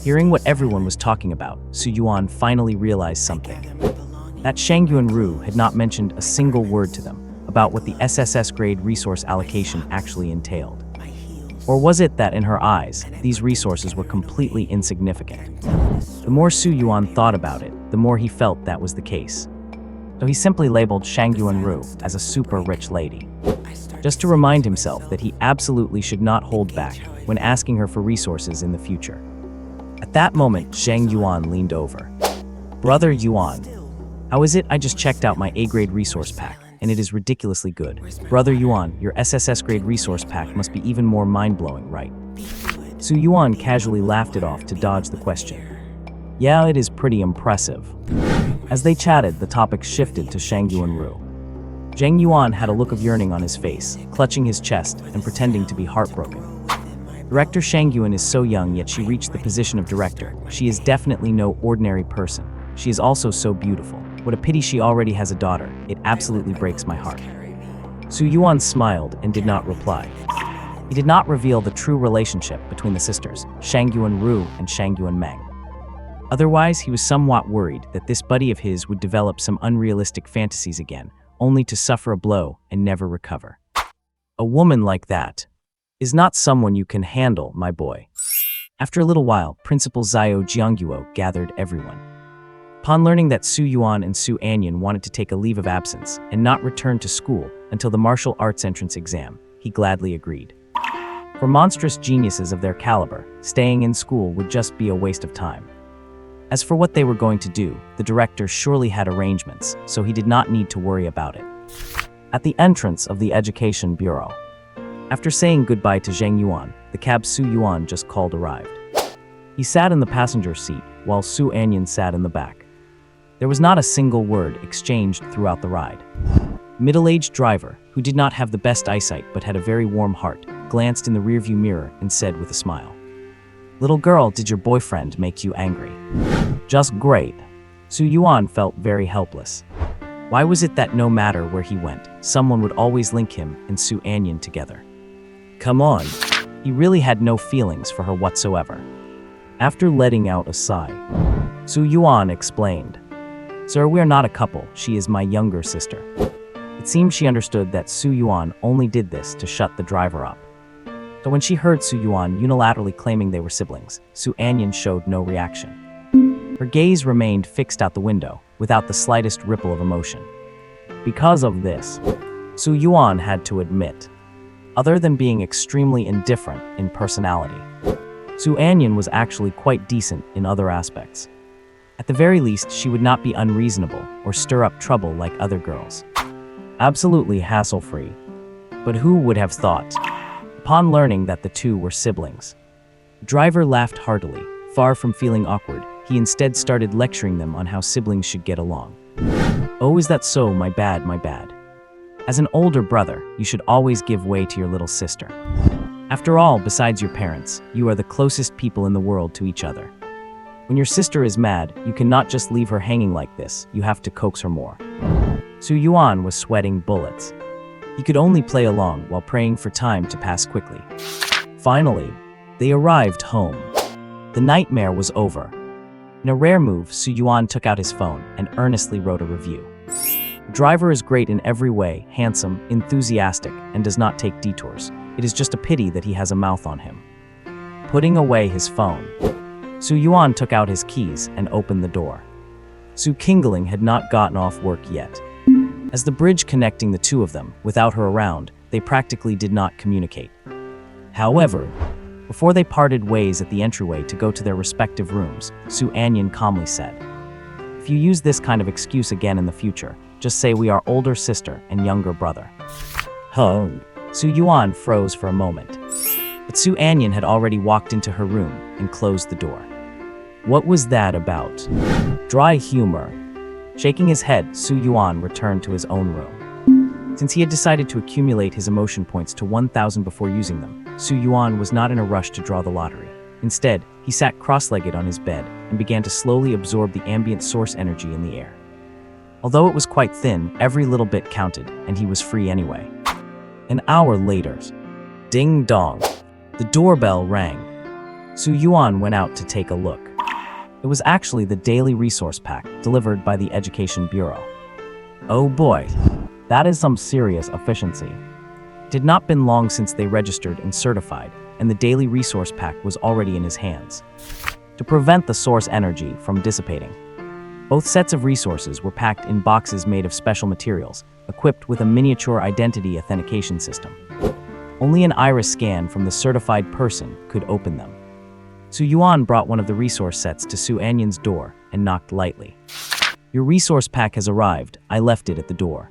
Hearing what everyone was talking about, Su Yuan finally realized something. That Shangyuan Ru had not mentioned a single word to them about what the SSS grade resource allocation actually entailed. Or was it that in her eyes, these resources were completely insignificant? The more Su Yuan thought about it, the more he felt that was the case. So he simply labeled Shangyuan Ru as a super rich lady, just to remind himself that he absolutely should not hold back when asking her for resources in the future. At that moment, Zhang Yuan leaned over. Brother Yuan, how is it? I just checked out my A-grade resource pack, and it is ridiculously good. Brother Yuan, your SSS grade resource pack must be even more mind-blowing, right? Su Yuan casually laughed it off to dodge the question. Yeah, it is pretty impressive. As they chatted, the topic shifted to Shangyuan Ru. Zhang Yuan had a look of yearning on his face, clutching his chest and pretending to be heartbroken. Director Shangyuan is so young, yet she reached the position of director. She is definitely no ordinary person. She is also so beautiful. What a pity she already has a daughter. It absolutely breaks my heart. Su Yuan smiled and did not reply. He did not reveal the true relationship between the sisters, Shangyuan Ru and Shangyuan Meng. Otherwise, he was somewhat worried that this buddy of his would develop some unrealistic fantasies again, only to suffer a blow and never recover. A woman like that is not someone you can handle, my boy. After a little while, Principal Zhao Jiangguo gathered everyone. Upon learning that Su Yuan and Su Anyan wanted to take a leave of absence and not return to school until the martial arts entrance exam, he gladly agreed. For monstrous geniuses of their caliber, staying in school would just be a waste of time. As for what they were going to do, the director surely had arrangements, so he did not need to worry about it. At the entrance of the Education Bureau, after saying goodbye to Zhang Yuan, the cab Su Yuan just called arrived. He sat in the passenger seat, while Su Anyan sat in the back. There was not a single word exchanged throughout the ride. Middle-aged driver, who did not have the best eyesight but had a very warm heart, glanced in the rearview mirror and said with a smile, "Little girl, did your boyfriend make you angry?" "Just great." Su Yuan felt very helpless. Why was it that no matter where he went, someone would always link him and Su Anyan together? Come on. He really had no feelings for her whatsoever. After letting out a sigh, Su Yuan explained, "Sir, we are not a couple. She is my younger sister." It seemed she understood that Su Yuan only did this to shut the driver up. So when she heard Su Yuan unilaterally claiming they were siblings, Su Anyan showed no reaction. Her gaze remained fixed out the window, without the slightest ripple of emotion. Because of this, Su Yuan had to admit, other than being extremely indifferent in personality, Su Anyan was actually quite decent in other aspects. At the very least, she would not be unreasonable or stir up trouble like other girls. Absolutely hassle-free. But who would have thought? Upon learning that the two were siblings, the driver laughed heartily. Far from feeling awkward, he instead started lecturing them on how siblings should get along. "Oh, is that so? My bad, my bad. As an older brother, you should always give way to your little sister. After all, besides your parents, you are the closest people in the world to each other. When your sister is mad, you cannot just leave her hanging like this, you have to coax her more." Su Yuan was sweating bullets. He could only play along while praying for time to pass quickly. Finally, they arrived home. The nightmare was over. In a rare move, Su Yuan took out his phone and earnestly wrote a review. "The driver is great in every way, handsome, enthusiastic, and does not take detours. It is just a pity that he has a mouth on him." Putting away his phone, Su Yuan took out his keys and opened the door. Su Qingling had not gotten off work yet. As the bridge connecting the two of them, without her around, they practically did not communicate. However, before they parted ways at the entryway to go to their respective rooms, Su Anyan calmly said, "If you use this kind of excuse again in the future, just say we are older sister and younger brother." Huh? Su Yuan froze for a moment. But Su Anyan had already walked into her room and closed the door. What was that about? Dry humor. Shaking his head, Su Yuan returned to his own room. Since he had decided to accumulate his emotion points to 1,000 before using them, Su Yuan was not in a rush to draw the lottery. Instead, he sat cross-legged on his bed and began to slowly absorb the ambient source energy in the air. Although it was quite thin, every little bit counted, and he was free anyway. An hour later, ding dong, the doorbell rang. Su Yuan went out to take a look. It was actually the daily resource pack delivered by the Education Bureau. Oh boy, that is some serious efficiency. It had not been long since they registered and certified, and the daily resource pack was already in his hands. To prevent the source energy from dissipating, both sets of resources were packed in boxes made of special materials, equipped with a miniature identity authentication system. Only an iris scan from the certified person could open them. Su Yuan brought one of the resource sets to Su Anyan's door and knocked lightly. "Your resource pack has arrived. I left it at the door."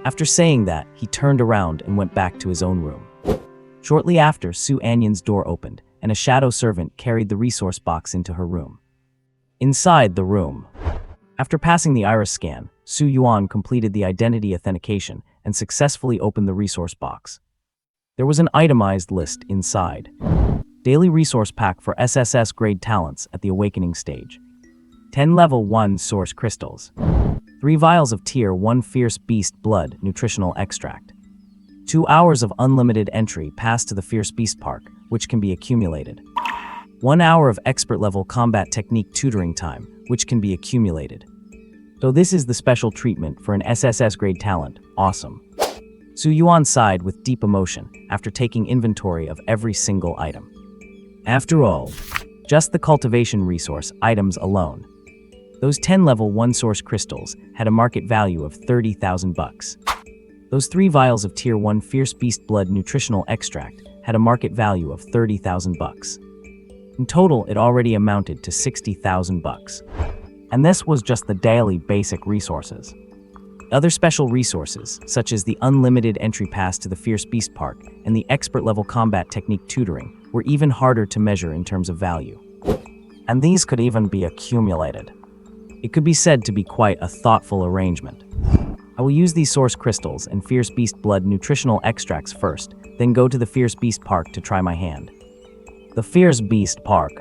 After saying that, he turned around and went back to his own room. Shortly after, Su Anyan's door opened, and a shadow servant carried the resource box into her room. Inside the room, after passing the iris scan, Su Yuan completed the identity authentication and successfully opened the resource box. There was an itemized list inside. Daily resource pack for SSS grade talents at the awakening stage. 10 level 1 source crystals. 3 vials of tier 1 fierce beast blood nutritional extract. 2 hours of unlimited entry pass to the fierce beast park, which can be accumulated. 1 hour of expert level combat technique tutoring time, which can be accumulated. So this is the special treatment for an SSS grade talent. Awesome. Su Yuan sighed with deep emotion after taking inventory of every single item. After all, just the cultivation resource items alone, those 10 level 1 source crystals had a market value of 30,000 bucks. Those 3 vials of tier 1 fierce beast blood nutritional extract had a market value of 30,000 bucks. In total, it already amounted to 60,000 bucks. And this was just the daily basic resources. Other special resources, such as the unlimited entry pass to the Fierce Beast Park and the expert level combat technique tutoring, were even harder to measure in terms of value. And these could even be accumulated. It could be said to be quite a thoughtful arrangement. I will use these source crystals and Fierce Beast blood nutritional extracts first, then go to the Fierce Beast Park to try my hand. The Fierce Beast Park.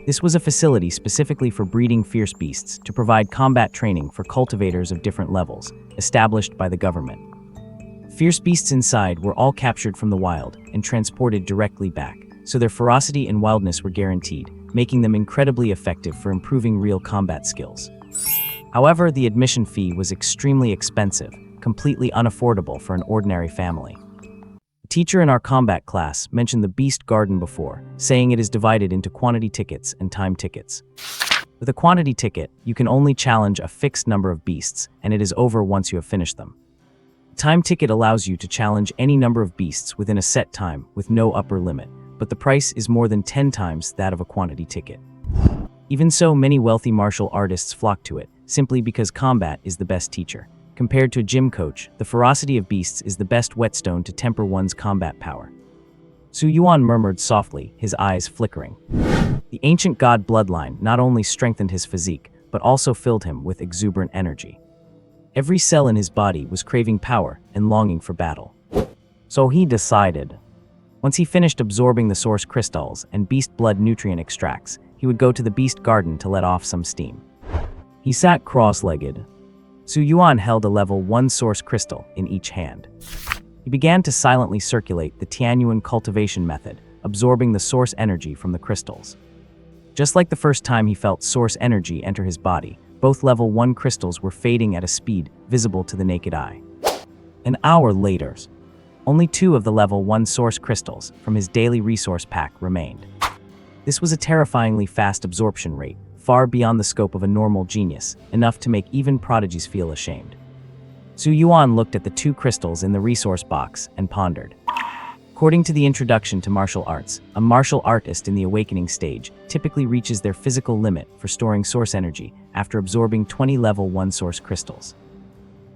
This was a facility specifically for breeding fierce beasts to provide combat training for cultivators of different levels, established by the government. Fierce beasts inside were all captured from the wild and transported directly back, so their ferocity and wildness were guaranteed, making them incredibly effective for improving real combat skills. However, the admission fee was extremely expensive, completely unaffordable for an ordinary family. The teacher in our combat class mentioned the Beast Garden before, saying it is divided into quantity tickets and time tickets. With a quantity ticket, you can only challenge a fixed number of beasts, and it is over once you have finished them. The time ticket allows you to challenge any number of beasts within a set time with no upper limit, but the price is more than 10 times that of a quantity ticket. Even so, many wealthy martial artists flock to it, simply because combat is the best teacher. Compared to a gym coach, the ferocity of beasts is the best whetstone to temper one's combat power. Su Yuan murmured softly, his eyes flickering. The ancient god bloodline not only strengthened his physique, but also filled him with exuberant energy. Every cell in his body was craving power and longing for battle. So he decided. Once he finished absorbing the source crystals and beast blood nutrient extracts, he would go to the beast garden to let off some steam. He sat cross-legged. Su Yuan held a level 1 source crystal in each hand. He began to silently circulate the Tianyuan cultivation method, absorbing the source energy from the crystals. Just like the first time he felt source energy enter his body, both level 1 crystals were fading at a speed visible to the naked eye. An hour later, only 2 of the level 1 source crystals from his daily resource pack remained. This was a terrifyingly fast absorption rate, far beyond the scope of a normal genius, enough to make even prodigies feel ashamed. Su Yuan looked at the 2 crystals in the resource box and pondered. According to the introduction to martial arts, a martial artist in the awakening stage typically reaches their physical limit for storing source energy after absorbing 20 level 1 source crystals.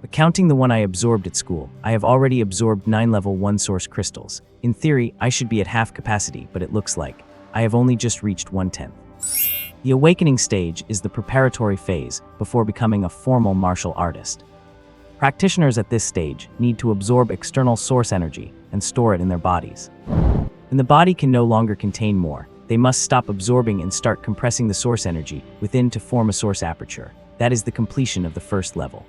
But counting the one I absorbed at school, I have already absorbed 9 level 1 source crystals. In theory, I should be at half capacity, but it looks like I have only just reached 1/10. The awakening stage is the preparatory phase before becoming a formal martial artist. Practitioners at this stage need to absorb external source energy and store it in their bodies. When the body can no longer contain more, they must stop absorbing and start compressing the source energy within to form a source aperture. That is the completion of the first level.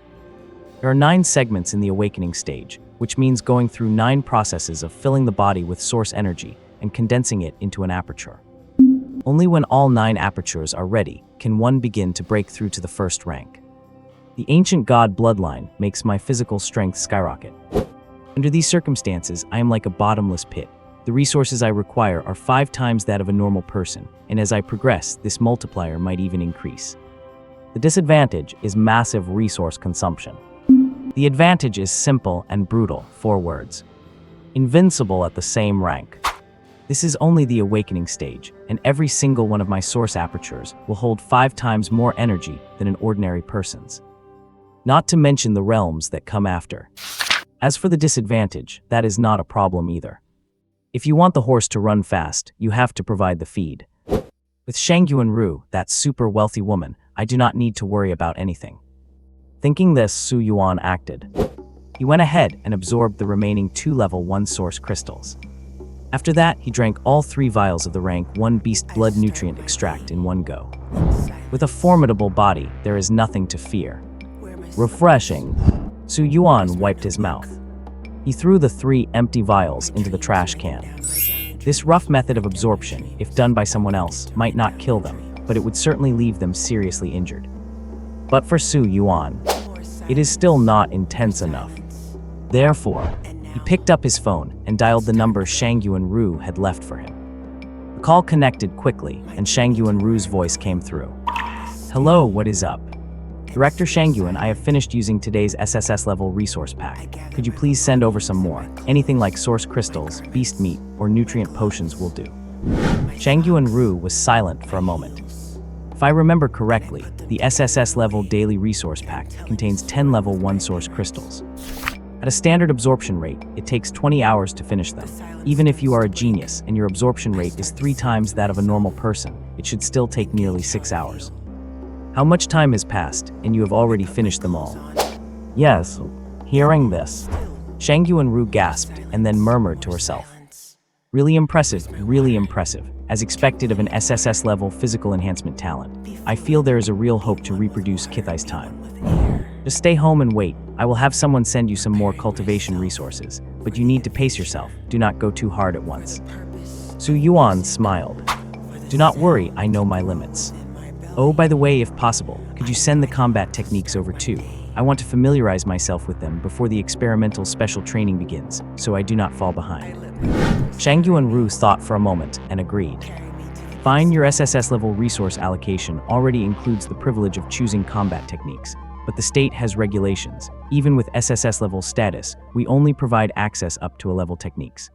There are 9 segments in the awakening stage, which means going through 9 processes of filling the body with source energy and condensing it into an aperture. Only when all 9 apertures are ready can one begin to break through to the first rank. The ancient god bloodline makes my physical strength skyrocket. Under these circumstances, I am like a bottomless pit. The resources I require are 5 times that of a normal person, and as I progress, this multiplier might even increase. The disadvantage is massive resource consumption. The advantage is simple and brutal, 4 words. Invincible at the same rank. This is only the awakening stage, and every single one of my source apertures will hold 5 times more energy than an ordinary person's. Not to mention the realms that come after. As for the disadvantage, that is not a problem either. If you want the horse to run fast, you have to provide the feed. With Shangyuan Ru, that super wealthy woman, I do not need to worry about anything. Thinking this, Su Yuan acted. He went ahead and absorbed the remaining 2 level 1 source crystals. After that, he drank all 3 vials of the rank 1 beast blood nutrient extract in one go. With a formidable body, there is nothing to fear. Refreshing. Su Yuan wiped his mouth. He threw the 3 empty vials into the trash can. This rough method of absorption, if done by someone else, might not kill them, but it would certainly leave them seriously injured. But for Su Yuan, it is still not intense enough. Therefore, he picked up his phone and dialed the number Shangyuan Ru had left for him. The call connected quickly, and Shangyuan Ru's voice came through. Hello, what is up? Director Shangyuan, I have finished using today's SSS level resource pack. Could you please send over some more? Anything like source crystals, beast meat, or nutrient potions will do. Shangyuan Ru was silent for a moment. If I remember correctly, the SSS level daily resource pack contains 10 level 1 source crystals. At a standard absorption rate, it takes 20 hours to finish them. Even if you are a genius and your absorption rate is 3 times that of a normal person, it should still take nearly 6 hours. How much time has passed, and you have already finished them all? Yes, hearing this. Shangyuan Ru gasped and then murmured to herself. Really impressive, as expected of an SSS level physical enhancement talent. I feel there is a real hope to reproduce Kithai's time. Just stay home and wait. I will have someone send you some more cultivation resources, but you need to pace yourself. Do not go too hard at once. Su Yuan smiled. Do not worry, I know my limits. Oh, by the way, if possible, could you send the combat techniques over too? I want to familiarize myself with them before the experimental special training begins, so I do not fall behind. Shangyuan Ru thought for a moment and agreed. Fine, your SSS level resource allocation already includes the privilege of choosing combat techniques, but the state has regulations. Even with SSS level status, we only provide access up to a level techniques.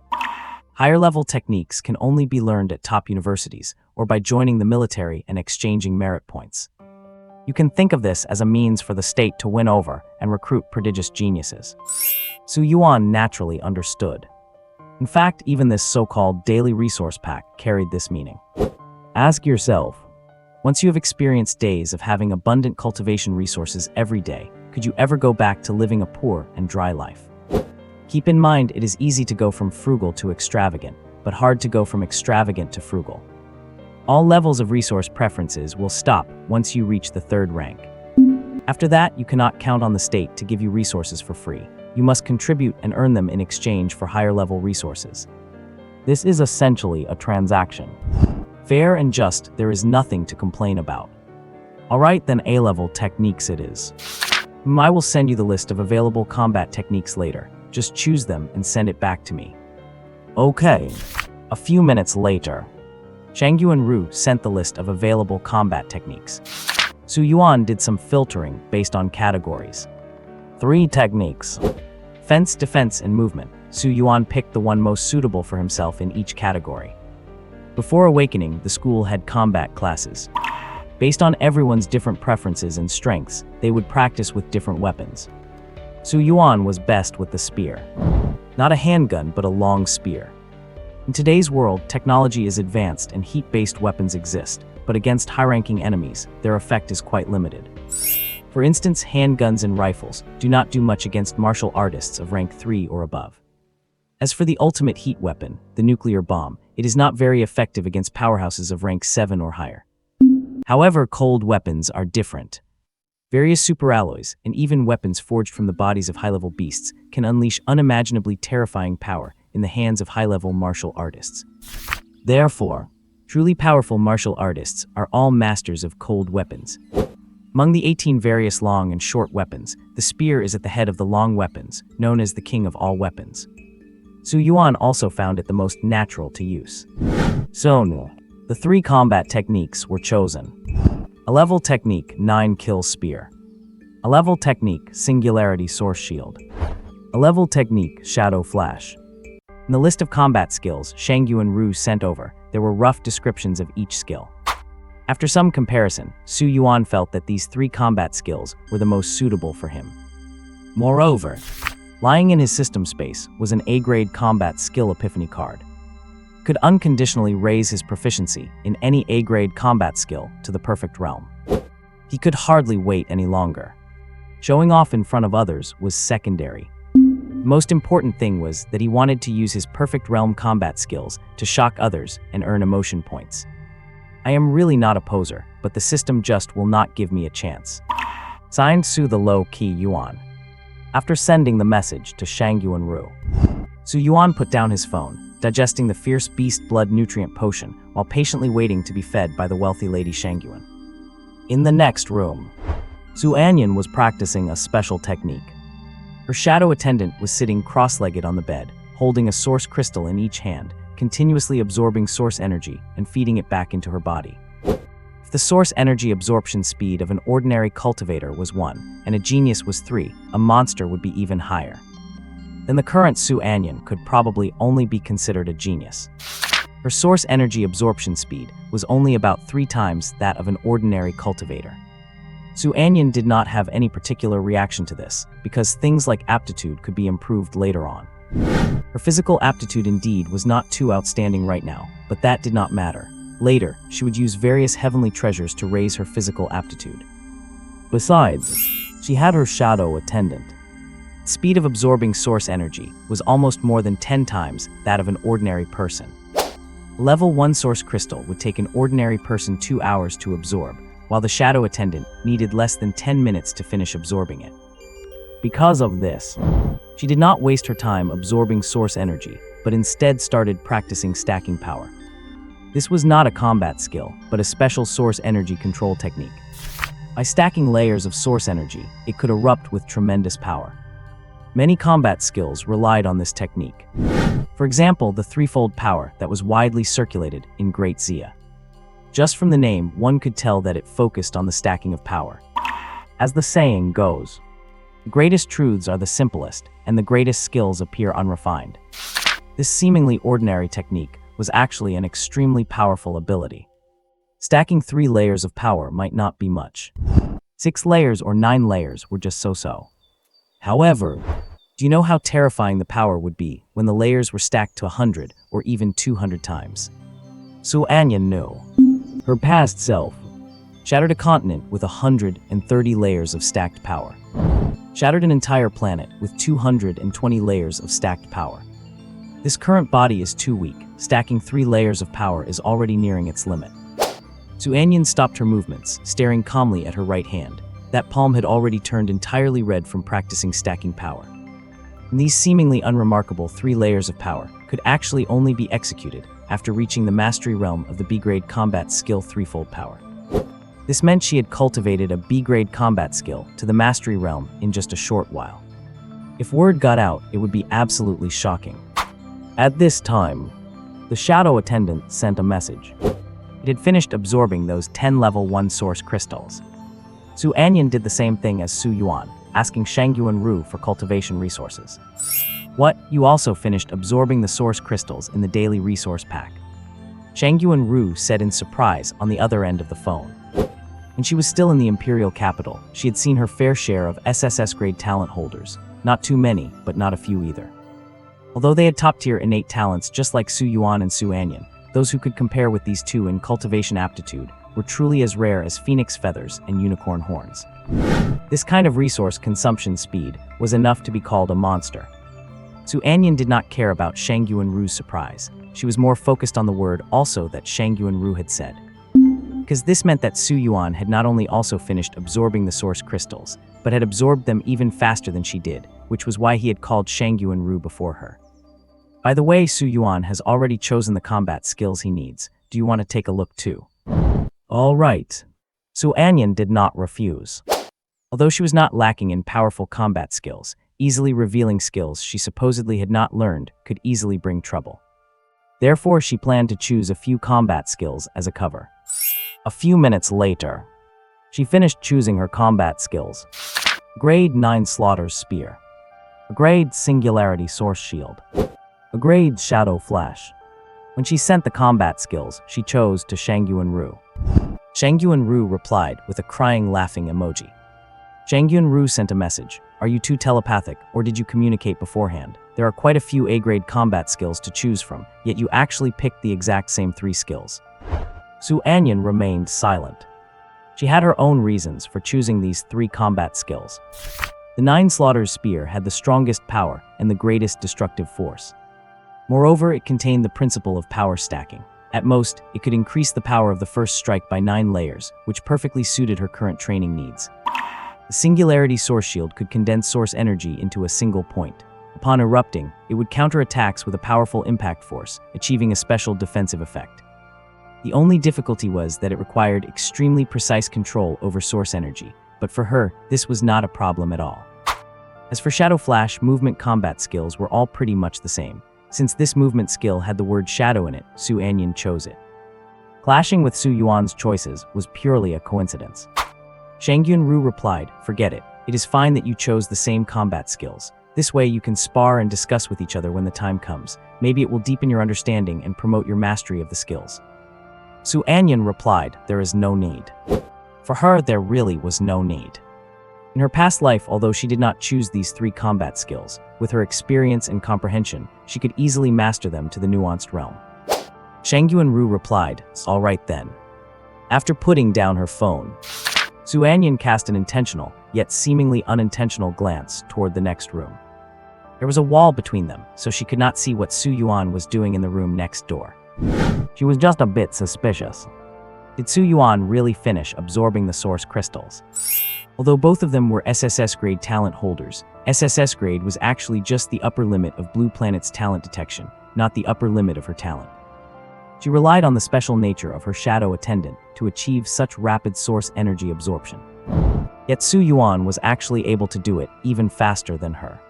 Higher-level techniques can only be learned at top universities or by joining the military and exchanging merit points. You can think of this as a means for the state to win over and recruit prodigious geniuses. Su Yuan naturally understood. In fact, even this so-called daily resource pack carried this meaning. Ask yourself, once you have experienced days of having abundant cultivation resources every day, could you ever go back to living a poor and dry life? Keep in mind, it is easy to go from frugal to extravagant, but hard to go from extravagant to frugal. All levels of resource preferences will stop once you reach the third rank. After that, you cannot count on the state to give you resources for free. You must contribute and earn them in exchange for higher-level resources. This is essentially a transaction. Fair and just, there is nothing to complain about. Alright, then A-level techniques it is. I will send you the list of available combat techniques later. Just choose them and send it back to me. Okay. A few minutes later, Shangyu and Ru sent the list of available combat techniques. Su Yuan did some filtering based on categories. 3 techniques. Fence, defense, and movement. Su Yuan picked the one most suitable for himself in each category. Before awakening, the school had combat classes. Based on everyone's different preferences and strengths, they would practice with different weapons. Su Yuan was best with the spear. Not a handgun, but a long spear. In today's world, technology is advanced and heat-based weapons exist, but against high-ranking enemies, their effect is quite limited. For instance, handguns and rifles do not do much against martial artists of rank 3 or above. As for the ultimate heat weapon, the nuclear bomb, it is not very effective against powerhouses of rank 7 or higher. However, cold weapons are different. Various superalloys, and even weapons forged from the bodies of high-level beasts, can unleash unimaginably terrifying power in the hands of high-level martial artists. Therefore, truly powerful martial artists are all masters of cold weapons. Among the 18 various long and short weapons, the spear is at the head of the long weapons, known as the king of all weapons. Su Yuan also found it the most natural to use. So, the 3 combat techniques were chosen. A level technique, 9-kill spear. A level technique, singularity source shield. A level technique, shadow flash. In the list of combat skills Shangyu and Ru sent over, there were rough descriptions of each skill. After some comparison, Su Yuan felt that these 3 combat skills were the most suitable for him. Moreover, lying in his system space was an A-grade combat skill epiphany card. Could unconditionally raise his proficiency in any A-grade combat skill to the perfect realm. He could hardly wait any longer. Showing off in front of others was secondary. The most important thing was that he wanted to use his perfect realm combat skills to shock others and earn emotion points. I am really not a poser, but the system just will not give me a chance. Signed, Su the Low-Key Yuan. After sending the message to Shangyu and Ru, Su Yuan put down his phone, digesting the fierce beast blood nutrient potion while patiently waiting to be fed by the wealthy lady Shangyuan. In the next room, Su Anyan was practicing a special technique. Her shadow attendant was sitting cross-legged on the bed, holding a source crystal in each hand, continuously absorbing source energy and feeding it back into her body. If the source energy absorption speed of an ordinary cultivator was 1 and a genius was 3, a monster would be even higher. Then the current Su Anyan could probably only be considered a genius. Her source energy absorption speed was only about 3 times that of an ordinary cultivator. Su Anyan did not have any particular reaction to this, because things like aptitude could be improved later on. Her physical aptitude indeed was not too outstanding right now, but that did not matter. Later, she would use various heavenly treasures to raise her physical aptitude. Besides, she had her shadow attendant. Speed of absorbing source energy was almost more than 10 times that of an ordinary person. Level 1 source crystal would take an ordinary person 2 hours to absorb, while the shadow attendant needed less than 10 minutes to finish absorbing it. Because of this, she did not waste her time absorbing source energy, but instead started practicing stacking power. This was not a combat skill, but a special source energy control technique. By stacking layers of source energy, it could erupt with tremendous power. Many combat skills relied on this technique. For example, the threefold power that was widely circulated in Great Xia. Just from the name, one could tell that it focused on the stacking of power. As the saying goes, the greatest truths are the simplest, and the greatest skills appear unrefined. This seemingly ordinary technique was actually an extremely powerful ability. Stacking 3 layers of power might not be much. 6 layers or 9 layers were just so-so. However, do you know how terrifying the power would be when the layers were stacked to 100 or even 200 times? Su Anyan knew. Her past self shattered a continent with 130 layers of stacked power. Shattered an entire planet with 220 layers of stacked power. This current body is too weak. Stacking 3 layers of power is already nearing its limit. Su Anyan stopped her movements, staring calmly at her right hand. That palm had already turned entirely red from practicing stacking power. And these seemingly unremarkable 3 layers of power could actually only be executed after reaching the mastery realm of the B-grade combat skill threefold power. This meant she had cultivated a B-grade combat skill to the mastery realm in just a short while. If word got out, it would be absolutely shocking. At this time, the shadow attendant sent a message. It had finished absorbing those 10 level 1 source crystals. Su Anyan did the same thing as Su Yuan, asking Shangyuan Ru for cultivation resources. What? You also finished absorbing the source crystals in the daily resource pack? Shangyuan Ru said in surprise on the other end of the phone. When she was still in the imperial capital, she had seen her fair share of SSS-grade talent holders. Not too many, but not a few either. Although they had top-tier innate talents just like Su Yuan and Su Anyan, those who could compare with these two in cultivation aptitude were truly as rare as phoenix feathers and unicorn horns. This kind of resource consumption speed was enough to be called a monster. Su Anyan did not care about Shangyuan Ru's surprise. She was more focused on the word also that Shangyuan Ru had said. Because this meant that Su Yuan had not only also finished absorbing the source crystals, but had absorbed them even faster than she did, which was why he had called Shangyuan Ru before her. By the way, Su Yuan has already chosen the combat skills he needs. Do you want to take a look too? All right. Su Anyan did not refuse. Although she was not lacking in powerful combat skills, easily revealing skills she supposedly had not learned could easily bring trouble. Therefore, she planned to choose a few combat skills as a cover. A few minutes later, she finished choosing her combat skills. Grade 9 Slaughter's Spear. A grade Singularity Source Shield. A grade Shadow Flash. When she sent the combat skills, she chose to Shangyuan Ru. Shangyuan Ru replied with a crying laughing emoji. Shangyuan Ru sent a message. Are you too telepathic, or did you communicate beforehand? There are quite a few A-grade combat skills to choose from, yet you actually picked the exact same 3 skills. Su Anyan remained silent. She had her own reasons for choosing these 3 combat skills. The 9 Slaughter's Spear had the strongest power and the greatest destructive force. Moreover, it contained the principle of power stacking. At most, it could increase the power of the first strike by 9 layers, which perfectly suited her current training needs. The Singularity Source Shield could condense source energy into a single point. Upon erupting, it would counter attacks with a powerful impact force, achieving a special defensive effect. The only difficulty was that it required extremely precise control over source energy, but for her, this was not a problem at all. As for Shadow Flash, movement combat skills were all pretty much the same. Since this movement skill had the word shadow in it, Su Anyan chose it. Clashing with Su Yuan's choices was purely a coincidence. Shangyuan Ru replied, forget it. It is fine that you chose the same combat skills. This way you can spar and discuss with each other when the time comes. Maybe it will deepen your understanding and promote your mastery of the skills. Su Anyan replied, there is no need. For her, there really was no need. In her past life, although she did not choose these 3 combat skills, with her experience and comprehension, she could easily master them to the nuanced realm. Shangyuan Ru replied, all right then. After putting down her phone, Su Anyan cast an intentional, yet seemingly unintentional glance toward the next room. There was a wall between them, so she could not see what Su Yuan was doing in the room next door. She was just a bit suspicious. Did Su Yuan really finish absorbing the source crystals? Although both of them were SSS-grade talent holders, SSS-grade was actually just the upper limit of Blue Planet's talent detection, not the upper limit of her talent. She relied on the special nature of her shadow attendant to achieve such rapid source energy absorption. Yet Su Yuan was actually able to do it even faster than her.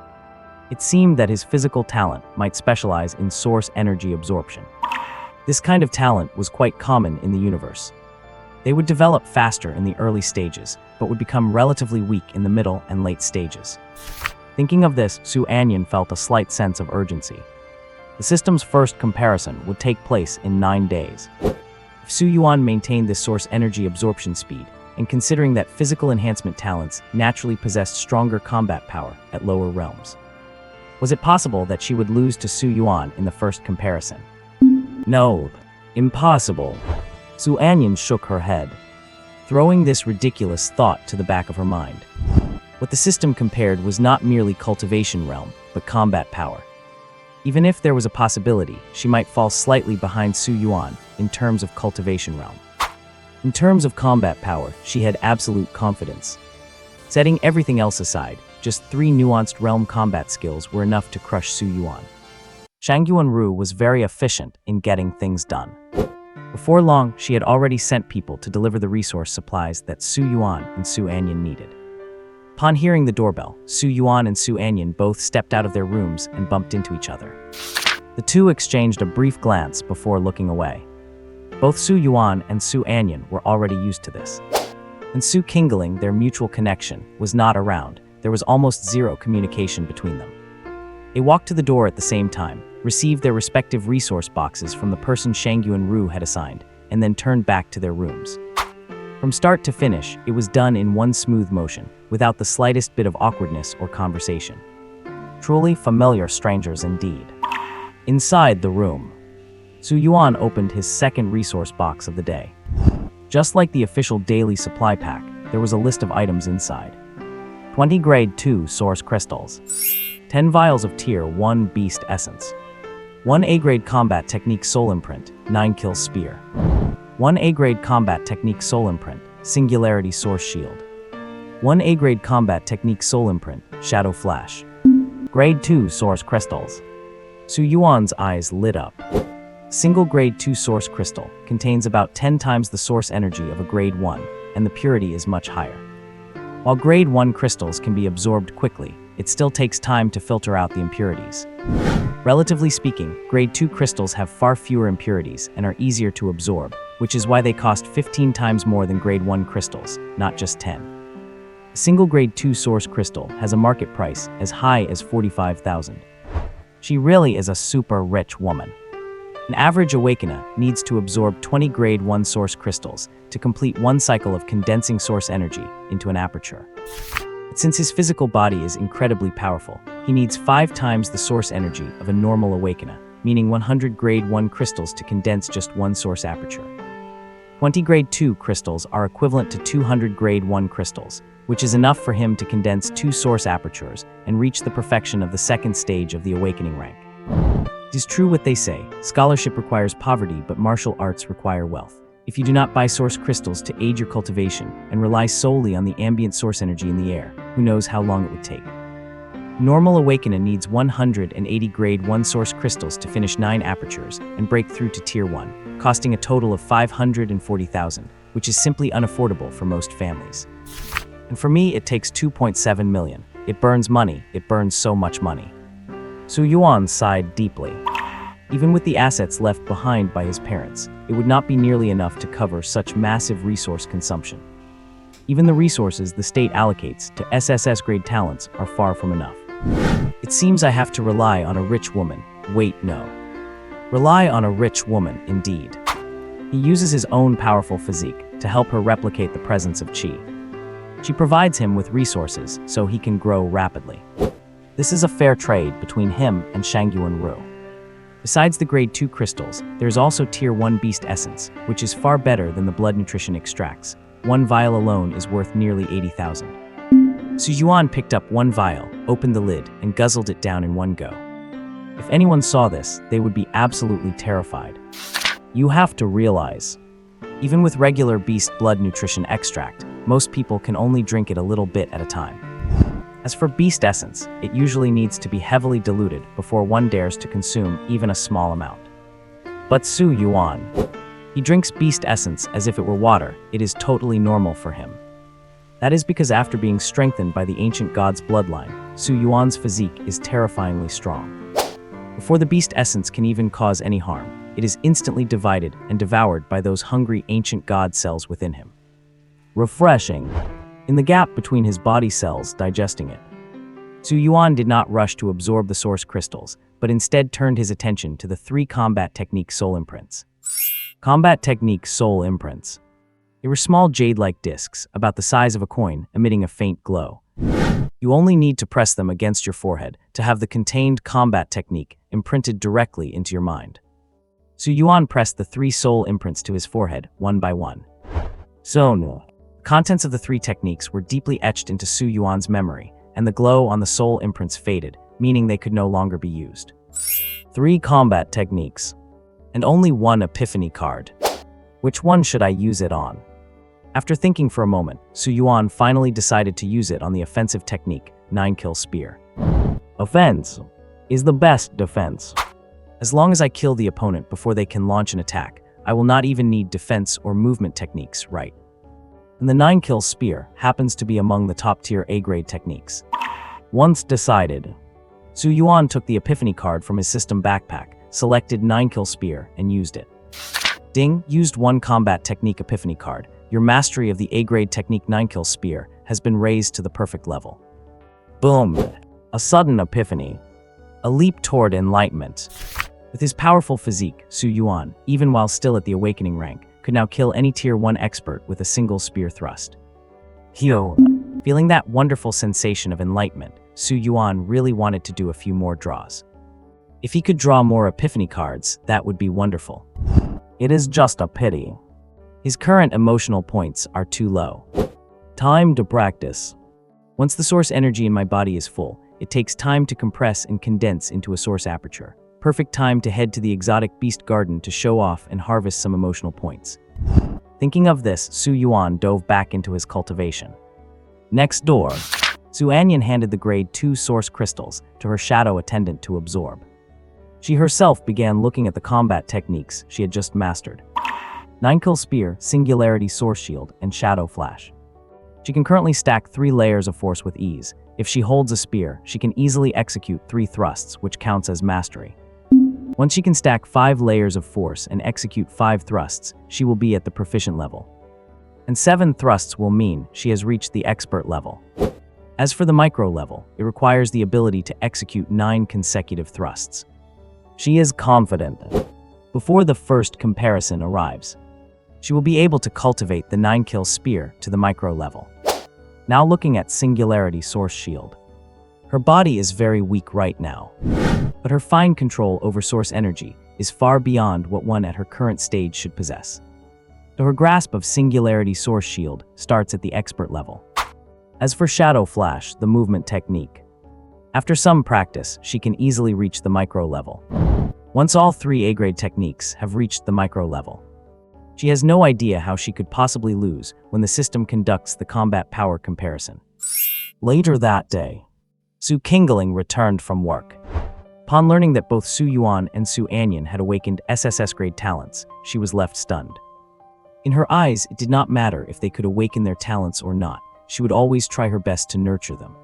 It seemed that his physical talent might specialize in source energy absorption. This kind of talent was quite common in the universe. They would develop faster in the early stages, but would become relatively weak in the middle and late stages. Thinking of this, Su Anyan felt a slight sense of urgency. The system's first comparison would take place in 9 days. If Su Yuan maintained this source energy absorption speed, and considering that physical enhancement talents naturally possessed stronger combat power at lower realms, was it possible that she would lose to Su Yuan in the first comparison? No, impossible. Su Anyan shook her head, throwing this ridiculous thought to the back of her mind. What the system compared was not merely cultivation realm, but combat power. Even if there was a possibility, she might fall slightly behind Su Yuan in terms of cultivation realm. In terms of combat power, she had absolute confidence. Setting everything else aside, just 3 nuanced realm combat skills were enough to crush Su Yuan. Shangyuan Ru was very efficient in getting things done. Before long, she had already sent people to deliver the resource supplies that Su Yuan and Su Anyan needed. Upon hearing the doorbell, Su Yuan and Su Anyan both stepped out of their rooms and bumped into each other. The two exchanged a brief glance before looking away. Both Su Yuan and Su Anyan were already used to this. And Su Qingling, their mutual connection, was not around. There was almost zero communication between them. They walked to the door at the same time, received their respective resource boxes from the person Shangyuan Ru had assigned, and then turned back to their rooms. From start to finish, it was done in one smooth motion, without the slightest bit of awkwardness or conversation. Truly familiar strangers indeed. Inside the room, Su Yuan opened his second resource box of the day. Just like the official daily supply pack, there was a list of items inside. 20 grade 2 source crystals, 10 vials of tier 1 beast essence, 1 A-grade combat technique soul imprint, 9 kill spear, 1 A-grade combat technique soul imprint, singularity source shield, 1 A-grade combat technique soul imprint, shadow flash. Grade 2 source crystals. Su Yuan's eyes lit up. Single grade 2 source crystal contains about 10 times the source energy of a grade 1, and the purity is much higher. While grade 1 crystals can be absorbed quickly, it still takes time to filter out the impurities. Relatively speaking, grade 2 crystals have far fewer impurities and are easier to absorb, which is why they cost 15 times more than grade 1 crystals, not just 10. A single grade 2 source crystal has a market price as high as 45,000. She really is a super rich woman. An average awakener needs to absorb 20 grade 1 source crystals to complete one cycle of condensing source energy into an aperture. But since his physical body is incredibly powerful, he needs 5 times the source energy of a normal awakener, meaning 100 grade 1 crystals to condense just one source aperture. 20 grade 2 crystals are equivalent to 200 grade 1 crystals, which is enough for him to condense 2 source apertures and reach the perfection of the second stage of the awakening rank. It is true what they say, scholarship requires poverty, but martial arts require wealth. If you do not buy source crystals to aid your cultivation and rely solely on the ambient source energy in the air, who knows how long it would take. Normal awakener needs 180 grade 1 source crystals to finish 9 apertures and break through to tier 1, costing a total of 540,000, which is simply unaffordable for most families. And for me, it takes 2.7 million. It burns money, it burns so much money. Su Yuan sighed deeply. Even with the assets left behind by his parents, it would not be nearly enough to cover such massive resource consumption. Even the resources the state allocates to SSS grade talents are far from enough. It seems I have to rely on a rich woman. Wait, no. Rely on a rich woman, indeed. He uses his own powerful physique to help her replicate the presence of Qi. She provides him with resources so he can grow rapidly. This is a fair trade between him and Shangyuan Ru. Besides the grade 2 crystals, there's also tier 1 beast essence, which is far better than the blood nutrition extracts. 1 vial alone is worth nearly 80,000. Su Yuan picked up 1 vial, opened the lid, and guzzled it down in one go. If anyone saw this, they would be absolutely terrified. You have to realize, even with regular beast blood nutrition extract, most people can only drink it a little bit at a time. As for beast essence, it usually needs to be heavily diluted before one dares to consume even a small amount. But Su Yuan, he drinks beast essence as if it were water. It is totally normal for him. That is because after being strengthened by the ancient god's bloodline, Su Yuan's physique is terrifyingly strong. Before the beast essence can even cause any harm, it is instantly divided and devoured by those hungry ancient god cells within him. Refreshing. In the gap between his body cells digesting it, Su Yuan did not rush to absorb the source crystals, but instead turned his attention to the 3 combat technique soul imprints. Combat technique soul imprints. They were small jade-like discs, about the size of a coin, emitting a faint glow. You only need to press them against your forehead to have the contained combat technique imprinted directly into your mind. Su Yuan pressed the 3 soul imprints to his forehead, one by one. The contents of the 3 techniques were deeply etched into Su Yuan's memory, and the glow on the soul imprints faded, meaning they could no longer be used. 3 combat techniques, and only 1 epiphany card. Which one should I use it on? After thinking for a moment, Su Yuan finally decided to use it on the offensive technique, 9-kill spear. Offense is the best defense. As long as I kill the opponent before they can launch an attack, I will not even need defense or movement techniques, right? And the 9-kill spear happens to be among the top-tier A-grade techniques. Once decided, Su Yuan took the epiphany card from his system backpack, selected 9-kill spear, and used it. Ding, used 1 combat technique epiphany card. Your mastery of the A-grade technique 9-kill spear has been raised to the perfect level. Boom! A sudden epiphany. A leap toward enlightenment. With his powerful physique, Su Yuan, even while still at the awakening rank, could now kill any tier 1 expert with a single spear thrust. Feeling that wonderful sensation of enlightenment, Su Yuan really wanted to do a few more draws. If he could draw more epiphany cards, that would be wonderful. It is just a pity. His current emotional points are too low. Time to practice. Once the source energy in my body is full, it takes time to compress and condense into a source aperture. Perfect time to head to the exotic beast garden to show off and harvest some emotional points. Thinking of this, Su Yuan dove back into his cultivation. Next door, Anyan handed the grade 2 source crystals to her shadow attendant to absorb. She herself began looking at the combat techniques she had just mastered. 9-kill spear, singularity source shield, and shadow flash. She can currently stack 3 layers of force with ease. If she holds a spear, she can easily execute 3 thrusts, which counts as mastery. Once she can stack 5 layers of force and execute 5 thrusts, she will be at the proficient level. And 7 thrusts will mean she has reached the expert level. As for the micro level, it requires the ability to execute 9 consecutive thrusts. She is confident. Before the first comparison arrives, she will be able to cultivate the 9-kill spear to the micro level. Now looking at singularity source shield. Her body is very weak right now, but her fine control over source energy is far beyond what one at her current stage should possess. So her grasp of singularity source shield starts at the expert level. As for shadow flash, the movement technique, after some practice, she can easily reach the micro level. Once all 3 A-grade techniques have reached the micro level, she has no idea how she could possibly lose when the system conducts the combat power comparison. Later that day, Su Yuan returned from work. Upon learning that both Su Yuan and Su Anyan had awakened SSS-grade talents, she was left stunned. In her eyes, it did not matter if they could awaken their talents or not. She would always try her best to nurture them.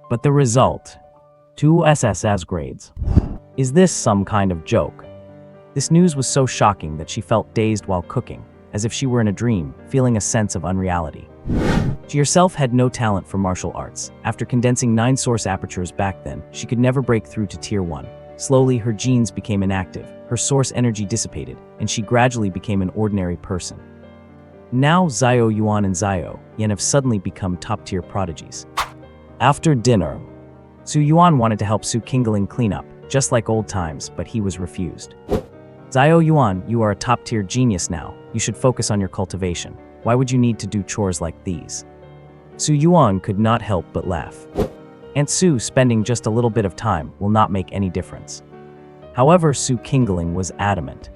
But the result, 2 SSS grades. Is this some kind of joke? This news was so shocking that she felt dazed while cooking, as if she were in a dream, feeling a sense of unreality. She herself had no talent for martial arts. After condensing 9 source apertures back then, she could never break through to tier 1. Slowly, her genes became inactive, her source energy dissipated, and she gradually became an ordinary person. Now, Su Yuan and Su Yan have suddenly become top-tier prodigies. After dinner, Su Yuan wanted to help Su Yuan clean up, just like old times, but he was refused. Su Yuan, you are a top-tier genius now. You should focus on your cultivation. Why would you need to do chores like these? Su Yuan could not help but laugh. Aunt Su spending just a little bit of time will not make any difference. However, Su Yuan was adamant,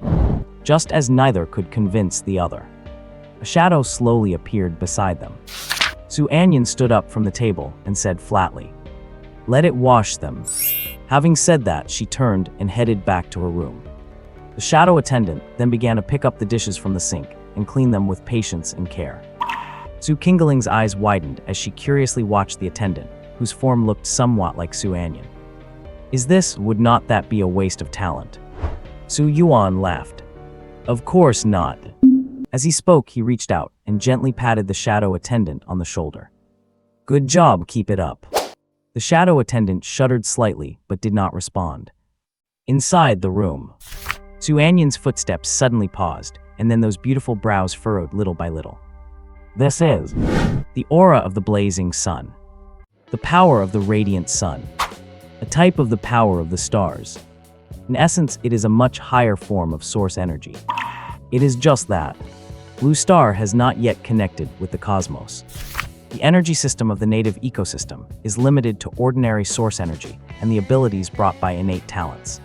just as neither could convince the other. A shadow slowly appeared beside them. Su Anyan stood up from the table and said flatly, "Let it wash them." Having said that, she turned and headed back to her room. The shadow attendant then began to pick up the dishes from the sink and clean them with patience and care. Su Yuan's eyes widened as she curiously watched the attendant, whose form looked somewhat like Su Anyan. Would not that be a waste of talent? Su Yuan laughed. Of course not. As he spoke, he reached out and gently patted the shadow attendant on the shoulder. Good job, keep it up. The shadow attendant shuddered slightly but did not respond. Inside the room, Anyan's footsteps suddenly paused, and then those beautiful brows furrowed little by little. This is the aura of the blazing sun. The power of the radiant sun. A type of the power of the stars. In essence, it is a much higher form of source energy. It is just that. Blue Star has not yet connected with the cosmos. The energy system of the native ecosystem is limited to ordinary source energy and the abilities brought by innate talents.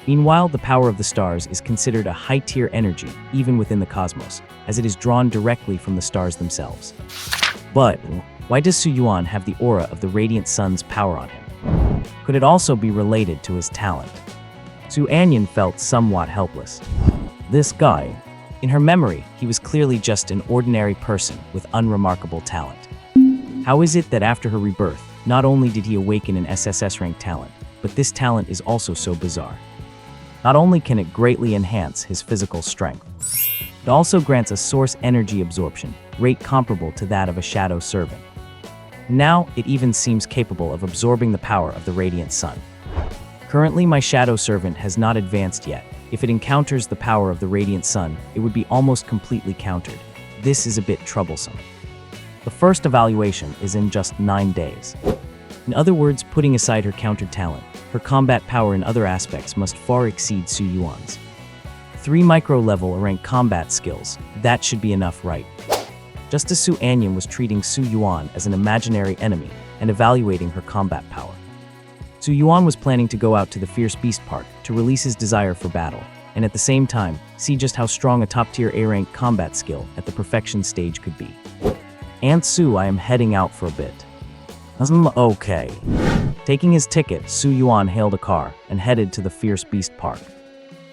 Meanwhile, the power of the stars is considered a high-tier energy even within the cosmos, as it is drawn directly from the stars themselves. But why does Su Yuan have the aura of the radiant sun's power on him? Could it also be related to his talent? Anyan felt somewhat helpless. This guy, in her memory, he was clearly just an ordinary person with unremarkable talent. How is it that after her rebirth, not only did he awaken an SSS-ranked talent, but this talent is also so bizarre? Not only can it greatly enhance his physical strength, it also grants a source energy absorption rate comparable to that of a shadow servant. Now, it even seems capable of absorbing the power of the radiant sun. Currently, my shadow servant has not advanced yet. If it encounters the power of the radiant sun, it would be almost completely countered. This is a bit troublesome. The first evaluation is in just 9 days. In other words, putting aside her countered talent, her combat power in other aspects must far exceed Su Yuan's. 3 micro-level ranked combat skills, that should be enough, right? Just as Anyan was treating Su Yuan as an imaginary enemy and evaluating her combat power. Su Yuan was planning to go out to the Fierce Beast Park to release his desire for battle, and at the same time, see just how strong a top-tier A-rank combat skill at the perfection stage could be. Aunt Su, I am heading out for a bit. Okay. Taking his ticket, Su Yuan hailed a car and headed to the Fierce Beast Park.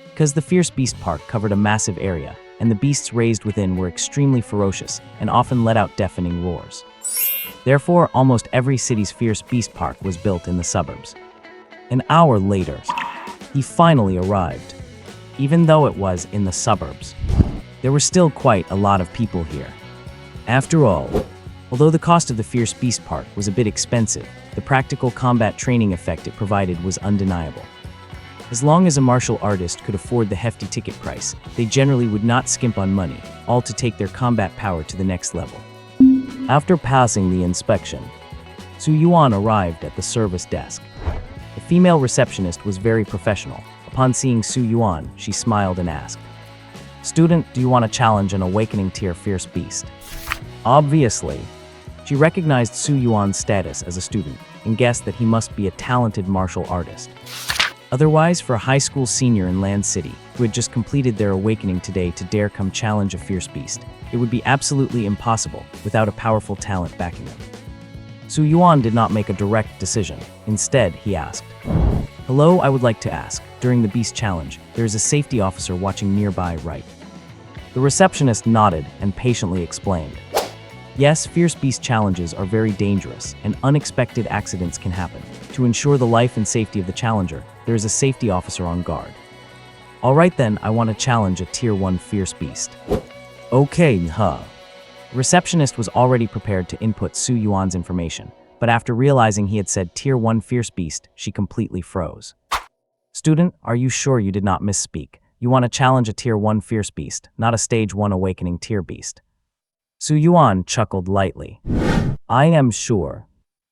Because the Fierce Beast Park covered a massive area, and the beasts raised within were extremely ferocious and often let out deafening roars. Therefore, almost every city's Fierce Beast Park was built in the suburbs. An hour later, he finally arrived. Even though it was in the suburbs, there were still quite a lot of people here. After all, although the cost of the Fierce Beast Park was a bit expensive, the practical combat training effect it provided was undeniable. As long as a martial artist could afford the hefty ticket price, they generally would not skimp on money, all to take their combat power to the next level. After passing the inspection, Su Yuan arrived at the service desk. The female receptionist was very professional. Upon seeing Su Yuan, she smiled and asked, "Student, do you want to challenge an awakening tier Fierce Beast?" Obviously, she recognized Su Yuan's status as a student and guessed that he must be a talented martial artist. Otherwise, for a high school senior in Land City who had just completed their awakening today to dare come challenge a Fierce Beast, it would be absolutely impossible without a powerful talent backing them. Su Yuan did not make a direct decision. Instead, he asked, "Hello, I would like to ask, during the Beast Challenge, there is a safety officer watching nearby, right?" The receptionist nodded and patiently explained, "Yes, Fierce Beast challenges are very dangerous, and unexpected accidents can happen. To ensure the life and safety of the challenger, there is a safety officer on guard." "All right then, I want to challenge a Tier 1 Fierce Beast." "Okay, huh." The receptionist was already prepared to input Su Yuan's information, but after realizing he had said Tier 1 Fierce Beast, she completely froze. "Student, are you sure you did not misspeak? You want to challenge a Tier 1 Fierce Beast, not a Stage 1 Awakening Tier Beast." Su Yuan chuckled lightly. "I am sure."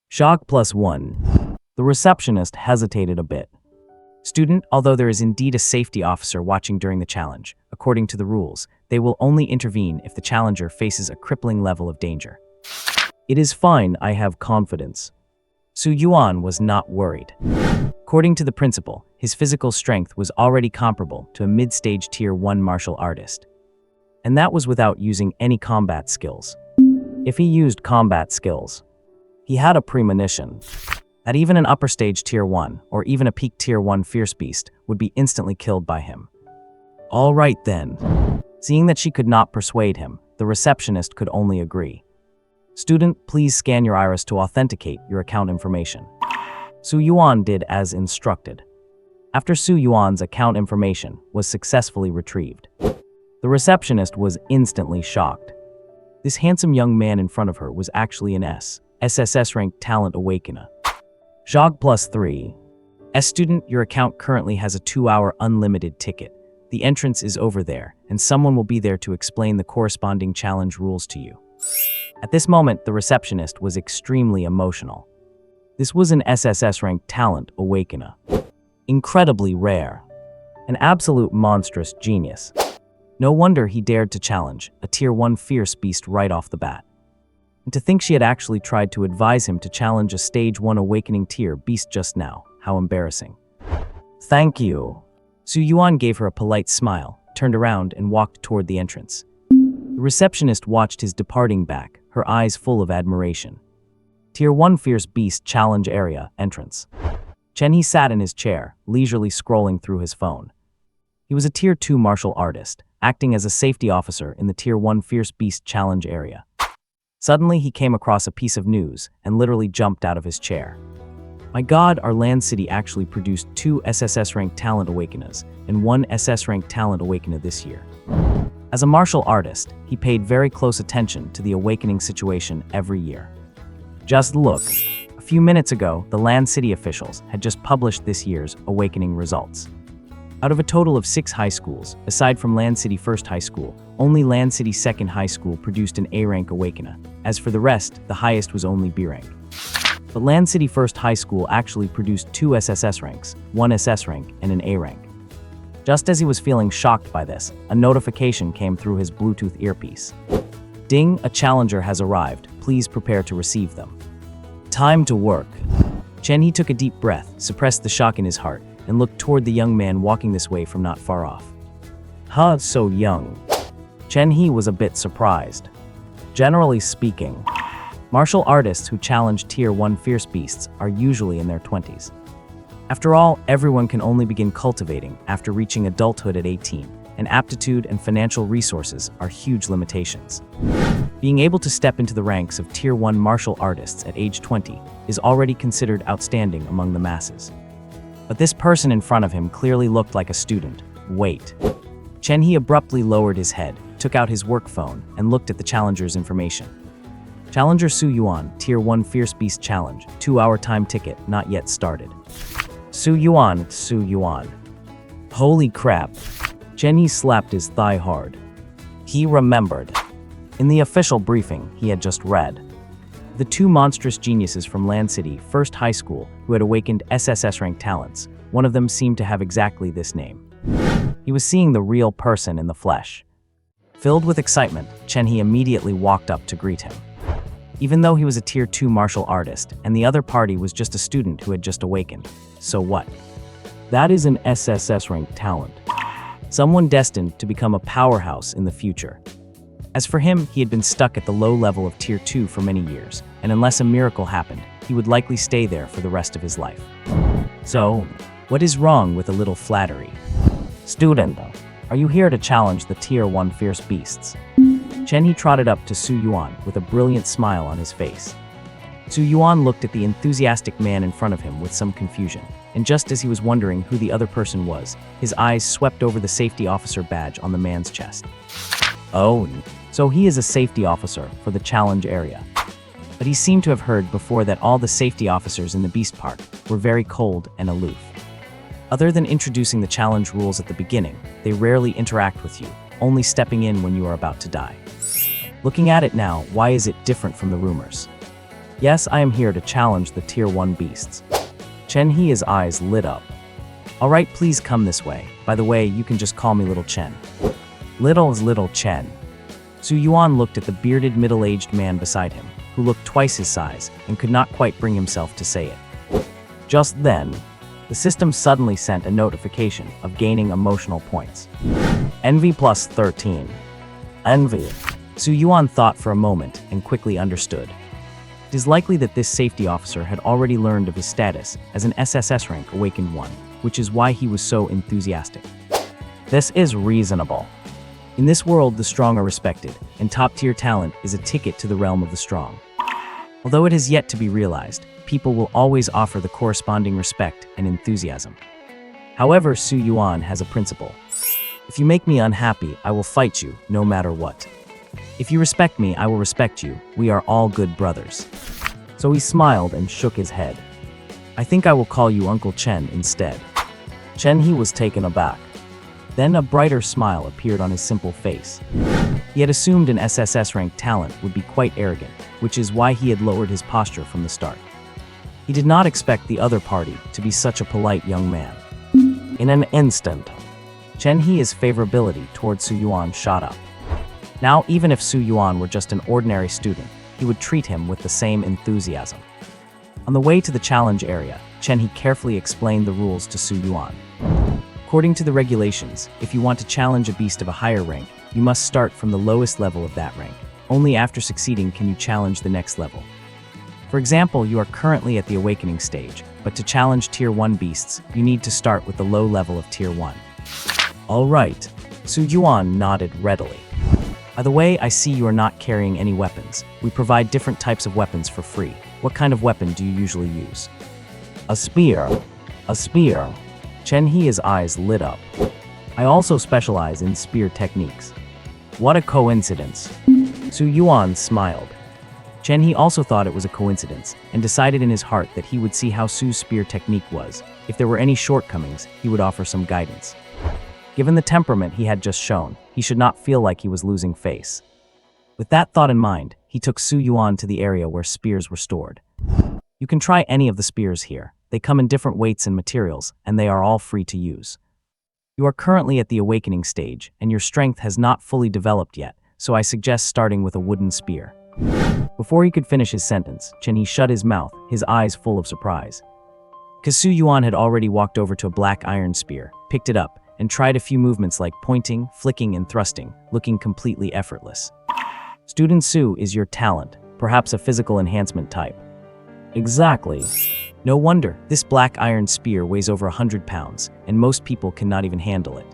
Shock +1. The receptionist hesitated a bit. "Student, although there is indeed a safety officer watching during the challenge, according to the rules, they will only intervene if the challenger faces a crippling level of danger." "It is fine, I have confidence." Su Yuan was not worried. According to the principal, his physical strength was already comparable to a mid-stage Tier 1 martial artist. And that was without using any combat skills. If he used combat skills, he had a premonition that even an upper stage Tier 1 or even a peak Tier 1 Fierce Beast would be instantly killed by him. All right then. Seeing that she could not persuade him, the receptionist could only agree. "Student, please scan your iris to authenticate your account information." Su Yuan did as instructed. After Su Yuan's account information was successfully retrieved, the receptionist was instantly shocked. This handsome young man in front of her was actually an SSS-ranked talent awakener. Jog plus 3. As student, your account currently has a 2-hour unlimited ticket. The entrance is over there, and someone will be there to explain the corresponding challenge rules to you. At this moment, the receptionist was extremely emotional. This was an SSS-ranked talent awakener. Incredibly rare. An absolute monstrous genius. No wonder he dared to challenge a Tier 1 fierce beast right off the bat. And to think she had actually tried to advise him to challenge a Stage 1 awakening tier beast just now. How embarrassing. Thank you. Su Yuan gave her a polite smile, turned around, and walked toward the entrance. The receptionist watched his departing back, her eyes full of admiration. Tier 1 Fierce Beast Challenge Area, entrance. Chen-He sat in his chair, leisurely scrolling through his phone. He was a Tier 2 martial artist, acting as a safety officer in the Tier 1 Fierce Beast Challenge Area. Suddenly, he came across a piece of news and literally jumped out of his chair. My God, our land city actually produced 2 SSS-ranked talent awakeners and 1 SS-ranked talent awakener this year. As a martial artist, he paid very close attention to the awakening situation every year. Just look. A few minutes ago, the land city officials had just published this year's awakening results. Out of a total of 6 high schools, aside from Land City First High School, only Land City Second High School produced an A-rank awakener. As for the rest, the highest was only B-rank. But Land City First High School actually produced 2 SSS ranks, 1 SS rank, and an A rank. Just as he was feeling shocked by this, a notification came through his Bluetooth earpiece. Ding, a challenger has arrived. Please prepare to receive them. Time to work. Chen-He took a deep breath, suppressed the shock in his heart, and looked toward the young man walking this way from not far off. Huh, so young. Chen-He was a bit surprised. Generally speaking, martial artists who challenge Tier 1 fierce beasts are usually in their 20s. After all, everyone can only begin cultivating after reaching adulthood at 18, and aptitude and financial resources are huge limitations. Being able to step into the ranks of Tier 1 martial artists at age 20 is already considered outstanding among the masses. But this person in front of him clearly looked like a student. Wait. Chen-He abruptly lowered his head, took out his work phone, and looked at the challenger's information. Challenger Su Yuan, Tier 1 Fierce Beast Challenge, 2-hour time ticket, not yet started. Su Yuan. Holy crap. Chen-He slapped his thigh hard. He remembered. In the official briefing he had just read, the 2 monstrous geniuses from Land City First High School who had awakened SSS-ranked talents, one of them seemed to have exactly this name. He was seeing the real person in the flesh. Filled with excitement, Chen-He immediately walked up to greet him. Even though he was a Tier 2 martial artist and the other party was just a student who had just awakened, so what? That is an SSS-ranked talent. Someone destined to become a powerhouse in the future. As for him, he had been stuck at the low level of Tier 2 for many years, and unless a miracle happened, he would likely stay there for the rest of his life. So, what is wrong with a little flattery? Student, are you here to challenge the Tier 1 fierce beasts? Chen-He trotted up to Su Yuan with a brilliant smile on his face. Su Yuan looked at the enthusiastic man in front of him with some confusion, and just as he was wondering who the other person was, his eyes swept over the safety officer badge on the man's chest. Oh, so he is a safety officer for the challenge area. But he seemed to have heard before that all the safety officers in the Beast Park were very cold and aloof. Other than introducing the challenge rules at the beginning, they rarely interact with you, only stepping in when you are about to die. Looking at it now, why is it different from the rumors? Yes, I am here to challenge the Tier 1 beasts. Chen-He's eyes lit up. Alright, please come this way. By the way, you can just call me Little Chen. Little Chen. Su Yuan looked at the bearded middle-aged man beside him, who looked twice his size and could not quite bring himself to say it. Just then, the system suddenly sent a notification of gaining emotional points. Envy plus 13. Envy. Su Yuan thought for a moment and quickly understood. It is likely that this safety officer had already learned of his status as an SSS rank awakened one, which is why he was so enthusiastic. This is reasonable. In this world, the strong are respected, and top-tier talent is a ticket to the realm of the strong. Although it has yet to be realized, people will always offer the corresponding respect and enthusiasm. However, Su Yuan has a principle. If you make me unhappy, I will fight you, no matter what. If you respect me, I will respect you. We are all good brothers. So he smiled and shook his head. I think I will call you Uncle Chen instead. Chen He was taken aback. Then a brighter smile appeared on his simple face. He had assumed an SSS-rank talent would be quite arrogant, which is why he had lowered his posture from the start. He did not expect the other party to be such a polite young man. In an instant, Chen He's favorability towards Su Yuan shot up. Now, even if Su Yuan were just an ordinary student, he would treat him with the same enthusiasm. On the way to the challenge area, Chen He carefully explained the rules to Su Yuan. According to the regulations, if you want to challenge a beast of a higher rank, you must start from the lowest level of that rank. Only after succeeding can you challenge the next level. For example, you are currently at the awakening stage, but to challenge Tier 1 beasts, you need to start with the low level of Tier 1. All right, Su Yuan nodded readily. By the way, I see you are not carrying any weapons. We provide different types of weapons for free. What kind of weapon do you usually use? A spear. A spear. Chen He's eyes lit up. I also specialize in spear techniques. What a coincidence. Su Yuan smiled. Chen He also thought it was a coincidence and decided in his heart that he would see how Su's spear technique was. If there were any shortcomings, he would offer some guidance. Given the temperament he had just shown, he should not feel like he was losing face. With that thought in mind, he took Su Yuan to the area where spears were stored. You can try any of the spears here. They come in different weights and materials, and they are all free to use. You are currently at the awakening stage, and your strength has not fully developed yet, so I suggest starting with a wooden spear. Before he could finish his sentence, Chen He shut his mouth, his eyes full of surprise. Because Su Yuan had already walked over to a black iron spear, picked it up, and tried a few movements like pointing, flicking, and thrusting, looking completely effortless. Student Su is your talent, perhaps a physical enhancement type. Exactly. No wonder, this black iron spear weighs over 100 pounds, and most people cannot even handle it.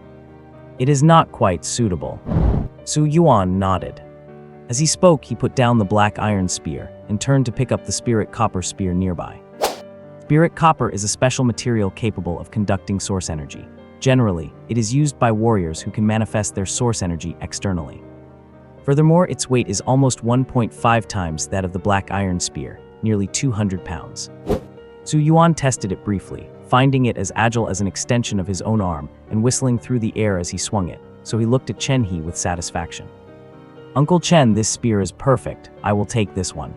It is not quite suitable. Su Yuan nodded. As he spoke, he put down the black iron spear and turned to pick up the spirit copper spear nearby. Spirit copper is a special material capable of conducting source energy. Generally, it is used by warriors who can manifest their source energy externally. Furthermore, its weight is almost 1.5 times that of the black iron spear, nearly 200 pounds. Su Yuan tested it briefly, finding it as agile as an extension of his own arm and whistling through the air as he swung it, so he looked at Chen He with satisfaction. Uncle Chen, this spear is perfect. I will take this one.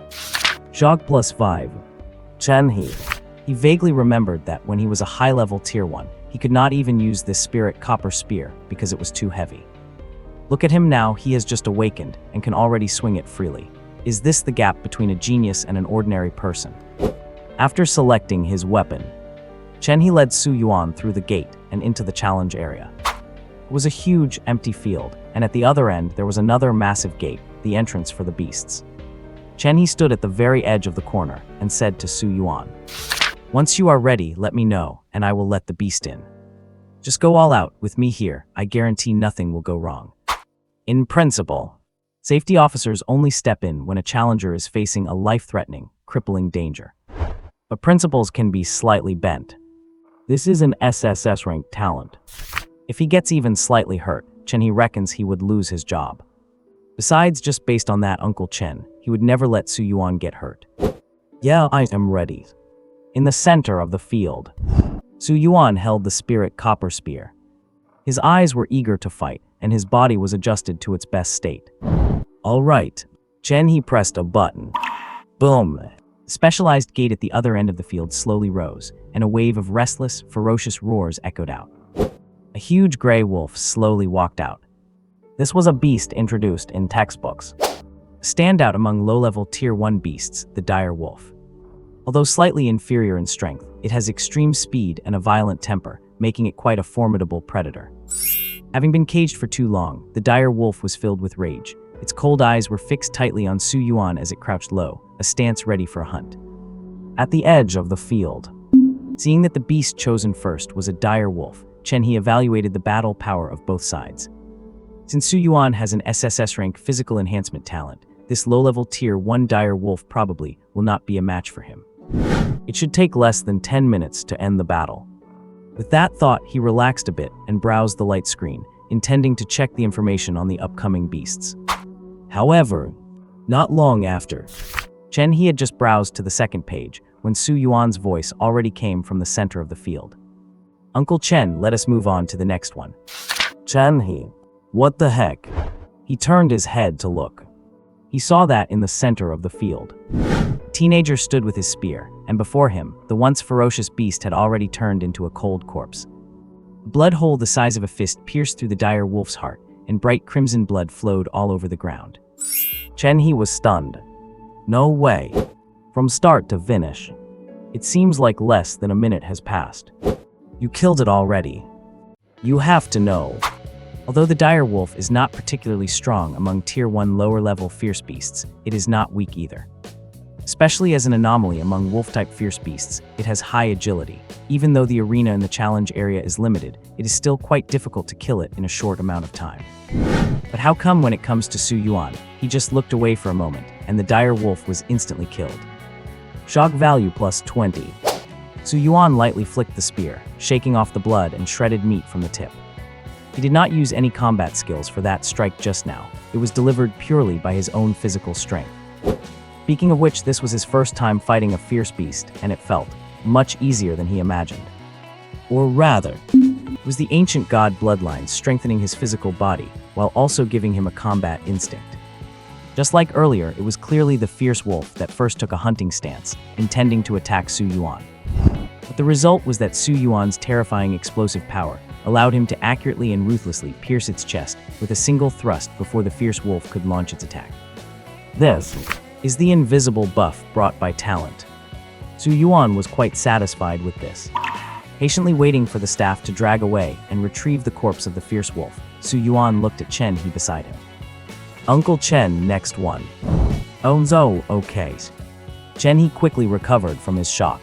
Shock +5. Chen He. He vaguely remembered that when he was a high-level Tier 1, he could not even use this spirit copper spear because it was too heavy. Look at him now, he has just awakened and can already swing it freely. Is this the gap between a genius and an ordinary person? After selecting his weapon, Chen He led Su Yuan through the gate and into the challenge area. It was a huge, empty field, and at the other end there was another massive gate, the entrance for the beasts. Chen He stood at the very edge of the corner and said to Su Yuan, "Once you are ready, let me know, and I will let the beast in. Just go all out, with me here, I guarantee nothing will go wrong." In principle, safety officers only step in when a challenger is facing a life-threatening, crippling danger. But principles can be slightly bent. This is an SSS-ranked talent. If he gets even slightly hurt, Chen He reckons he would lose his job. Besides, just based on that Uncle Chen, he would never let Su Yuan get hurt. Yeah, I am ready. In the center of the field, Su Yuan held the spirit copper spear. His eyes were eager to fight, and his body was adjusted to its best state. All right. Chen He pressed a button. Boom. The specialized gate at the other end of the field slowly rose, and a wave of restless, ferocious roars echoed out. A huge gray wolf slowly walked out. This was a beast introduced in textbooks. A standout among low-level Tier 1 beasts, the dire wolf. Although slightly inferior in strength, it has extreme speed and a violent temper, making it quite a formidable predator. Having been caged for too long, the dire wolf was filled with rage. Its cold eyes were fixed tightly on Su Yuan as it crouched low, a stance ready for a hunt. At the edge of the field, seeing that the beast chosen first was a dire wolf, Chen He evaluated the battle power of both sides. Since Su Yuan has an SSS rank physical enhancement talent, this low-level Tier 1 dire wolf probably will not be a match for him. It should take less than 10 minutes to end the battle. With that thought, he relaxed a bit and browsed the light screen, intending to check the information on the upcoming beasts. However, not long after, Chen He had just browsed to the second page, when Su Yuan's voice already came from the center of the field. Uncle Chen, let us move on to the next one. Chen he. What the heck? He turned his head to look. He saw that in the center of the field. A teenager stood with his spear, and before him, the once ferocious beast had already turned into a cold corpse. A blood hole the size of a fist pierced through the dire wolf's heart, and bright crimson blood flowed all over the ground. Chen he was stunned. No way. From start to finish. It seems like less than a minute has passed. You killed it already. You have to know. Although the dire wolf is not particularly strong among Tier 1 lower-level fierce beasts, it is not weak either. Especially as an anomaly among wolf-type fierce beasts, it has high agility. Even though the arena in the challenge area is limited, it is still quite difficult to kill it in a short amount of time. But how come when it comes to Su Yuan, he just looked away for a moment, and the dire wolf was instantly killed? Shock value plus 20. Su Yuan lightly flicked the spear, shaking off the blood and shredded meat from the tip. He did not use any combat skills for that strike just now. It was delivered purely by his own physical strength. Speaking of which, this was his first time fighting a fierce beast, and it felt much easier than he imagined. Or rather, it was the ancient god bloodlines strengthening his physical body, while also giving him a combat instinct. Just like earlier, it was clearly the fierce wolf that first took a hunting stance, intending to attack Su Yuan. But the result was that Su Yuan's terrifying explosive power allowed him to accurately and ruthlessly pierce its chest with a single thrust before the fierce wolf could launch its attack. This is the invisible buff brought by talent. Su Yuan was quite satisfied with this. Patiently waiting for the staff to drag away and retrieve the corpse of the fierce wolf, Su Yuan looked at Chen he beside him. Uncle Chen, next one. Oh, okay. Chen he quickly recovered from his shock.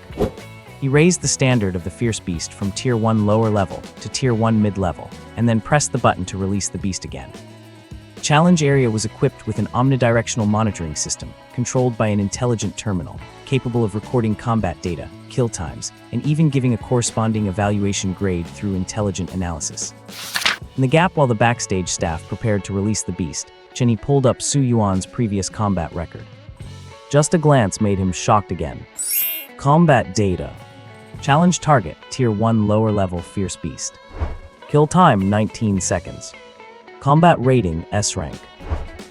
He raised the standard of the fierce beast from Tier 1 lower level to Tier 1 mid-level, and then pressed the button to release the beast again. The challenge area was equipped with an omnidirectional monitoring system, controlled by an intelligent terminal, capable of recording combat data, kill times, and even giving a corresponding evaluation grade through intelligent analysis. In the gap while the backstage staff prepared to release the beast, Chen he pulled up Su Yuan's previous combat record. Just a glance made him shocked again. Combat data. Challenge target, Tier 1 lower level fierce beast. Kill time, 19 seconds. Combat rating, S rank.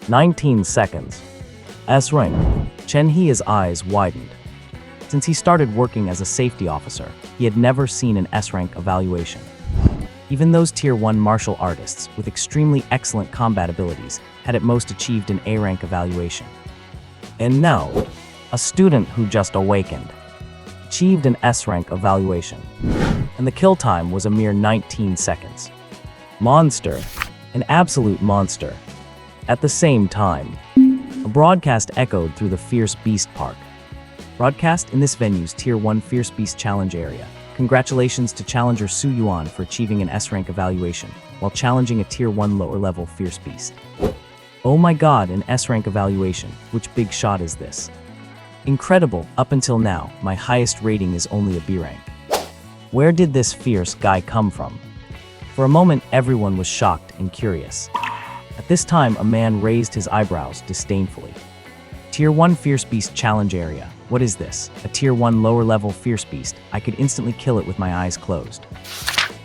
19 seconds. S rank. Chen He's eyes widened. Since he started working as a safety officer, he had never seen an S rank evaluation. Even those Tier 1 martial artists with extremely excellent combat abilities had at most achieved an A rank evaluation. And now, a student who just awakened achieved an S rank evaluation, and the kill time was a mere 19 seconds. Monster. An absolute monster. At the same time, a broadcast echoed through the Fierce Beast Park. Broadcast in this venue's Tier 1 Fierce Beast Challenge area. Congratulations to challenger Su Yuan for achieving an S-rank evaluation, while challenging a Tier 1 lower-level Fierce Beast. Oh my god, an S-rank evaluation. Which big shot is this? Incredible, up until now, my highest rating is only a B rank. Where did this fierce guy come from? For a moment, everyone was shocked and curious. At this time, a man raised his eyebrows disdainfully. Tier 1 Fierce Beast Challenge Area. What is this? A Tier 1 lower-level Fierce Beast. I could instantly kill it with my eyes closed.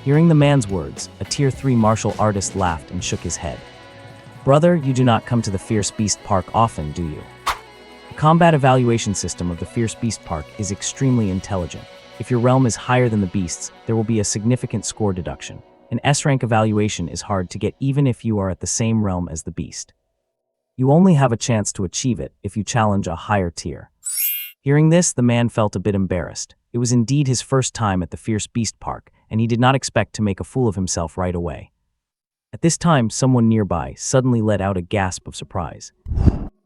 Hearing the man's words, a Tier 3 martial artist laughed and shook his head. Brother, you do not come to the Fierce Beast Park often, do you? The combat evaluation system of the Fierce Beast Park is extremely intelligent. If your realm is higher than the beasts, there will be a significant score deduction. An S-rank evaluation is hard to get even if you are at the same realm as the beast. You only have a chance to achieve it if you challenge a higher tier. Hearing this, the man felt a bit embarrassed. It was indeed his first time at the Fierce Beast Park, and he did not expect to make a fool of himself right away. At this time, someone nearby suddenly let out a gasp of surprise.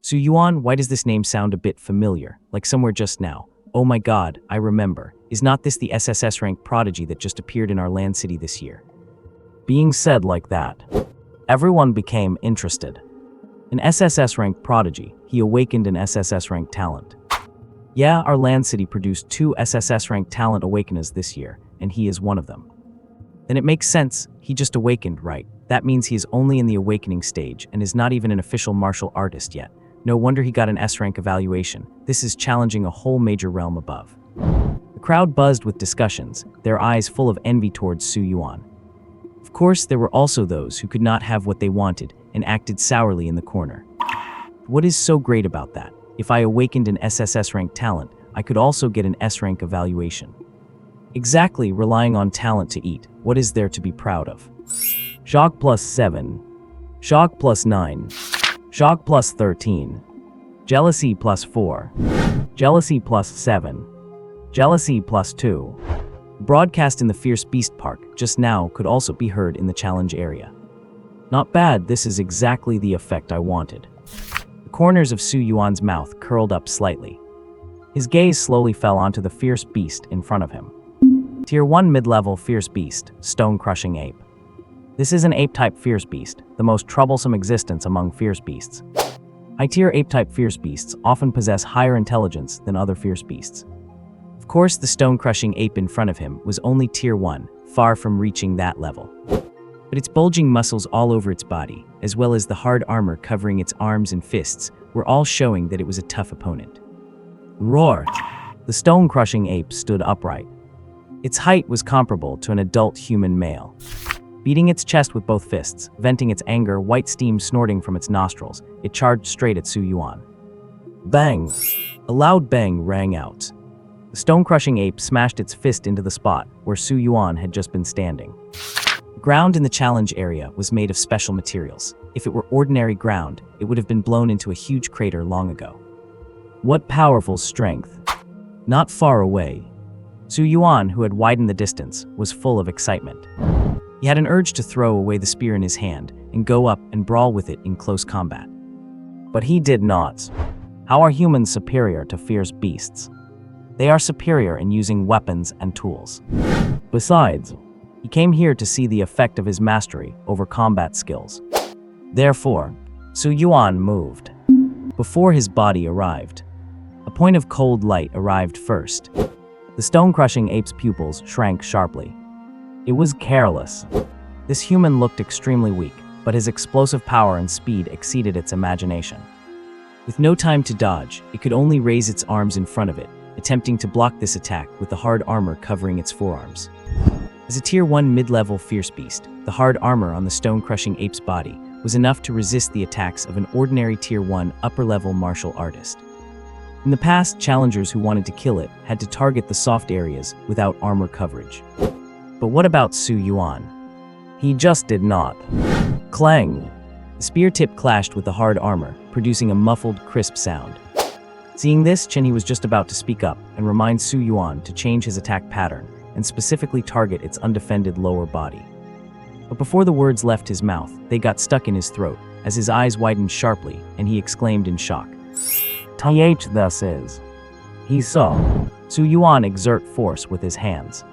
Su Yuan, why does this name sound a bit familiar, like somewhere just now? Oh my god, I remember. Is not this the SSS rank prodigy that just appeared in our land city this year? Being said like that, everyone became interested. An SSS rank prodigy, he awakened an SSS rank talent. Yeah, our land city produced 2 SSS rank talent awakeners this year, and he is one of them. Then it makes sense, he just awakened, right? That means he is only in the awakening stage and is not even an official martial artist yet. No wonder he got an S rank evaluation. This is challenging a whole major realm above. The crowd buzzed with discussions, their eyes full of envy towards Su Yuan. Of course, there were also those who could not have what they wanted and acted sourly in the corner. What is so great about that? If I awakened an SSS rank talent, I could also get an S rank evaluation. Exactly, relying on talent to eat. What is there to be proud of? Shock plus 7. Shock plus 9. Shock plus 13. Jealousy plus 4. Jealousy plus 7. Jealousy plus 2. Broadcast in the Fierce Beast Park just now could also be heard in the challenge area. Not bad, this is exactly the effect I wanted. The corners of Su Yuan's mouth curled up slightly. His gaze slowly fell onto the fierce beast in front of him. Tier 1 mid-level fierce beast, stone-crushing ape. This is an ape-type fierce beast, the most troublesome existence among fierce beasts. High-tier ape-type fierce beasts often possess higher intelligence than other fierce beasts. Of course, the stone-crushing ape in front of him was only Tier 1, far from reaching that level. But its bulging muscles all over its body, as well as the hard armor covering its arms and fists, were all showing that it was a tough opponent. Roar! The stone-crushing ape stood upright. Its height was comparable to an adult human male. Beating its chest with both fists, venting its anger, white steam snorting from its nostrils, it charged straight at Su Yuan. Bang! A loud bang rang out. The stone-crushing ape smashed its fist into the spot where Su Yuan had just been standing. The ground in the challenge area was made of special materials. If it were ordinary ground, it would have been blown into a huge crater long ago. What powerful strength! Not far away, Su Yuan, who had widened the distance, was full of excitement. He had an urge to throw away the spear in his hand and go up and brawl with it in close combat. But he did not. How are humans superior to fierce beasts? They are superior in using weapons and tools. Besides, he came here to see the effect of his mastery over combat skills. Therefore, Su Yuan moved. Before his body arrived, a point of cold light arrived first. The stone-crushing ape's pupils shrank sharply. It was careless. This human looked extremely weak, but his explosive power and speed exceeded its imagination. With no time to dodge, it could only raise its arms in front of it, attempting to block this attack with the hard armor covering its forearms. As a Tier 1 mid-level fierce beast, the hard armor on the stone-crushing ape's body was enough to resist the attacks of an ordinary Tier 1 upper-level martial artist. In the past, challengers who wanted to kill it had to target the soft areas without armor coverage. But what about Su Yuan? He just did not. Clang! The spear tip clashed with the hard armor, producing a muffled, crisp sound. Seeing this, Chen was just about to speak up and remind Su Yuan to change his attack pattern and specifically target its undefended lower body. But before the words left his mouth, they got stuck in his throat as his eyes widened sharply and he exclaimed in shock. "TH thus is." He saw Su Yuan exert force with his hands.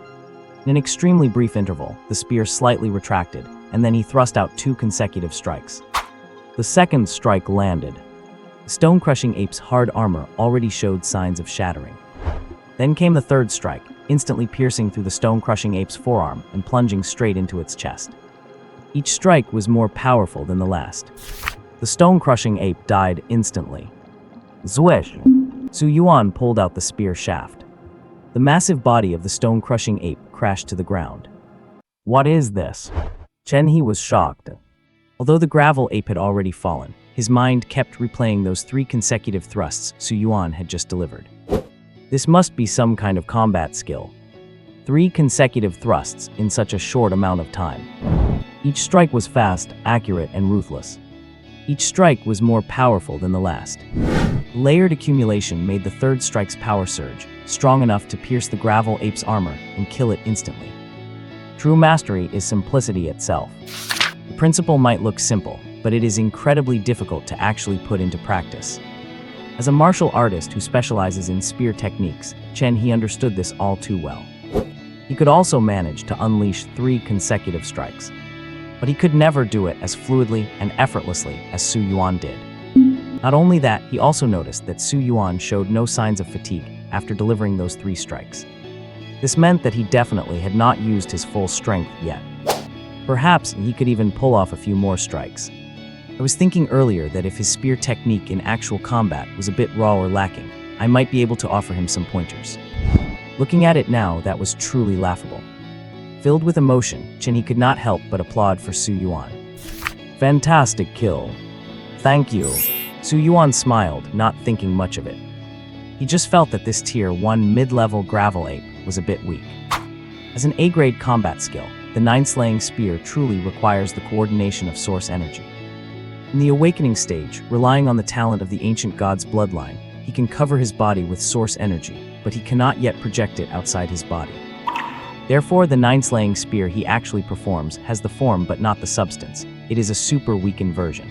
In an extremely brief interval, the spear slightly retracted, and then he thrust out 2 consecutive strikes. The second strike landed. The stone-crushing ape's hard armor already showed signs of shattering. Then came the third strike, instantly piercing through the stone-crushing ape's forearm and plunging straight into its chest. Each strike was more powerful than the last. The stone-crushing ape died instantly. Zwish! Su Yuan pulled out the spear shaft. The massive body of the stone-crushing ape crashed to the ground. What is this? Chen was shocked. Although the gravel ape had already fallen, his mind kept replaying those 3 consecutive thrusts Su Yuan had just delivered. This must be some kind of combat skill. 3 consecutive thrusts in such a short amount of time. Each strike was fast, accurate, and ruthless. Each strike was more powerful than the last. Layered accumulation made the third strike's power surge, strong enough to pierce the gravel ape's armor and kill it instantly. True mastery is simplicity itself. The principle might look simple, but it is incredibly difficult to actually put into practice. As a martial artist who specializes in spear techniques, Chen understood this all too well. He could also manage to unleash 3 consecutive strikes, but he could never do it as fluidly and effortlessly as Su Yuan did. Not only that, he also noticed that Su Yuan showed no signs of fatigue after delivering those 3 strikes. This meant that he definitely had not used his full strength yet. Perhaps he could even pull off a few more strikes. I was thinking earlier that if his spear technique in actual combat was a bit raw or lacking, I might be able to offer him some pointers. Looking at it now, that was truly laughable. Filled with emotion, Chen could not help but applaud for Su Yuan. Fantastic kill. Thank you. Su Yuan smiled, not thinking much of it. He just felt that this Tier 1 mid-level gravel ape was a bit weak. As an A-grade combat skill, the 9 Slaying Spear truly requires the coordination of source energy. In the awakening stage, relying on the talent of the ancient god's bloodline, he can cover his body with source energy, but he cannot yet project it outside his body. Therefore, the 9 Slaying Spear he actually performs has the form but not the substance. It is a super weakened version.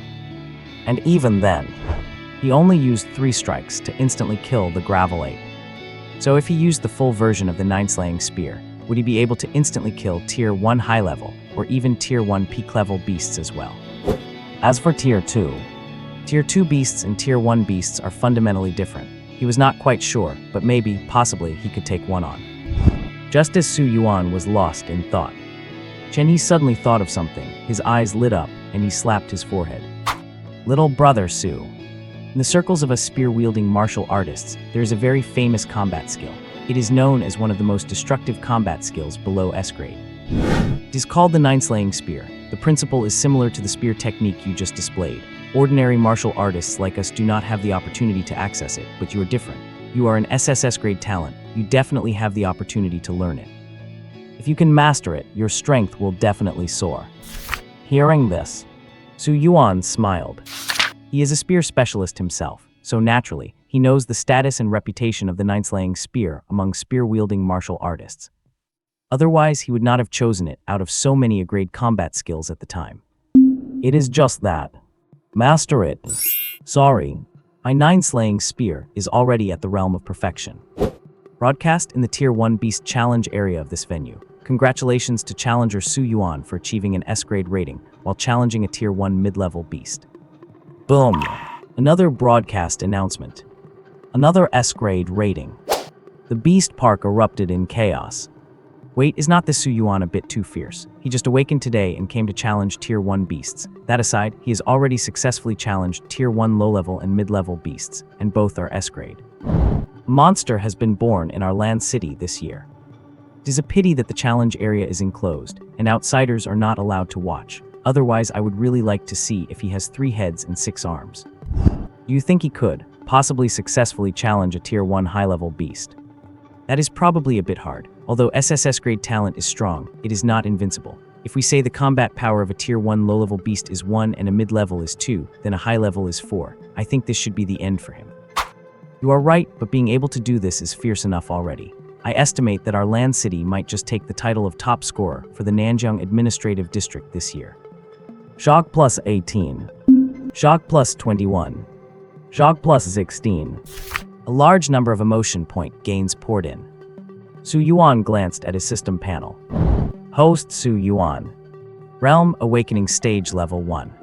And even then, he only used 3 strikes to instantly kill the gravel ape. So if he used the full version of the 9 Slaying Spear, would he be able to instantly kill Tier 1 high level or even Tier 1 peak level beasts as well? As for Tier 2, Tier 2 beasts and Tier 1 beasts are fundamentally different. He was not quite sure, but maybe, possibly, he could take one on. Just as Su Yuan was lost in thought, Chen suddenly thought of something. His eyes lit up, and he slapped his forehead. Little brother Su. In the circles of us spear-wielding martial artists, there is a very famous combat skill. It is known as one of the most destructive combat skills below S-grade. It is called the 9 Slaying Spear. The principle is similar to the spear technique you just displayed. Ordinary martial artists like us do not have the opportunity to access it, but you are different. You are an SSS grade talent. You definitely have the opportunity to learn it. If you can master it, your strength will definitely soar. Hearing this, Su Yuan smiled. He is a spear specialist himself, so naturally, he knows the status and reputation of the 9 Slaying Spear among spear-wielding martial artists. Otherwise, he would not have chosen it out of so many grade combat skills at the time. It is just that. Master it. Sorry. My 9 Slaying Spear is already at the realm of perfection. Broadcast in the Tier 1 Beast Challenge area of this venue. Congratulations to challenger Su Yuan for achieving an S-grade rating while challenging a Tier 1 mid-level beast. Boom! Another broadcast announcement. Another S-grade rating. The Beast Park erupted in chaos. Wait, is not this Su Yuan a bit too fierce? He just awakened today and came to challenge Tier 1 beasts. That aside, he has already successfully challenged Tier 1 low-level and mid-level beasts, and both are S-grade. A monster has been born in our land city this year. It is a pity that the challenge area is enclosed, and outsiders are not allowed to watch. Otherwise, I would really like to see if he has 3 heads and 6 arms. Do you think he could, possibly successfully challenge a Tier 1 high-level beast? That is probably a bit hard. Although SSS grade talent is strong, it is not invincible. If we say the combat power of a Tier 1 low-level beast is 1 and a mid-level is 2, then a high-level is 4. I think this should be the end for him. You are right, but being able to do this is fierce enough already. I estimate that our land city might just take the title of top scorer for the Nanjing Administrative District this year. Shock plus 18. Shock plus 21. Shock plus 16. A large number of emotion point gains poured in. Su Yuan glanced at his system panel. Host Su Yuan. Realm Awakening Stage Level 1.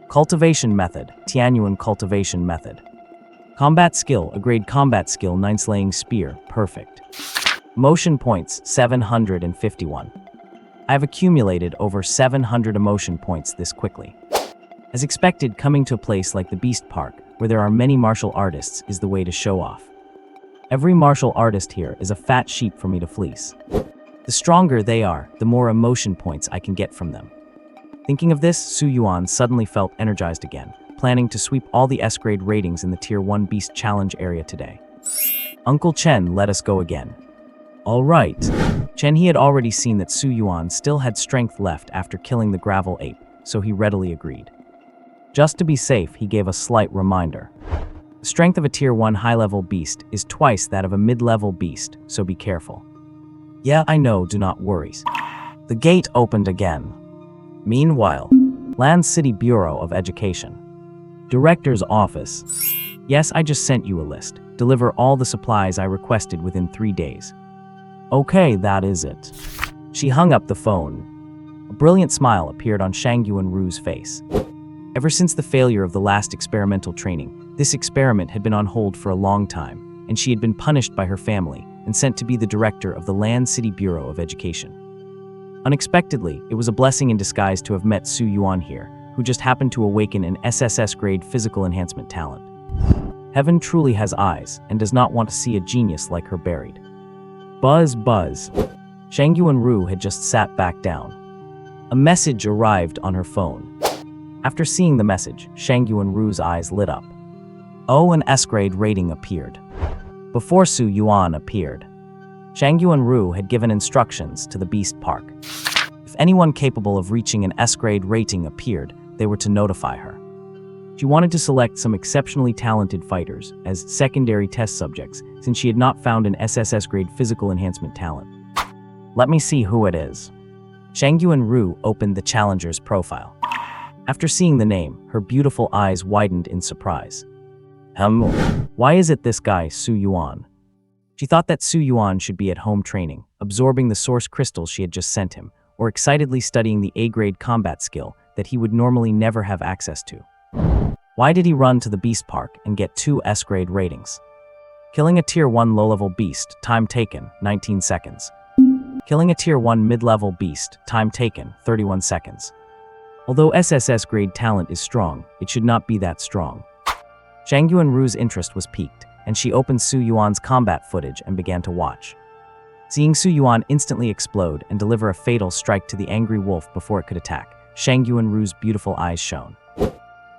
Cultivation Method, Tianyuan Cultivation Method. Combat Skill, a grade combat skill, 9 Slaying Spear, perfect. Emotion points, 751. I have accumulated over 700 emotion points this quickly. As expected, coming to a place like the Beast Park, where there are many martial artists, is the way to show off. Every martial artist here is a fat sheep for me to fleece. The stronger they are, the more emotion points I can get from them. Thinking of this, Su Yuan suddenly felt energized again, planning to sweep all the S-grade ratings in the Tier 1 Beast Challenge area today. Uncle Chen let us go again. All right. Chen had already seen that Su Yuan still had strength left after killing the gravel ape, so he readily agreed. Just to be safe, he gave a slight reminder. The strength of a Tier 1 high-level beast is twice that of a mid-level beast, so be careful. Yeah, I know, do not worry. The gate opened again. Meanwhile, Land City Bureau of Education. Director's Office. Yes, I just sent you a list. Deliver all the supplies I requested within 3 days. Okay, that is it. She hung up the phone. A brilliant smile appeared on Shang Yuanru's face. Ever since the failure of the last experimental training, this experiment had been on hold for a long time, and she had been punished by her family and sent to be the director of the Land City Bureau of Education. Unexpectedly, it was a blessing in disguise to have met Su Yuan here, who just happened to awaken an SSS-grade physical enhancement talent. Heaven truly has eyes and does not want to see a genius like her buried. Buzz, buzz. Shang Yuan-ru had just sat back down. A message arrived on her phone. After seeing the message, Shang Yuan-ru's eyes lit up. Oh, an S-grade rating appeared. Before Su Yuan appeared, Shang Yuan-ru had given instructions to the Beast Park. If anyone capable of reaching an S-grade rating appeared, they were to notify her. She wanted to select some exceptionally talented fighters as secondary test subjects since she had not found an SSS-grade physical enhancement talent. Let me see who it is. Shang Yuan-ru opened the challenger's profile. After seeing the name, her beautiful eyes widened in surprise. Why is it this guy, Su Yuan? She thought that Su Yuan should be at home training, absorbing the source crystals she had just sent him, or excitedly studying the A-grade combat skill that he would normally never have access to. Why did he run to the Beast Park and get 2 S-grade ratings? Killing a Tier 1 low-level beast, time taken, 19 seconds. Killing a Tier 1 mid-level beast, time taken, 31 seconds. Although SSS-grade talent is strong, it should not be that strong. Shang Yuan-ru's interest was piqued, and she opened Su Yuan's combat footage and began to watch. Seeing Su Yuan instantly explode and deliver a fatal strike to the angry wolf before it could attack, Shang Yuan-ru's beautiful eyes shone.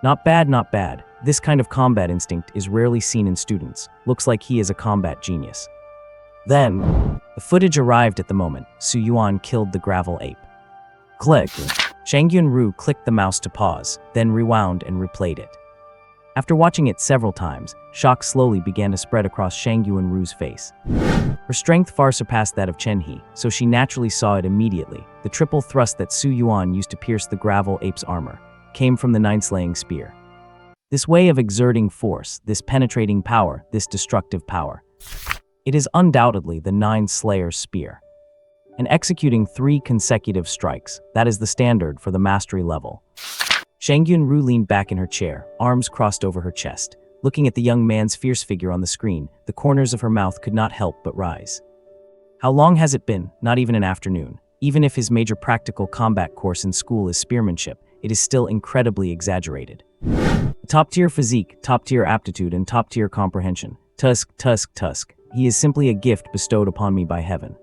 Not bad, not bad. This kind of combat instinct is rarely seen in students. Looks like he is a combat genius. Then, the footage arrived at the moment Su Yuan killed the gravel ape. Click. Shang Yuan-ru clicked the mouse to pause, then rewound and replayed it. After watching it several times, shock slowly began to spread across Shang Yuan-ru's face. Her strength far surpassed that of Chen He, so she naturally saw it immediately. The triple thrust that Su Yuan used to pierce the gravel ape's armor came from the nine-slaying spear. This way of exerting force, this penetrating power, this destructive power. It is undoubtedly the nine-slayer spear. And executing 3 consecutive strikes, that is the standard for the mastery level. Shang Yuan-ru leaned back in her chair, arms crossed over her chest. Looking at the young man's fierce figure on the screen, the corners of her mouth could not help but rise. How long has it been? Not even an afternoon. Even if his major practical combat course in school is spearmanship, it is still incredibly exaggerated. Top-tier physique, top-tier aptitude, and top-tier comprehension. Tusk, tusk, tusk. He is simply a gift bestowed upon me by heaven.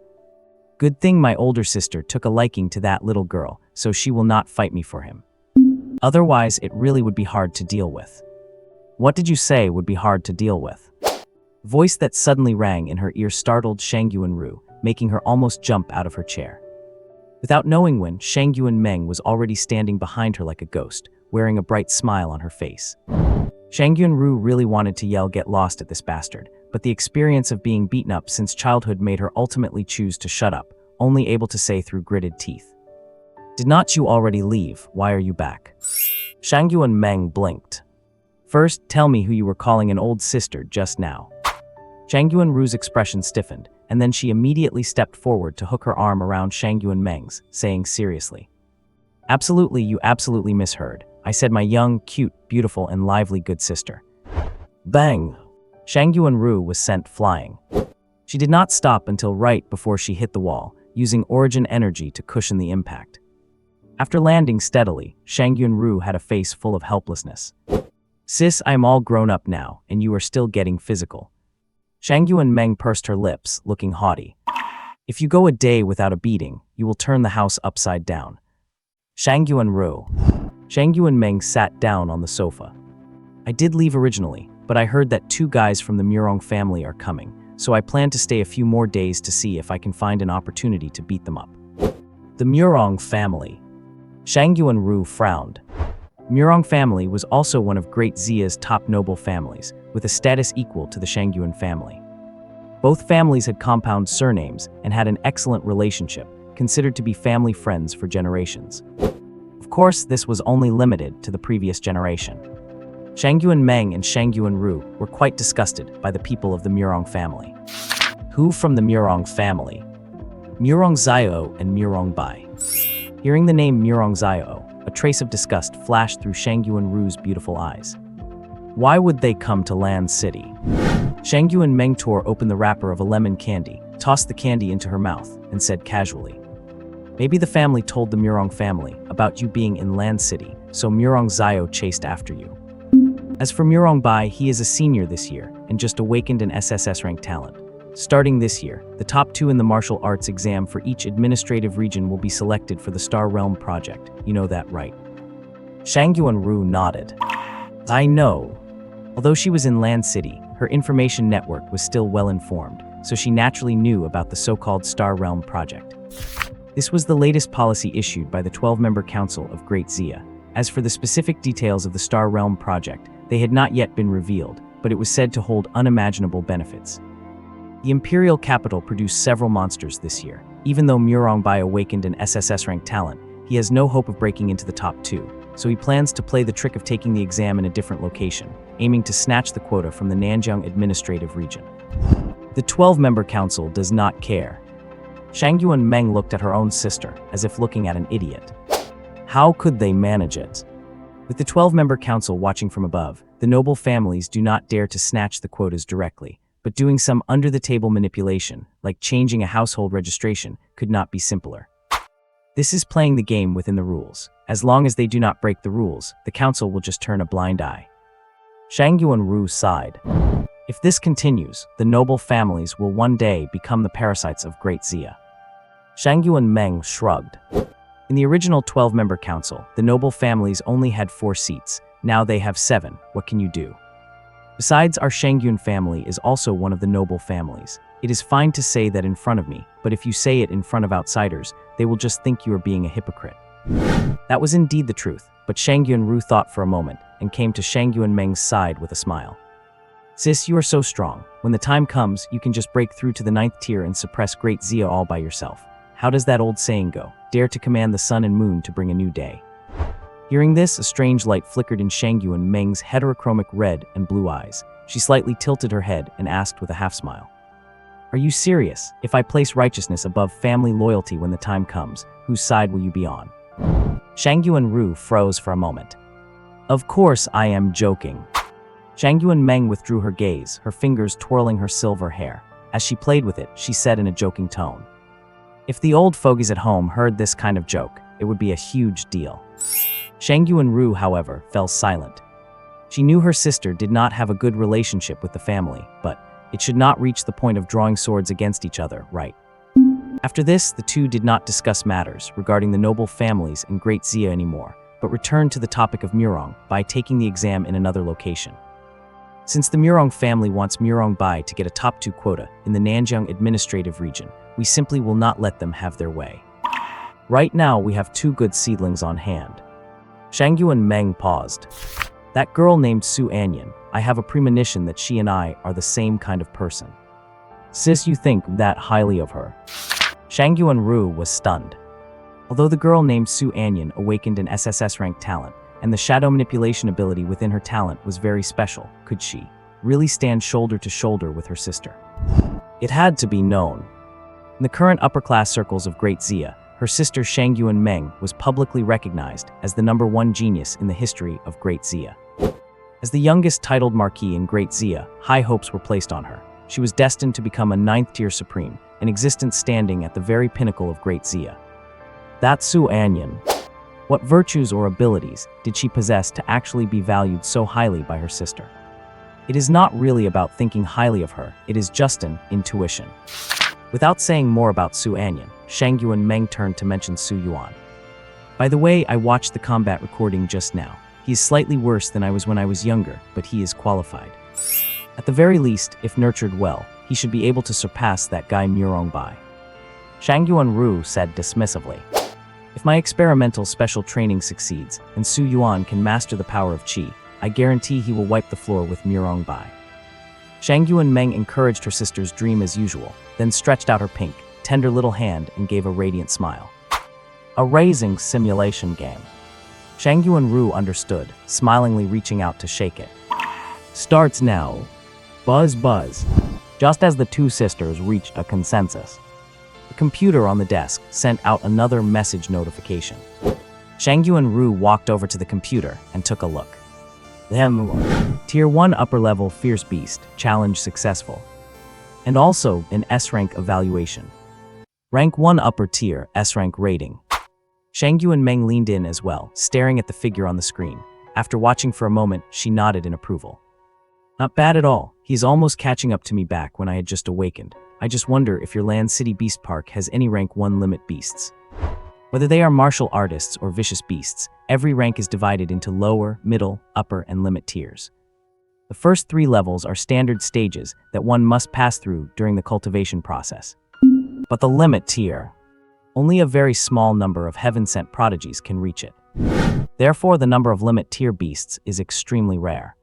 Good thing my older sister took a liking to that little girl, so she will not fight me for him. Otherwise, it really would be hard to deal with. What did you say would be hard to deal with? The voice that suddenly rang in her ear startled Shang Yuan-ru, making her almost jump out of her chair. Without knowing when, Shang Yuan-meng was already standing behind her like a ghost, wearing a bright smile on her face. Shang Yuan-ru really wanted to yell "Get lost" at this bastard, but the experience of being beaten up since childhood made her ultimately choose to shut up, only able to say through gritted teeth, "Did not you already leave? Why are you back?" Shang Yuan-meng blinked. "First, tell me who you were calling an old sister just now." Shang Yuan-ru's expression stiffened, and then she immediately stepped forward to hook her arm around Shang Yuan-meng's, saying seriously, "Absolutely, you absolutely misheard. I said my young, cute, beautiful, and lively good sister." Bang! Shang Yuan-ru was sent flying. She did not stop until right before she hit the wall, using origin energy to cushion the impact. After landing steadily, Shang Yuan-ru had a face full of helplessness. "Sis, I am all grown up now, and you are still getting physical." Shang Yuan-meng pursed her lips, looking haughty. "If you go a day without a beating, you will turn the house upside down." Shang Yuan-ru. Shang Yuan-meng sat down on the sofa. "I did leave originally, but I heard that 2 guys from the Murong family are coming, so I plan to stay a few more days to see if I can find an opportunity to beat them up." The Murong family. Shang Yuan-ru frowned. Murong family was also one of Great Xia's top noble families, with a status equal to the Shang Yuan family. Both families had compound surnames and had an excellent relationship, considered to be family friends for generations. Of course, this was only limited to the previous generation. Shang Yuan-meng and Shang Yuan-ru were quite disgusted by the people of the Murong family. Who from the Murong family? Murong Xiao and Murong Bai. Hearing the name Murong Xiao, a trace of disgust flashed through Shang Yuan-ru's beautiful eyes. Why would they come to Land City? Shang Yuan-meng tore open the wrapper of a lemon candy, tossed the candy into her mouth, and said casually, "Maybe the family told the Murong family about you being in Land City, so Murong Xiao chased after you. As for Murong Bai, he is a senior this year, and just awakened an SSS rank talent. Starting this year, the top 2 in the martial arts exam for each administrative region will be selected for the Star Realm project. You know that, right? Shang Yuan nodded. I know. Although she was in Land City, her information network was still well informed, so she naturally knew about the so-called Star Realm project. This was the latest policy issued by the 12-member Council of Great Xia. As for the specific details of the Star Realm project, they had not yet been revealed, but it was said to hold unimaginable benefits. The Imperial capital produced several monsters this year. Even though Bai awakened an SSS-ranked talent, he has no hope of breaking into the top 2, so he plans to play the trick of taking the exam in a different location, aiming to snatch the quota from the Nanjiang administrative region. The 12-member council does not care. Shang Yuan looked at her own sister, as if looking at an idiot. How could they manage it? With the 12-member council watching from above, the noble families do not dare to snatch the quotas directly, but doing some under-the-table manipulation, like changing a household registration, could not be simpler. This is playing the game within the rules. As long as they do not break the rules, the council will just turn a blind eye. Shang Yuan sighed. If this continues, the noble families will one day become the parasites of Great Xia. Shang Yuan shrugged. In the original 12-member council, the noble families only had 4 seats. Now they have 7. What can you do? Besides, our Shang Yuan family is also one of the noble families. It is fine to say that in front of me, but if you say it in front of outsiders, they will just think you are being a hypocrite. That was indeed the truth, but Shang Yuan thought for a moment and came to Shang Yuan side with a smile. Sis, you are so strong. When the time comes, you can just break through to the 9th tier and suppress Great Xia all by yourself. How does that old saying go? Dare to command the sun and moon to bring a new day. Hearing this, a strange light flickered in Shang Yuan's heterochromic red and blue eyes. She slightly tilted her head and asked with a half-smile. Are you serious? If I place righteousness above family loyalty when the time comes, whose side will you be on? Shang Yuan froze for a moment. Of course I am joking. Shang Yuan withdrew her gaze, her fingers twirling her silver hair. As she played with it, she said in a joking tone. If the old fogies at home heard this kind of joke, it would be a huge deal. Shang Yuan, however, fell silent. She knew her sister did not have a good relationship with the family, but it should not reach the point of drawing swords against each other, right? After this, the two did not discuss matters regarding the noble families in Great Xia anymore, but returned to the topic of Murong by taking the exam in another location. Since the Murong family wants Bai to get a top 2 quota in the Nanjiang administrative region, we simply will not let them have their way. Right now, we have 2 good seedlings on hand. Shang Yuan paused. That girl named Su Anyan, I have a premonition that she and I are the same kind of person. Sis, you think that highly of her? Shang Yuan was stunned. Although the girl named Su Anyan awakened an SSS-ranked talent, and the shadow manipulation ability within her talent was very special, could she really stand shoulder to shoulder with her sister? It had to be known. In the current upper-class circles of Great Xia, her sister Shang Yuan was publicly recognized as the #1 genius in the history of Great Xia. As the youngest titled marquis in Great Xia, high hopes were placed on her. She was destined to become a 9th-tier supreme, an existence standing at the very pinnacle of Great Xia. That Su Anyan. What virtues or abilities did she possess to actually be valued so highly by her sister? It is not really about thinking highly of her, it is just an intuition. Without saying more about Su Anyan, Shang Yuan turned to mention Su Yuan. By the way, I watched the combat recording just now. He is slightly worse than I was when I was younger, but he is qualified. At the very least, if nurtured well, he should be able to surpass that guy Bai. Shang Yuan said dismissively. If my experimental special training succeeds, and Su Yuan can master the power of Qi, I guarantee he will wipe the floor with Bai. Shang Yuan encouraged her sister's dream as usual, then stretched out her pink, tender little hand and gave a radiant smile. A raising simulation game. Shang Yuan understood, smilingly reaching out to shake it. Starts now. Buzz buzz. Just as the 2 sisters reached a consensus, the computer on the desk sent out another message notification. Shang Yuan walked over to the computer and took a look. Tier 1 upper level Fierce Beast, challenge successful. And also an S-rank evaluation. Rank 1 upper tier, S-rank rating. Shang Yuan leaned in as well, staring at the figure on the screen. After watching for a moment, she nodded in approval. Not bad at all. He's almost catching up to me back when I had just awakened. I just wonder if your Land City Beast Park has any rank 1 limit beasts. Whether they are martial artists or vicious beasts, every rank is divided into lower, middle, upper, and limit tiers. The first 3 levels are standard stages that one must pass through during the cultivation process. But the limit tier, only a very small number of heaven-sent prodigies can reach it. Therefore, the number of limit tier beasts is extremely rare.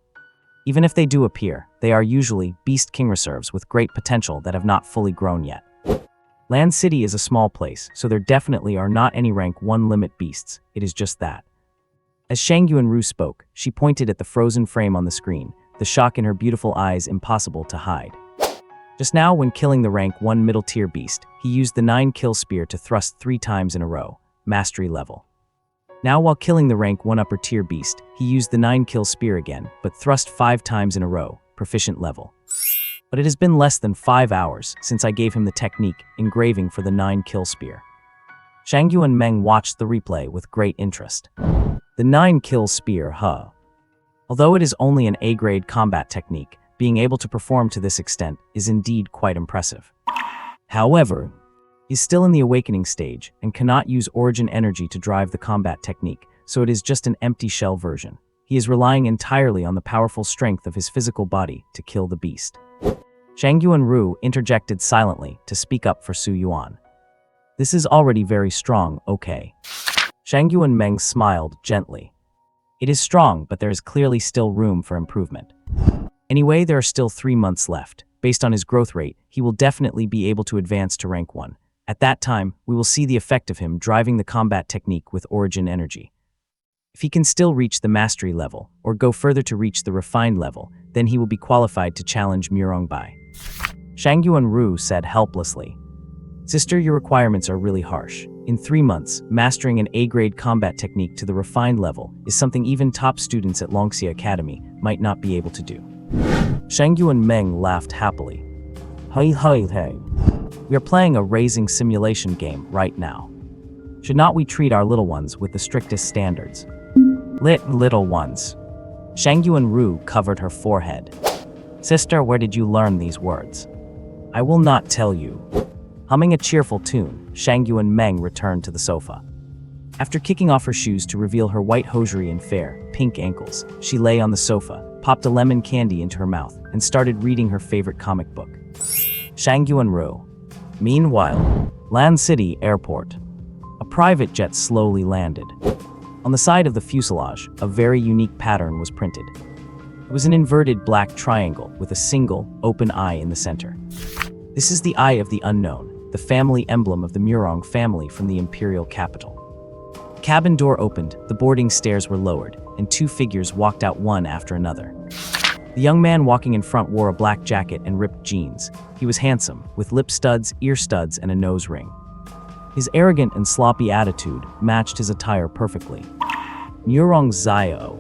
Even if they do appear, they are usually Beast King reserves with great potential that have not fully grown yet. Land City is a small place, so there definitely are not any rank 1 limit beasts. It is just that. As Shang Yuan spoke, she pointed at the frozen frame on the screen, the shock in her beautiful eyes impossible to hide. Just now, when killing the rank 1 middle tier beast, he used the 9 kill spear to thrust 3 times in a row, mastery level. Now, while killing the rank 1 upper tier beast, he used the 9 kill spear again, but thrust 5 times in a row, proficient level. But it has been less than 5 hours since I gave him the technique engraving for the 9 kill spear. Shang Yuan watched the replay with great interest. The 9 kill spear, Although it is only an A-grade combat technique, being able to perform to this extent is indeed quite impressive. However, he's still in the awakening stage and cannot use origin energy to drive the combat technique, so it is just an empty shell version. He is relying entirely on the powerful strength of his physical body to kill the beast. Shang Yuan interjected silently to speak up for Su Yuan. This is already very strong, okay? Shang Yuan smiled gently. It is strong, but there is clearly still room for improvement. Anyway, there are still 3 months left. Based on his growth rate, he will definitely be able to advance to rank 1. At that time, we will see the effect of him driving the combat technique with origin energy. If he can still reach the mastery level, or go further to reach the refined level, then he will be qualified to challenge Bai. Shang Yuan said helplessly. Sister, your requirements are really harsh. In 3 months, mastering an A-grade combat technique to the refined level is something even top students at Longxia Academy might not be able to do. Shang Yuan laughed happily. Hey. We are playing a raising simulation game right now. Should not we treat our little ones with the strictest standards? Little ones. Shang Yuan covered her forehead. Sister, where did you learn these words? I will not tell you. Humming a cheerful tune, Shang Yuan returned to the sofa. After kicking off her shoes to reveal her white hosiery and fair, pink ankles, she lay on the sofa, popped a lemon candy into her mouth, and started reading her favorite comic book. Shang Yuan. Meanwhile, Land City Airport. A private jet slowly landed. On the side of the fuselage, a very unique pattern was printed. It was an inverted black triangle with a single, open eye in the center. This is the Eye of the Unknown, the family emblem of the Murong family from the imperial capital. The cabin door opened, the boarding stairs were lowered, and 2 figures walked out one after another. The young man walking in front wore a black jacket and ripped jeans. He was handsome, with lip studs, ear studs, and a nose ring. His arrogant and sloppy attitude matched his attire perfectly. Murong Zio.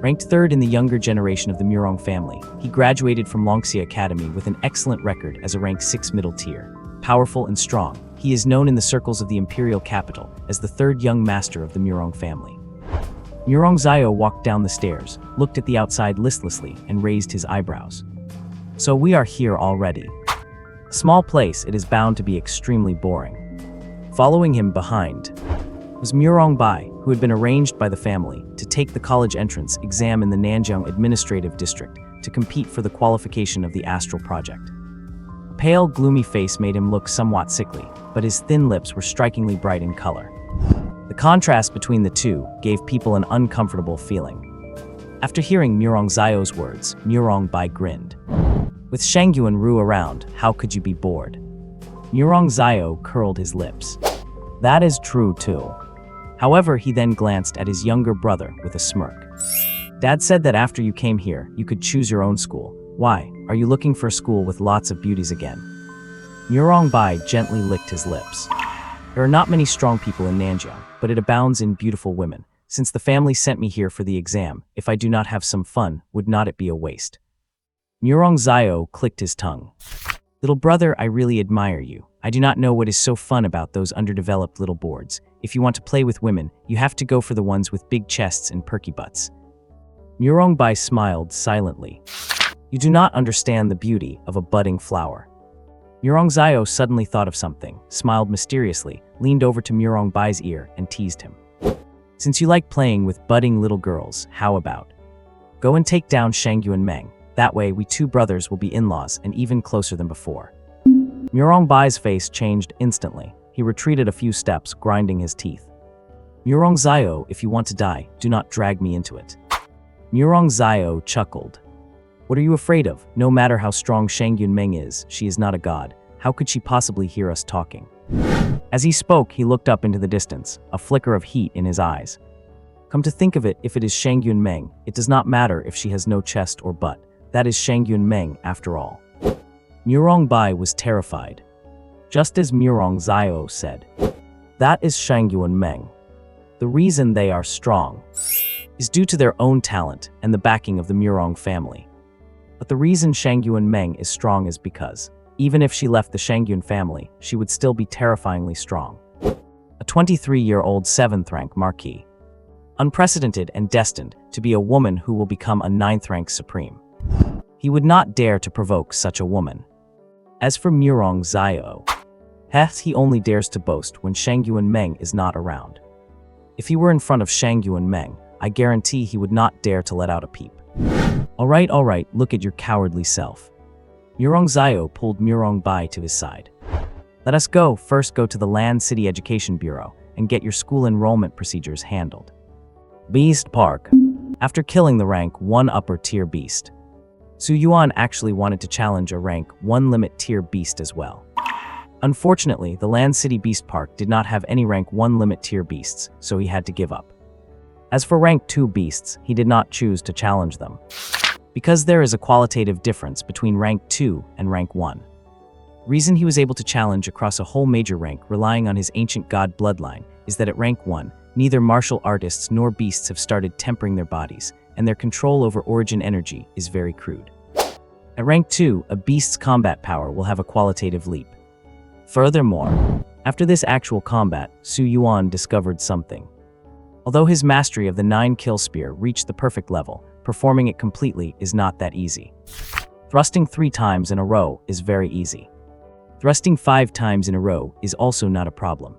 Ranked 3rd in the younger generation of the Murong family, he graduated from Longxia Academy with an excellent record as a rank 6 middle tier. Powerful and strong, he is known in the circles of the imperial capital as the 3rd young master of the Murong family. Murong Zio walked down the stairs, looked at the outside listlessly, and raised his eyebrows. So we are here already. Small place, it is bound to be extremely boring. Following him behind was Bai, who had been arranged by the family to take the college entrance exam in the Nanjiang Administrative District to compete for the qualification of the Astral Project. A pale, gloomy face made him look somewhat sickly, but his thin lips were strikingly bright in color. The contrast between the two gave people an uncomfortable feeling. After hearing Murong Zio's words, Bai grinned. With Shang Yuan around, how could you be bored? Murong Zio curled his lips. That is true too. However, he then glanced at his younger brother with a smirk. Dad said that after you came here, you could choose your own school. Why? Are you looking for a school with lots of beauties again? Bai gently licked his lips. There are not many strong people in Nanjiang, but it abounds in beautiful women. Since the family sent me here for the exam, if I do not have some fun, would not it be a waste? Murong Zio clicked his tongue. Little brother, I really admire you. I do not know what is so fun about those underdeveloped little boards. If you want to play with women, you have to go for the ones with big chests and perky butts. Bai smiled silently. You do not understand the beauty of a budding flower. Murong Zio suddenly thought of something, smiled mysteriously, leaned over to Murong Bai's ear and teased him. Since you like playing with budding little girls, how about? Go and take down Shang Yuan Meng. That way we two brothers will be in-laws and even closer than before. Murong Bai's face changed instantly. He retreated a few steps, grinding his teeth. Murong Zio, if you want to die, do not drag me into it. Murong Zio chuckled. What are you afraid of? No matter how strong Shang Yuan Meng is, she is not a god. How could she possibly hear us talking? As he spoke, he looked up into the distance, a flicker of heat in his eyes. Come to think of it, if it is Shang Yuan Meng, it does not matter if she has no chest or butt. That is Shang Yuan Meng after all. Murong Bai was terrified. Just as Murong Zio said, that is Shang Yuan Meng. The reason they are strong is due to their own talent and the backing of the Murong family. But the reason Shang Yuan Meng is strong is because, even if she left the Shang Yuan family, she would still be terrifyingly strong. A 23-year-old 7th rank marquis. Unprecedented and destined to be a woman who will become a 9th rank supreme. He would not dare to provoke such a woman. As for Murong Zio, he only dares to boast when Shang Yuan Meng is not around. If he were in front of Shang Yuan Meng, I guarantee he would not dare to let out a peep. All right, look at your cowardly self. Murong Zio pulled Murong Bai to his side. Let us go. First go to the Land City Education Bureau and get your school enrollment procedures handled. Beast Park. After killing the rank 1 upper tier beast, Su Yuan actually wanted to challenge a rank 1 limit tier beast as well. Unfortunately, the Land City Beast Park did not have any rank 1 limit tier beasts, so he had to give up. As for rank 2 beasts, he did not choose to challenge them, because there is a qualitative difference between rank 2 and rank 1. Reason he was able to challenge across a whole major rank relying on his ancient god bloodline is that at rank 1, neither martial artists nor beasts have started tempering their bodies, and their control over origin energy is very crude. At rank 2, a beast's combat power will have a qualitative leap. Furthermore, after this actual combat, Su Yuan discovered something. Although his mastery of the 9-kill spear reached the perfect level, performing it completely is not that easy. Thrusting 3 times in a row is very easy. Thrusting 5 times in a row is also not a problem.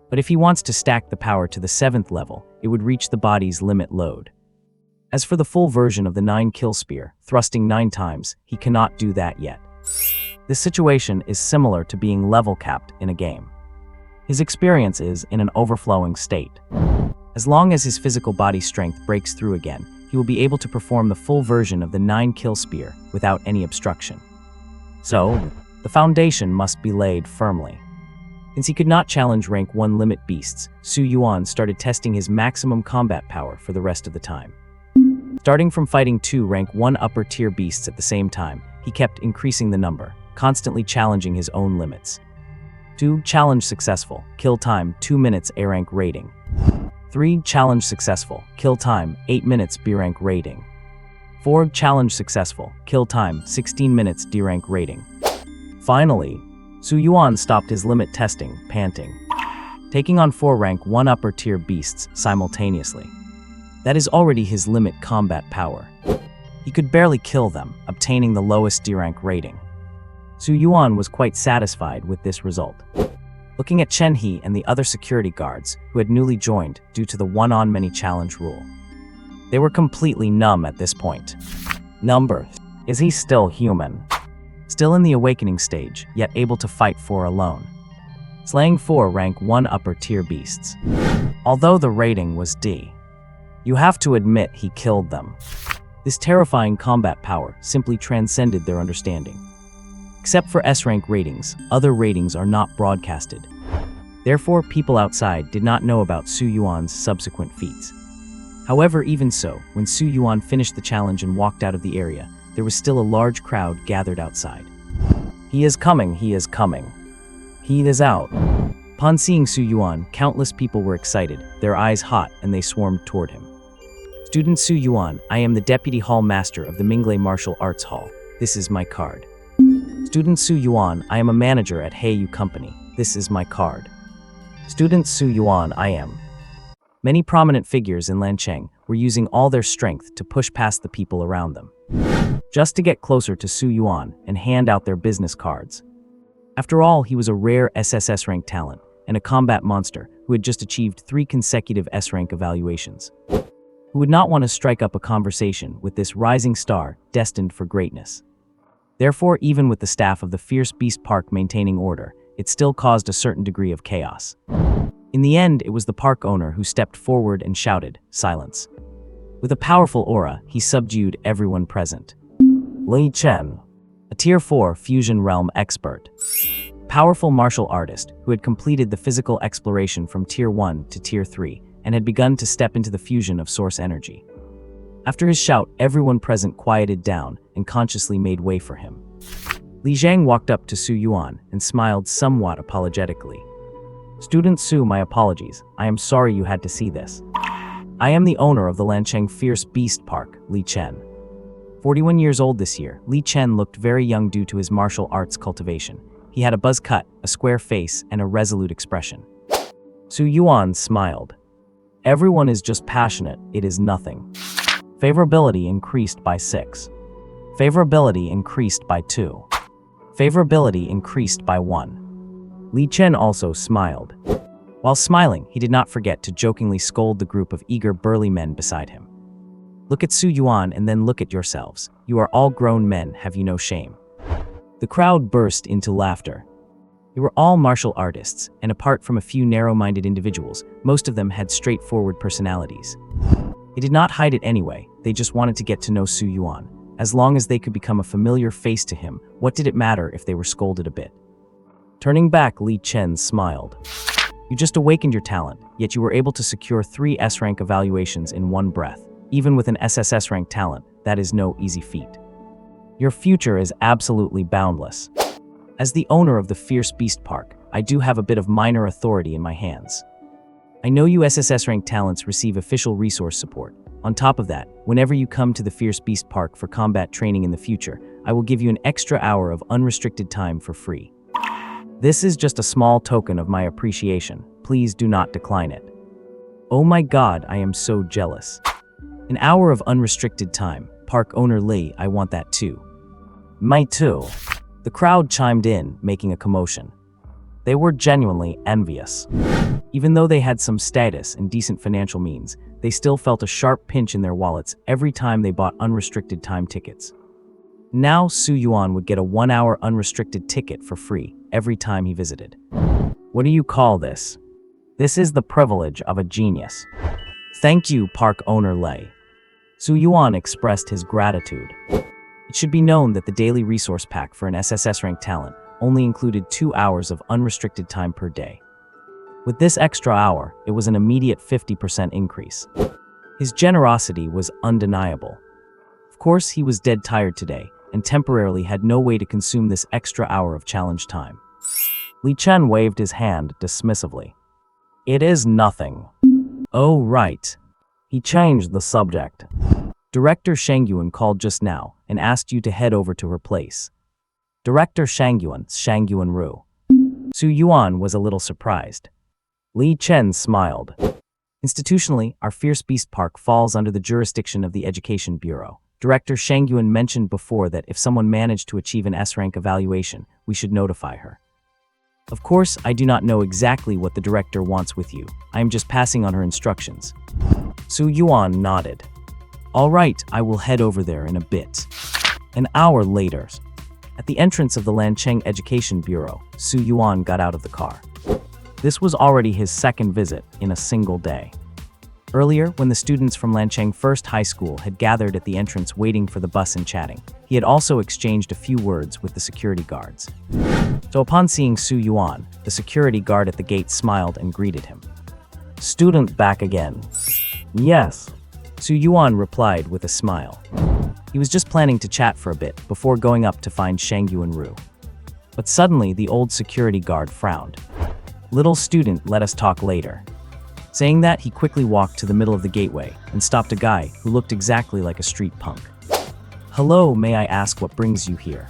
But if he wants to stack the power to the 7th level, it would reach the body's limit load. As for the full version of the 9-kill spear, thrusting 9 times, he cannot do that yet. This situation is similar to being level capped in a game. His experience is in an overflowing state. As long as his physical body strength breaks through again, he will be able to perform the full version of the 9-kill spear without any obstruction. So, the foundation must be laid firmly. Since he could not challenge rank 1 limit beasts, Su Yuan started testing his maximum combat power for the rest of the time. Starting from fighting 2 rank 1 upper tier beasts at the same time, he kept increasing the number, constantly challenging his own limits. 2 challenge successful, kill time 2 minutes A rank rating. 3 challenge successful, kill time 8 minutes B rank rating. 4 challenge successful, kill time 16 minutes D rank rating. Finally, Su Yuan stopped his limit testing, panting, taking on 4 rank 1 upper tier beasts simultaneously. That is already his limit combat power. He could barely kill them, obtaining the lowest D rank rating. Su Yuan was quite satisfied with this result. Looking at Chen He and the other security guards who had newly joined due to the one-on-many challenge rule, they were completely numb at this point. Number, is he still human? Still in the awakening stage, yet able to fight 4 alone. Slaying 4 rank 1 upper tier beasts. Although the rating was D, you have to admit he killed them. This terrifying combat power simply transcended their understanding. Except for S-rank ratings, other ratings are not broadcasted. Therefore, people outside did not know about Su Yuan's subsequent feats. However, even so, when Su Yuan finished the challenge and walked out of the area, there was still a large crowd gathered outside. He is coming, he is coming. He is out. Upon seeing Su Yuan, countless people were excited, their eyes hot, and they swarmed toward him. Student Su Yuan, I am the Deputy Hall Master of the Minglei Martial Arts Hall. This is my card. Student Su Yuan, I am a manager at Heiyu Company. This is my card. Student Su Yuan, I am. Many prominent figures in Lancheng were using all their strength to push past the people around them, just to get closer to Su Yuan and hand out their business cards. After all, he was a rare SSS rank talent and a combat monster who had just achieved 3 consecutive S rank evaluations. Who would not want to strike up a conversation with this rising star destined for greatness? Therefore, even with the staff of the Fierce Beast Park maintaining order, it still caused a certain degree of chaos. In the end, it was the park owner who stepped forward and shouted, "Silence." With a powerful aura, he subdued everyone present. Li Chen, a Tier 4 Fusion Realm expert, powerful martial artist who had completed the physical exploration from Tier 1 to Tier 3 and had begun to step into the fusion of source energy. After his shout, everyone present quieted down and consciously made way for him. Li Zhang walked up to Su Yuan and smiled somewhat apologetically. "Student Su, my apologies. I am sorry you had to see this. I am the owner of the Lancheng Fierce Beast Park, Li Chen." 41 years old this year, Li Chen looked very young due to his martial arts cultivation. He had a buzz cut, a square face, and a resolute expression. Su Yuan smiled. "Everyone is just passionate, it is nothing." Favorability increased by 6. Favorability increased by 2. Favorability increased by 1. Li Chen also smiled. While smiling, he did not forget to jokingly scold the group of eager burly men beside him. "Look at Su Yuan and then look at yourselves. You are all grown men, have you no shame?" The crowd burst into laughter. They were all martial artists, and apart from a few narrow-minded individuals, most of them had straightforward personalities. They did not hide it anyway, they just wanted to get to know Su Yuan. As long as they could become a familiar face to him, what did it matter if they were scolded a bit? Turning back, Li Chen smiled. "You just awakened your talent, yet you were able to secure 3 S-rank evaluations in one breath. Even with an SSS rank talent, that is no easy feat. Your future is absolutely boundless. As the owner of the Fierce Beast Park, I do have a bit of minor authority in my hands. I know you SSS rank talents receive official resource support. On top of that, whenever you come to the Fierce Beast Park for combat training in the future, I will give you an extra hour of unrestricted time for free. This is just a small token of my appreciation. Please do not decline it." Oh my god, I am so jealous. An hour of unrestricted time. Park owner Li, I want that too. "Me too." The crowd chimed in, making a commotion. They were genuinely envious. Even though they had some status and decent financial means, they still felt a sharp pinch in their wallets every time they bought unrestricted time tickets. Now Su Yuan would get a 1-hour unrestricted ticket for free every time he visited. What do you call this? This is the privilege of a genius. Thank you, park owner Lei. Su Yuan expressed his gratitude. It should be known that the daily resource pack for an SSS rank talent only included 2 hours of unrestricted time per day. With this extra hour, it was an immediate 50% increase. His generosity was undeniable. Of course, he was dead tired today, and temporarily had no way to consume this extra hour of challenge time. Li Chen waved his hand dismissively. "It is nothing." "Oh, right." He changed the subject. "Director Shang Yuan called just now and asked you to head over to her place." Director Shang Yuan Ru. Su Yuan was a little surprised. Li Chen smiled. Institutionally, our Fierce Beast Park falls under the jurisdiction of the Education Bureau. Director Shang Yuan mentioned before that if someone managed to achieve an S-rank evaluation, we should notify her. Of course, I do not know exactly what the director wants with you. I am just passing on her instructions. Su Yuan nodded. All right, I will head over there in a bit. An hour later, at the entrance of the Lancheng Education Bureau, Su Yuan got out of the car. This was already his second visit in a single day. Earlier, when the students from Lancheng First High School had gathered at the entrance waiting for the bus and chatting, he had also exchanged a few words with the security guards. So upon seeing Su Yuan, the security guard at the gate smiled and greeted him. "Student back again." "Yes." Su Yuan replied with a smile. He was just planning to chat for a bit before going up to find Shang Yuan Ru. But suddenly, the old security guard frowned. "Little student, let us talk later." Saying that, he quickly walked to the middle of the gateway and stopped a guy who looked exactly like a street punk. "Hello, may I ask what brings you here?"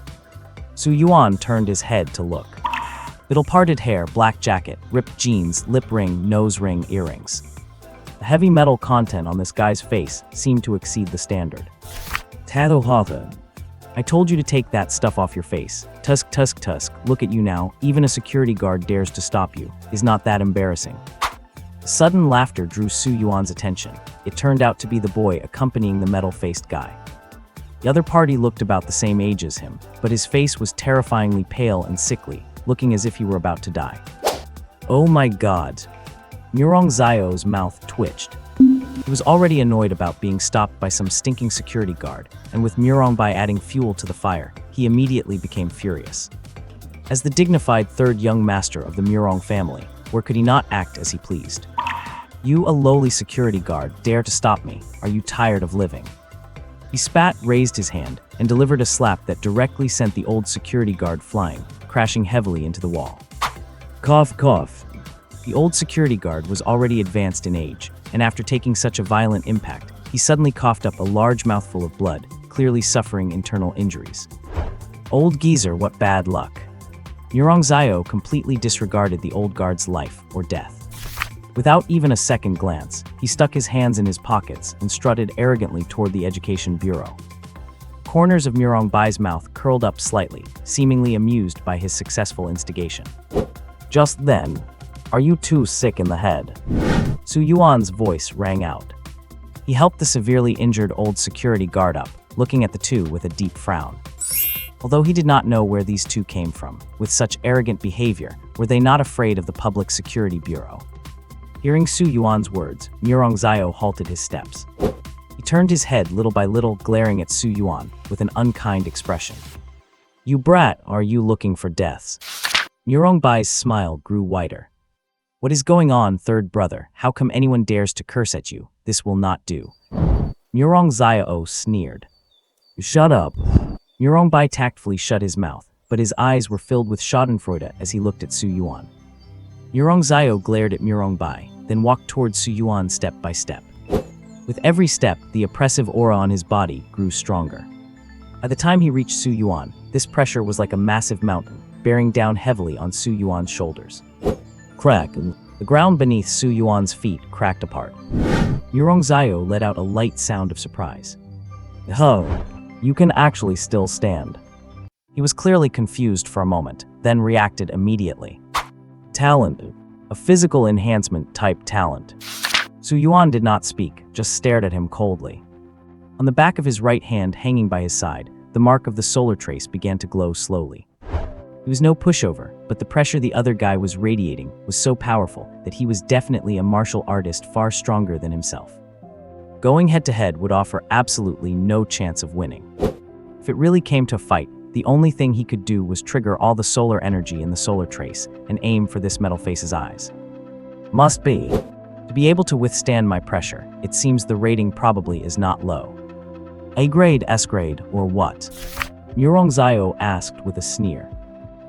Su Yuan turned his head to look. Little parted hair, black jacket, ripped jeans, lip ring, nose ring, earrings. The The heavy metal content on this guy's face seemed to exceed the standard. Tato Hata. I told you to take that stuff off your face. Tusk, tusk, tusk. Look at you now. Even a security guard dares to stop you. Is not that embarrassing? Sudden laughter drew Su Yuan's attention. It turned out to be the boy accompanying the metal-faced guy. The other party looked about the same age as him, but his face was terrifyingly pale and sickly, looking as if he were about to die. Oh my god. Murong Zio's mouth twitched. He was already annoyed about being stopped by some stinking security guard, and with Murong Bai adding fuel to the fire, he immediately became furious. As the dignified third young master of the Murong family, where could he not act as he pleased? You, a lowly security guard, dare to stop me. Are you tired of living? He spat, raised his hand, and delivered a slap that directly sent the old security guard flying, crashing heavily into the wall. Cough, cough. The old security guard was already advanced in age, and after taking such a violent impact, he suddenly coughed up a large mouthful of blood, clearly suffering internal injuries. Old geezer, what bad luck. Murong Zio completely disregarded the old guard's life or death. Without even a second glance, he stuck his hands in his pockets and strutted arrogantly toward the Education Bureau. Corners of Murong Bai's mouth curled up slightly, seemingly amused by his successful instigation. Just then, are you too sick in the head? Su Yuan's voice rang out. He helped the severely injured old security guard up, looking at the two with a deep frown. Although he did not know where these two came from, with such arrogant behavior, were they not afraid of the Public Security Bureau? Hearing Su Yuan's words, Murong Zio halted his steps. He turned his head little by little, glaring at Su Yuan with an unkind expression. You brat, are you looking for deaths? Murong Bai's smile grew wider. What is going on, third brother? How come anyone dares to curse at you? This will not do. Murong Zio sneered. Shut up. Murong Bai tactfully shut his mouth, but his eyes were filled with schadenfreude as he looked at Su Yuan. Murong Zio glared at Murong Bai, then walked towards Su Yuan step by step. With every step, the oppressive aura on his body grew stronger. By the time he reached Su Yuan, this pressure was like a massive mountain, bearing down heavily on Su Yuan's shoulders. Crack. The ground beneath Su Yuan's feet cracked apart. Murong Zio let out a light sound of surprise. Oh, you can actually still stand. He was clearly confused for a moment, then reacted immediately. Talent. A physical enhancement type talent. Su Yuan did not speak, just stared at him coldly. On the back of his right hand hanging by his side, the mark of the solar trace began to glow slowly. He was no pushover, but the pressure the other guy was radiating was so powerful that he was definitely a martial artist far stronger than himself. Going head-to-head would offer absolutely no chance of winning. If it really came to a fight, the only thing he could do was trigger all the solar energy in the solar trace and aim for this metal face's eyes. Must be. To be able to withstand my pressure, it seems the rating probably is not low. A grade, S grade, or what? Murong Zio asked with a sneer.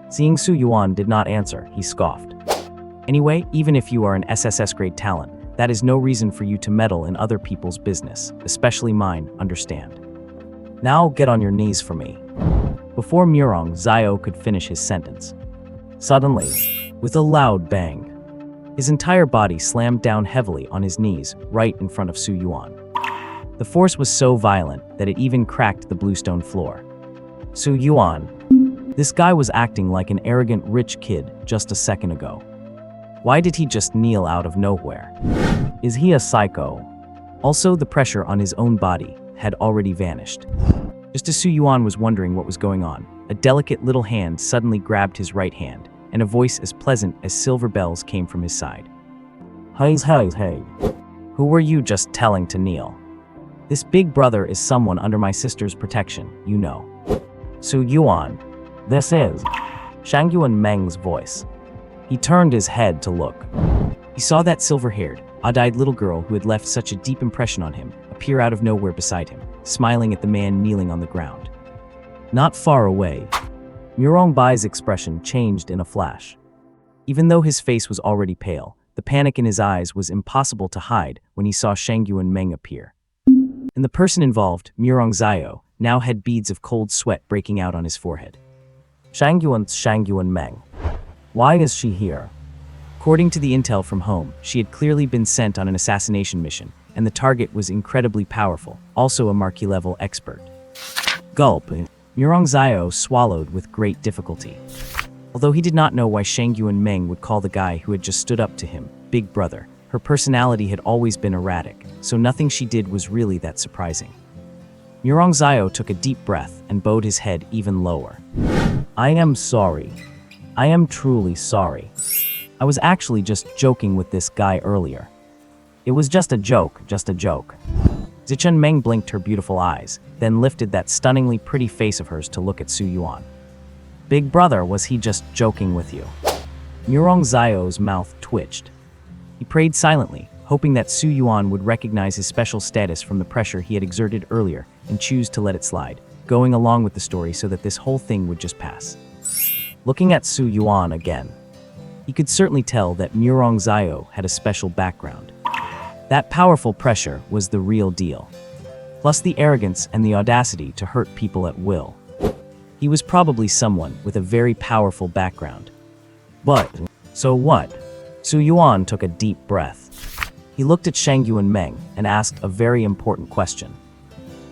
Seeing Su Yuan did not answer, he scoffed. Anyway, even if you are an SSS grade talent, that is no reason for you to meddle in other people's business, especially mine, understand? Now get on your knees for me. Before Murong Zio could finish his sentence. Suddenly, with a loud bang, his entire body slammed down heavily on his knees right in front of Su Yuan. The force was so violent that it even cracked the bluestone floor. Su Yuan. This guy was acting like an arrogant rich kid just a second ago. Why did he just kneel out of nowhere? Is he a psycho? Also, the pressure on his own body had already vanished. Just as Su Yuan was wondering what was going on, a delicate little hand suddenly grabbed his right hand, and a voice as pleasant as silver bells came from his side. Hey. Who were you just telling to kneel? This big brother is someone under my sister's protection, you know. Su Yuan. This is Shangyuan Meng's voice. He turned his head to look. He saw that silver-haired, odd-eyed little girl who had left such a deep impression on him appear out of nowhere beside him, smiling at the man kneeling on the ground. Not far away, Murong Bai's expression changed in a flash. Even though his face was already pale, the panic in his eyes was impossible to hide when he saw Shangyuan Meng appear. And the person involved, Murong Zio, now had beads of cold sweat breaking out on his forehead. Shangyuan Meng. Why is she here? According to the intel from home, she had clearly been sent on an assassination mission, and the target was incredibly powerful, also a marquee-level expert. Gulp. Murong Xiao swallowed with great difficulty. Although he did not know why Shangyuan Meng would call the guy who had just stood up to him Big Brother, her personality had always been erratic, so nothing she did was really that surprising. Murong Xiao took a deep breath and bowed his head even lower. I am sorry. I am truly sorry. I was actually just joking with this guy earlier. It was just a joke, just a joke. Zichun Meng blinked her beautiful eyes, then lifted that stunningly pretty face of hers to look at Su Yuan. Big Brother, was he just joking with you? Murong Xiao's mouth twitched. He prayed silently, hoping that Su Yuan would recognize his special status from the pressure he had exerted earlier and choose to let it slide, going along with the story so that this whole thing would just pass. Looking at Su Yuan again, he could certainly tell that Murong Xiao had a special background. That powerful pressure was the real deal. Plus the arrogance and the audacity to hurt people at will. He was probably someone with a very powerful background. But, so what? Su Yuan took a deep breath. He looked at Shangyuan Meng and asked a very important question.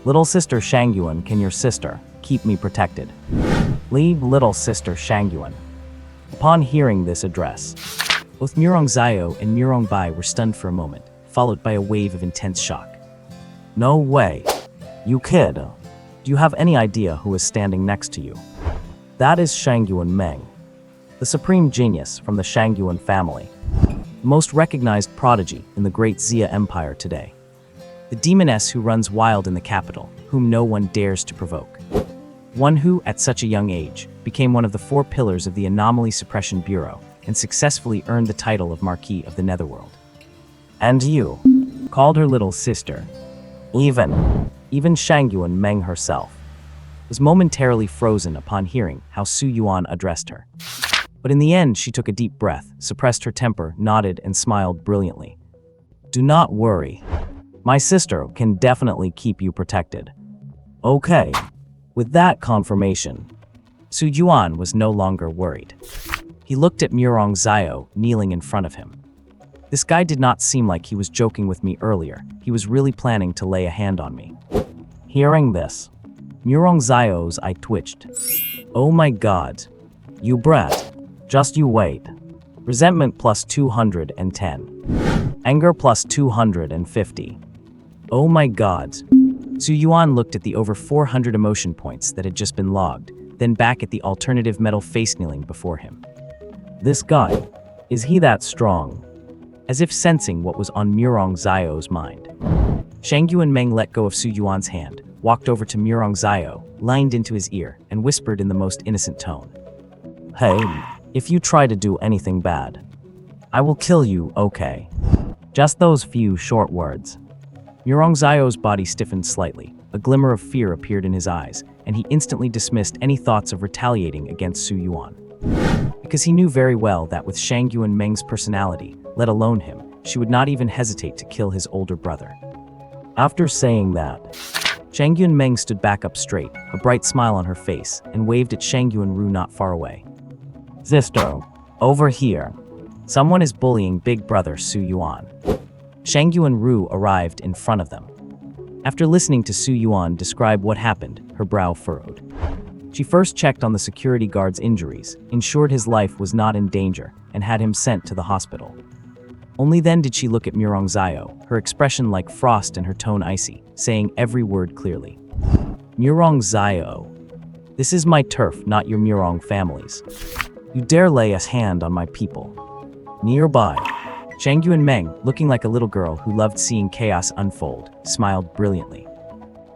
Little sister Shangyuan, can your sister keep me protected? Leave little sister Shangyuan. Upon hearing this address, both Murong Xiao and Murong Bai were stunned for a moment, followed by a wave of intense shock. No way. You kid. Do you have any idea who is standing next to you? That is Shangyuan Meng, the supreme genius from the Shangyuan family, the most recognized prodigy in the great Xia Empire today. The demoness who runs wild in the capital, whom no one dares to provoke. One who, at such a young age, became one of the 4 pillars of the Anomaly Suppression Bureau and successfully earned the title of Marquis of the Netherworld. And you called her little sister. Even Shangyuan Meng herself was momentarily frozen upon hearing how Su Yuan addressed her. But in the end, she took a deep breath, suppressed her temper, nodded, and smiled brilliantly. Do not worry. My sister can definitely keep you protected. Okay. With that confirmation, Su Yuan was no longer worried. He looked at Murong Xiao kneeling in front of him. This guy did not seem like he was joking with me earlier. He was really planning to lay a hand on me. Hearing this, Murong Xiao's eye twitched. Oh my god. You brat. Just you wait. Resentment plus 210. Anger plus 250. Oh my god. Su Yuan looked at the over 400 emotion points that had just been logged, then back at the alternative metal face kneeling before him. This guy, is he that strong? As if sensing what was on Murong Xiao's mind. Shangyuan Meng let go of Su Yuan's hand, walked over to Murong Xiao, leaned into his ear, and whispered in the most innocent tone. Hey, if you try to do anything bad, I will kill you, okay? Just those few short words. Murong Xiao's body stiffened slightly, a glimmer of fear appeared in his eyes, and he instantly dismissed any thoughts of retaliating against Su Yuan. Because he knew very well that with Shangyuan Meng's personality, let alone him, she would not even hesitate to kill his older brother. After saying that, Shangyuan Meng stood back up straight, a bright smile on her face, and waved at Shangyuan Ru not far away. Sister, over here. Someone is bullying Big Brother Su Yuan. Shangyuan Ru arrived in front of them. After listening to Su Yuan describe what happened, her brow furrowed. She first checked on the security guard's injuries, ensured his life was not in danger, and had him sent to the hospital. Only then did she look at Murong Xiao, her expression like frost and her tone icy, saying every word clearly. Murong Xiao. This is my turf, not your Murong family's. You dare lay a hand on my people. Nearby, Shangyuan Meng, looking like a little girl who loved seeing chaos unfold, smiled brilliantly.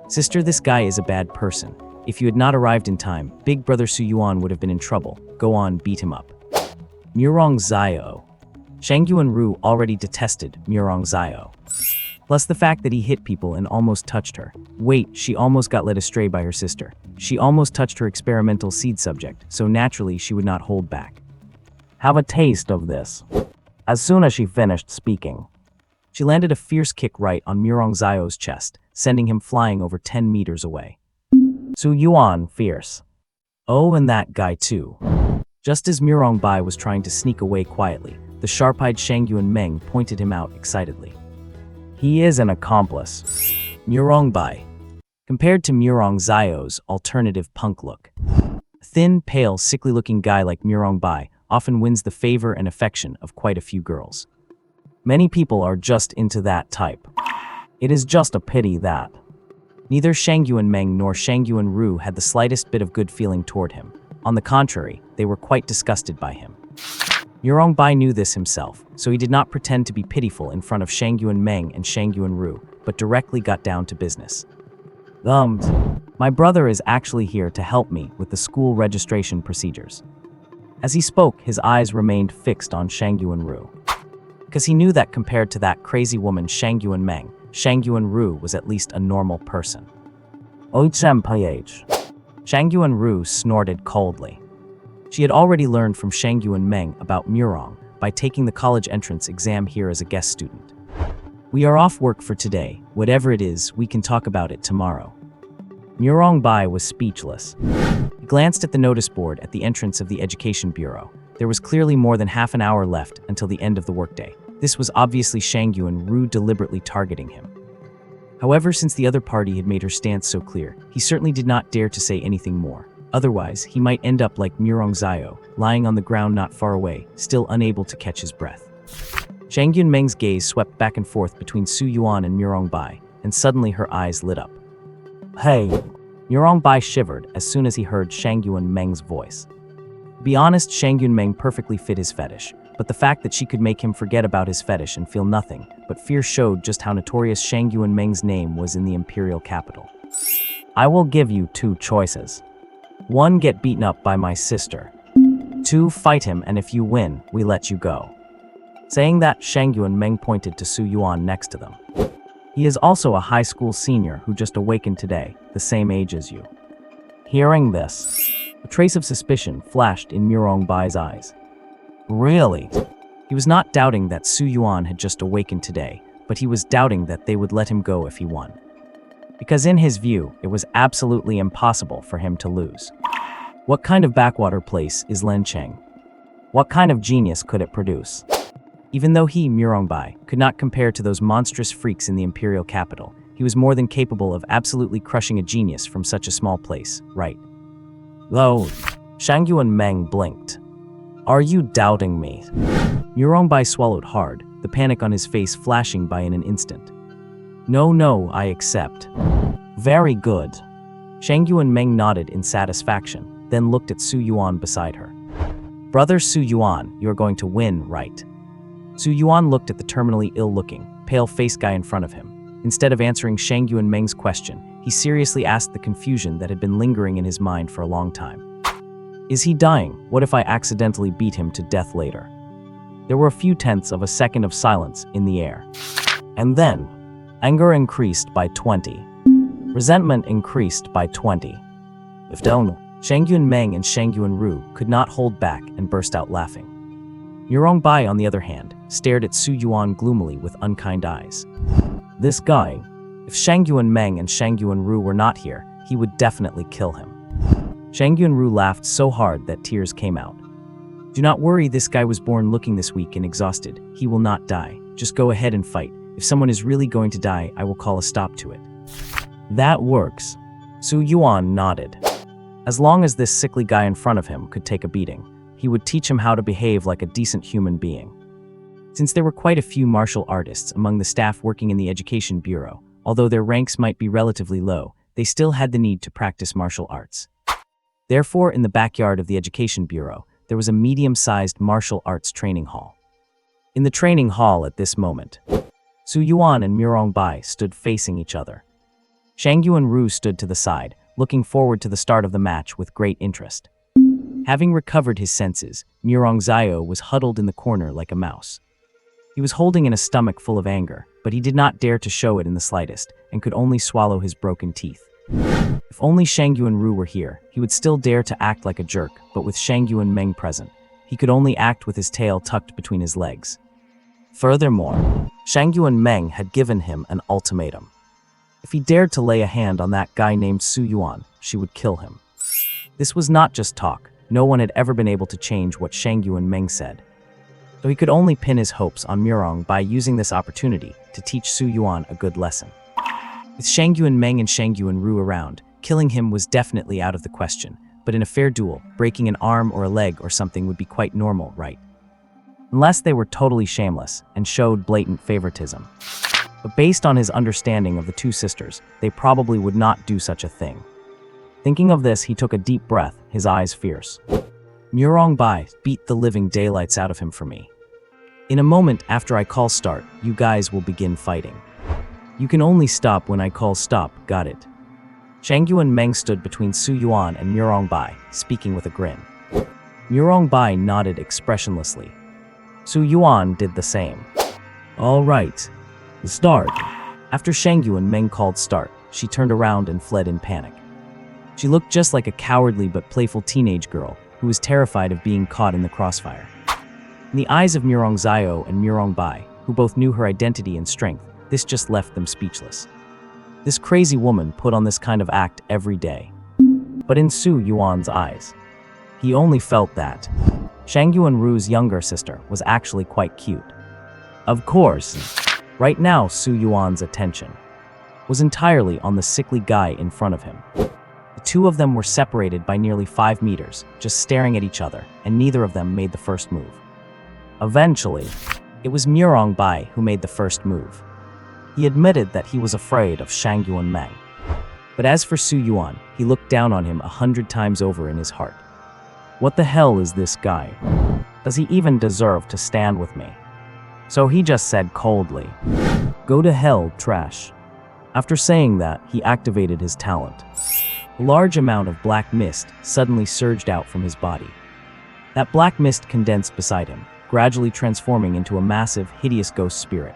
Sister, this guy is a bad person. If you had not arrived in time, Big Brother Su Yuan would have been in trouble. Go on, beat him up. Murong Xiao. Shangyuan Ru already detested Murong Xiao. Plus the fact that he hit people and almost touched her. Wait, she almost got led astray by her sister. She almost touched her experimental seed subject, so naturally she would not hold back. Have a taste of this. As soon as she finished speaking, she landed a fierce kick right on Murong Xiao's chest, sending him flying over 10 meters away. Su Yuan, fierce. Oh, and that guy too. Just as Murong Bai was trying to sneak away quietly, the sharp-eyed Shang Yuan Meng pointed him out excitedly. He is an accomplice. Murong Bai. Compared to Murong Zio's alternative punk look. A thin, pale, sickly-looking guy like Murong Bai often wins the favor and affection of quite a few girls. Many people are just into that type. It is just a pity that neither Shang Yuan Meng nor Shang Yuan Ru had the slightest bit of good feeling toward him. On the contrary, they were quite disgusted by him. Murong Bai knew this himself, so he did not pretend to be pitiful in front of Shang Yuan Meng and Shang Yuan Ru, but directly got down to business. My brother is actually here to help me with the school registration procedures. As he spoke, his eyes remained fixed on Shang Yuan Ru. Because he knew that compared to that crazy woman Shang Yuan Meng, Shang Yuan Ru was at least a normal person. Shang Yuan Ru snorted coldly. She had already learned from Shang Yuan Meng about Murong by taking the college entrance exam here as a guest student. We are off work for today. Whatever it is, we can talk about it tomorrow. Murong Bai was speechless. He glanced at the notice board at the entrance of the Education Bureau. There was clearly more than half an hour left until the end of the workday. This was obviously Shang Yuan Ru deliberately targeting him. However, since the other party had made her stance so clear, he certainly did not dare to say anything more. Otherwise, he might end up like Murong Zio, lying on the ground not far away, still unable to catch his breath. Shang Yuan Meng's gaze swept back and forth between Su Yuan and Murong Bai, and suddenly her eyes lit up. Hey! Murong Bai shivered as soon as he heard Shang Yuan Meng's voice. To be honest, Shang Yuan Meng perfectly fit his fetish, but the fact that she could make him forget about his fetish and feel nothing but fear showed just how notorious Shang Yuan Meng's name was in the imperial capital. I will give you two choices. 1. Get beaten up by my sister. 2. Fight him, and if you win, we let you go. Saying that, Shang Yuan Meng pointed to Su Yuan next to them. He is also a high school senior who just awakened today, the same age as you. Hearing this, a trace of suspicion flashed in Murong Bai's eyes. Really? He was not doubting that Su Yuan had just awakened today, but he was doubting that they would let him go if he won. Because in his view, it was absolutely impossible for him to lose. What kind of backwater place is Lencheng? What kind of genius could it produce? Even though he, Murong Bai, could not compare to those monstrous freaks in the imperial capital, he was more than capable of absolutely crushing a genius from such a small place, right? Lo, Shang Yuan Meng blinked. Are you doubting me? Murong Bai swallowed hard, the panic on his face flashing by in an instant. No, I accept. Very good. Shang Yuan Meng nodded in satisfaction, then looked at Su Yuan beside her. Brother Su Yuan, you are going to win, right? Su Yuan looked at the terminally ill-looking, pale-faced guy in front of him. Instead of answering Shang Yuan Meng's question, he seriously asked the confusion that had been lingering in his mind for a long time. Is he dying? What if I accidentally beat him to death later? There were a few tenths of a second of silence in the air. And then, anger increased by 20. Resentment increased by 20. If don't, Shang Yuan Meng and Shang Yuan Ru could not hold back and burst out laughing. Murong Bai, on the other hand, stared at Su Yuan gloomily with unkind eyes. This guy, if Shang Yuan Meng and Shang Yuan Ru were not here, he would definitely kill him. Shang Yuan Ru laughed so hard that tears came out. Do not worry, this guy was born looking this weak and exhausted. He will not die. Just go ahead and fight. If someone is really going to die, I will call a stop to it. That works. Su Yuan nodded. As long as this sickly guy in front of him could take a beating, he would teach him how to behave like a decent human being. Since there were quite a few martial artists among the staff working in the Education Bureau, although their ranks might be relatively low, they still had the need to practice martial arts. Therefore, in the backyard of the Education Bureau, there was a medium-sized martial arts training hall. In the training hall at this moment, Su Yuan and Murong Bai stood facing each other. Shang Yuan Ru stood to the side, looking forward to the start of the match with great interest. Having recovered his senses, Murong Zio was huddled in the corner like a mouse. He was holding in a stomach full of anger, but he did not dare to show it in the slightest, and could only swallow his broken teeth. If only Shang Yuan Ru were here, he would still dare to act like a jerk, but with Shang Yuan Meng present, he could only act with his tail tucked between his legs. Furthermore, Shang Yuan Meng had given him an ultimatum. If he dared to lay a hand on that guy named Su Yuan, she would kill him. This was not just talk. No one had ever been able to change what Shang Yuan Meng said. So he could only pin his hopes on Murong by using this opportunity to teach Su Yuan a good lesson. With Shangyuan Meng and Shangyuan Ru around, killing him was definitely out of the question, but in a fair duel, breaking an arm or a leg or something would be quite normal, right? Unless they were totally shameless and showed blatant favoritism. But based on his understanding of the two sisters, they probably would not do such a thing. Thinking of this, he took a deep breath, his eyes fierce. Murong Bai, beat the living daylights out of him for me. In a moment after I call start, you guys will begin fighting. You can only stop when I call stop, got it? Shangyuan Meng stood between Su Yuan and Murong Bai, speaking with a grin. Murong Bai nodded expressionlessly. Su Yuan did the same. All right, start. After Shangyuan Meng called start, she turned around and fled in panic. She looked just like a cowardly but playful teenage girl who was terrified of being caught in the crossfire. In the eyes of Murong Zio and Murong Bai, who both knew her identity and strength, this just left them speechless. This crazy woman put on this kind of act every day. But in Su Yuan's eyes, he only felt that Shangyuan Ru's younger sister was actually quite cute. Of course, right now Su Yuan's attention was entirely on the sickly guy in front of him. The two of them were separated by nearly 5 meters, just staring at each other, and neither of them made the first move. Eventually, it was Murong Bai who made the first move. He admitted that he was afraid of Shangyuan Meng. But as for Su Yuan, he looked down on him 100 times over in his heart. What the hell is this guy? Does he even deserve to stand with me? So he just said coldly, "Go to hell, trash." After saying that, he activated his talent. A large amount of black mist suddenly surged out from his body. That black mist condensed beside him, gradually transforming into a massive, hideous ghost spirit.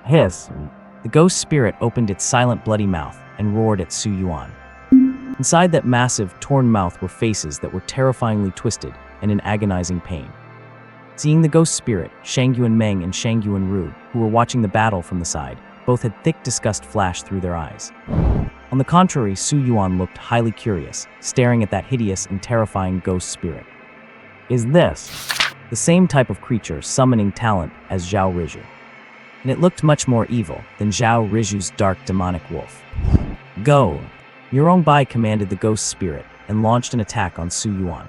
Hiss! The ghost spirit opened its silent, bloody mouth and roared at Su Yuan. Inside that massive, torn mouth were faces that were terrifyingly twisted and in agonizing pain. Seeing the ghost spirit, Shangyuan Meng and Shangyuan Ru, who were watching the battle from the side, both had thick disgust flash through their eyes. On the contrary, Su Yuan looked highly curious, staring at that hideous and terrifying ghost spirit. Is this the same type of creature summoning talent as Zhao Riju? And it looked much more evil than Zhao Riju's dark demonic wolf. Go! Murong Bai commanded the ghost spirit and launched an attack on Su Yuan.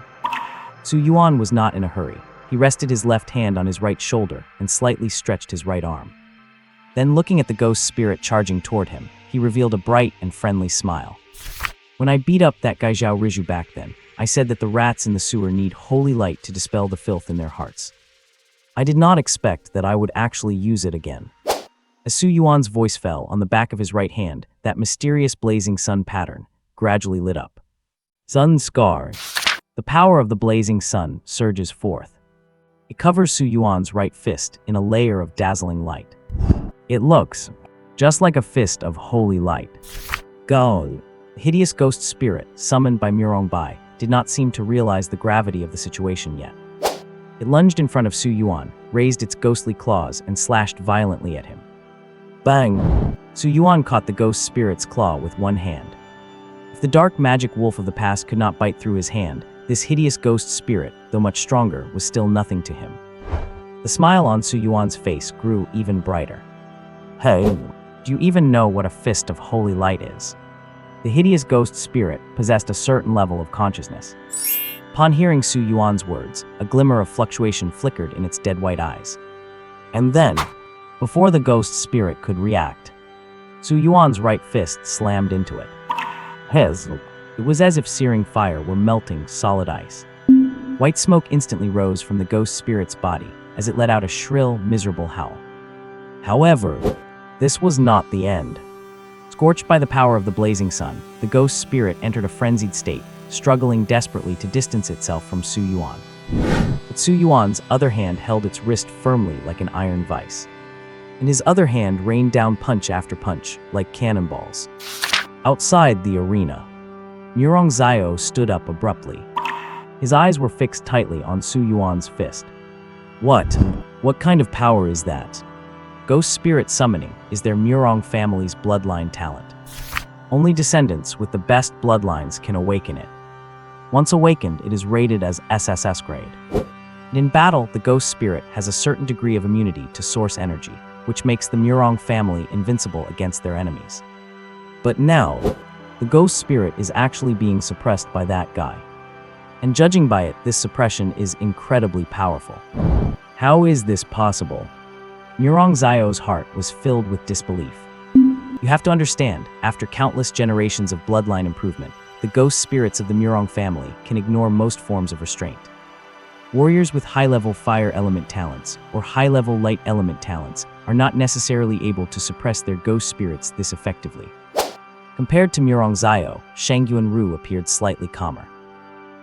Su Yuan was not in a hurry. He rested his left hand on his right shoulder and slightly stretched his right arm. Then, looking at the ghost spirit charging toward him, he revealed a bright and friendly smile. When I beat up that guy Zhao Riju back then, I said that the rats in the sewer need holy light to dispel the filth in their hearts. I did not expect that I would actually use it again. As Su Yuan's voice fell on the back of his right hand, that mysterious blazing sun pattern gradually lit up. Sun scar. The power of the blazing sun surges forth. It covers Su Yuan's right fist in a layer of dazzling light. It looks just like a fist of holy light. Go! The hideous ghost spirit, summoned by Murong Bai, did not seem to realize the gravity of the situation yet. It lunged in front of Su Yuan, raised its ghostly claws, and slashed violently at him. Bang! Su Yuan caught the ghost spirit's claw with one hand. If the dark magic wolf of the past could not bite through his hand, this hideous ghost spirit, though much stronger, was still nothing to him. The smile on Su Yuan's face grew even brighter. Hey, do you even know what a fist of holy light is? The hideous ghost spirit possessed a certain level of consciousness. Upon hearing Su Yuan's words, a glimmer of fluctuation flickered in its dead white eyes. And then, before the ghost spirit could react, Su Yuan's right fist slammed into it. It was as if searing fire were melting solid ice. White smoke instantly rose from the ghost spirit's body as it let out a shrill, miserable howl. However, this was not the end. Scorched by the power of the blazing sun, the ghost spirit entered a frenzied state, struggling desperately to distance itself from Su Yuan. But Su Yuan's other hand held its wrist firmly like an iron vice. In his other hand rained down punch after punch, like cannonballs. Outside the arena, Murong Zio stood up abruptly. His eyes were fixed tightly on Su Yuan's fist. What kind of power is that? Ghost spirit summoning is their Murong family's bloodline talent. Only descendants with the best bloodlines can awaken it. Once awakened, it is rated as SSS grade. And in battle, the ghost spirit has a certain degree of immunity to source energy, which makes the Murong family invincible against their enemies. But now, the ghost spirit is actually being suppressed by that guy. And judging by it, this suppression is incredibly powerful. How is this possible? Murong Zio's heart was filled with disbelief. You have to understand, after countless generations of bloodline improvement, the ghost spirits of the Murong family can ignore most forms of restraint. Warriors with high-level fire element talents or high-level light element talents are not necessarily able to suppress their ghost spirits this effectively. Compared to Murong Zio, Shangyuan Ru appeared slightly calmer.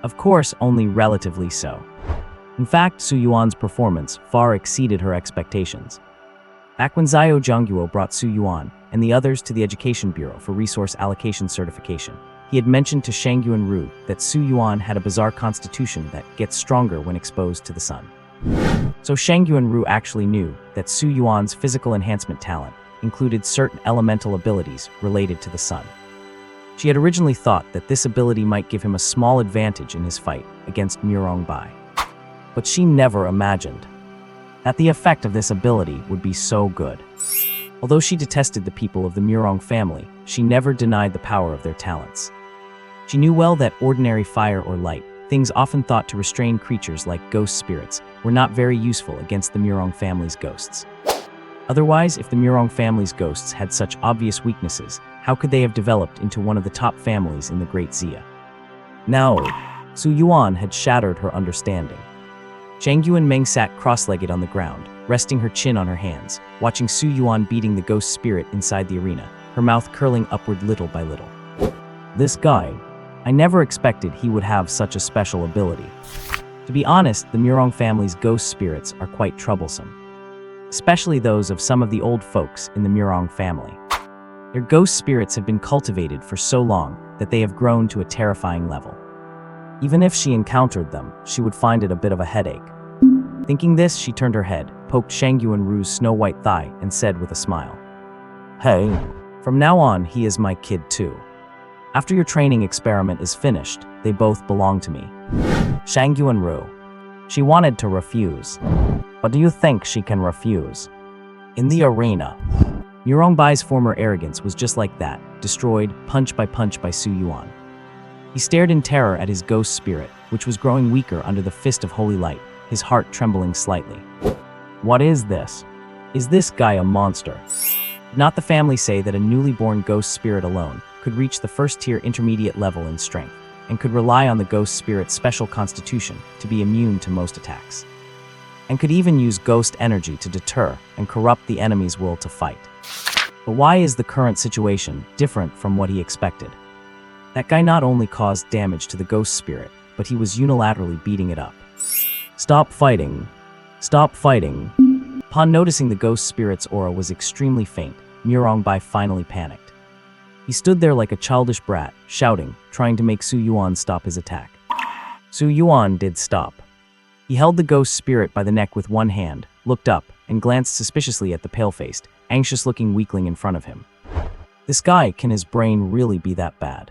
Of course, only relatively so. In fact, Su Yuan's performance far exceeded her expectations. Back when Zio Zhongguo brought Su Yuan and the others to the Education Bureau for resource allocation certification, he had mentioned to Shangyuan Ru that Su Yuan had a bizarre constitution that gets stronger when exposed to the sun. So Shangyuan Ru actually knew that Su Yuan's physical enhancement talent included certain elemental abilities related to the sun. She had originally thought that this ability might give him a small advantage in his fight against Murong Bai. But she never imagined that the effect of this ability would be so good. Although she detested the people of the Murong family, she never denied the power of their talents. She knew well that ordinary fire or light, things often thought to restrain creatures like ghost spirits, were not very useful against the Murong family's ghosts. Otherwise, if the Murong family's ghosts had such obvious weaknesses, how could they have developed into one of the top families in the Great Xia? Now, Su Yuan had shattered her understanding. Shangyuan Meng sat cross-legged on the ground, resting her chin on her hands, watching Su Yuan beating the ghost spirit inside the arena, her mouth curling upward little by little. This guy, I never expected he would have such a special ability. To be honest, the Murong family's ghost spirits are quite troublesome, especially those of some of the old folks in the Murong family. Their ghost spirits have been cultivated for so long that they have grown to a terrifying level. Even if she encountered them, she would find it a bit of a headache. Thinking this, she turned her head, poked Shangyuan Ru's snow-white thigh, and said with a smile, "Hey, from now on, he is my kid too. After your training experiment is finished, they both belong to me." Shangyuan Ru. She wanted to refuse. But do you think she can refuse? In the arena, Murong Bai's former arrogance was just like that, destroyed punch by Su Yuan. He stared in terror at his ghost spirit, which was growing weaker under the fist of holy light, his heart trembling slightly. What is this? Is this guy a monster? Did not the family say that a newly born ghost spirit alone could reach the first-tier intermediate level in strength, and could rely on the ghost spirit's special constitution to be immune to most attacks, and could even use ghost energy to deter and corrupt the enemy's will to fight? But why is the current situation different from what he expected? That guy not only caused damage to the ghost spirit, but he was unilaterally beating it up. Stop fighting. Stop fighting. Upon noticing the ghost spirit's aura was extremely faint, Murong Bai finally panicked. He stood there like a childish brat, shouting, trying to make Su Yuan stop his attack. Su Yuan did stop. He held the ghost spirit by the neck with one hand, looked up, and glanced suspiciously at the pale-faced, anxious-looking weakling in front of him. This guy, can his brain really be that bad?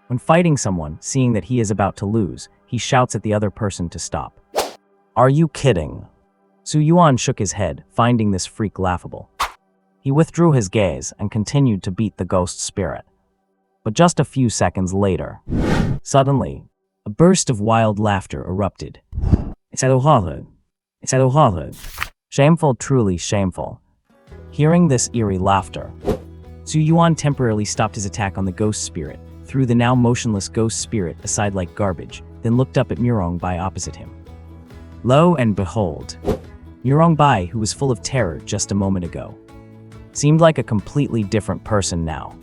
When fighting someone, seeing that he is about to lose, he shouts at the other person to stop. Are you kidding? Su Yuan shook his head, finding this freak laughable. He withdrew his gaze and continued to beat the ghost spirit. But just a few seconds later, suddenly, a burst of wild laughter erupted. It's horrible. It's horrible. Shameful, truly shameful. Hearing this eerie laughter, Su Yuan temporarily stopped his attack on the ghost spirit, threw the now motionless ghost spirit aside like garbage, then looked up at Murong Bai opposite him. Lo and behold, Murong Bai, who was full of terror just a moment ago, seemed like a completely different person now.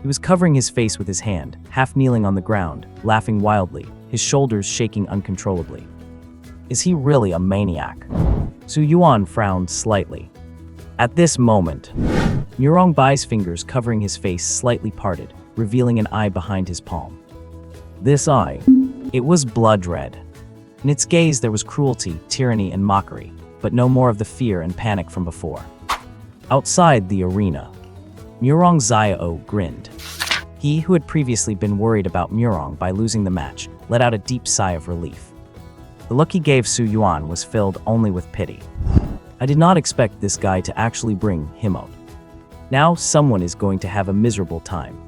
He was covering his face with his hand, half kneeling on the ground, laughing wildly, his shoulders shaking uncontrollably. Is he really a maniac? Su Yuan frowned slightly. At this moment, Murong Bai's fingers covering his face slightly parted, revealing an eye behind his palm. This eye, it was blood red. In its gaze there was cruelty, tyranny, and mockery, but no more of the fear and panic from before. Outside the arena, Murong Zio grinned. He, who had previously been worried about Murong by losing the match, let out a deep sigh of relief. The look he gave Su Yuan was filled only with pity. I did not expect this guy to actually bring him out. Now someone is going to have a miserable time.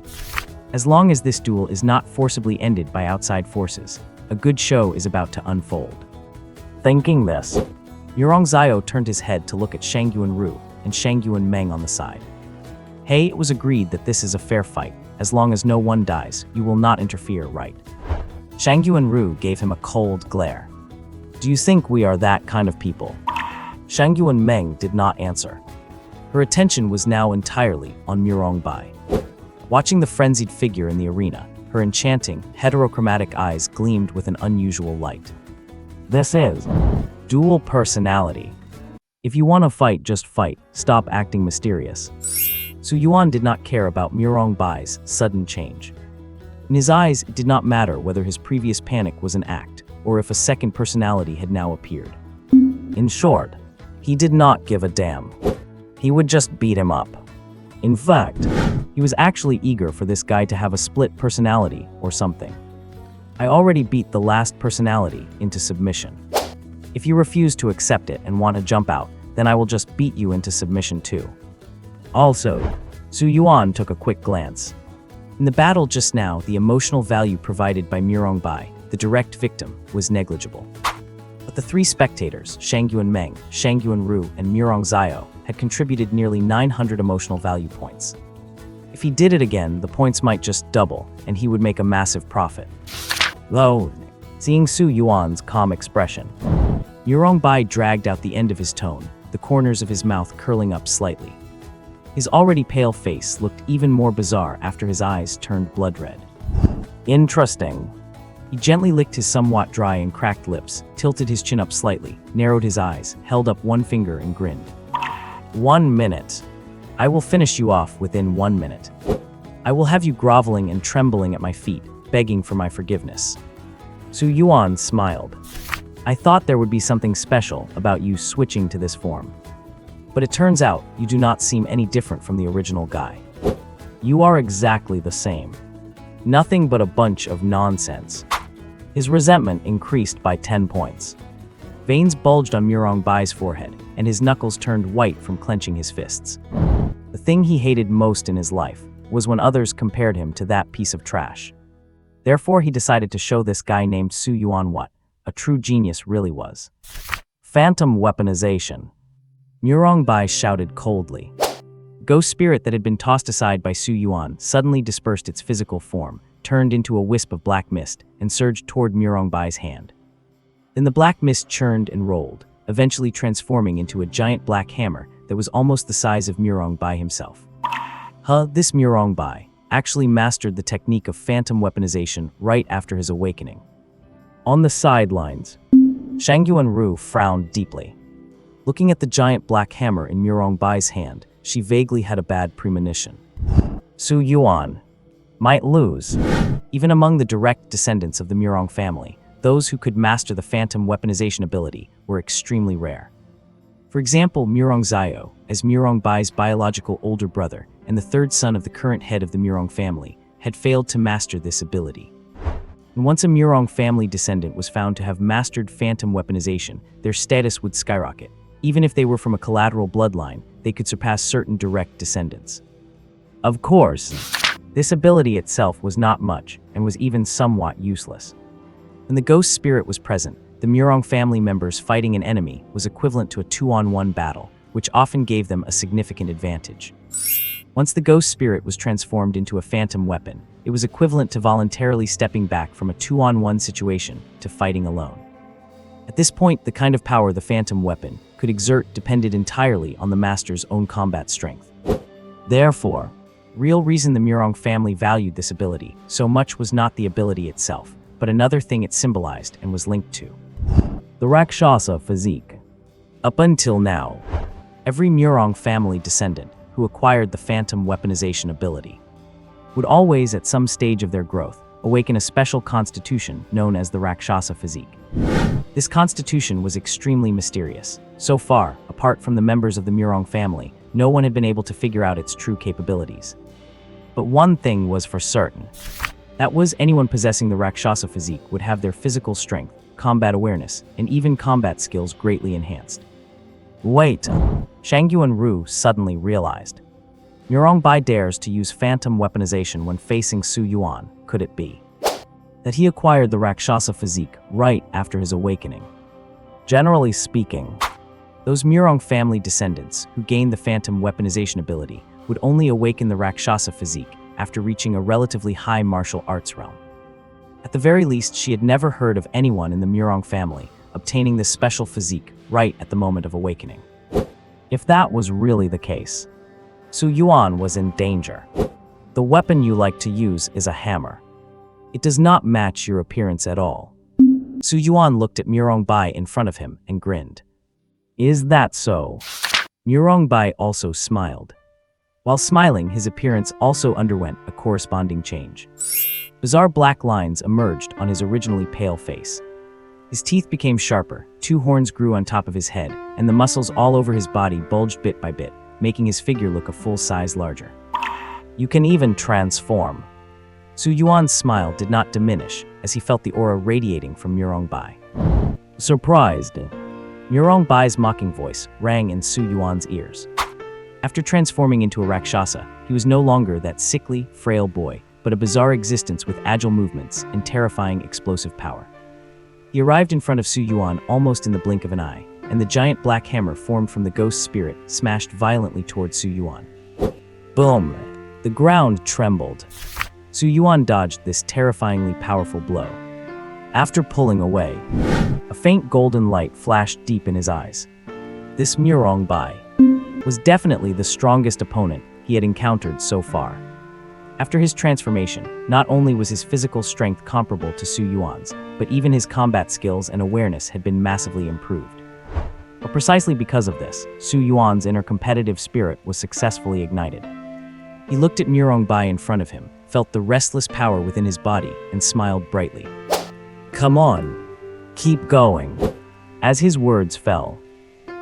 As long as this duel is not forcibly ended by outside forces, a good show is about to unfold. Thinking this, Yurong Zio turned his head to look at Shangyuan Ru and Shangyuan Meng on the side. Hey, it was agreed that this is a fair fight. As long as no one dies, you will not interfere, right? Shangyuan Ru gave him a cold glare. Do you think we are that kind of people? Shangyuan Meng did not answer. Her attention was now entirely on Murong Bai. Watching the frenzied figure in the arena, her enchanting, heterochromatic eyes gleamed with an unusual light. This is dual personality. If you want to fight, just fight. Stop acting mysterious. Su Yuan did not care about Murong Bai's sudden change. In his eyes, it did not matter whether his previous panic was an act, or if a second personality had now appeared. In short, he did not give a damn. He would just beat him up. In fact, he was actually eager for this guy to have a split personality or something. I already beat the last personality into submission. If you refuse to accept it and want to jump out, then I will just beat you into submission too. Also, Su Yuan took a quick glance. In the battle just now, the emotional value provided by Murong Bai, the direct victim, was negligible. But the three spectators, Shangyuan Meng, Shangyuan Ru, and Murong Zio, had contributed nearly 900 emotional value points. If he did it again, the points might just double, and he would make a massive profit. Though, seeing Su Yuan's calm expression, Murong Bai dragged out the end of his tone, the corners of his mouth curling up slightly. His already pale face looked even more bizarre after his eyes turned blood red. Interesting. He gently licked his somewhat dry and cracked lips, tilted his chin up slightly, narrowed his eyes, held up one finger and grinned. 1 minute. I will finish you off within 1 minute. I will have you groveling and trembling at my feet, begging for my forgiveness. Su Yuan smiled. I thought there would be something special about you switching to this form. But it turns out you do not seem any different from the original guy. You are exactly the same. Nothing but a bunch of nonsense. His resentment increased by 10 points. Veins bulged on Murong Bai's forehead, and his knuckles turned white from clenching his fists. The thing he hated most in his life was when others compared him to that piece of trash. Therefore, he decided to show this guy named Su Yuan what a true genius really was. Phantom weaponization. Murong Bai shouted coldly. Ghost spirit that had been tossed aside by Su Yuan suddenly dispersed its physical form, turned into a wisp of black mist, and surged toward Murong Bai's hand. Then the black mist churned and rolled, eventually transforming into a giant black hammer that was almost the size of Murong Bai himself. This Murong Bai actually mastered the technique of phantom weaponization right after his awakening. On the sidelines, Shangyuan Ru frowned deeply. Looking at the giant black hammer in Murong Bai's hand, she vaguely had a bad premonition. Su Yuan might lose. Even among the direct descendants of the Murong family, those who could master the phantom weaponization ability were extremely rare. For example, Murong Zio, as Murong Bai's biological older brother and the third son of the current head of the Murong family, had failed to master this ability. And once a Murong family descendant was found to have mastered phantom weaponization, their status would skyrocket. Even if they were from a collateral bloodline, they could surpass certain direct descendants. Of course, this ability itself was not much and was even somewhat useless. When the ghost spirit was present, the Murong family members fighting an enemy was equivalent to a 2-on-1 battle, which often gave them a significant advantage. Once the ghost spirit was transformed into a phantom weapon, it was equivalent to voluntarily stepping back from a 2-on-1 situation to fighting alone. At this point, the kind of power the phantom weapon could exert depended entirely on the master's own combat strength. Therefore, real reason the Murong family valued this ability so much was not the ability itself, but another thing it symbolized and was linked to. The Rakshasa physique. Up until now, every Murong family descendant who acquired the phantom weaponization ability would always, at some stage of their growth, awaken a special constitution known as the Rakshasa physique. This constitution was extremely mysterious. So far, apart from the members of the Murong family, no one had been able to figure out its true capabilities. But one thing was for certain. That was anyone possessing the Rakshasa physique would have their physical strength combat awareness, and even combat skills greatly enhanced. Wait, Shang Yuan Ru suddenly realized. Murongbai dares to use phantom weaponization when facing Su Yuan. Could it be that he acquired the Rakshasa physique right after his awakening? Generally speaking, those Murong family descendants who gained the phantom weaponization ability would only awaken the Rakshasa physique after reaching a relatively high martial arts realm. At the very least, she had never heard of anyone in the Murong family obtaining this special physique right at the moment of awakening. If that was really the case, Su Yuan was in danger. The weapon you like to use is a hammer. It does not match your appearance at all. Su Yuan looked at Murongbai in front of him and grinned. Is that so? Murongbai also smiled. While smiling, his appearance also underwent a corresponding change. Bizarre black lines emerged on his originally pale face. His teeth became sharper, 2 horns grew on top of his head, and the muscles all over his body bulged bit by bit, making his figure look a full size larger. You can even transform. Su Yuan's smile did not diminish as he felt the aura radiating from Murongbai. Surprised, Murongbai's mocking voice rang in Su Yuan's ears. After transforming into a Rakshasa, he was no longer that sickly, frail boy, but a bizarre existence with agile movements and terrifying explosive power. He arrived in front of Su Yuan almost in the blink of an eye, and the giant black hammer formed from the ghost spirit smashed violently towards Su Yuan. Boom! The ground trembled. Su Yuan dodged this terrifyingly powerful blow. After pulling away, a faint golden light flashed deep in his eyes. This Murongbai was definitely the strongest opponent he had encountered so far. After his transformation, not only was his physical strength comparable to Su Yuan's, but even his combat skills and awareness had been massively improved. But precisely because of this, Su Yuan's inner competitive spirit was successfully ignited. He looked at Murongbai in front of him, felt the restless power within his body, and smiled brightly. Come on, keep going. As his words fell,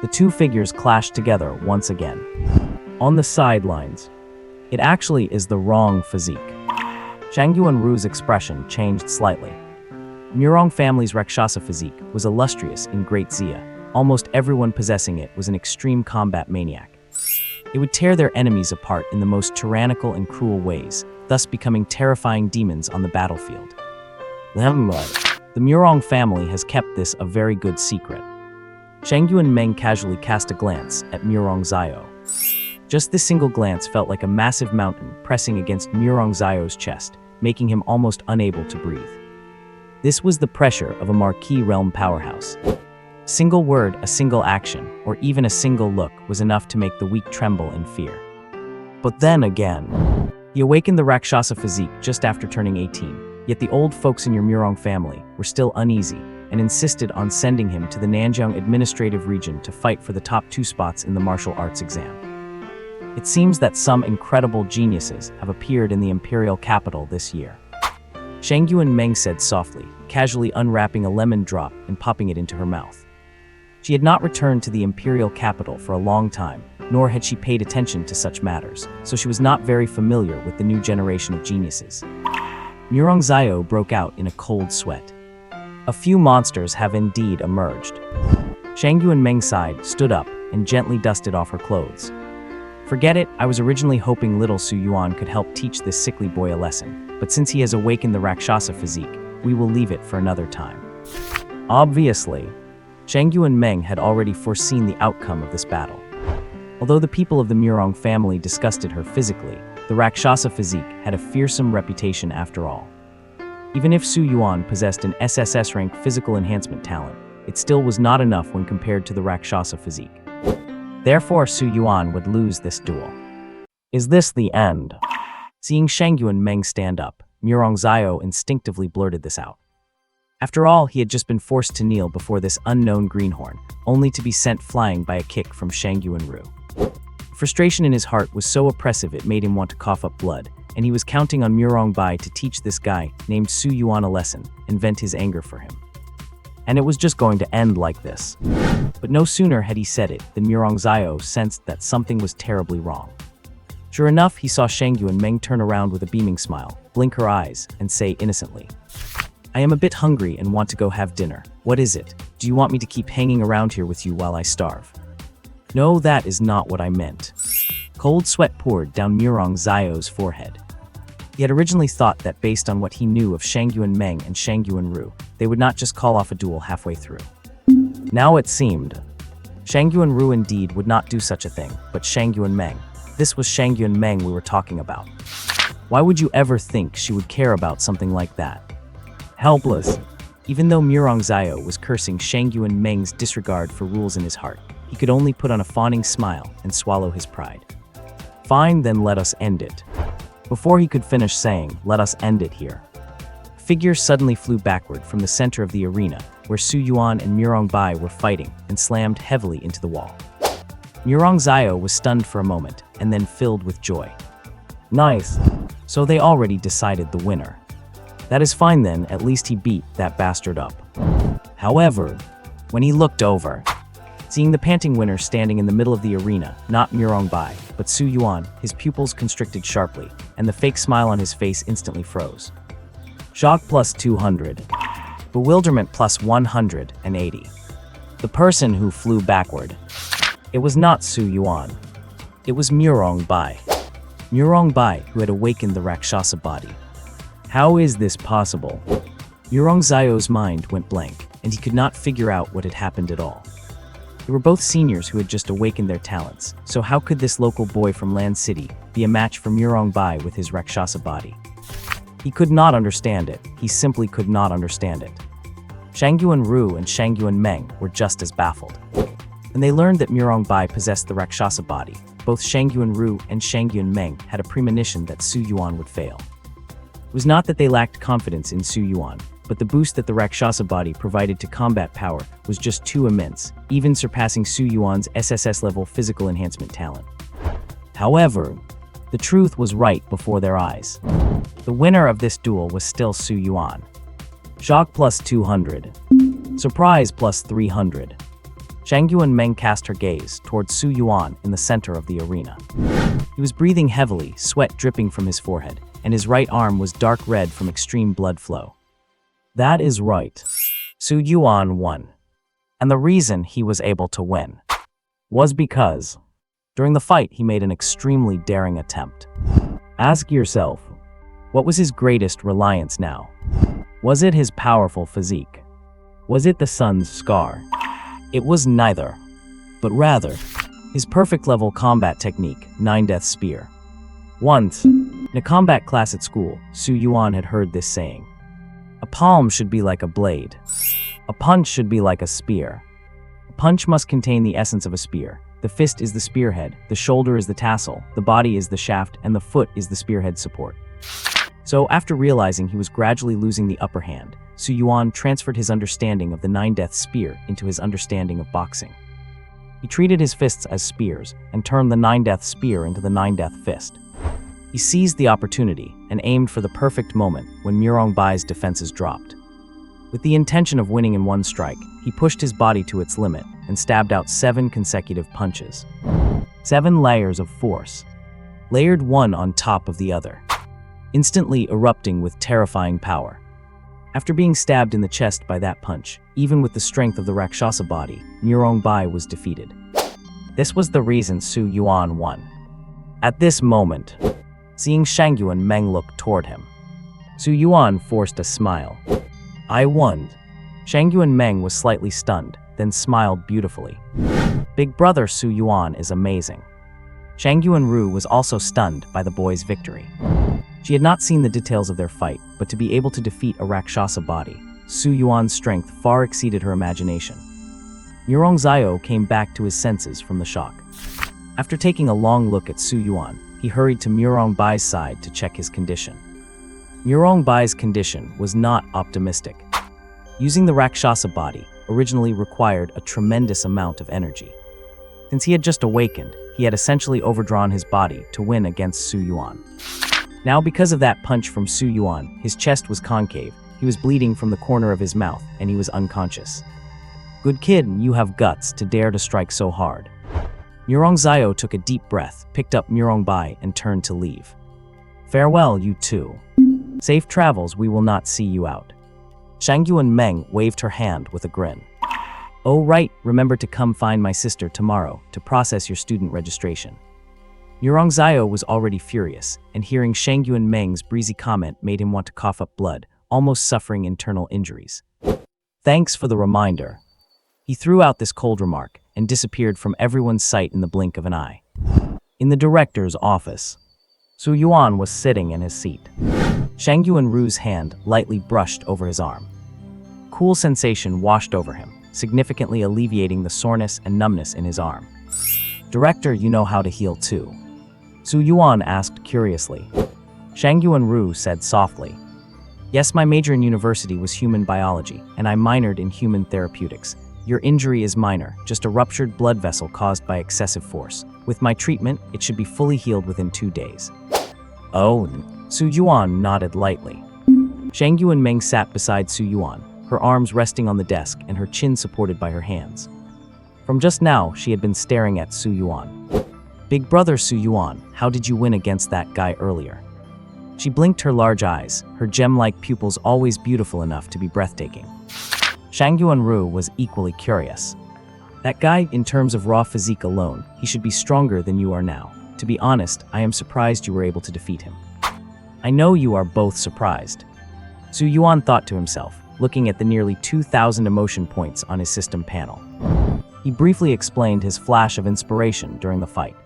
the two figures clashed together once again. On the sidelines, it actually is the wrong physique. Shang Yuan Ru's expression changed slightly. Murong family's Rakshasa physique was illustrious in Great Xia. Almost everyone possessing it was an extreme combat maniac. It would tear their enemies apart in the most tyrannical and cruel ways, thus becoming terrifying demons on the battlefield. The Murong family has kept this a very good secret. Shang Yuan Meng casually cast a glance at Murong Zio. Just this single glance felt like a massive mountain pressing against Murong Zio's chest, making him almost unable to breathe. This was the pressure of a marquee realm powerhouse. A single word, a single action, or even a single look was enough to make the weak tremble in fear. But then again, he awakened the Rakshasa physique just after turning 18, yet the old folks in your Murong family were still uneasy and insisted on sending him to the Nanjiang administrative region to fight for the top 2 spots in the martial arts exam. It seems that some incredible geniuses have appeared in the imperial capital this year. Shang Yuan Meng said softly, casually unwrapping a lemon drop and popping it into her mouth. She had not returned to the imperial capital for a long time, nor had she paid attention to such matters, so she was not very familiar with the new generation of geniuses. Murong Zio broke out in a cold sweat. A few monsters have indeed emerged. Shang Yuan Meng sighed, stood up, and gently dusted off her clothes. Forget it, I was originally hoping little Su Yuan could help teach this sickly boy a lesson, but since he has awakened the Rakshasa physique, we will leave it for another time. Obviously, Shang Yuan Meng had already foreseen the outcome of this battle. Although the people of the Murong family disgusted her physically, the Rakshasa physique had a fearsome reputation after all. Even if Su Yuan possessed an SSS rank physical enhancement talent, it still was not enough when compared to the Rakshasa physique. Therefore, Su Yuan would lose this duel. Is this the end? Seeing Shang Yuan Meng stand up, Murong Zio instinctively blurted this out. After all, he had just been forced to kneel before this unknown greenhorn, only to be sent flying by a kick from Shang Yuan Ru. Frustration in his heart was so oppressive it made him want to cough up blood, and he was counting on Murongbai to teach this guy named Su Yuan a lesson and vent his anger for him. And it was just going to end like this. But no sooner had he said it than Murong Zio sensed that something was terribly wrong. Sure enough, he saw Shang Yuan Meng turn around with a beaming smile, blink her eyes, and say innocently, I am a bit hungry and want to go have dinner. What is it? Do you want me to keep hanging around here with you while I starve? No, that is not what I meant. Cold sweat poured down Murong Zio's forehead. He had originally thought that based on what he knew of Shangyuan Meng and Shangyuan Ru, they would not just call off a duel halfway through. Now it seemed. Shangyuan Ru indeed would not do such a thing, but Shangyuan Meng. This was Shangyuan Meng we were talking about. Why would you ever think she would care about something like that? Helpless. Even though Murong Zio was cursing Shangyuan Meng's disregard for rules in his heart, he could only put on a fawning smile and swallow his pride. Fine, then let us end it. Before he could finish saying, let us end it here, a figure suddenly flew backward from the center of the arena, where Su Yuan and Murong Bai were fighting, and slammed heavily into the wall. Murong Zio was stunned for a moment, and then filled with joy. Nice. So they already decided the winner. That is fine then, at least he beat that bastard up. However, when he looked over, seeing the panting winner standing in the middle of the arena, not Murong Bai, but Su Yuan, his pupils constricted sharply, and the fake smile on his face instantly froze. Shock plus 200. Bewilderment plus 180. The person who flew backward. It was not Su Yuan. It was Murong Bai. Murong Bai, who had awakened the Rakshasa body. How is this possible? Murong Zio's mind went blank, and he could not figure out what had happened at all. They were both seniors who had just awakened their talents, so how could this local boy from Land City be a match for Murong Bai with his Rakshasa body? He could not understand it. He simply could not understand it. Shangyuan Ru and Shangyuan Meng were just as baffled. When they learned that Murong Bai possessed the Rakshasa body, both Shangyuan Ru and Shangyuan Meng had a premonition that Su Yuan would fail. It was not that they lacked confidence in Su Yuan, but the boost that the Rakshasa body provided to combat power was just too immense, even surpassing Su Yuan's SSS-level physical enhancement talent. However, the truth was right before their eyes. The winner of this duel was still Su Yuan. Shock plus 200. Surprise plus 300. Shangyuan Meng cast her gaze towards Su Yuan in the center of the arena. He was breathing heavily, sweat dripping from his forehead, and his right arm was dark red from extreme blood flow. That is right. Su Yuan won. And the reason he was able to win was because during the fight he made an extremely daring attempt. Ask yourself, what was his greatest reliance now? Was it his powerful physique? Was it the sun's scar? It was neither, but rather his perfect level combat technique, 9-Death Spear. Once, in a combat class at school, Su Yuan had heard this saying. A palm should be like a blade. A punch should be like a spear. A punch must contain the essence of a spear. The fist is the spearhead, the shoulder is the tassel, the body is the shaft, and the foot is the spearhead support. So, after realizing he was gradually losing the upper hand, Su Yuan transferred his understanding of the 9-Death Spear into his understanding of boxing. He treated his fists as spears and turned the 9-Death Spear into the 9-Death Fist. He seized the opportunity and aimed for the perfect moment when Murong Bai's defenses dropped. With the intention of winning in one strike, he pushed his body to its limit and stabbed out 7 consecutive punches. 7 layers of force, layered one on top of the other, instantly erupting with terrifying power. After being stabbed in the chest by that punch, even with the strength of the Rakshasa body, Murong Bai was defeated. This was the reason Su Yuan won. At this moment, seeing Shangyuan Meng look toward him, Su Yuan forced a smile. I won. Shangyuan Meng was slightly stunned, then smiled beautifully. Big brother Su Yuan is amazing. Shangyuan Ru was also stunned by the boy's victory. She had not seen the details of their fight, but to be able to defeat a Rakshasa body, Su Yuan's strength far exceeded her imagination. Murong Zio came back to his senses from the shock. After taking a long look at Su Yuan, he hurried to Murong Bai's side to check his condition. Murong Bai's condition was not optimistic. Using the Rakshasa body originally required a tremendous amount of energy. Since he had just awakened, he had essentially overdrawn his body to win against Su Yuan. Now, because of that punch from Su Yuan, his chest was concave, he was bleeding from the corner of his mouth, and he was unconscious. Good kid, you have guts to dare to strike so hard. Murong Zio took a deep breath, picked up Murong Bai, and turned to leave. Farewell, you two. Safe travels, we will not see you out. Shang Yuan Meng waved her hand with a grin. Oh right, remember to come find my sister tomorrow to process your student registration. Yurong Zio was already furious, and hearing Shang Yuan Meng's breezy comment made him want to cough up blood, almost suffering internal injuries. Thanks for the reminder. He threw out this cold remark and disappeared from everyone's sight in the blink of an eye. In the director's office, Su Yuan was sitting in his seat. Shang Yuanru's hand lightly brushed over his arm. Cool sensation washed over him, significantly alleviating the soreness and numbness in his arm. Director, you know how to heal too? Su Yuan asked curiously. Shang Yuanru said softly. Yes, my major in university was human biology, and I minored in human therapeutics. Your injury is minor, just a ruptured blood vessel caused by excessive force. With my treatment, it should be fully healed within 2 days. Oh, Su Yuan nodded lightly. Shang Yuan Meng sat beside Su Yuan, her arms resting on the desk and her chin supported by her hands. From just now, she had been staring at Su Yuan. Big brother Su Yuan, how did you win against that guy earlier? She blinked her large eyes, her gem-like pupils always beautiful enough to be breathtaking. Shang Yuanru was equally curious. That guy, in terms of raw physique alone, he should be stronger than you are now. To be honest, I am surprised you were able to defeat him. I know you are both surprised. Su Yuan thought to himself, looking at the nearly 2,000 emotion points on his system panel. He briefly explained his flash of inspiration during the fight.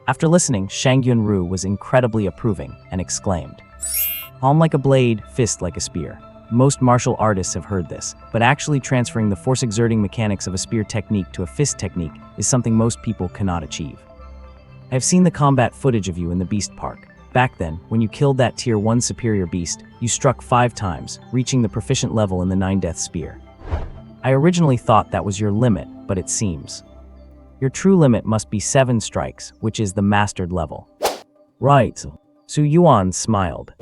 After listening, Shang Yuanru was incredibly approving and exclaimed, "Palm like a blade, fist like a spear." Most martial artists have heard this, but actually transferring the force-exerting mechanics of a spear technique to a fist technique is something most people cannot achieve. I have seen the combat footage of you in the Beast Park. Back then, when you killed that Tier 1 superior beast, you struck 5 times, reaching the proficient level in the 9-death spear. I originally thought that was your limit, but it seems your true limit must be 7 strikes, which is the mastered level. Right. Su Yuan smiled.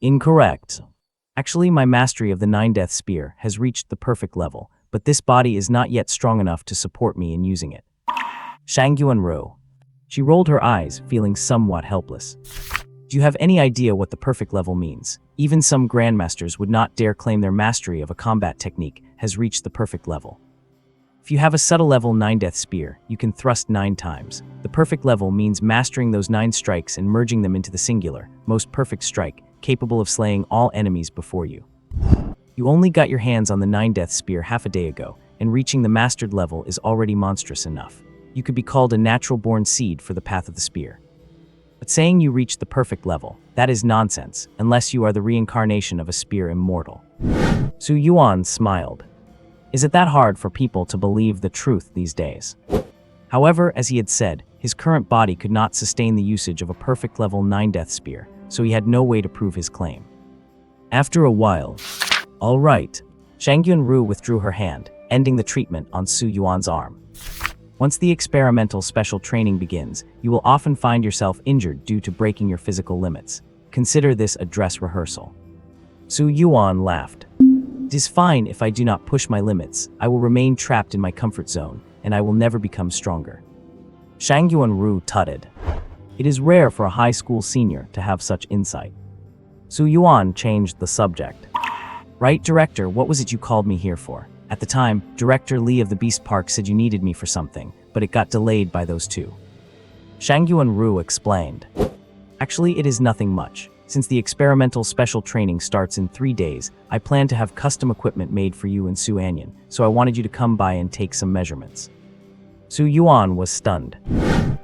Incorrect. Actually, my mastery of the 9-death spear has reached the perfect level, but this body is not yet strong enough to support me in using it. Shang Yuanru. She rolled her eyes, feeling somewhat helpless. Do you have any idea what the perfect level means? Even some grandmasters would not dare claim their mastery of a combat technique has reached the perfect level. If you have a subtle level 9-death spear, you can thrust 9 times. The perfect level means mastering those 9 strikes and merging them into the singular, most perfect strike, capable of slaying all enemies before you. You only got your hands on the 9-death spear half a day ago, and reaching the mastered level is already monstrous enough. You could be called a natural-born seed for the path of the spear. But saying you reached the perfect level, that is nonsense, unless you are the reincarnation of a spear immortal. Su Yuan smiled. Is it that hard for people to believe the truth these days? However, as he had said, his current body could not sustain the usage of a perfect level 9-death spear, so he had no way to prove his claim. After a while, all right, Shang Yuanru withdrew her hand, ending the treatment on Su Yuan's arm. Once the experimental special training begins, you will often find yourself injured due to breaking your physical limits. Consider this a dress rehearsal. Su Yuan laughed. It is fine if I do not push my limits. I will remain trapped in my comfort zone, and I will never become stronger. Shang Yuanru tutted. It is rare for a high school senior to have such insight. Su Yuan changed the subject. Right, director, what was it you called me here for? At the time, Director Li of the Beast Park said you needed me for something, but it got delayed by those two. Shang Yuanru explained. Actually, it is nothing much. Since the experimental special training starts in 3 days, I plan to have custom equipment made for you and Su Anyan, so I wanted you to come by and take some measurements. Su Yuan was stunned.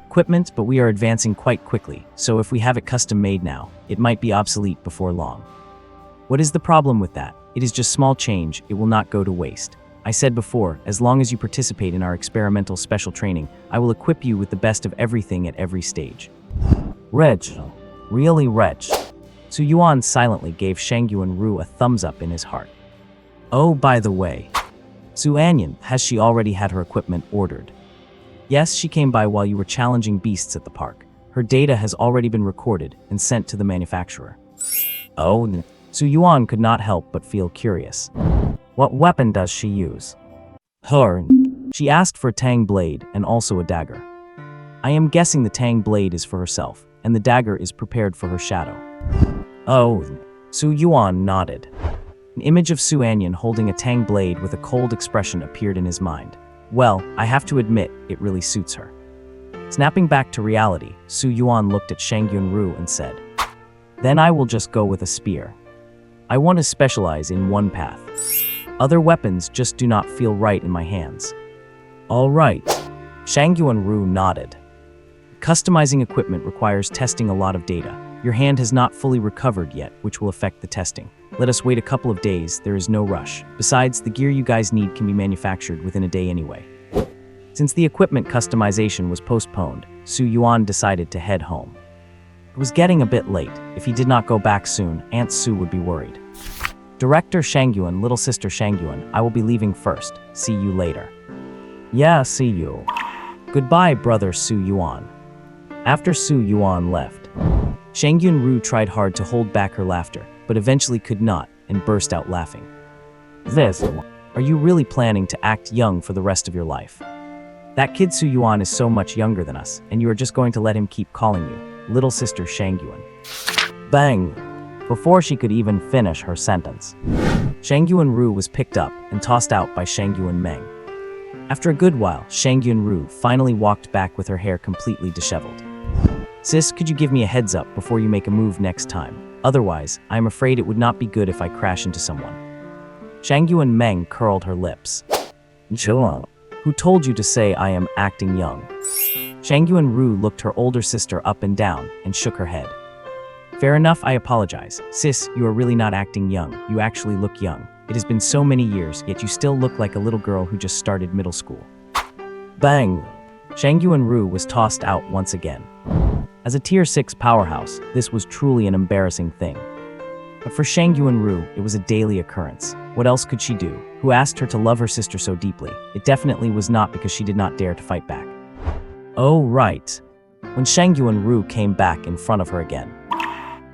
Equipment, but we are advancing quite quickly, so if we have it custom made now, it might be obsolete before long. What is the problem with that? It is just small change, it will not go to waste. I said before, as long as you participate in our experimental special training, I will equip you with the best of everything at every stage. Wretch. Really wretch. Su Yuan silently gave Shang Yuanru a thumbs up in his heart. Oh, by the way, Su Anyan, has she already had her equipment ordered? Yes, she came by while you were challenging beasts at the park. Her data has already been recorded and sent to the manufacturer. Oh, Su Yuan could not help but feel curious. What weapon does she use? Her. She asked for a tang blade and also a dagger. I am guessing the tang blade is for herself, and the dagger is prepared for her shadow. Oh, Su Yuan nodded. An image of Su Anyan holding a tang blade with a cold expression appeared in his mind. Well, I have to admit, it really suits her. Snapping back to reality, Su Yuan looked at Shangyun Ru and said, "Then I will just go with a spear. I want to specialize in one path. Other weapons just do not feel right in my hands." "All right." Shangyun Ru nodded. Customizing equipment requires testing a lot of data. Your hand has not fully recovered yet, which will affect the testing. Let us wait a couple of days, there is no rush. Besides, the gear you guys need can be manufactured within a day anyway. Since the equipment customization was postponed, Su Yuan decided to head home. It was getting a bit late. If he did not go back soon, Aunt Su would be worried. "Director Shangyuan, little sister Shangyuan, I will be leaving first. See you later." "Yeah, see you." "Goodbye, brother Su Yuan." After Su Yuan left, Shangyun Ru tried hard to hold back her laughter, but eventually could not and burst out laughing. "This, are you really planning to act young for the rest of your life? That kid Su Yuan is so much younger than us, and you are just going to let him keep calling you little sister Shangyuan." Bang! Before she could even finish her sentence, Shangyuan Ru was picked up and tossed out by Shangyuan Meng. After a good while, Shangyuan Ru finally walked back with her hair completely disheveled. "Sis, could you give me a heads up before you make a move next time? Otherwise, I am afraid it would not be good if I crash into someone." Shangyuan Meng curled her lips. "Chuang, who told you to say I am acting young?" Shangyuan Ru looked her older sister up and down and shook her head. "Fair enough, I apologize. Sis, you are really not acting young. You actually look young. It has been so many years, yet you still look like a little girl who just started middle school." Bang! Shangyuan Ru was tossed out once again. As a Tier 6 powerhouse, this was truly an embarrassing thing. But for Shangyuan Ru, it was a daily occurrence. What else could she do? Who asked her to love her sister so deeply? It definitely was not because she did not dare to fight back. Oh, right. When Shangyuan Ru came back in front of her again,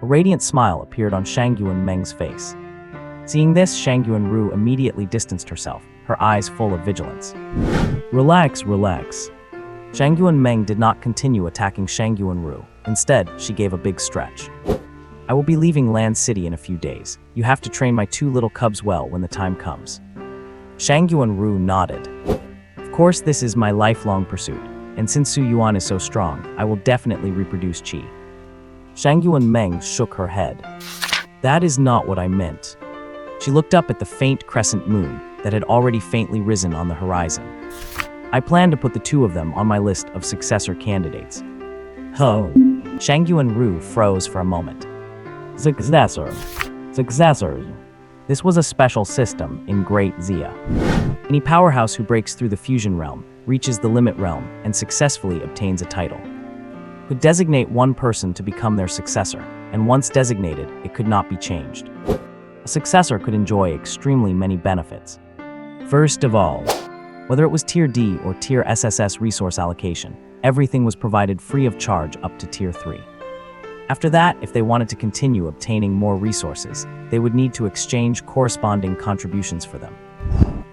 a radiant smile appeared on Shangyuan Meng's face. Seeing this, Shangyuan Ru immediately distanced herself, her eyes full of vigilance. Relax, relax. Shangyuan Meng did not continue attacking Shangyuan Ru. Instead, she gave a big stretch. "I will be leaving Land City in a few days. You have to train my 2 little cubs well when the time comes." Shangyuan Ru nodded. "Of course, this is my lifelong pursuit, and since Su Yuan is so strong, I will definitely reproduce Qi." Shangyuan Meng shook her head. "That is not what I meant." She looked up at the faint crescent moon that had already faintly risen on the horizon. "I plan to put the 2 of them on my list of successor candidates." "Oh." Shangyuan Ru froze for a moment. Successors. This was a special system in Great Xia. Any powerhouse who breaks through the fusion realm, reaches the limit realm, and successfully obtains a title could designate one person to become their successor, and once designated, it could not be changed. A successor could enjoy extremely many benefits. First of all, whether it was Tier D or Tier SSS resource allocation, everything was provided free of charge up to Tier 3. After that, if they wanted to continue obtaining more resources, they would need to exchange corresponding contributions for them.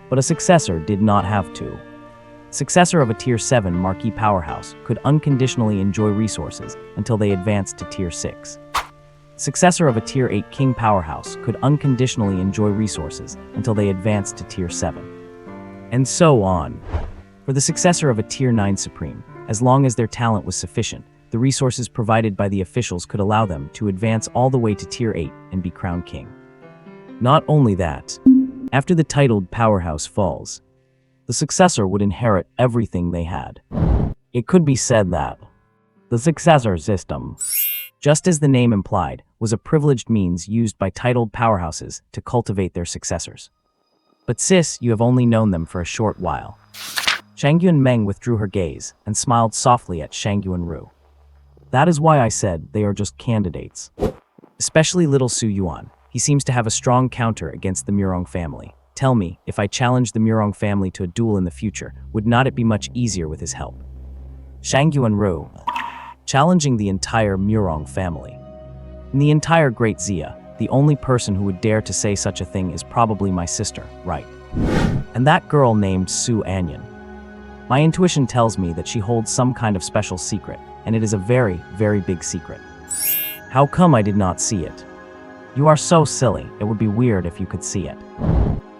But a successor did not have to. Successor of a Tier 7 marquee powerhouse could unconditionally enjoy resources until they advanced to Tier 6. Successor of a Tier 8 king powerhouse could unconditionally enjoy resources until they advanced to Tier 7. And so on. For the successor of a Tier 9 supreme, as long as their talent was sufficient, the resources provided by the officials could allow them to advance all the way to Tier 8 and be crowned king. Not only that, after the titled powerhouse falls, the successor would inherit everything they had. It could be said that the successor system, just as the name implied, was a privileged means used by titled powerhouses to cultivate their successors. But sis, you have only known them for a short while. Shangyuan Meng withdrew her gaze and smiled softly at Shangyuan Ru. That is why I said they are just candidates. Especially little Su Yuan. He seems to have a strong counter against the Murong family. Tell me, if I challenge the Murong family to a duel in the future, would not it be much easier with his help? Shangyuan Ru. Challenging the entire Murong family. In the entire Great Xia, the only person who would dare to say such a thing is probably my sister, right? And that girl named Su Anyan. My intuition tells me that she holds some kind of special secret, and it is a very, very big secret. How come I did not see it? You are so silly, it would be weird if you could see it.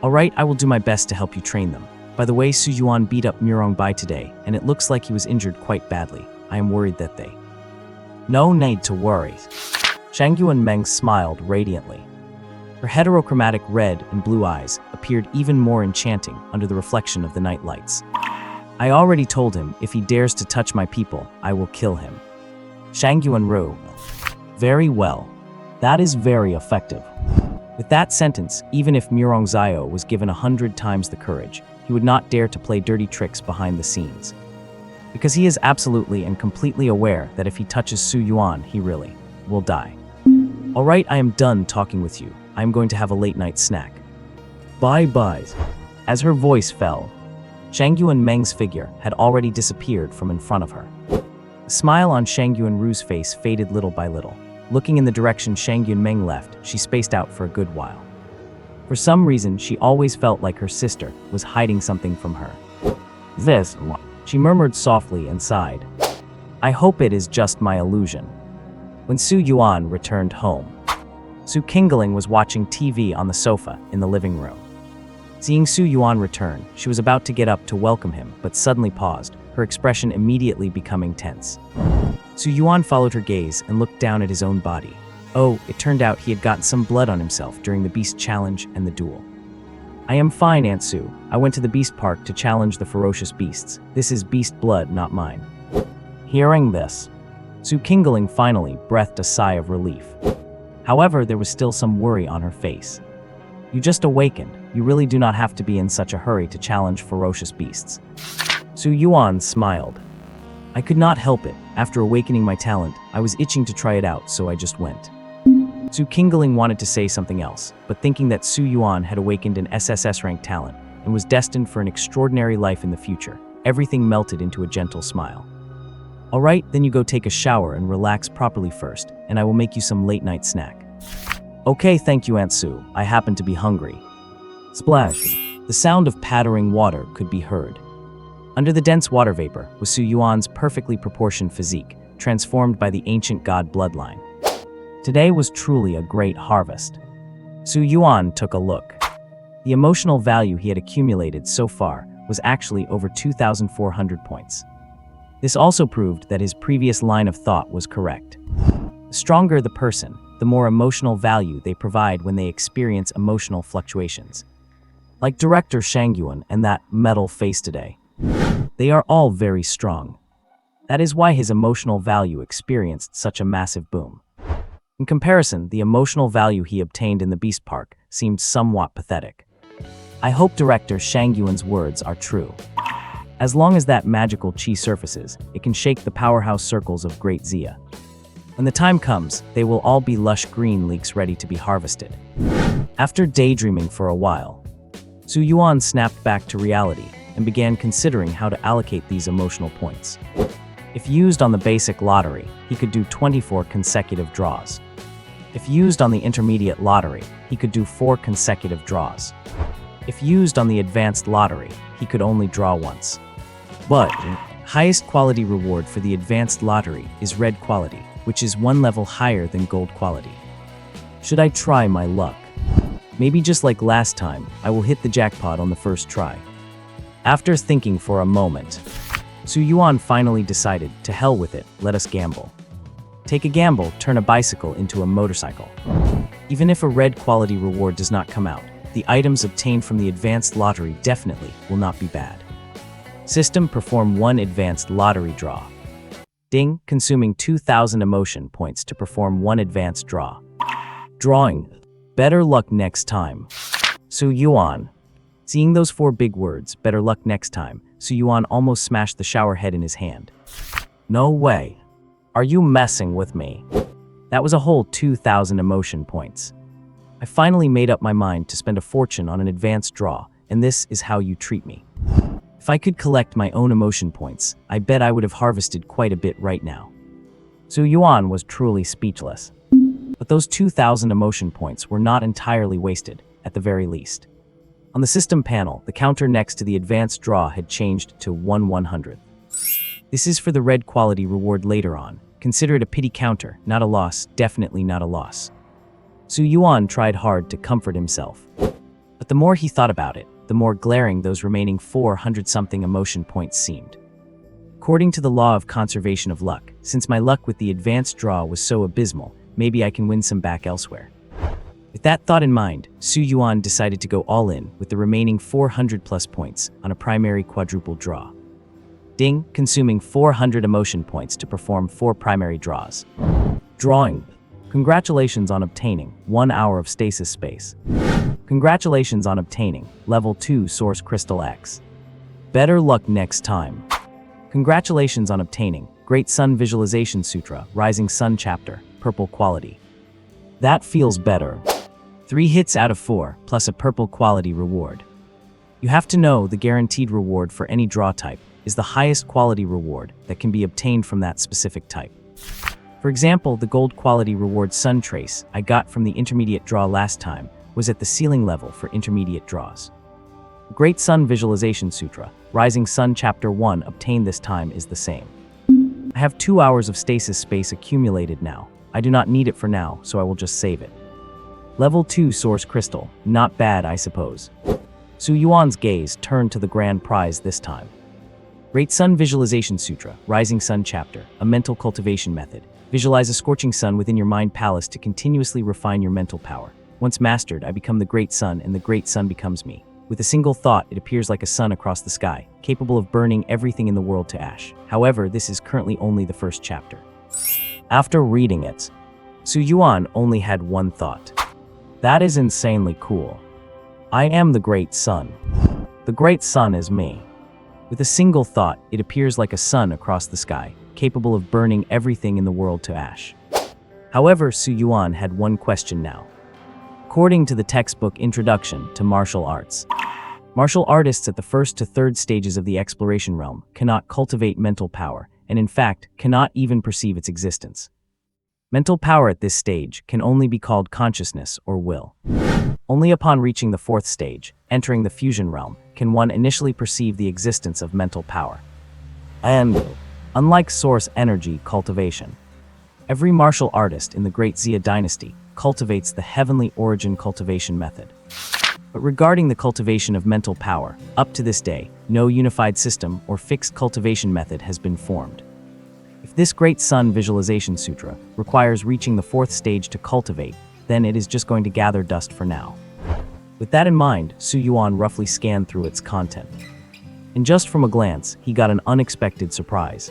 Alright, I will do my best to help you train them. By the way, Su Yuan beat up Murong Bai today, and it looks like he was injured quite badly. I am worried that they... No need to worry. Shang Yuan Meng smiled radiantly. Her heterochromatic red and blue eyes appeared even more enchanting under the reflection of the night lights. I already told him if he dares to touch my people, I will kill him. Shang Yuan Ru. Very well. That is very effective. With that sentence, even if Murong Zio was given 100 times the courage, he would not dare to play dirty tricks behind the scenes. Because he is absolutely and completely aware that if he touches Su Yuan, he really will die. Alright, I am done talking with you. I am going to have a late night snack. Bye-bye. As her voice fell, Shang Yuan Meng's figure had already disappeared from in front of her. The smile on Shang Yuan Ru's face faded little by little. Looking in the direction Shang Yuan Meng left, she spaced out for a good while. For some reason, she always felt like her sister was hiding something from her. This, she murmured softly and sighed. I hope it is just my illusion. When Su Yuan returned home, Su Qingling was watching TV on the sofa in the living room. Seeing Su Yuan return, she was about to get up to welcome him, but suddenly paused, her expression immediately becoming tense. Su Yuan followed her gaze and looked down at his own body. Oh, it turned out he had gotten some blood on himself during the beast challenge and the duel. I am fine, Aunt Su. I went to the beast park to challenge the ferocious beasts. This is beast blood, not mine. Hearing this, Su Qingling finally breathed a sigh of relief. However, there was still some worry on her face. You just awakened. You really do not have to be in such a hurry to challenge ferocious beasts. Su Yuan smiled. I could not help it. After awakening my talent, I was itching to try it out, so I just went. Su Qingling wanted to say something else, but thinking that Su Yuan had awakened an SSS-ranked talent and was destined for an extraordinary life in the future, everything melted into a gentle smile. Alright, then you go take a shower and relax properly first, and I will make you some late-night snack. Okay, thank you, Aunt Su. I happen to be hungry. Splash! The sound of pattering water could be heard. Under the dense water vapor was Su Yuan's perfectly proportioned physique, transformed by the ancient god bloodline. Today was truly a great harvest. Su Yuan took a look. The emotional value he had accumulated so far was actually over 2,400 points. This also proved that his previous line of thought was correct. The stronger the person, the more emotional value they provide when they experience emotional fluctuations. Like director Shang Yuan and that metal face today. They are all very strong. That is why his emotional value experienced such a massive boom. In comparison, the emotional value he obtained in the Beast Park seemed somewhat pathetic. I hope director Shang Yuan's words are true. As long as that magical chi surfaces, it can shake the powerhouse circles of Great Xia. When the time comes, they will all be lush green leeks ready to be harvested. After daydreaming for a while, Su Yuan snapped back to reality and began considering how to allocate these emotional points. If used on the basic lottery, he could do 24 consecutive draws. If used on the intermediate lottery, he could do 4 consecutive draws. If used on the advanced lottery, he could only draw once. But highest quality reward for the advanced lottery is red quality, which is 1 level higher than gold quality. Should I try my luck? Maybe just like last time, I will hit the jackpot on the first try. After thinking for a moment, Su Yuan finally decided, to hell with it, let us gamble. Take a gamble, turn a bicycle into a motorcycle. Even if a red quality reward does not come out, the items obtained from the advanced lottery definitely will not be bad. System, perform 1 advanced lottery draw. Ding, consuming 2,000 emotion points to perform 1 advanced draw. Drawing. Better luck next time. Su Yuan. Seeing those 4 big words, better luck next time, Su Yuan almost smashed the shower head in his hand. No way. Are you messing with me? That was a whole 2,000 emotion points. I finally made up my mind to spend a fortune on an advanced draw, and this is how you treat me. If I could collect my own emotion points, I bet I would have harvested quite a bit right now. Su Yuan was truly speechless. But those 2,000 emotion points were not entirely wasted, at the very least. On the system panel, the counter next to the advanced draw had changed to 1/100th. This is for the red quality reward later on. Consider it a pity counter, not a loss, definitely not a loss. Su Yuan tried hard to comfort himself. But the more he thought about it, the more glaring those remaining 400-something emotion points seemed. According to the law of conservation of luck, since my luck with the advanced draw was so abysmal, maybe I can win some back elsewhere. With that thought in mind, Su Yuan decided to go all in with the remaining 400-plus points on a primary quadruple draw. Ding, consuming 400 emotion points to perform 4 primary draws. Drawing. Congratulations on obtaining 1 hour of stasis space. Congratulations on obtaining Level 2 Source Crystal X. Better luck next time. Congratulations on obtaining Great Sun Visualization Sutra, Rising Sun Chapter, Purple Quality. That feels better. 3 hits out of 4, plus a purple quality reward. You have to know the guaranteed reward for any draw type is the highest quality reward that can be obtained from that specific type. For example, the gold quality reward Sun Trace I got from the intermediate draw last time was at the ceiling level for intermediate draws. The Great Sun Visualization Sutra, Rising Sun Chapter 1 obtained this time is the same. I have 2 hours of stasis space accumulated now. I do not need it for now, so I will just save it. Level 2 Source Crystal, not bad I suppose. Su Yuan's gaze turned to the grand prize this time. Great Sun Visualization Sutra, Rising Sun Chapter, a mental cultivation method. Visualize a scorching sun within your mind palace to continuously refine your mental power. Once mastered, I become the Great Sun and the Great Sun becomes me. With a single thought, it appears like a sun across the sky, capable of burning everything in the world to ash. However, this is currently only the first chapter. After reading it, Su Yuan only had one thought. That is insanely cool. I am the Great Sun. The Great Sun is me. With a single thought, it appears like a sun across the sky, capable of burning everything in the world to ash. However, Su Yuan had one question now. According to the textbook Introduction to Martial Arts, martial artists at the first to third stages of the exploration realm cannot cultivate mental power, and in fact, cannot even perceive its existence. Mental power at this stage can only be called consciousness or will. Only upon reaching the 4th stage, entering the fusion realm, can one initially perceive the existence of mental power. And, unlike source energy cultivation, every martial artist in the Great Xia dynasty cultivates the heavenly origin cultivation method. But regarding the cultivation of mental power, up to this day, no unified system or fixed cultivation method has been formed. If this Great Sun Visualization Sutra requires reaching the 4th stage to cultivate, then it is just going to gather dust for now. With that in mind, Su Yuan roughly scanned through its content. And just from a glance, he got an unexpected surprise.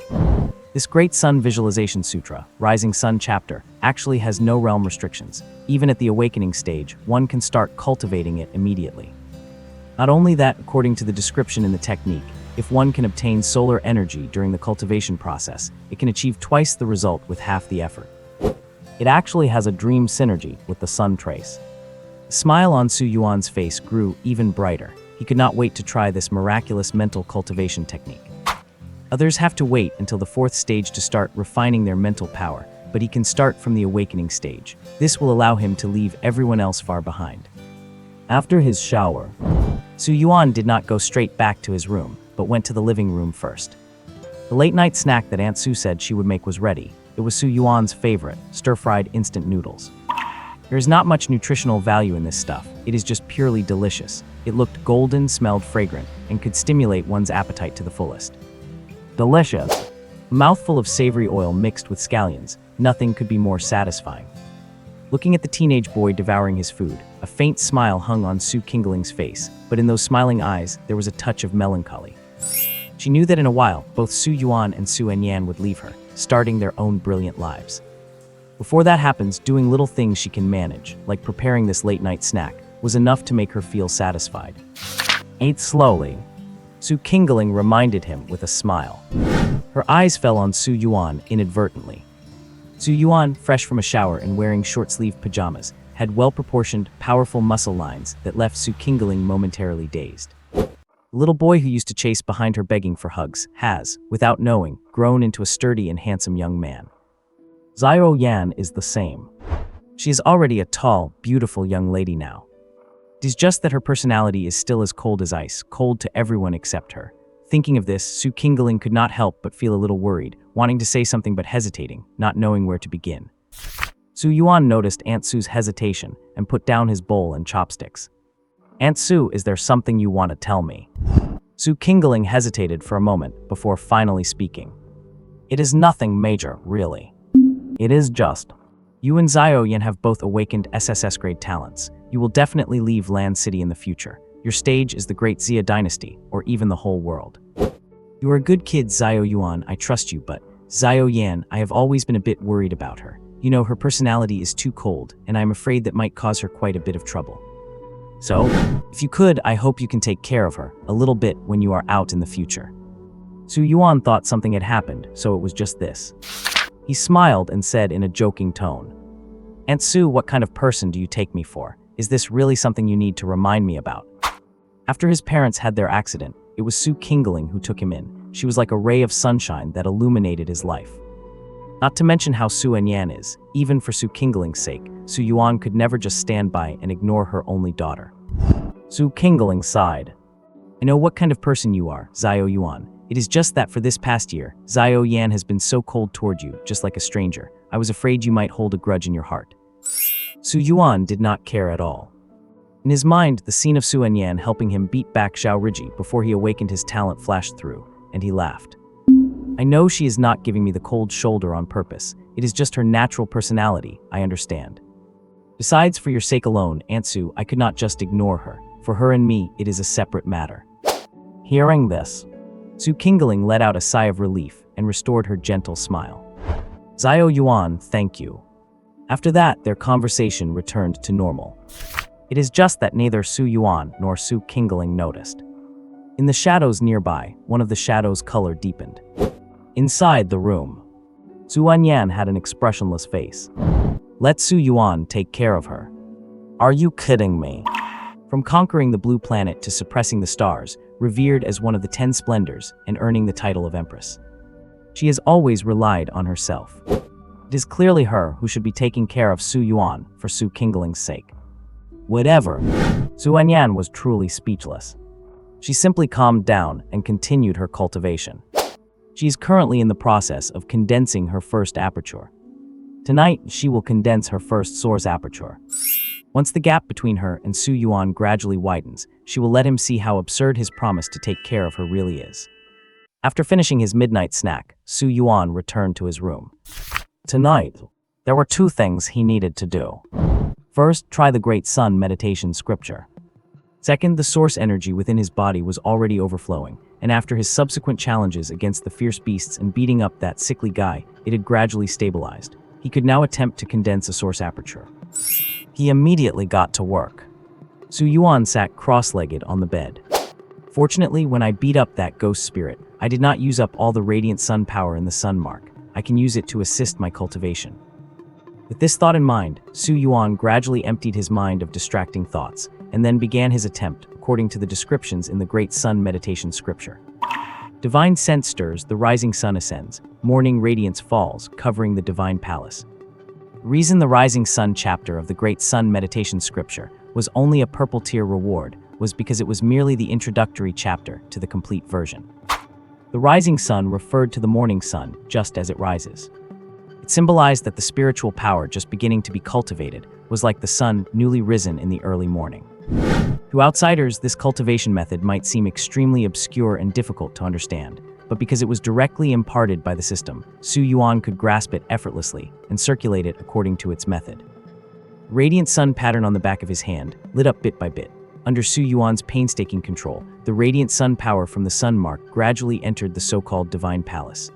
This Great Sun Visualization Sutra, Rising Sun Chapter, actually has no realm restrictions. Even at the awakening stage, one can start cultivating it immediately. Not only that, according to the description in the technique, if one can obtain solar energy during the cultivation process, it can achieve twice the result with half the effort. It actually has a dream synergy with the Sun Trace. The smile on Su Yuan's face grew even brighter. He could not wait to try this miraculous mental cultivation technique. Others have to wait until the 4th stage to start refining their mental power, but he can start from the awakening stage. This will allow him to leave everyone else far behind. After his shower, Su Yuan did not go straight back to his room, but went to the living room first. The late-night snack that Aunt Su said she would make was ready. It was Su Yuan's favorite, stir-fried instant noodles. There is not much nutritional value in this stuff. It is just purely delicious. It looked golden, smelled fragrant, and could stimulate one's appetite to the fullest. Delicious. A mouthful of savory oil mixed with scallions. Nothing could be more satisfying. Looking at the teenage boy devouring his food, a faint smile hung on Su Qingling's face, but in those smiling eyes, there was a touch of melancholy. She knew that in a while, both Su Yuan and Su Anyan would leave her, starting their own brilliant lives. Before that happens, doing little things she can manage, like preparing this late-night snack, was enough to make her feel satisfied. Eat slowly. Su Qingling reminded him with a smile. Her eyes fell on Su Yuan inadvertently. Su Yuan, fresh from a shower and wearing short-sleeved pajamas, had well-proportioned, powerful muscle lines that left Su Qingling momentarily dazed. The little boy who used to chase behind her begging for hugs has, without knowing, grown into a sturdy and handsome young man. Zhao Yan is the same. She is already a tall, beautiful young lady now. It is just that her personality is still as cold as ice, cold to everyone except her. Thinking of this, Su Qingling could not help but feel a little worried, wanting to say something but hesitating, not knowing where to begin. Su Yuan noticed Aunt Su's hesitation and put down his bowl and chopsticks. Aunt Su, is there something you want to tell me? Su Qingling hesitated for a moment before finally speaking. It is nothing major, really. It is just. You and Su Yuan have both awakened SSS-grade talents. You will definitely leave Land City in the future. Your stage is the Great Xia Dynasty, or even the whole world. You are a good kid, Su Yuan, I trust you, but Su Yan, I have always been a bit worried about her. You know, her personality is too cold, and I'm afraid that might cause her quite a bit of trouble. So, if you could, I hope you can take care of her, a little bit, when you are out in the future. Su Yuan thought something had happened, so it was just this. He smiled and said in a joking tone, Aunt Su, what kind of person do you take me for? Is this really something you need to remind me about? After his parents had their accident, it was Su Qingling who took him in. She was like a ray of sunshine that illuminated his life. Not to mention how Su Anyan is. Even for Su Qingling's sake, Su Yuan could never just stand by and ignore her only daughter. Su Qingling sighed. I know what kind of person you are, Su Yuan. It is just that for this past year, Su Yan has been so cold toward you, just like a stranger. I was afraid you might hold a grudge in your heart. Su Yuan did not care at all. In his mind, the scene of Su Anyan helping him beat back Zhao Riji before he awakened his talent flashed through, and he laughed. I know she is not giving me the cold shoulder on purpose. It is just her natural personality, I understand. Besides, for your sake alone, Aunt Su, I could not just ignore her. For her and me, it is a separate matter. Hearing this, Su Qingling let out a sigh of relief and restored her gentle smile. Su Yuan, thank you. After that, their conversation returned to normal. It is just that neither Su Yuan nor Su Qingling noticed. In the shadows nearby, one of the shadows' color deepened. Inside the room, Su Anyan had an expressionless face. Let Su Yuan take care of her. Are you kidding me? From conquering the blue planet to suppressing the stars, revered as one of the 10 splendors and earning the title of empress. She has always relied on herself. It is clearly her who should be taking care of Su Yuan for Su Qingling's sake. Whatever. Su Anyan was truly speechless. She simply calmed down and continued her cultivation. She is currently in the process of condensing her first aperture. Tonight, she will condense her first source aperture. Once the gap between her and Su Yuan gradually widens, she will let him see how absurd his promise to take care of her really is. After finishing his midnight snack, Su Yuan returned to his room. Tonight, there were 2 things he needed to do. First, try the Great Sun meditation scripture. Second, the source energy within his body was already overflowing, and after his subsequent challenges against the fierce beasts and beating up that sickly guy, it had gradually stabilized. He could now attempt to condense a source aperture. He immediately got to work. Su Yuan sat cross-legged on the bed. Fortunately, when I beat up that ghost spirit, I did not use up all the radiant sun power in the sun mark. I can use it to assist my cultivation. With this thought in mind, Su Yuan gradually emptied his mind of distracting thoughts, and then began his attempt, according to the descriptions in the Great Sun meditation scripture. Divine scent stirs, the rising sun ascends, morning radiance falls, covering the divine palace. The reason the rising sun chapter of the Great Sun meditation scripture was only a purple tier reward was because it was merely the introductory chapter to the complete version. The rising sun referred to the morning sun just as it rises. It symbolized that the spiritual power just beginning to be cultivated was like the sun newly risen in the early morning. To outsiders, this cultivation method might seem extremely obscure and difficult to understand, but because it was directly imparted by the system, Su Yuan could grasp it effortlessly and circulate it according to its method. The radiant sun pattern on the back of his hand lit up bit by bit. Under Su Yuan's painstaking control, the radiant sun power from the sun mark gradually entered the so-called divine palace.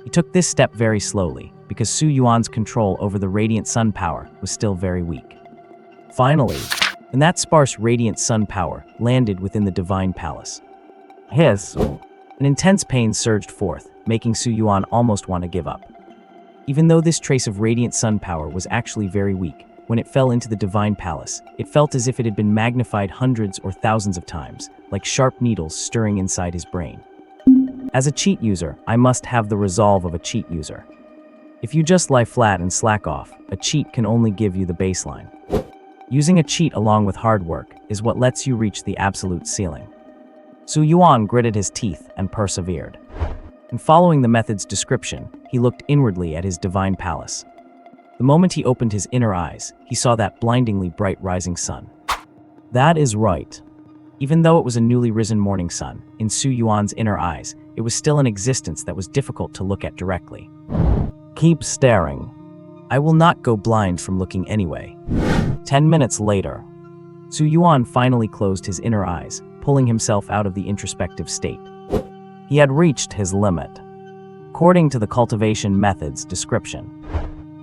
He took this step very slowly, because Su Yuan's control over the radiant sun power was still very weak. Finally, when that sparse radiant sun power landed within the divine palace, an intense pain surged forth, making Su Yuan almost want to give up. Even though this trace of radiant sun power was actually very weak, when it fell into the divine palace, it felt as if it had been magnified hundreds or thousands of times, like sharp needles stirring inside his brain. As a cheat user, I must have the resolve of a cheat user. If you just lie flat and slack off, a cheat can only give you the baseline. Using a cheat along with hard work is what lets you reach the absolute ceiling. Su Yuan gritted his teeth and persevered. And following the method's description, he looked inwardly at his divine palace. The moment he opened his inner eyes, he saw that blindingly bright rising sun. That is right. Even though it was a newly risen morning sun, in Su Yuan's inner eyes, it was still an existence that was difficult to look at directly. Keep staring. I will not go blind from looking anyway. 10 minutes later, Su Yuan finally closed his inner eyes, pulling himself out of the introspective state. He had reached his limit. According to the cultivation method's description,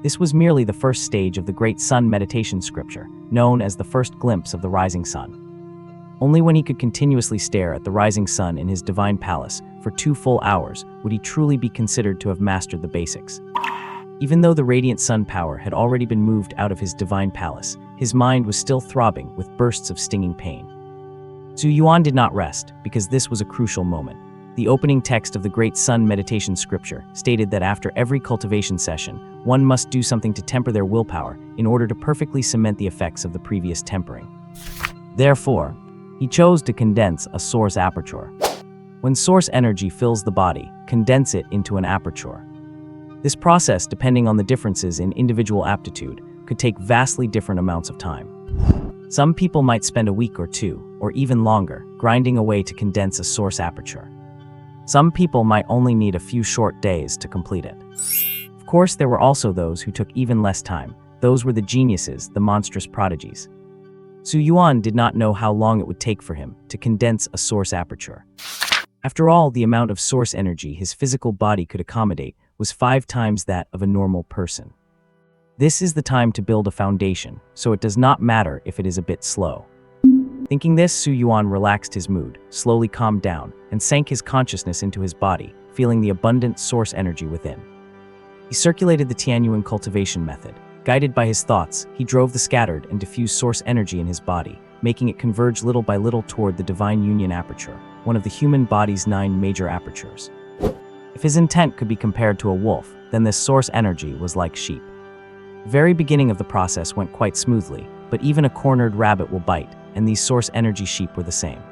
this was merely the first stage of the Great Sun meditation scripture, known as the first glimpse of the rising sun. Only when he could continuously stare at the rising sun in his divine palace for 2 full hours would he truly be considered to have mastered the basics. Even though the radiant sun power had already been moved out of his divine palace, his mind was still throbbing with bursts of stinging pain. Su Yuan did not rest, because this was a crucial moment. The opening text of the Great Sun meditation scripture stated that after every cultivation session, one must do something to temper their willpower in order to perfectly cement the effects of the previous tempering. Therefore, he chose to condense a source aperture. When source energy fills the body, condense it into an aperture. This process, depending on the differences in individual aptitude, could take vastly different amounts of time. Some people might spend a week or 2, or even longer, grinding away to condense a source aperture. Some people might only need a few short days to complete it. Of course, there were also those who took even less time. Those were the geniuses, the monstrous prodigies. Su Yuan did not know how long it would take for him to condense a source aperture. After all, the amount of source energy his physical body could accommodate was 5 times that of a normal person. This is the time to build a foundation, so it does not matter if it is a bit slow. Thinking this, Su Yuan relaxed his mood, slowly calmed down, and sank his consciousness into his body, feeling the abundant source energy within. He circulated the Tianyuan cultivation method. Guided by his thoughts, he drove the scattered and diffused source energy in his body, making it converge little by little toward the divine union aperture, one of the human body's 9 major apertures. If his intent could be compared to a wolf, then this source energy was like sheep. The very beginning of the process went quite smoothly, but even a cornered rabbit will bite, and these source energy sheep were the same.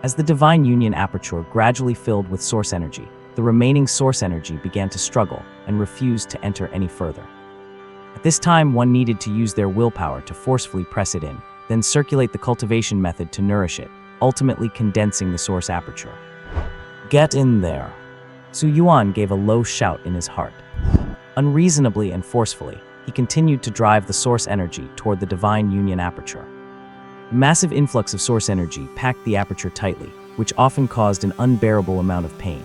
As the divine union aperture gradually filled with source energy, the remaining source energy began to struggle and refused to enter any further. At this time, one needed to use their willpower to forcefully press it in, then circulate the cultivation method to nourish it, ultimately condensing the source aperture. Get in there. Su Yuan gave a low shout in his heart. Unreasonably and forcefully, he continued to drive the source energy toward the divine union aperture. A massive influx of source energy packed the aperture tightly, which often caused an unbearable amount of pain.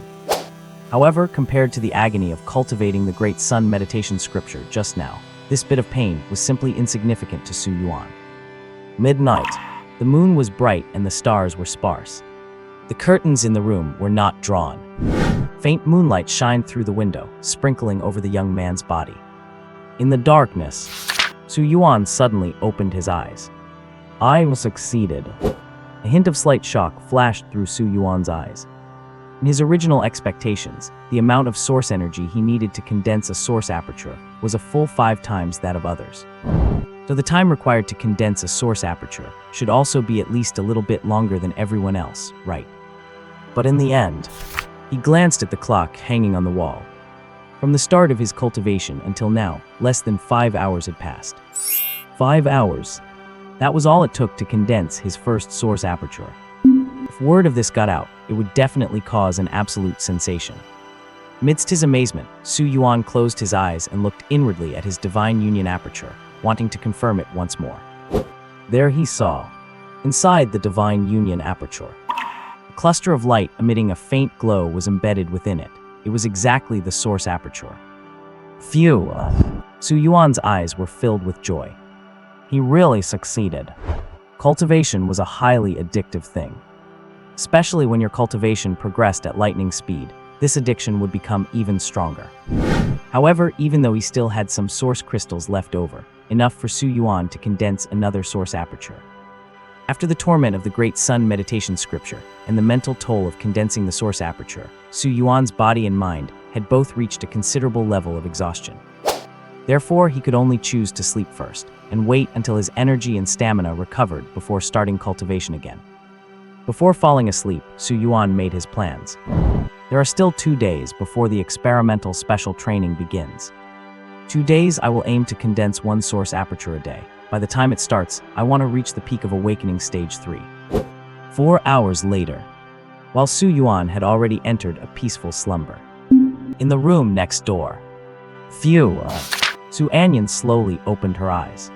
However, compared to the agony of cultivating the Great Sun meditation scripture just now, this bit of pain was simply insignificant to Su Yuan. Midnight. The moon was bright and the stars were sparse. The curtains in the room were not drawn. Faint moonlight shined through the window, sprinkling over the young man's body. In the darkness, Su Yuan suddenly opened his eyes. I succeeded. A hint of slight shock flashed through Su Yuan's eyes. In his original expectations, the amount of source energy he needed to condense a source aperture was a full 5 times that of others. So the time required to condense a source aperture should also be at least a little bit longer than everyone else, right? But in the end, he glanced at the clock hanging on the wall. From the start of his cultivation until now, less than 5 hours had passed. 5 hours. That was all it took to condense his first source aperture. If word of this got out, it would definitely cause an absolute sensation. Amidst his amazement, Su Yuan closed his eyes and looked inwardly at his divine union aperture, wanting to confirm it once more. There he saw, inside the divine union aperture, a cluster of light emitting a faint glow was embedded within it. It was exactly the source aperture. Phew! Su Yuan's eyes were filled with joy. He really succeeded. Cultivation was a highly addictive thing. Especially when your cultivation progressed at lightning speed, this addiction would become even stronger. However, even though he still had some source crystals left over, enough for Su Yuan to condense another source aperture. After the torment of the Great Sun meditation scripture and the mental toll of condensing the source aperture, Su Yuan's body and mind had both reached a considerable level of exhaustion. Therefore, he could only choose to sleep first and wait until his energy and stamina recovered before starting cultivation again. Before falling asleep, Su Yuan made his plans. There are still 2 days before the experimental special training begins. 2 days I will aim to condense one source aperture a day. By the time it starts, I want to reach the peak of awakening stage 3. 4 hours later, while Su Yuan had already entered a peaceful slumber. In the room next door. Phew. Anyan slowly opened her eyes.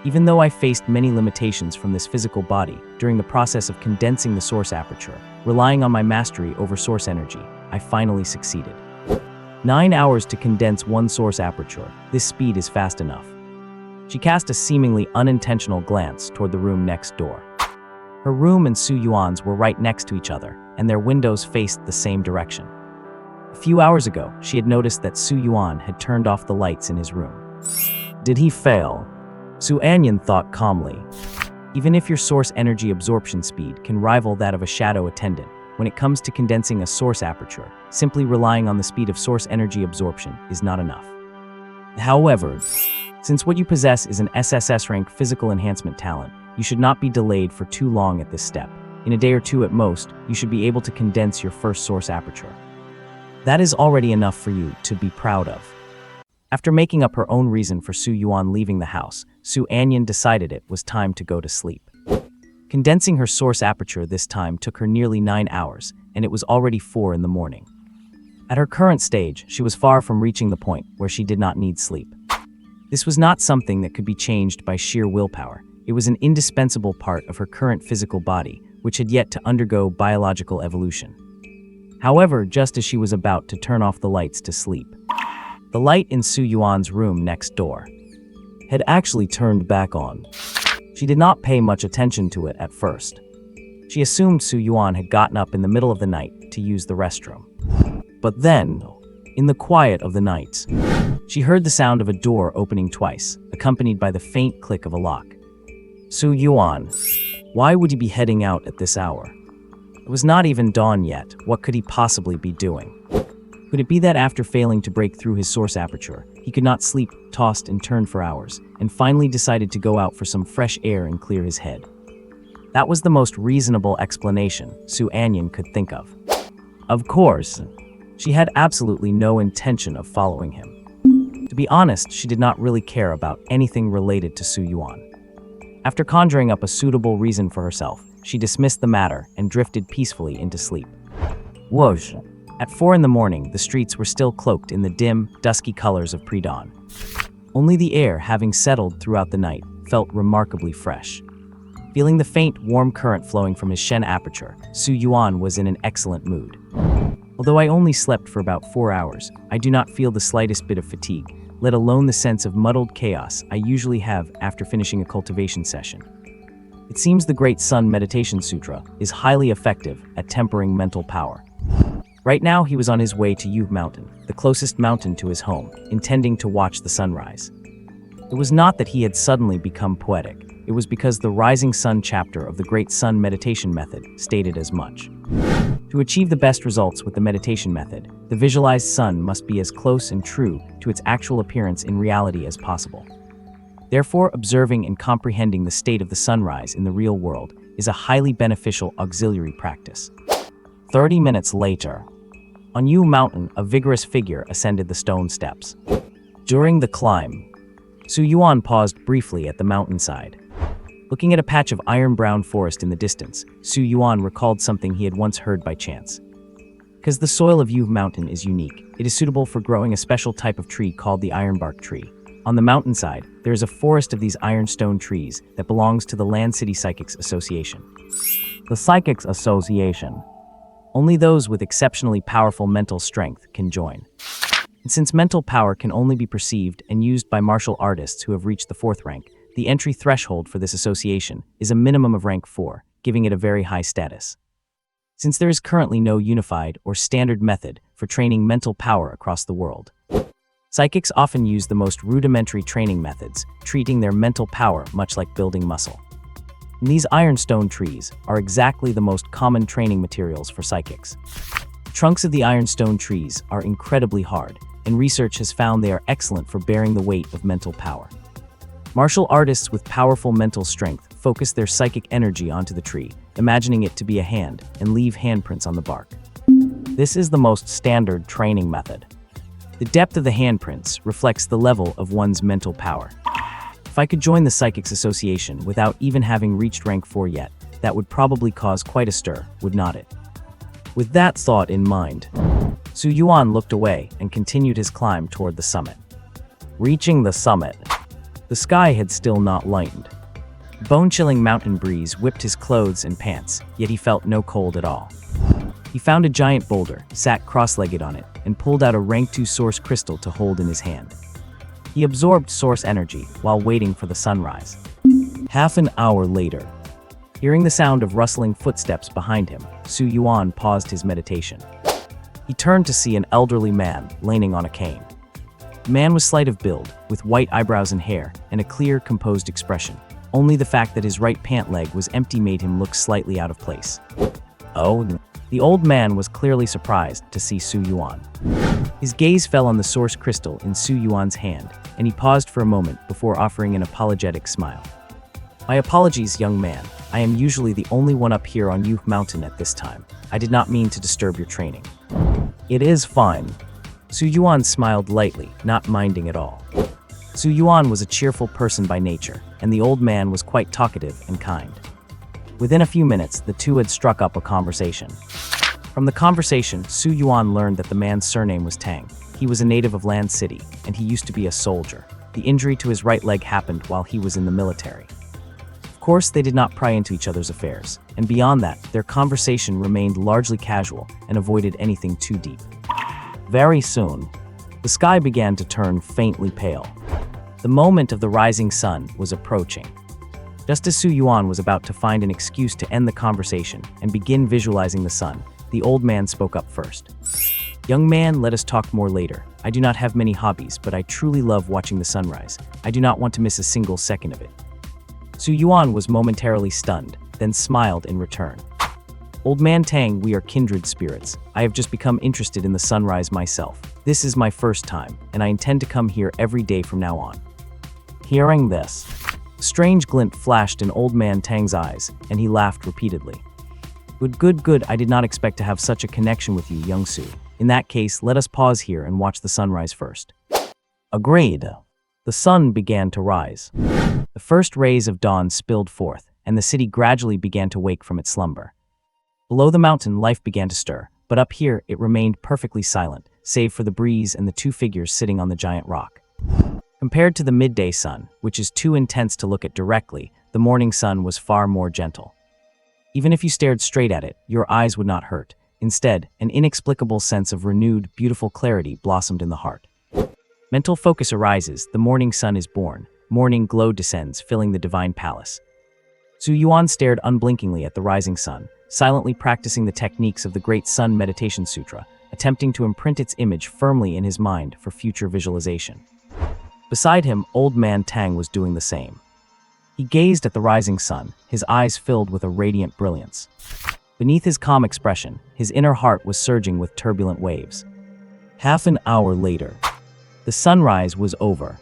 Even though I faced many limitations from this physical body during the process of condensing the source aperture, relying on my mastery over source energy, I finally succeeded. 9 hours to condense one source aperture. This speed is fast enough. She cast a seemingly unintentional glance toward the room next door. Her room and Su Yuan's were right next to each other, and their windows faced the same direction. A few hours ago, she had noticed that Su Yuan had turned off the lights in his room. Did he fail? Anyan thought calmly. Even if your source energy absorption speed can rival that of a shadow attendant, when it comes to condensing a source aperture, simply relying on the speed of source energy absorption is not enough. However, since what you possess is an SSS rank physical enhancement talent, you should not be delayed for too long at this step. In a day or two at most, you should be able to condense your first source aperture. That is already enough for you to be proud of. After making up her own reason for Su Yuan leaving the house, Anyan decided it was time to go to sleep. Condensing her source aperture this time took her nearly 9 hours, and it was already 4 in the morning. At her current stage, she was far from reaching the point where she did not need sleep. This was not something that could be changed by sheer willpower. It was an indispensable part of her current physical body, which had yet to undergo biological evolution. However, just as she was about to turn off the lights to sleep, the light in Su Yuan's room next door had actually turned back on. She did not pay much attention to it at first. She assumed Su Yuan had gotten up in the middle of the night to use the restroom. But then, in the quiet of the night, she heard the sound of a door opening twice, accompanied by the faint click of a lock. Su Yuan, why would he be heading out at this hour? It was not even dawn yet. What could he possibly be doing? Could it be that after failing to break through his source aperture, he could not sleep, tossed and turned for hours, and finally decided to go out for some fresh air and clear his head? That was the most reasonable explanation Anyan could think of. Of course, she had absolutely no intention of following him. To be honest, she did not really care about anything related to Su Yuan. After conjuring up a suitable reason for herself, she dismissed the matter and drifted peacefully into sleep. Whoosh! At 4 in the morning, the streets were still cloaked in the dim, dusky colors of pre-dawn. Only the air, having settled throughout the night, felt remarkably fresh. Feeling the faint, warm current flowing from his Shen aperture, Su Yuan was in an excellent mood. Although I only slept for about 4 hours, I do not feel the slightest bit of fatigue, let alone the sense of muddled chaos I usually have after finishing a cultivation session. It seems the Great Sun Meditation Sutra is highly effective at tempering mental power. Right now, he was on his way to Yu Mountain, the closest mountain to his home, intending to watch the sunrise. It was not that he had suddenly become poetic. It was because the Rising Sun chapter of the Great Sun Meditation Method stated as much. To achieve the best results with the meditation method, the visualized sun must be as close and true to its actual appearance in reality as possible. Therefore, observing and comprehending the state of the sunrise in the real world is a highly beneficial auxiliary practice. 30 minutes later, on Yu Mountain, a vigorous figure ascended the stone steps. During the climb, Su Yuan paused briefly at the mountainside. Looking at a patch of iron-brown forest in the distance, Su Yuan recalled something he had once heard by chance. Because the soil of Yu Mountain is unique, it is suitable for growing a special type of tree called the ironbark tree. On the mountainside, there is a forest of these ironstone trees that belongs to the Land City Psychics Association. The Psychics Association. Only those with exceptionally powerful mental strength can join. And since mental power can only be perceived and used by martial artists who have reached the 4th rank, the entry threshold for this association is a minimum of rank 4, giving it a very high status. Since there is currently no unified or standard method for training mental power across the world, psychics often use the most rudimentary training methods, treating their mental power much like building muscle. And these ironstone trees are exactly the most common training materials for psychics. The trunks of the ironstone trees are incredibly hard, and research has found they are excellent for bearing the weight of mental power. Martial artists with powerful mental strength focus their psychic energy onto the tree, imagining it to be a hand, and leave handprints on the bark. This is the most standard training method. The depth of the handprints reflects the level of one's mental power. If I could join the Psychics Association without even having reached rank 4 yet, that would probably cause quite a stir, would not it? With that thought in mind, Su Yuan looked away and continued his climb toward the summit. Reaching the summit, the sky had still not lightened. Bone-chilling mountain breeze whipped his clothes and pants, yet he felt no cold at all. He found a giant boulder, sat cross-legged on it, and pulled out a rank 2 source crystal to hold in his hand. He absorbed source energy while waiting for the sunrise. Half an hour later, hearing the sound of rustling footsteps behind him, Su Yuan paused his meditation. He turned to see an elderly man leaning on a cane. The man was slight of build, with white eyebrows and hair, and a clear, composed expression. Only the fact that his right pant leg was empty made him look slightly out of place. Oh, the old man was clearly surprised to see Su Yuan. His gaze fell on the source crystal in Su Yuan's hand, and he paused for a moment before offering an apologetic smile. My apologies, young man. I am usually the only one up here on Youth Mountain at this time. I did not mean to disturb your training. It is fine. Su Yuan smiled lightly, not minding at all. Su Yuan was a cheerful person by nature, and the old man was quite talkative and kind. Within a few minutes, the two had struck up a conversation. From the conversation, Su Yuan learned that the man's surname was Tang. He was a native of Land City, and he used to be a soldier. The injury to his right leg happened while he was in the military. Of course, they did not pry into each other's affairs, and beyond that, their conversation remained largely casual and avoided anything too deep. Very soon, the sky began to turn faintly pale. The moment of the rising sun was approaching. Just as Su Yuan was about to find an excuse to end the conversation and begin visualizing the sun, the old man spoke up first. Young man, let us talk more later. I do not have many hobbies, but I truly love watching the sunrise. I do not want to miss a single second of it. Su Yuan was momentarily stunned, then smiled in return. Old man Tang, we are kindred spirits. I have just become interested in the sunrise myself. This is my first time, and I intend to come here every day from now on. Hearing this, a strange glint flashed in old man Tang's eyes, and he laughed repeatedly. Good, I did not expect to have such a connection with you, young Su. In that case, let us pause here and watch the sunrise first. Agreed. The sun began to rise. The first rays of dawn spilled forth, and the city gradually began to wake from its slumber. Below the mountain, life began to stir, but up here it remained perfectly silent, save for the breeze and the two figures sitting on the giant rock. Compared to the midday sun, which is too intense to look at directly, the morning sun was far more gentle. Even if you stared straight at it, your eyes would not hurt. Instead, an inexplicable sense of renewed, beautiful clarity blossomed in the heart. Mental focus arises, the morning sun is born, morning glow descends, filling the divine palace. Su Yuan stared unblinkingly at the rising sun, silently practicing the techniques of the Great Sun Meditation Sutra, attempting to imprint its image firmly in his mind for future visualization. Beside him, old man Tang was doing the same. He gazed at the rising sun, his eyes filled with a radiant brilliance. Beneath his calm expression, his inner heart was surging with turbulent waves. Half an hour later, the sunrise was over.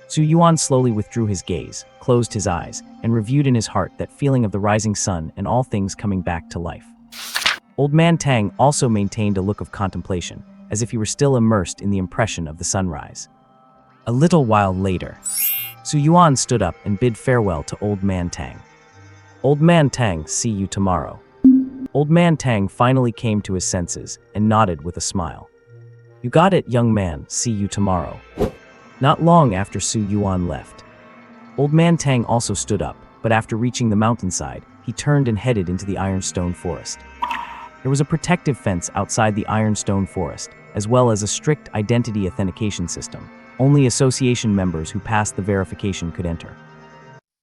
Su Yuan slowly withdrew his gaze, closed his eyes, and reviewed in his heart that feeling of the rising sun and all things coming back to life. Old man Tang also maintained a look of contemplation, as if he were still immersed in the impression of the sunrise. A little while later, Su Yuan stood up and bid farewell to Old Man Tang. Old Man Tang, see you tomorrow. Old Man Tang finally came to his senses and nodded with a smile. You got it, young man, see you tomorrow. Not long after Su Yuan left, Old Man Tang also stood up, but after reaching the mountainside, he turned and headed into the ironstone forest. There was a protective fence outside the ironstone forest, as well as a strict identity authentication system. Only association members who passed the verification could enter.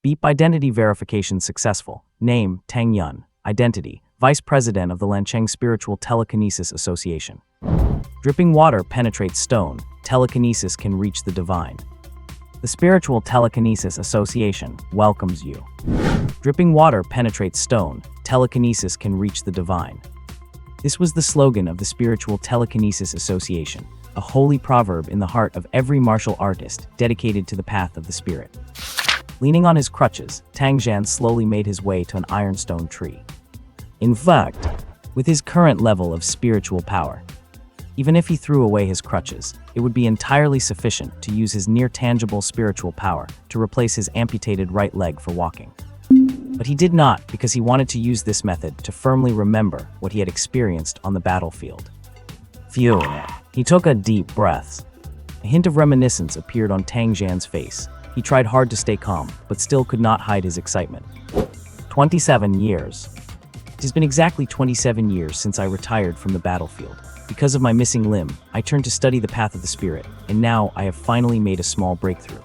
Beep identity verification successful. Name, Tang Yun. Identity, Vice President of the Lancheng Spiritual Telekinesis Association. Dripping water penetrates stone. Telekinesis can reach the divine. The Spiritual Telekinesis Association welcomes you. Dripping water penetrates stone. Telekinesis can reach the divine. This was the slogan of the Spiritual Telekinesis Association, a holy proverb in the heart of every martial artist dedicated to the path of the spirit. Leaning on his crutches, Tang Zhan slowly made his way to an ironstone tree. In fact, with his current level of spiritual power, Even if he threw away his crutches, it would be entirely sufficient to use his near-tangible spiritual power to replace his amputated right leg for walking. But he did not, because he wanted to use this method to firmly remember what he had experienced on the battlefield. Phew. He took a deep breath. A hint of reminiscence appeared on Tang Jian's face. He tried hard to stay calm, but still could not hide his excitement. 27 years. It has been exactly 27 years since I retired from the battlefield. Because of my missing limb, I turned to study the path of the spirit, and now I have finally made a small breakthrough.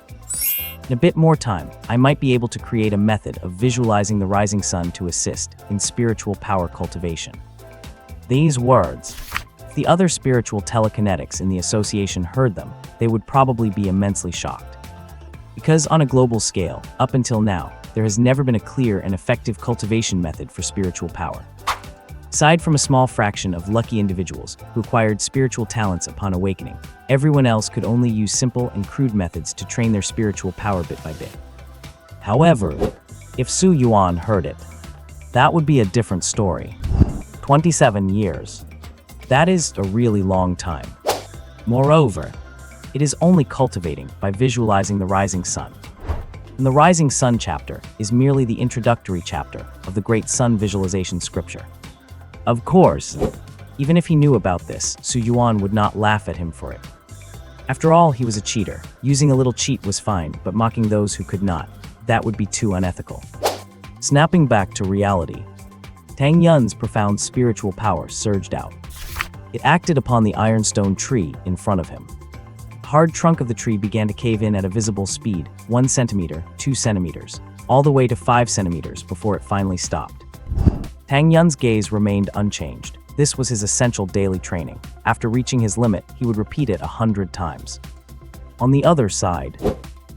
In a bit more time, I might be able to create a method of visualizing the rising sun to assist in spiritual power cultivation. These words, if the other spiritual telekinetics in the association heard them, they would probably be immensely shocked. Because on a global scale, up until now, there has never been a clear and effective cultivation method for spiritual power. Aside from a small fraction of lucky individuals who acquired spiritual talents upon awakening, everyone else could only use simple and crude methods to train their spiritual power bit by bit. However, if Su Yuan heard it, that would be a different story. 27 years. That is a really long time. Moreover, it is only cultivating by visualizing the rising sun. And the rising sun chapter is merely the introductory chapter of the great sun visualization scripture. Of course, even if he knew about this, Su Yuan would not laugh at him for it. After all, he was a cheater. Using a little cheat was fine, but mocking those who could not, that would be too unethical. Snapping back to reality, Tang Yun's profound spiritual power surged out. It acted upon the ironstone tree in front of him. The hard trunk of the tree began to cave in at a visible speed, 1 centimeter, 2 centimeters, all the way to 5 centimeters before it finally stopped. Tang Yun's gaze remained unchanged. This was his essential daily training. After reaching his limit, he would repeat it 100 times. On the other side,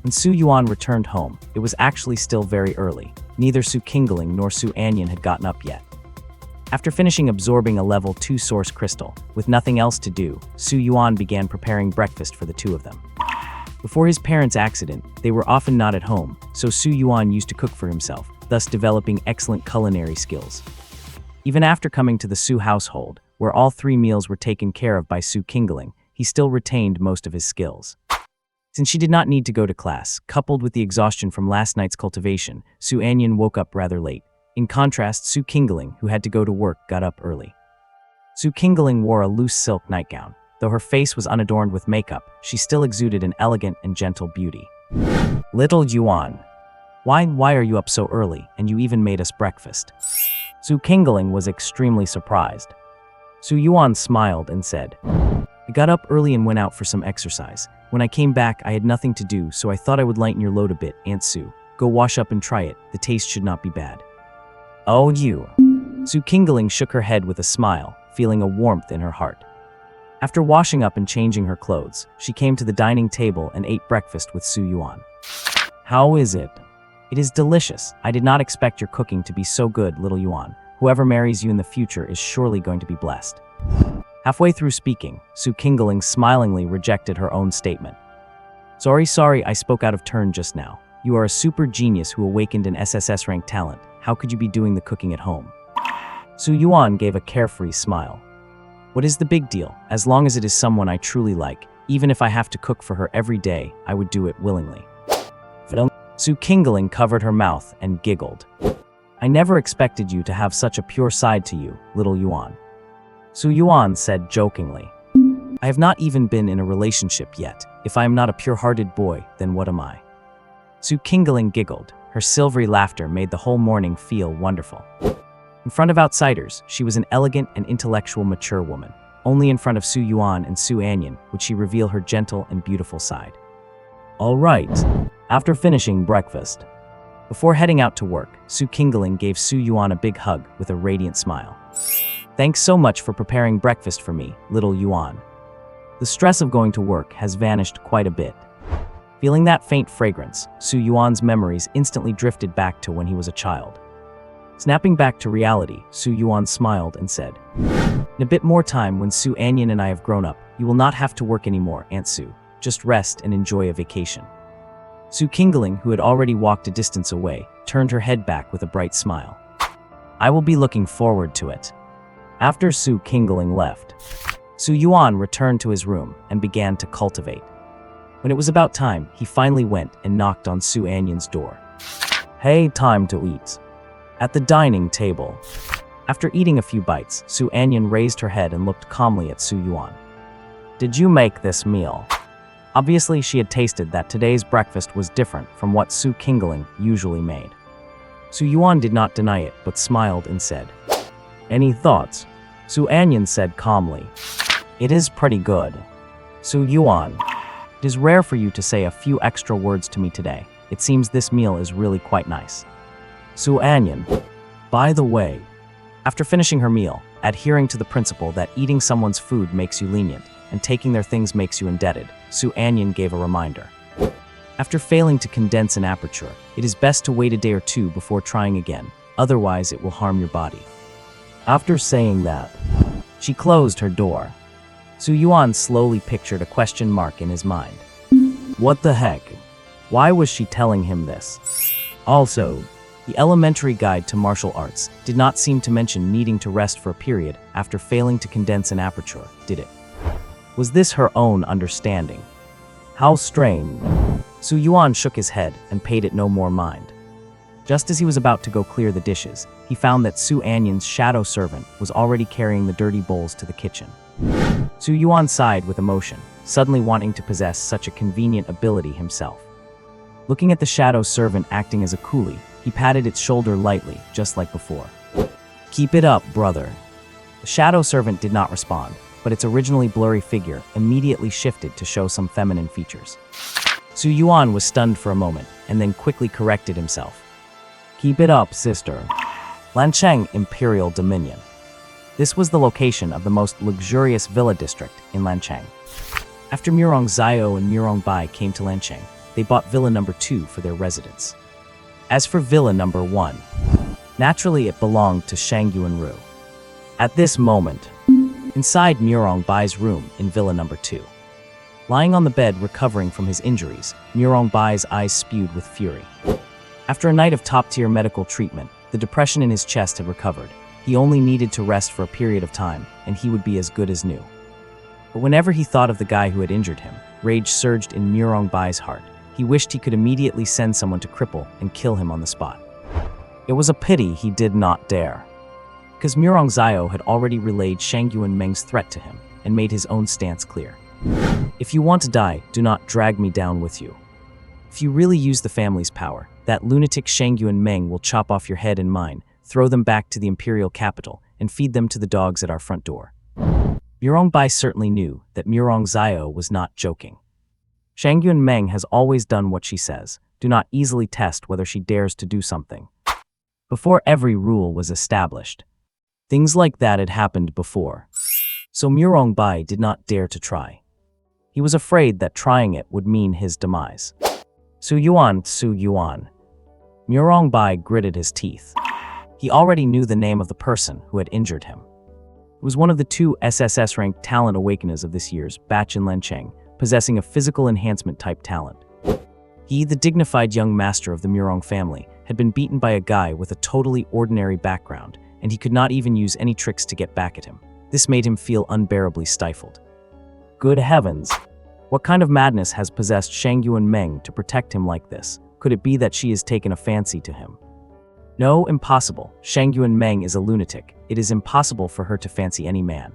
when Su Yuan returned home, it was actually still very early. Neither Su Qingling nor Su Anyan had gotten up yet. After finishing absorbing a level 2 source crystal, with nothing else to do, Su Yuan began preparing breakfast for the two of them. Before his parents' accident, they were often not at home, so Su Yuan used to cook for himself, thus developing excellent culinary skills. Even after coming to the Su household, where all 3 meals were taken care of by Su Qingling, he still retained most of his skills. Since she did not need to go to class, coupled with the exhaustion from last night's cultivation, Su Anyan woke up rather late. In contrast, Su Qingling, who had to go to work, got up early. Su Qingling wore a loose silk nightgown. Though her face was unadorned with makeup, she still exuded an elegant and gentle beauty. Little Yuan, why are you up so early, and you even made us breakfast? Su Qingling was extremely surprised. Su Yuan smiled and said, I got up early and went out for some exercise. When I came back, I had nothing to do, so I thought I would lighten your load a bit, Aunt Su. Go wash up and try it. The taste should not be bad. Oh, you. Su Qingling shook her head with a smile, feeling a warmth in her heart. After washing up and changing her clothes, she came to the dining table and ate breakfast with Su Yuan. How is it? It is delicious. I did not expect your cooking to be so good, little Yuan. Whoever marries you in the future is surely going to be blessed. Halfway through speaking, Su Qingling smilingly rejected her own statement. Sorry, I spoke out of turn just now. You are a super genius who awakened an SSS rank talent. How could you be doing the cooking at home? Su Yuan gave a carefree smile. What is the big deal? As long as it is someone I truly like, even if I have to cook for her every day, I would do it willingly. Su Qingling covered her mouth and giggled. I never expected you to have such a pure side to you, little Yuan. Su Yuan said jokingly. I have not even been in a relationship yet. If I am not a pure-hearted boy, then what am I? Su Qingling giggled. Her silvery laughter made the whole morning feel wonderful. In front of outsiders, she was an elegant and intellectual mature woman. Only in front of Su Yuan and Su Anyan would she reveal her gentle and beautiful side. All right. After finishing breakfast, before heading out to work, Su Qingling gave Su Yuan a big hug with a radiant smile. Thanks so much for preparing breakfast for me, little Yuan. The stress of going to work has vanished quite a bit. Feeling that faint fragrance, Su Yuan's memories instantly drifted back to when he was a child. Snapping back to reality, Su Yuan smiled and said, In a bit more time, when Su Anyan and I have grown up, you will not have to work anymore, Aunt Su. Just rest and enjoy a vacation. Su Qingling, who had already walked a distance away, turned her head back with a bright smile. I will be looking forward to it. After Su Qingling left, Su Yuan returned to his room and began to cultivate. When it was about time, he finally went and knocked on Su Anyan's door. "Hey, time to eat." At the dining table. After eating a few bites, Su Anyan raised her head and looked calmly at Su Yuan. "Did you make this meal?" Obviously, she had tasted that today's breakfast was different from what Su Qingling usually made. Su Yuan did not deny it, but smiled and said, "Any thoughts?" Su Anyan said calmly, "It is pretty good." Su Yuan, "It is rare for you to say a few extra words to me today. It seems this meal is really quite nice." Su Anyan, "By the way," after finishing her meal, adhering to the principle that eating someone's food makes you lenient and taking their things makes you indebted, Su Anyan gave a reminder. After failing to condense an aperture, it is best to wait a day or two before trying again, otherwise it will harm your body. After saying that, she closed her door. Su Yuan slowly pictured a question mark in his mind. What the heck? Why was she telling him this? Also, the elementary guide to martial arts did not seem to mention needing to rest for a period after failing to condense an aperture, did it? Was this her own understanding? How strange. Su Yuan shook his head and paid it no more mind. Just as he was about to go clear the dishes, he found that Su Anyan's shadow servant was already carrying the dirty bowls to the kitchen. Su Yuan sighed with emotion, suddenly wanting to possess such a convenient ability himself. Looking at the shadow servant acting as a coolie, he patted its shoulder lightly, just like before. "Keep it up, brother." The shadow servant did not respond, but its originally blurry figure immediately shifted to show some feminine features. Su Yuan was stunned for a moment, and then quickly corrected himself. "Keep it up, sister." Lancheng Imperial Dominion. This was the location of the most luxurious villa district in Lancheng. After Murong Zio and Murong Bai came to Lancheng, they bought Villa Number 2 for their residence. As for Villa Number 1, naturally it belonged to Shang Yuanru. At this moment, inside Murong Bai's room in Villa Number 2, lying on the bed recovering from his injuries, Murong Bai's eyes spewed with fury. After a night of top-tier medical treatment, the depression in his chest had recovered. He only needed to rest for a period of time, and he would be as good as new. But whenever he thought of the guy who had injured him, rage surged in Murong Bai's heart. He wished he could immediately send someone to cripple and kill him on the spot. It was a pity he did not dare, because Murong Zio had already relayed Shang Yuan Meng's threat to him and made his own stance clear. "If you want to die, do not drag me down with you. If you really use the family's power, that lunatic Shang Yuan Meng will chop off your head and mine, throw them back to the imperial capital, and feed them to the dogs at our front door." Murong Bai certainly knew that Murong Zio was not joking. Shang Yuan Meng has always done what she says. Do not easily test whether she dares to do something. Before every rule was established, things like that had happened before. So Murong Bai did not dare to try. He was afraid that trying it would mean his demise. Su Yuan. Murong Bai gritted his teeth. He already knew the name of the person who had injured him. It was one of the 2 SSS-ranked talent awakeners of this year's batch in Lancheng, possessing a physical enhancement type talent. He, the dignified young master of the Murong family, had been beaten by a guy with a totally ordinary background, and he could not even use any tricks to get back at him. This made him feel unbearably stifled. Good heavens! What kind of madness has possessed Shang Yuan Meng to protect him like this? Could it be that she has taken a fancy to him? No, impossible. Shang Yuan Meng is a lunatic. It is impossible for her to fancy any man.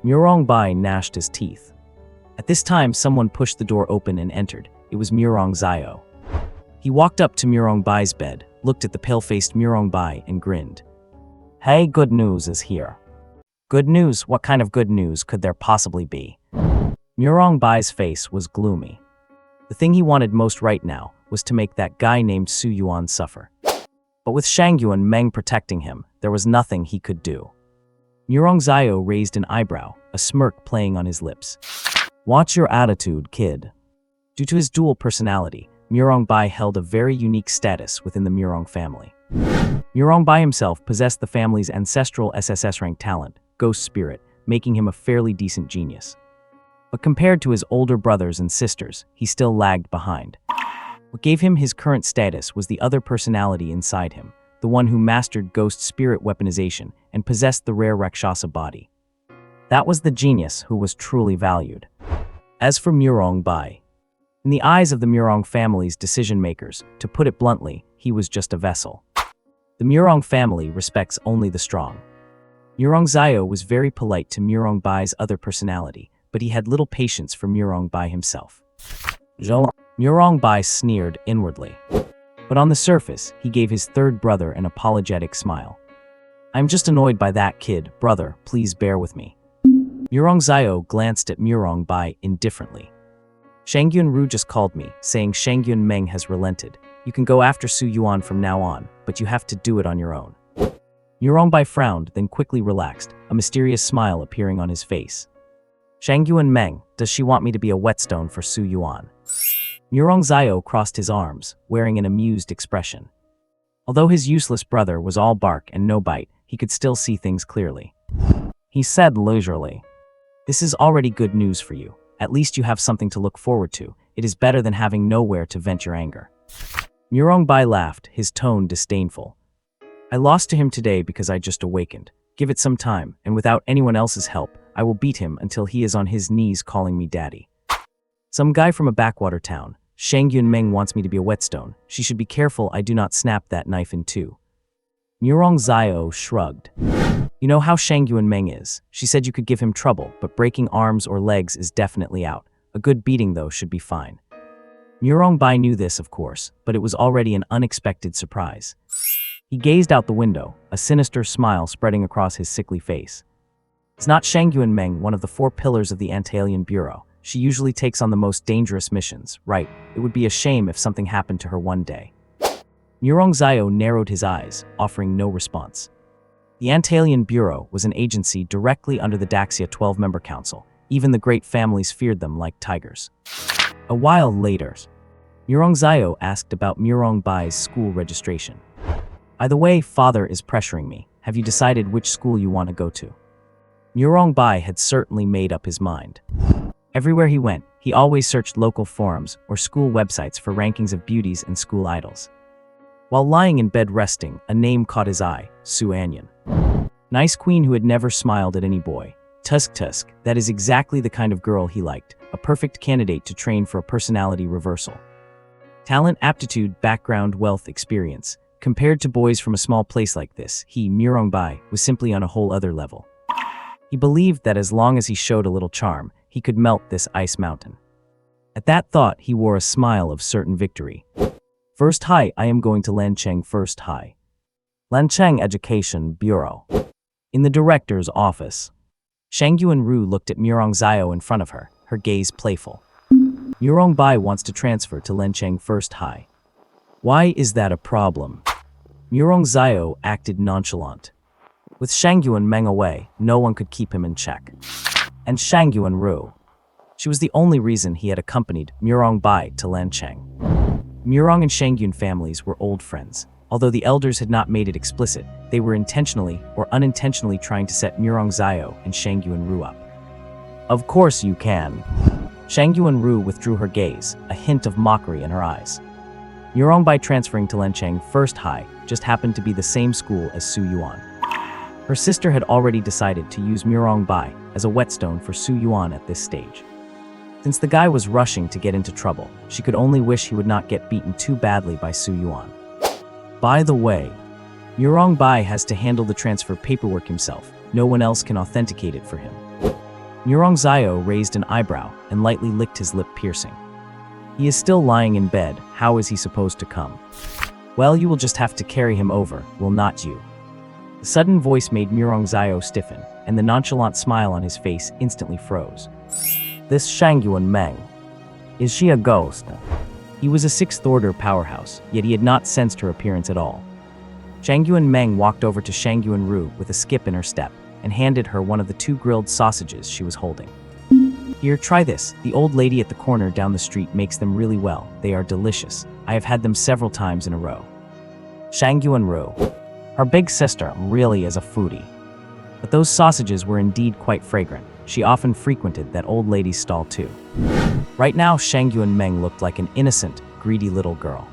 Murong Bai gnashed his teeth. At this time, someone pushed the door open and entered. It was Murong Zio. He walked up to Murong Bai's bed, looked at the pale-faced Murong Bai, and grinned. "Hey, good news is here." "Good news? What kind of good news could there possibly be?" Murong Bai's face was gloomy. The thing he wanted most right now was to make that guy named Su Yuan suffer. But with Shang Yuan Meng protecting him, there was nothing he could do. Murong Zio raised an eyebrow, a smirk playing on his lips. "Watch your attitude, kid." Due to his dual personality, Murong Bai held a very unique status within the Murong family. Murong Bai himself possessed the family's ancestral SSS-ranked talent, Ghost Spirit, making him a fairly decent genius. But compared to his older brothers and sisters, he still lagged behind. What gave him his current status was the other personality inside him, the one who mastered Ghost Spirit weaponization and possessed the rare Rakshasa body. That was the genius who was truly valued. As for Murong Bai, in the eyes of the Murong family's decision-makers, to put it bluntly, he was just a vessel. The Murong family respects only the strong. Murong Zio was very polite to Murong Bai's other personality, but he had little patience for Murong Bai himself. Murong Bai sneered inwardly. But on the surface, he gave his third brother an apologetic smile. "I'm just annoyed by that kid, brother, please bear with me." Murong Zio glanced at Murong Bai indifferently. "Shangyun Ru just called me, saying Shangyun Meng has relented. You can go after Su Yuan from now on, but you have to do it on your own." Murong Bai frowned, then quickly relaxed, a mysterious smile appearing on his face. "Shangyun Meng, does she want me to be a whetstone for Su Yuan?" Murong Zio crossed his arms, wearing an amused expression. Although his useless brother was all bark and no bite, he could still see things clearly. He said leisurely, "This is already good news for you. At least you have something to look forward to. It is better than having nowhere to vent your anger." Murong Bai laughed, his tone disdainful. "I lost to him today because I just awakened. Give it some time, and without anyone else's help, I will beat him until he is on his knees calling me daddy. Some guy from a backwater town. Shangyun Meng wants me to be a whetstone. She should be careful I do not snap that knife in two." Murong Zio shrugged. "You know how Shangyun Meng is. She said you could give him trouble, but breaking arms or legs is definitely out. A good beating, though, should be fine." Murong Bai knew this, of course, but it was already an unexpected surprise. He gazed out the window, a sinister smile spreading across his sickly face. "Is not Shangyun Meng one of the 4 pillars of the Anti-Alien Bureau? She usually takes on the most dangerous missions, right? It would be a shame if something happened to her one day." Murong Zio narrowed his eyes, offering no response. The Anti-Alien Bureau was an agency directly under the Daxia 12-member council. Even the great families feared them like tigers. A while later, Murong Zio asked about Murong Bai's school registration. "By the way, father is pressuring me. Have you decided which school you want to go to?" Murong Bai had certainly made up his mind. Everywhere he went, he always searched local forums or school websites for rankings of beauties and school idols. While lying in bed resting, a name caught his eye, Su Anyan. Nice queen who had never smiled at any boy. Tusk, that is exactly the kind of girl he liked, a perfect candidate to train for a personality reversal. Talent, aptitude, background, wealth, experience. Compared to boys from a small place like this, he, Murong Bai, was simply on a whole other level. He believed that as long as he showed a little charm, he could melt this ice mountain. At that thought, he wore a smile of certain victory. "First High, I am going to Lancheng First High. Lancheng Education Bureau." In the director's office, Shangyun Ru looked at Murong Zio in front of her, her gaze playful. "Murong Bai wants to transfer to Lancheng First High. Why is that a problem?" Murong Zio acted nonchalant. With Shangyun Meng away, no one could keep him in check. And Shangyun Ru. She was the only reason he had accompanied Murong Bai to Lancheng. Murong and Shangyun families were old friends. Although the elders had not made it explicit, they were intentionally or unintentionally trying to set Murong Zio and Shangyun Ru up. "Of course you can." Shangyun Ru withdrew her gaze, a hint of mockery in her eyes. Murong Bai transferring to Lancheng First High just happened to be the same school as Su Yuan. Her sister had already decided to use Murong Bai as a whetstone for Su Yuan at this stage. Since the guy was rushing to get into trouble, she could only wish he would not get beaten too badly by Su Yuan. By the way, Murong Bai has to handle the transfer paperwork himself. No one else can authenticate it for him. Murong Zio raised an eyebrow and lightly licked his lip piercing. "He is still lying in bed. How is he supposed to come?" "Well, you will just have to carry him over, will not you?" The sudden voice made Murong Zio stiffen, and the nonchalant smile on his face instantly froze. "This Shangyun Meng. Is she a ghost?" He was a 6th-order powerhouse, yet he had not sensed her appearance at all. Shangyun Meng walked over to Shangyun Ru with a skip in her step and handed her one of the 2 grilled sausages she was holding. "Here, try this. The old lady at the corner down the street makes them really well. They are delicious. I have had them several times in a row." Shangyun Ru. Her big sister really is a foodie. But those sausages were indeed quite fragrant. She often frequented that old lady's stall too. Right now, Shangyun Meng looked like an innocent, greedy little girl.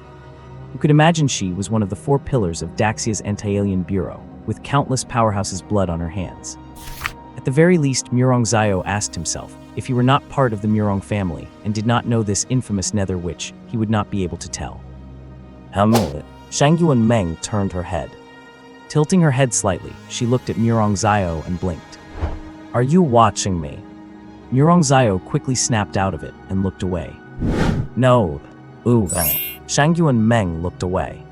You could imagine she was one of the 4 pillars of Daxia's Anti-Alien Bureau, with countless powerhouses' blood on her hands. At the very least, Murong Zio asked himself, if he were not part of the Murong family and did not know this infamous nether witch, he would not be able to tell. Shangyuan Meng turned her head. Tilting her head slightly, she looked at Murong Zio and blinked. Are you watching me? Murong Zio quickly snapped out of it and looked away. No. Shangyuan Meng looked away.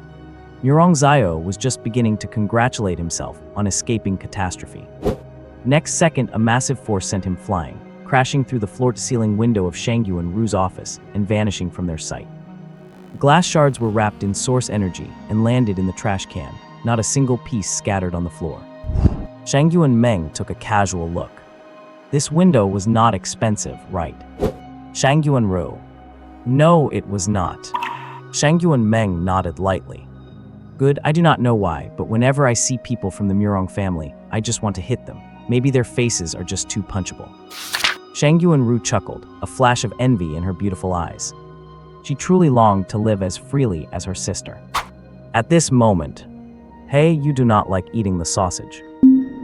Murong Zio was just beginning to congratulate himself on escaping catastrophe. Next second, a massive force sent him flying, crashing through the floor-to-ceiling window of Shangyuan Ru's office and vanishing from their sight. Glass shards were wrapped in source energy and landed in the trash can, not a single piece scattered on the floor. Shangyuan Meng took a casual look. This window was not expensive, right? Shangyuan Ru. No, it was not. Shangyuan Meng nodded lightly. Good, I do not know why, but whenever I see people from the Murong family, I just want to hit them. Maybe their faces are just too punchable. Shangyuan Ru chuckled, a flash of envy in her beautiful eyes. She truly longed to live as freely as her sister. At this moment, hey, you do not like eating the sausage.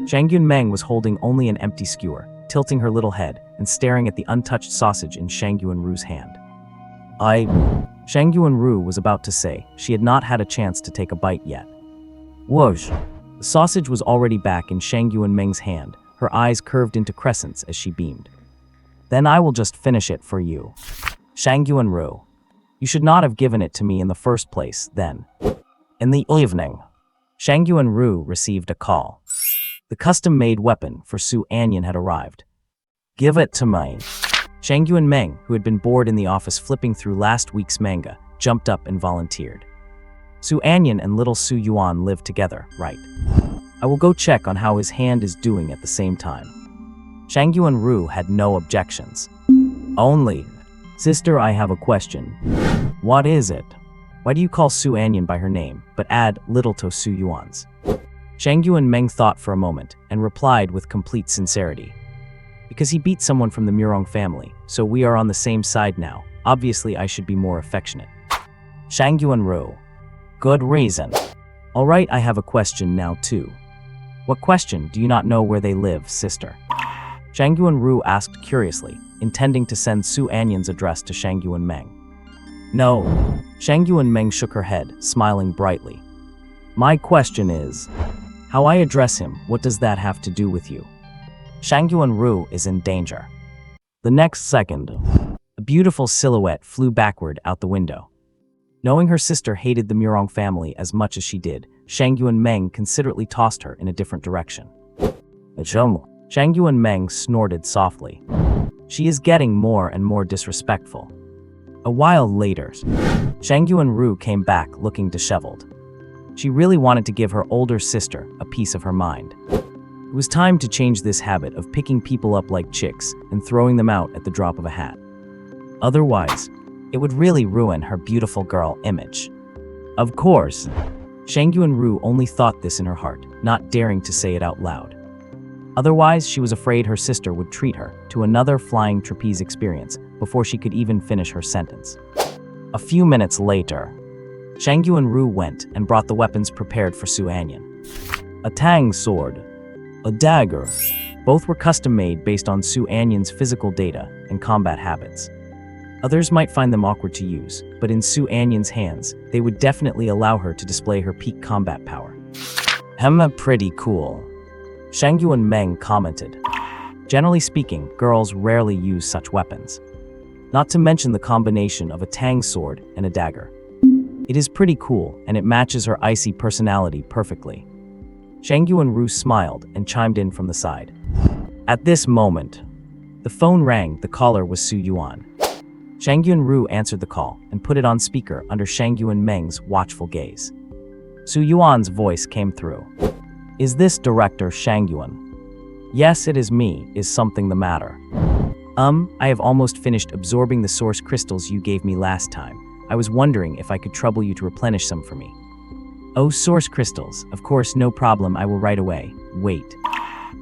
Shangyuan Meng was holding only an empty skewer, tilting her little head and staring at the untouched sausage in Shangyuan Ru's hand. Shangyuan Ru was about to say she had not had a chance to take a bite yet. Whoosh! The sausage was already back in Shangyuan Meng's hand, her eyes curved into crescents as she beamed. Then I will just finish it for you. Shangyuan Ru. You should not have given it to me in the first place, then. In the evening, Shangyuan Ru received a call. The custom-made weapon for Su Anyan had arrived. Give it to me. Shangyuan Meng, who had been bored in the office flipping through last week's manga, jumped up and volunteered. Su Anyan and little Su Yuan live together, right? I will go check on how his hand is doing at the same time. Shangyuan Ru had no objections. Only, sister, I have a question. What is it? Why do you call Su Anyan by her name, but add little to Su Yuan's? Shangyuan Meng thought for a moment and replied with complete sincerity. Because he beat someone from the Murong family, so we are on the same side now. Obviously, I should be more affectionate. Shangyuan Ru. Good reason. All right, I have a question now too. What question? Do you not know where they live, sister? Shangyuan Ru asked curiously, intending to send Su Anyan's address to Shangyuan Meng. No. Shangyuan Meng shook her head, smiling brightly. My question is, how I address him, what does that have to do with you? Shangyuan Ru is in danger. The next second, a beautiful silhouette flew backward out the window. Knowing her sister hated the Murong family as much as she did, Shangyuan Meng considerately tossed her in a different direction. Shangyuan Meng snorted softly. She is getting more and more disrespectful. A while later, Shangyuan Ru came back looking disheveled. She really wanted to give her older sister a piece of her mind. It was time to change this habit of picking people up like chicks and throwing them out at the drop of a hat. Otherwise, it would really ruin her beautiful girl image. Of course, Shangyuan Ru only thought this in her heart, not daring to say it out loud. Otherwise, she was afraid her sister would treat her to another flying trapeze experience before she could even finish her sentence. A few minutes later, Shangyuan Ru went and brought the weapons prepared for Su Anyan. A tang sword, a dagger. Both were custom-made based on Su Anyan's physical data and combat habits. Others might find them awkward to use, but in Su Anyan's hands, they would definitely allow her to display her peak combat power. Pretty cool. Shangyuan Meng commented. Generally speaking, girls rarely use such weapons. Not to mention the combination of a tang sword and a dagger. It is pretty cool, and it matches her icy personality perfectly. Shangyuan Ru smiled and chimed in from the side. At this moment, the phone rang. The caller was Su Yuan. Shangyuan Ru answered the call and put it on speaker under Shangyuan Meng's watchful gaze. Su Yuan's voice came through. Is this Director Shangyuan? Yes, it is me. Is something the matter? I have almost finished absorbing the source crystals you gave me last time. I was wondering if I could trouble you to replenish some for me. Oh, source crystals. Of course, no problem. I will right away. Wait.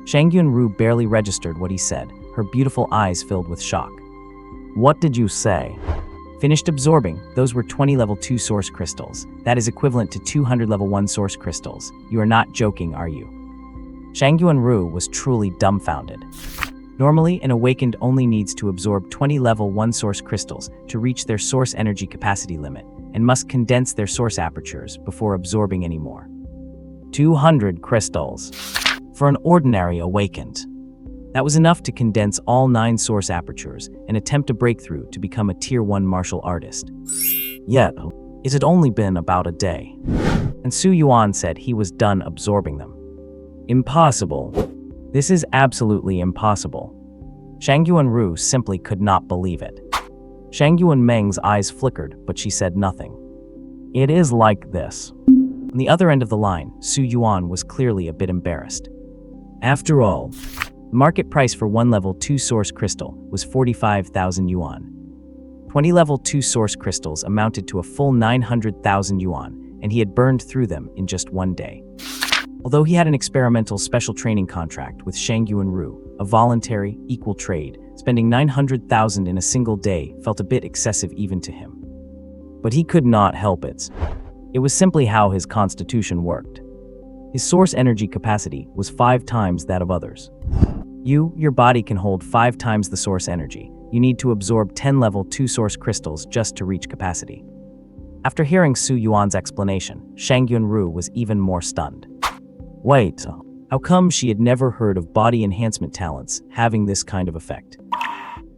Shangyuan Ru barely registered what he said, her beautiful eyes filled with shock. What did you say? Finished absorbing. Those were 20 level 2 source crystals. That is equivalent to 200 level 1 source crystals. You are not joking, are you? Shangyuan Ru was truly dumbfounded. Normally, an awakened only needs to absorb 20 level 1 source crystals to reach their source energy capacity limit and must condense their source apertures before absorbing any more. 200 crystals. For an ordinary awakened. That was enough to condense all 9 source apertures and attempt a breakthrough to become a Tier 1 martial artist. Yet, it had only been about a day. And Su Yuan said he was done absorbing them. Impossible. This is absolutely impossible. Shangyuan Ru simply could not believe it. Shangyuan Meng's eyes flickered, but she said nothing. It is like this. On the other end of the line, Su Yuan was clearly a bit embarrassed. After all, the market price for 1 level 2 source crystal was 45,000 yuan. 20 level 2 source crystals amounted to a full 900,000 yuan, and he had burned through them in just 1 day. Although he had an experimental special training contract with Shangyuan Ru, a voluntary, equal trade, spending 900,000 in a single day felt a bit excessive even to him. But he could not help it. It was simply how his constitution worked. His source energy capacity was 5 times that of others. Your body can hold 5 times the source energy. You need to absorb 10 level 2 source crystals just to reach capacity. After hearing Su Yuan's explanation, Shangyuan Ru was even more stunned. Wait, how come she had never heard of body enhancement talents having this kind of effect?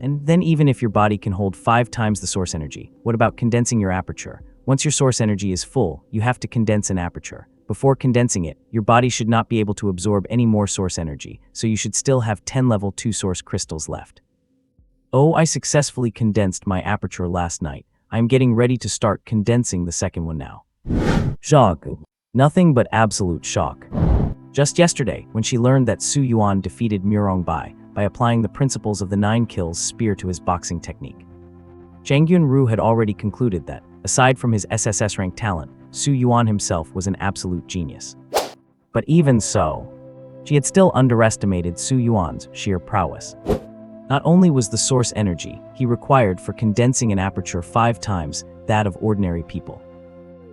And then even if your body can hold 5 times the source energy, what about condensing your aperture? Once your source energy is full, you have to condense an aperture. Before condensing it, your body should not be able to absorb any more source energy, so you should still have 10 level 2 source crystals left. Oh, I successfully condensed my aperture last night. I am getting ready to start condensing the second one now. Shock. Nothing but absolute shock. Just yesterday, when she learned that Su Yuan defeated Murong Bai by applying the principles of the 9 kills spear to his boxing technique. Shangyuan Ru had already concluded that, aside from his SSS rank talent, Su Yuan himself was an absolute genius. But even so, she had still underestimated Su Yuan's sheer prowess. Not only was the source energy he required for condensing an aperture 5 times that of ordinary people,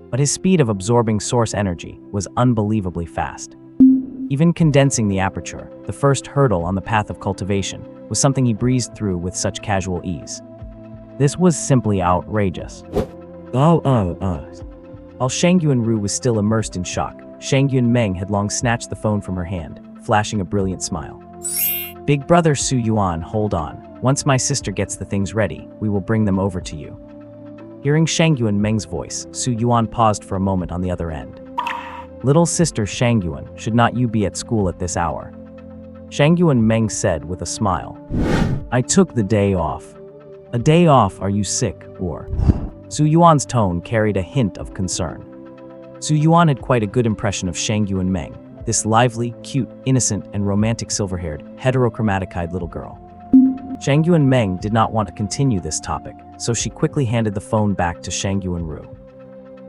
but his speed of absorbing source energy was unbelievably fast. Even condensing the aperture, the first hurdle on the path of cultivation, was something he breezed through with such casual ease. This was simply outrageous. While Shangyuan Ru was still immersed in shock, Shangyuan Meng had long snatched the phone from her hand, flashing a brilliant smile. Big brother Su Yuan, hold on. Once my sister gets the things ready, we will bring them over to you. Hearing Shangyuan Meng's voice, Su Yuan paused for a moment on the other end. Little sister Shangyuan, should not you be at school at this hour? Shangyuan Meng said with a smile. I took the day off. A day off, are you sick, or? Su Yuan's tone carried a hint of concern. Su Yuan had quite a good impression of Shangyuan Meng, this lively, cute, innocent, and romantic silver-haired, heterochromatic-eyed little girl. Shangyuan Meng did not want to continue this topic, so she quickly handed the phone back to Shangyuan Ru.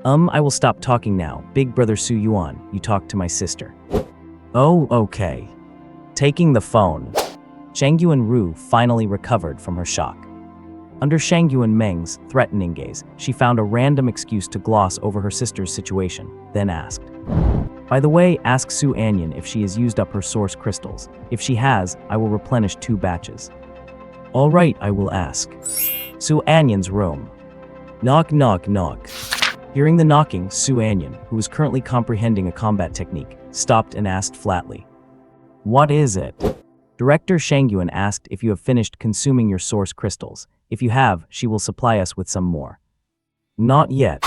I will stop talking now. Big brother Su Yuan, you talk to my sister. Oh, okay. Taking the phone. Shangyuan Ru finally recovered from her shock. Under Shangyuan Meng's threatening gaze, she found a random excuse to gloss over her sister's situation, then asked. By the way, ask Su Anyan if she has used up her source crystals. If she has, I will replenish 2 batches. All right, I will ask. Su Anyan's room. Knock, knock, knock. Hearing the knocking, Su Anyan, who was currently comprehending a combat technique, stopped and asked flatly. What is it? Director Shangyuan asked if you have finished consuming your source crystals. If you have, she will supply us with some more. Not yet.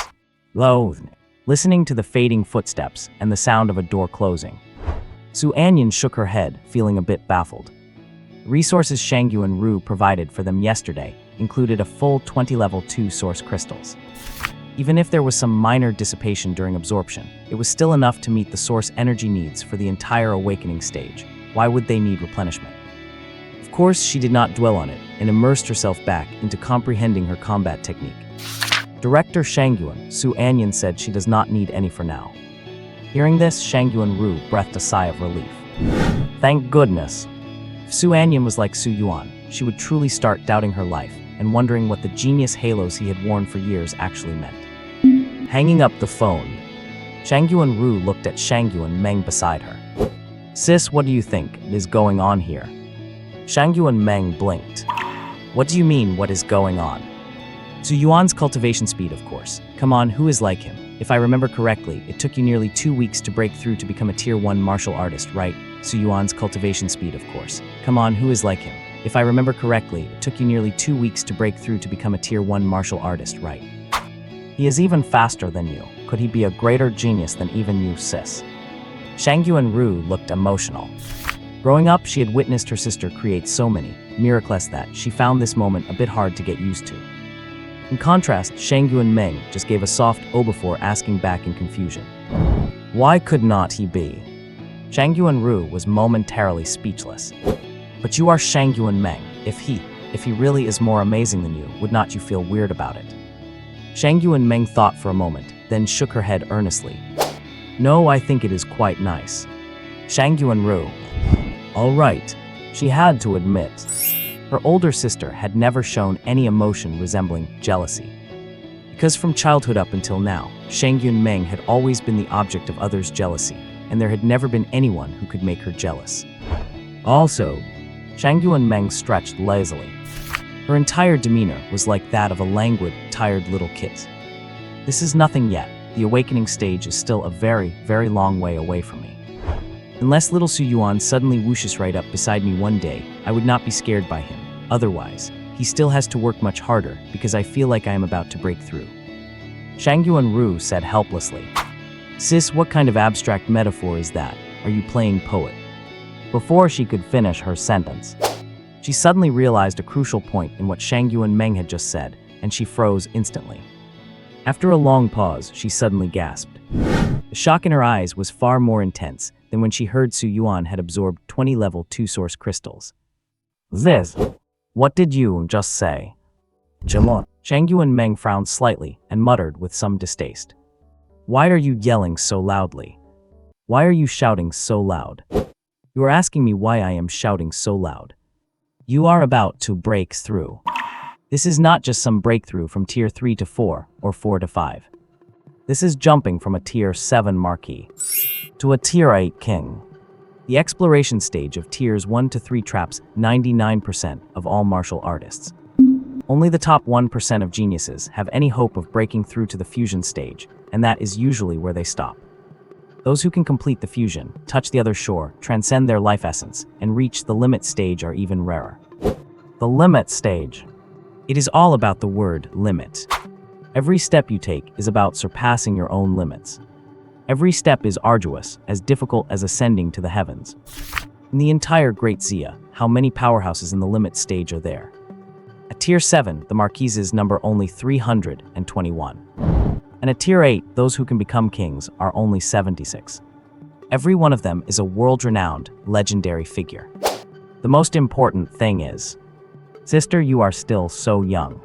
Listening to the fading footsteps and the sound of a door closing, Su Anyan shook her head, feeling a bit baffled. Resources Shangyuan Ru provided for them yesterday included a full 20 level 2 source crystals. Even if there was some minor dissipation during absorption, it was still enough to meet the source energy needs for the entire awakening stage. Why would they need replenishment? Of course, she did not dwell on it and immersed herself back into comprehending her combat technique. Director Shangyuan, Su Anyan said she does not need any for now. Hearing this, Shangyuan Ru breathed a sigh of relief. Thank goodness. If Su Anyan was like Su Yuan, she would truly start doubting her life and wondering what the genius halos he had worn for years actually meant. Hanging up the phone, Shangyuan Ru looked at Shangyuan Meng beside her. Sis, what do you think is going on here? Shang Yuan Meng blinked. What do you mean, what is going on? Su Yuan's cultivation speed, of course. Come on, who is like him? If I remember correctly, it took you nearly 2 weeks to break through to become a tier 1 martial artist, right? Su Yuan's cultivation speed, of course. Come on, who is like him? If I remember correctly, it took you nearly 2 weeks to break through to become a tier 1 martial artist, right? He is even faster than you. Could he be a greater genius than even you, sis? Shang Yuan-ru looked emotional. Growing up, she had witnessed her sister create so many miracles that she found this moment a bit hard to get used to. In contrast, Shang Yuan-meng just gave a soft "oh" before asking back in confusion. Why could not he be? Shang Yuan-ru was momentarily speechless. But you are Shang Yuan-meng. If he really is more amazing than you, would not you feel weird about it? Shang Yuan-meng thought for a moment, then shook her head earnestly. No, I think it is quite nice. Shang Yuan-ru. All right, she had to admit. Her older sister had never shown any emotion resembling jealousy. Because from childhood up until now, Shang Yuan-meng had always been the object of others' jealousy, and there had never been anyone who could make her jealous. Also, Shang Yuan-meng stretched lazily. Her entire demeanor was like that of a languid, tired little kid. This is nothing yet. The awakening stage is still a very, very long way away from me. Unless little Su Yuan suddenly whooshes right up beside me one day, I would not be scared by him. Otherwise, he still has to work much harder because I feel like I am about to break through. Shang Yuan-ru said helplessly. Sis, what kind of abstract metaphor is that? Are you playing poet? Before she could finish her sentence, she suddenly realized a crucial point in what Shang Yuan-meng had just said, and she froze instantly. After a long pause, she suddenly gasped. The shock in her eyes was far more intense than when she heard Su Yuan had absorbed 20 level 2 source crystals. This, what did you just say? Jamon. Shang Yuan-meng frowned slightly and muttered with some distaste. Why are you yelling so loudly? Why are you shouting so loud? You are asking me why I am shouting so loud. You are about to break through. This is not just some breakthrough from tier 3 to 4 or 4 to 5. This is jumping from a tier 7 marquis to a tier 8 king. The exploration stage of tiers 1 to 3 traps 99% of all martial artists. Only the top 1% of geniuses have any hope of breaking through to the fusion stage, and that is usually where they stop. Those who can complete the fusion, touch the other shore, transcend their life essence, and reach the limit stage are even rarer. The limit stage. It is all about the word limit. Every step you take is about surpassing your own limits. Every step is arduous, as difficult as ascending to the heavens. In the entire Great Xia, how many powerhouses in the limit stage are there? At tier 7, the marquises number only 321. And at tier 8, those who can become kings are only 76. Every one of them is a world-renowned, legendary figure. The most important thing is, sister, you are still so young.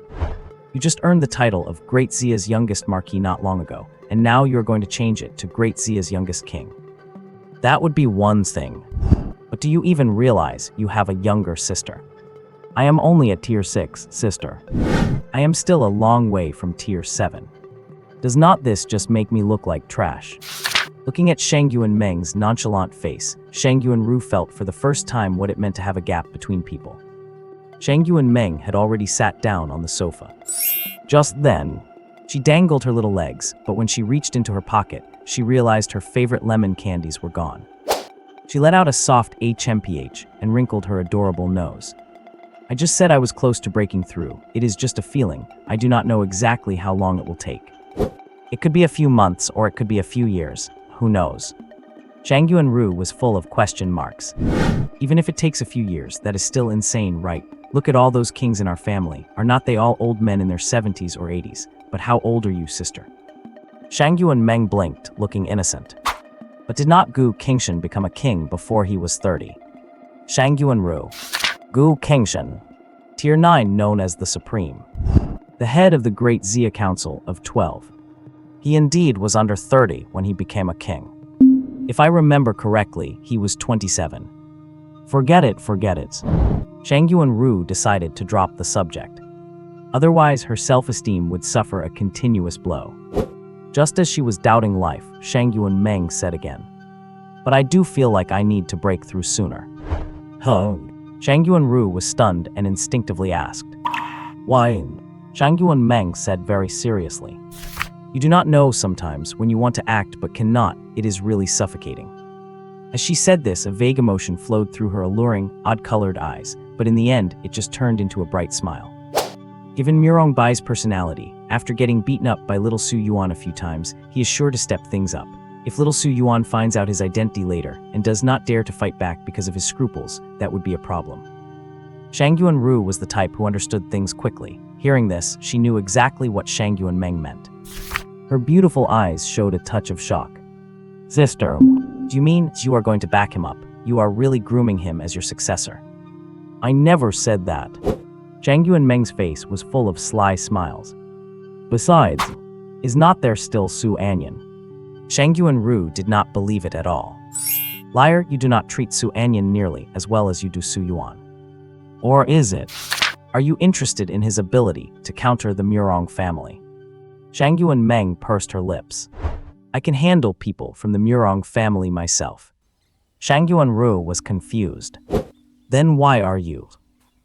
You just earned the title of Great Xia's youngest marquis not long ago, and now you're going to change it to Great Xia's youngest king. That would be one thing. But do you even realize you have a younger sister? I am only at tier 6, sister. I am still a long way from tier 7. Does not this just make me look like trash? Looking at Shang Yuan-meng's nonchalant face, Shang Yuan-ru felt for the first time what it meant to have a gap between people. Shang Yuan-meng had already sat down on the sofa. Just then, she dangled her little legs, but when she reached into her pocket, she realized her favorite lemon candies were gone. She let out a soft HMPH and wrinkled her adorable nose. I just said I was close to breaking through. It is just a feeling. I do not know exactly how long it will take. It could be a few months or it could be a few years. Who knows? Shang Yuan-ru was full of question marks. Even if it takes a few years, that is still insane, right? Look at all those kings in our family. Are not they all old men in their 70s or 80s? But how old are you, sister? Shang Yuan-meng blinked, looking innocent. But did not Gu Qingshan become a king before he was 30? Shang Yuan-ru. Gu Qingshan. Tier 9 known as the Supreme. The head of the Great Xia Council of 12. He indeed was under 30 when he became a king. If I remember correctly, he was 27. Forget it. Shang Yuan-ru decided to drop the subject. Otherwise, her self-esteem would suffer a continuous blow. Just as she was doubting life, Shang Yuan-meng said again. but I do feel like I need to break through sooner. Huh? Shang Yuan was stunned and instinctively asked. Why? Shang Yuan said very seriously. You do not know sometimes when you want to act but cannot, it is really suffocating. As she said this, a vague emotion flowed through her alluring, odd-colored eyes, but in the end, it just turned into a bright smile. Given Murongbai's personality, after getting beaten up by little Su Yuan a few times, he is sure to step things up. If little Su Yuan finds out his identity later and does not dare to fight back because of his scruples, that would be a problem. Shang Yuan was the type who understood things quickly. Hearing this, she knew exactly what Shang Yuan meant. Her beautiful eyes showed a touch of shock. Sister, do you mean you are going to back him up? You are really grooming him as your successor? I never said that. Shang Yuan's face was full of sly smiles. Besides, is not there still Su Anyan? Shang Yuan did not believe it at all. Liar, you do not treat Su Anyan nearly as well as you do Su Yuan. Or is it? Are you interested in his ability to counter the Murong family? Shang Yuan pursed her lips. I can handle people from the Murong family myself. Shang Yuan was confused. Then why are you?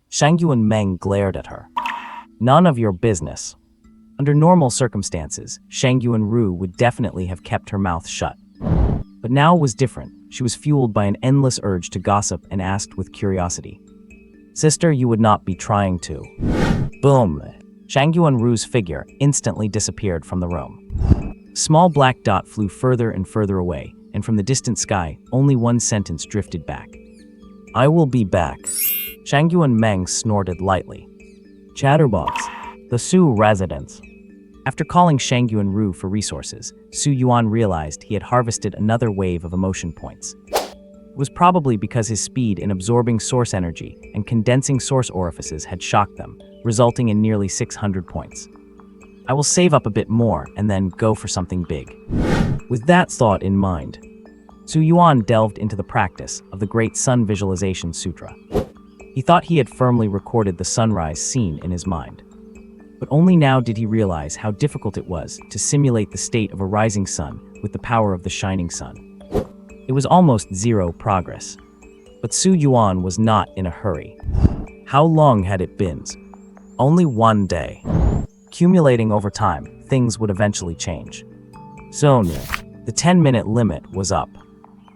Shang Yuan glared at her. None of your business. Under normal circumstances, Shang Yuan would definitely have kept her mouth shut. But now was different. She was fueled by an endless urge to gossip and asked with curiosity. Sister, you would not be trying to. Boom! Shang Yuan's figure instantly disappeared from the room. A small black dot flew further and further away, and from the distant sky, only one sentence drifted back. I will be back. Shang Yuan snorted lightly. Chatterbox. The Su residence. After calling Shang Yuan for resources, Su Yuan realized he had harvested another wave of emotion points. It was probably because his speed in absorbing source energy and condensing source orifices had shocked them, resulting in nearly 600 points. I will save up a bit more and then go for something big. With that thought in mind, Su Yuan delved into the practice of the Great Sun Visualization Sutra. He thought he had firmly recorded the sunrise scene in his mind. But only now did he realize how difficult it was to simulate the state of a rising sun with the power of the shining sun. It was almost zero progress. But Su Yuan was not in a hurry. How long had it been? Only one day. Accumulating over time, things would eventually change. Soon, the 10-minute limit was up.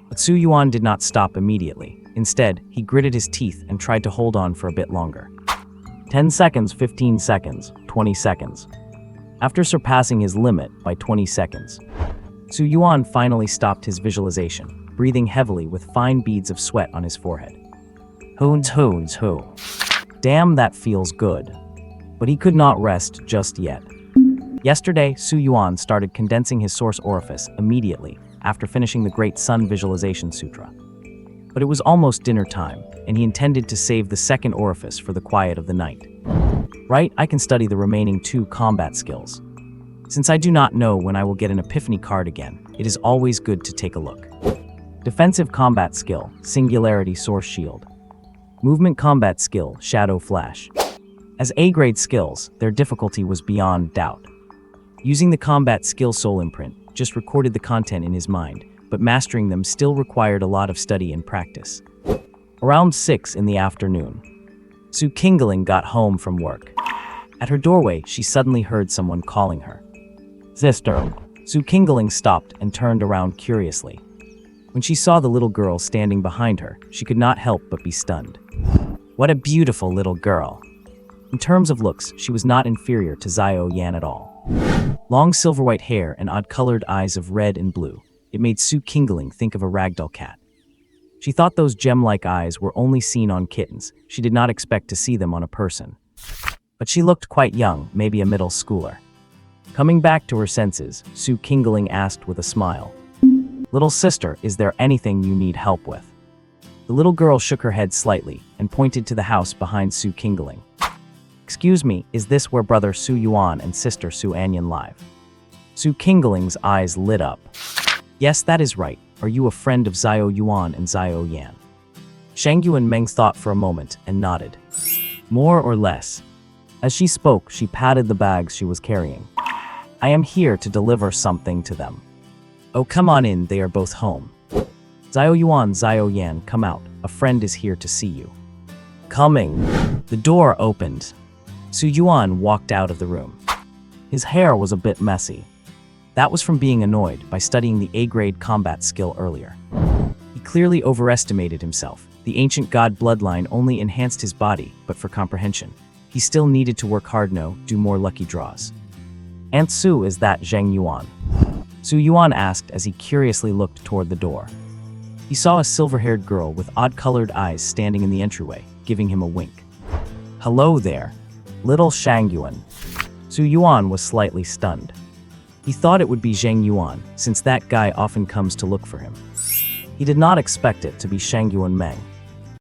But Su Yuan did not stop immediately. Instead, he gritted his teeth and tried to hold on for a bit longer. 10 seconds, 15 seconds, 20 seconds. After surpassing his limit by 20 seconds, Su Yuan finally stopped his visualization, breathing heavily with fine beads of sweat on his forehead. Hoons. Damn, that feels good. But he could not rest just yet. Yesterday, Su Yuan started condensing his source orifice immediately after finishing the Great Sun Visualization Sutra. But it was almost dinner time, and he intended to save the second orifice for the quiet of the night. Right, I can study the remaining 2 combat skills. Since I do not know when I will get an epiphany card again, it is always good to take a look. Defensive combat skill, Singularity Source Shield. Movement combat skill, Shadow Flash. As A-grade skills, their difficulty was beyond doubt. Using the combat skill Soul Imprint just recorded the content in his mind, but mastering them still required a lot of study and practice. Around 6 in the afternoon, Su Yuan got home from work. At her doorway, she suddenly heard someone calling her. Sister. Su Yuan stopped and turned around curiously. When she saw the little girl standing behind her, she could not help but be stunned. What a beautiful little girl. In terms of looks, she was not inferior to Su Yuan at all. Long silver-white hair and odd-colored eyes of red and blue. It made Su Yuan think of a ragdoll cat. She thought those gem-like eyes were only seen on kittens. She did not expect to see them on a person. But she looked quite young, maybe a middle schooler. Coming back to her senses, Su Yuan asked with a smile, Little sister, is there anything you need help with? The little girl shook her head slightly and pointed to the house behind Su Yuan. Excuse me, is this where brother Su Yuan and sister Su Anyan live? Su Yuan's eyes lit up. Yes, that is right. Are you a friend of Su Yuan and Su Yan? Shang Yuan thought for a moment and nodded. More or less. As she spoke, she patted the bags she was carrying. I am here to deliver something to them. Oh, come on in, they are both home. Zhao Yan, come out. A friend is here to see you. Coming. The door opened. Su Yuan walked out of the room. His hair was a bit messy. That was from being annoyed by studying the A-grade combat skill earlier. He clearly overestimated himself. The ancient god bloodline only enhanced his body, but for comprehension. He still needed to work hard, do more lucky draws. Aunt Su, is that Zheng Yuan? Su Yuan asked as he curiously looked toward the door. He saw a silver-haired girl with odd-colored eyes standing in the entryway, giving him a wink. Hello there, little Shang Yuan. Su Yuan was slightly stunned. He thought it would be Zheng Yuan, since that guy often comes to look for him. He did not expect it to be Shang Yuan Meng.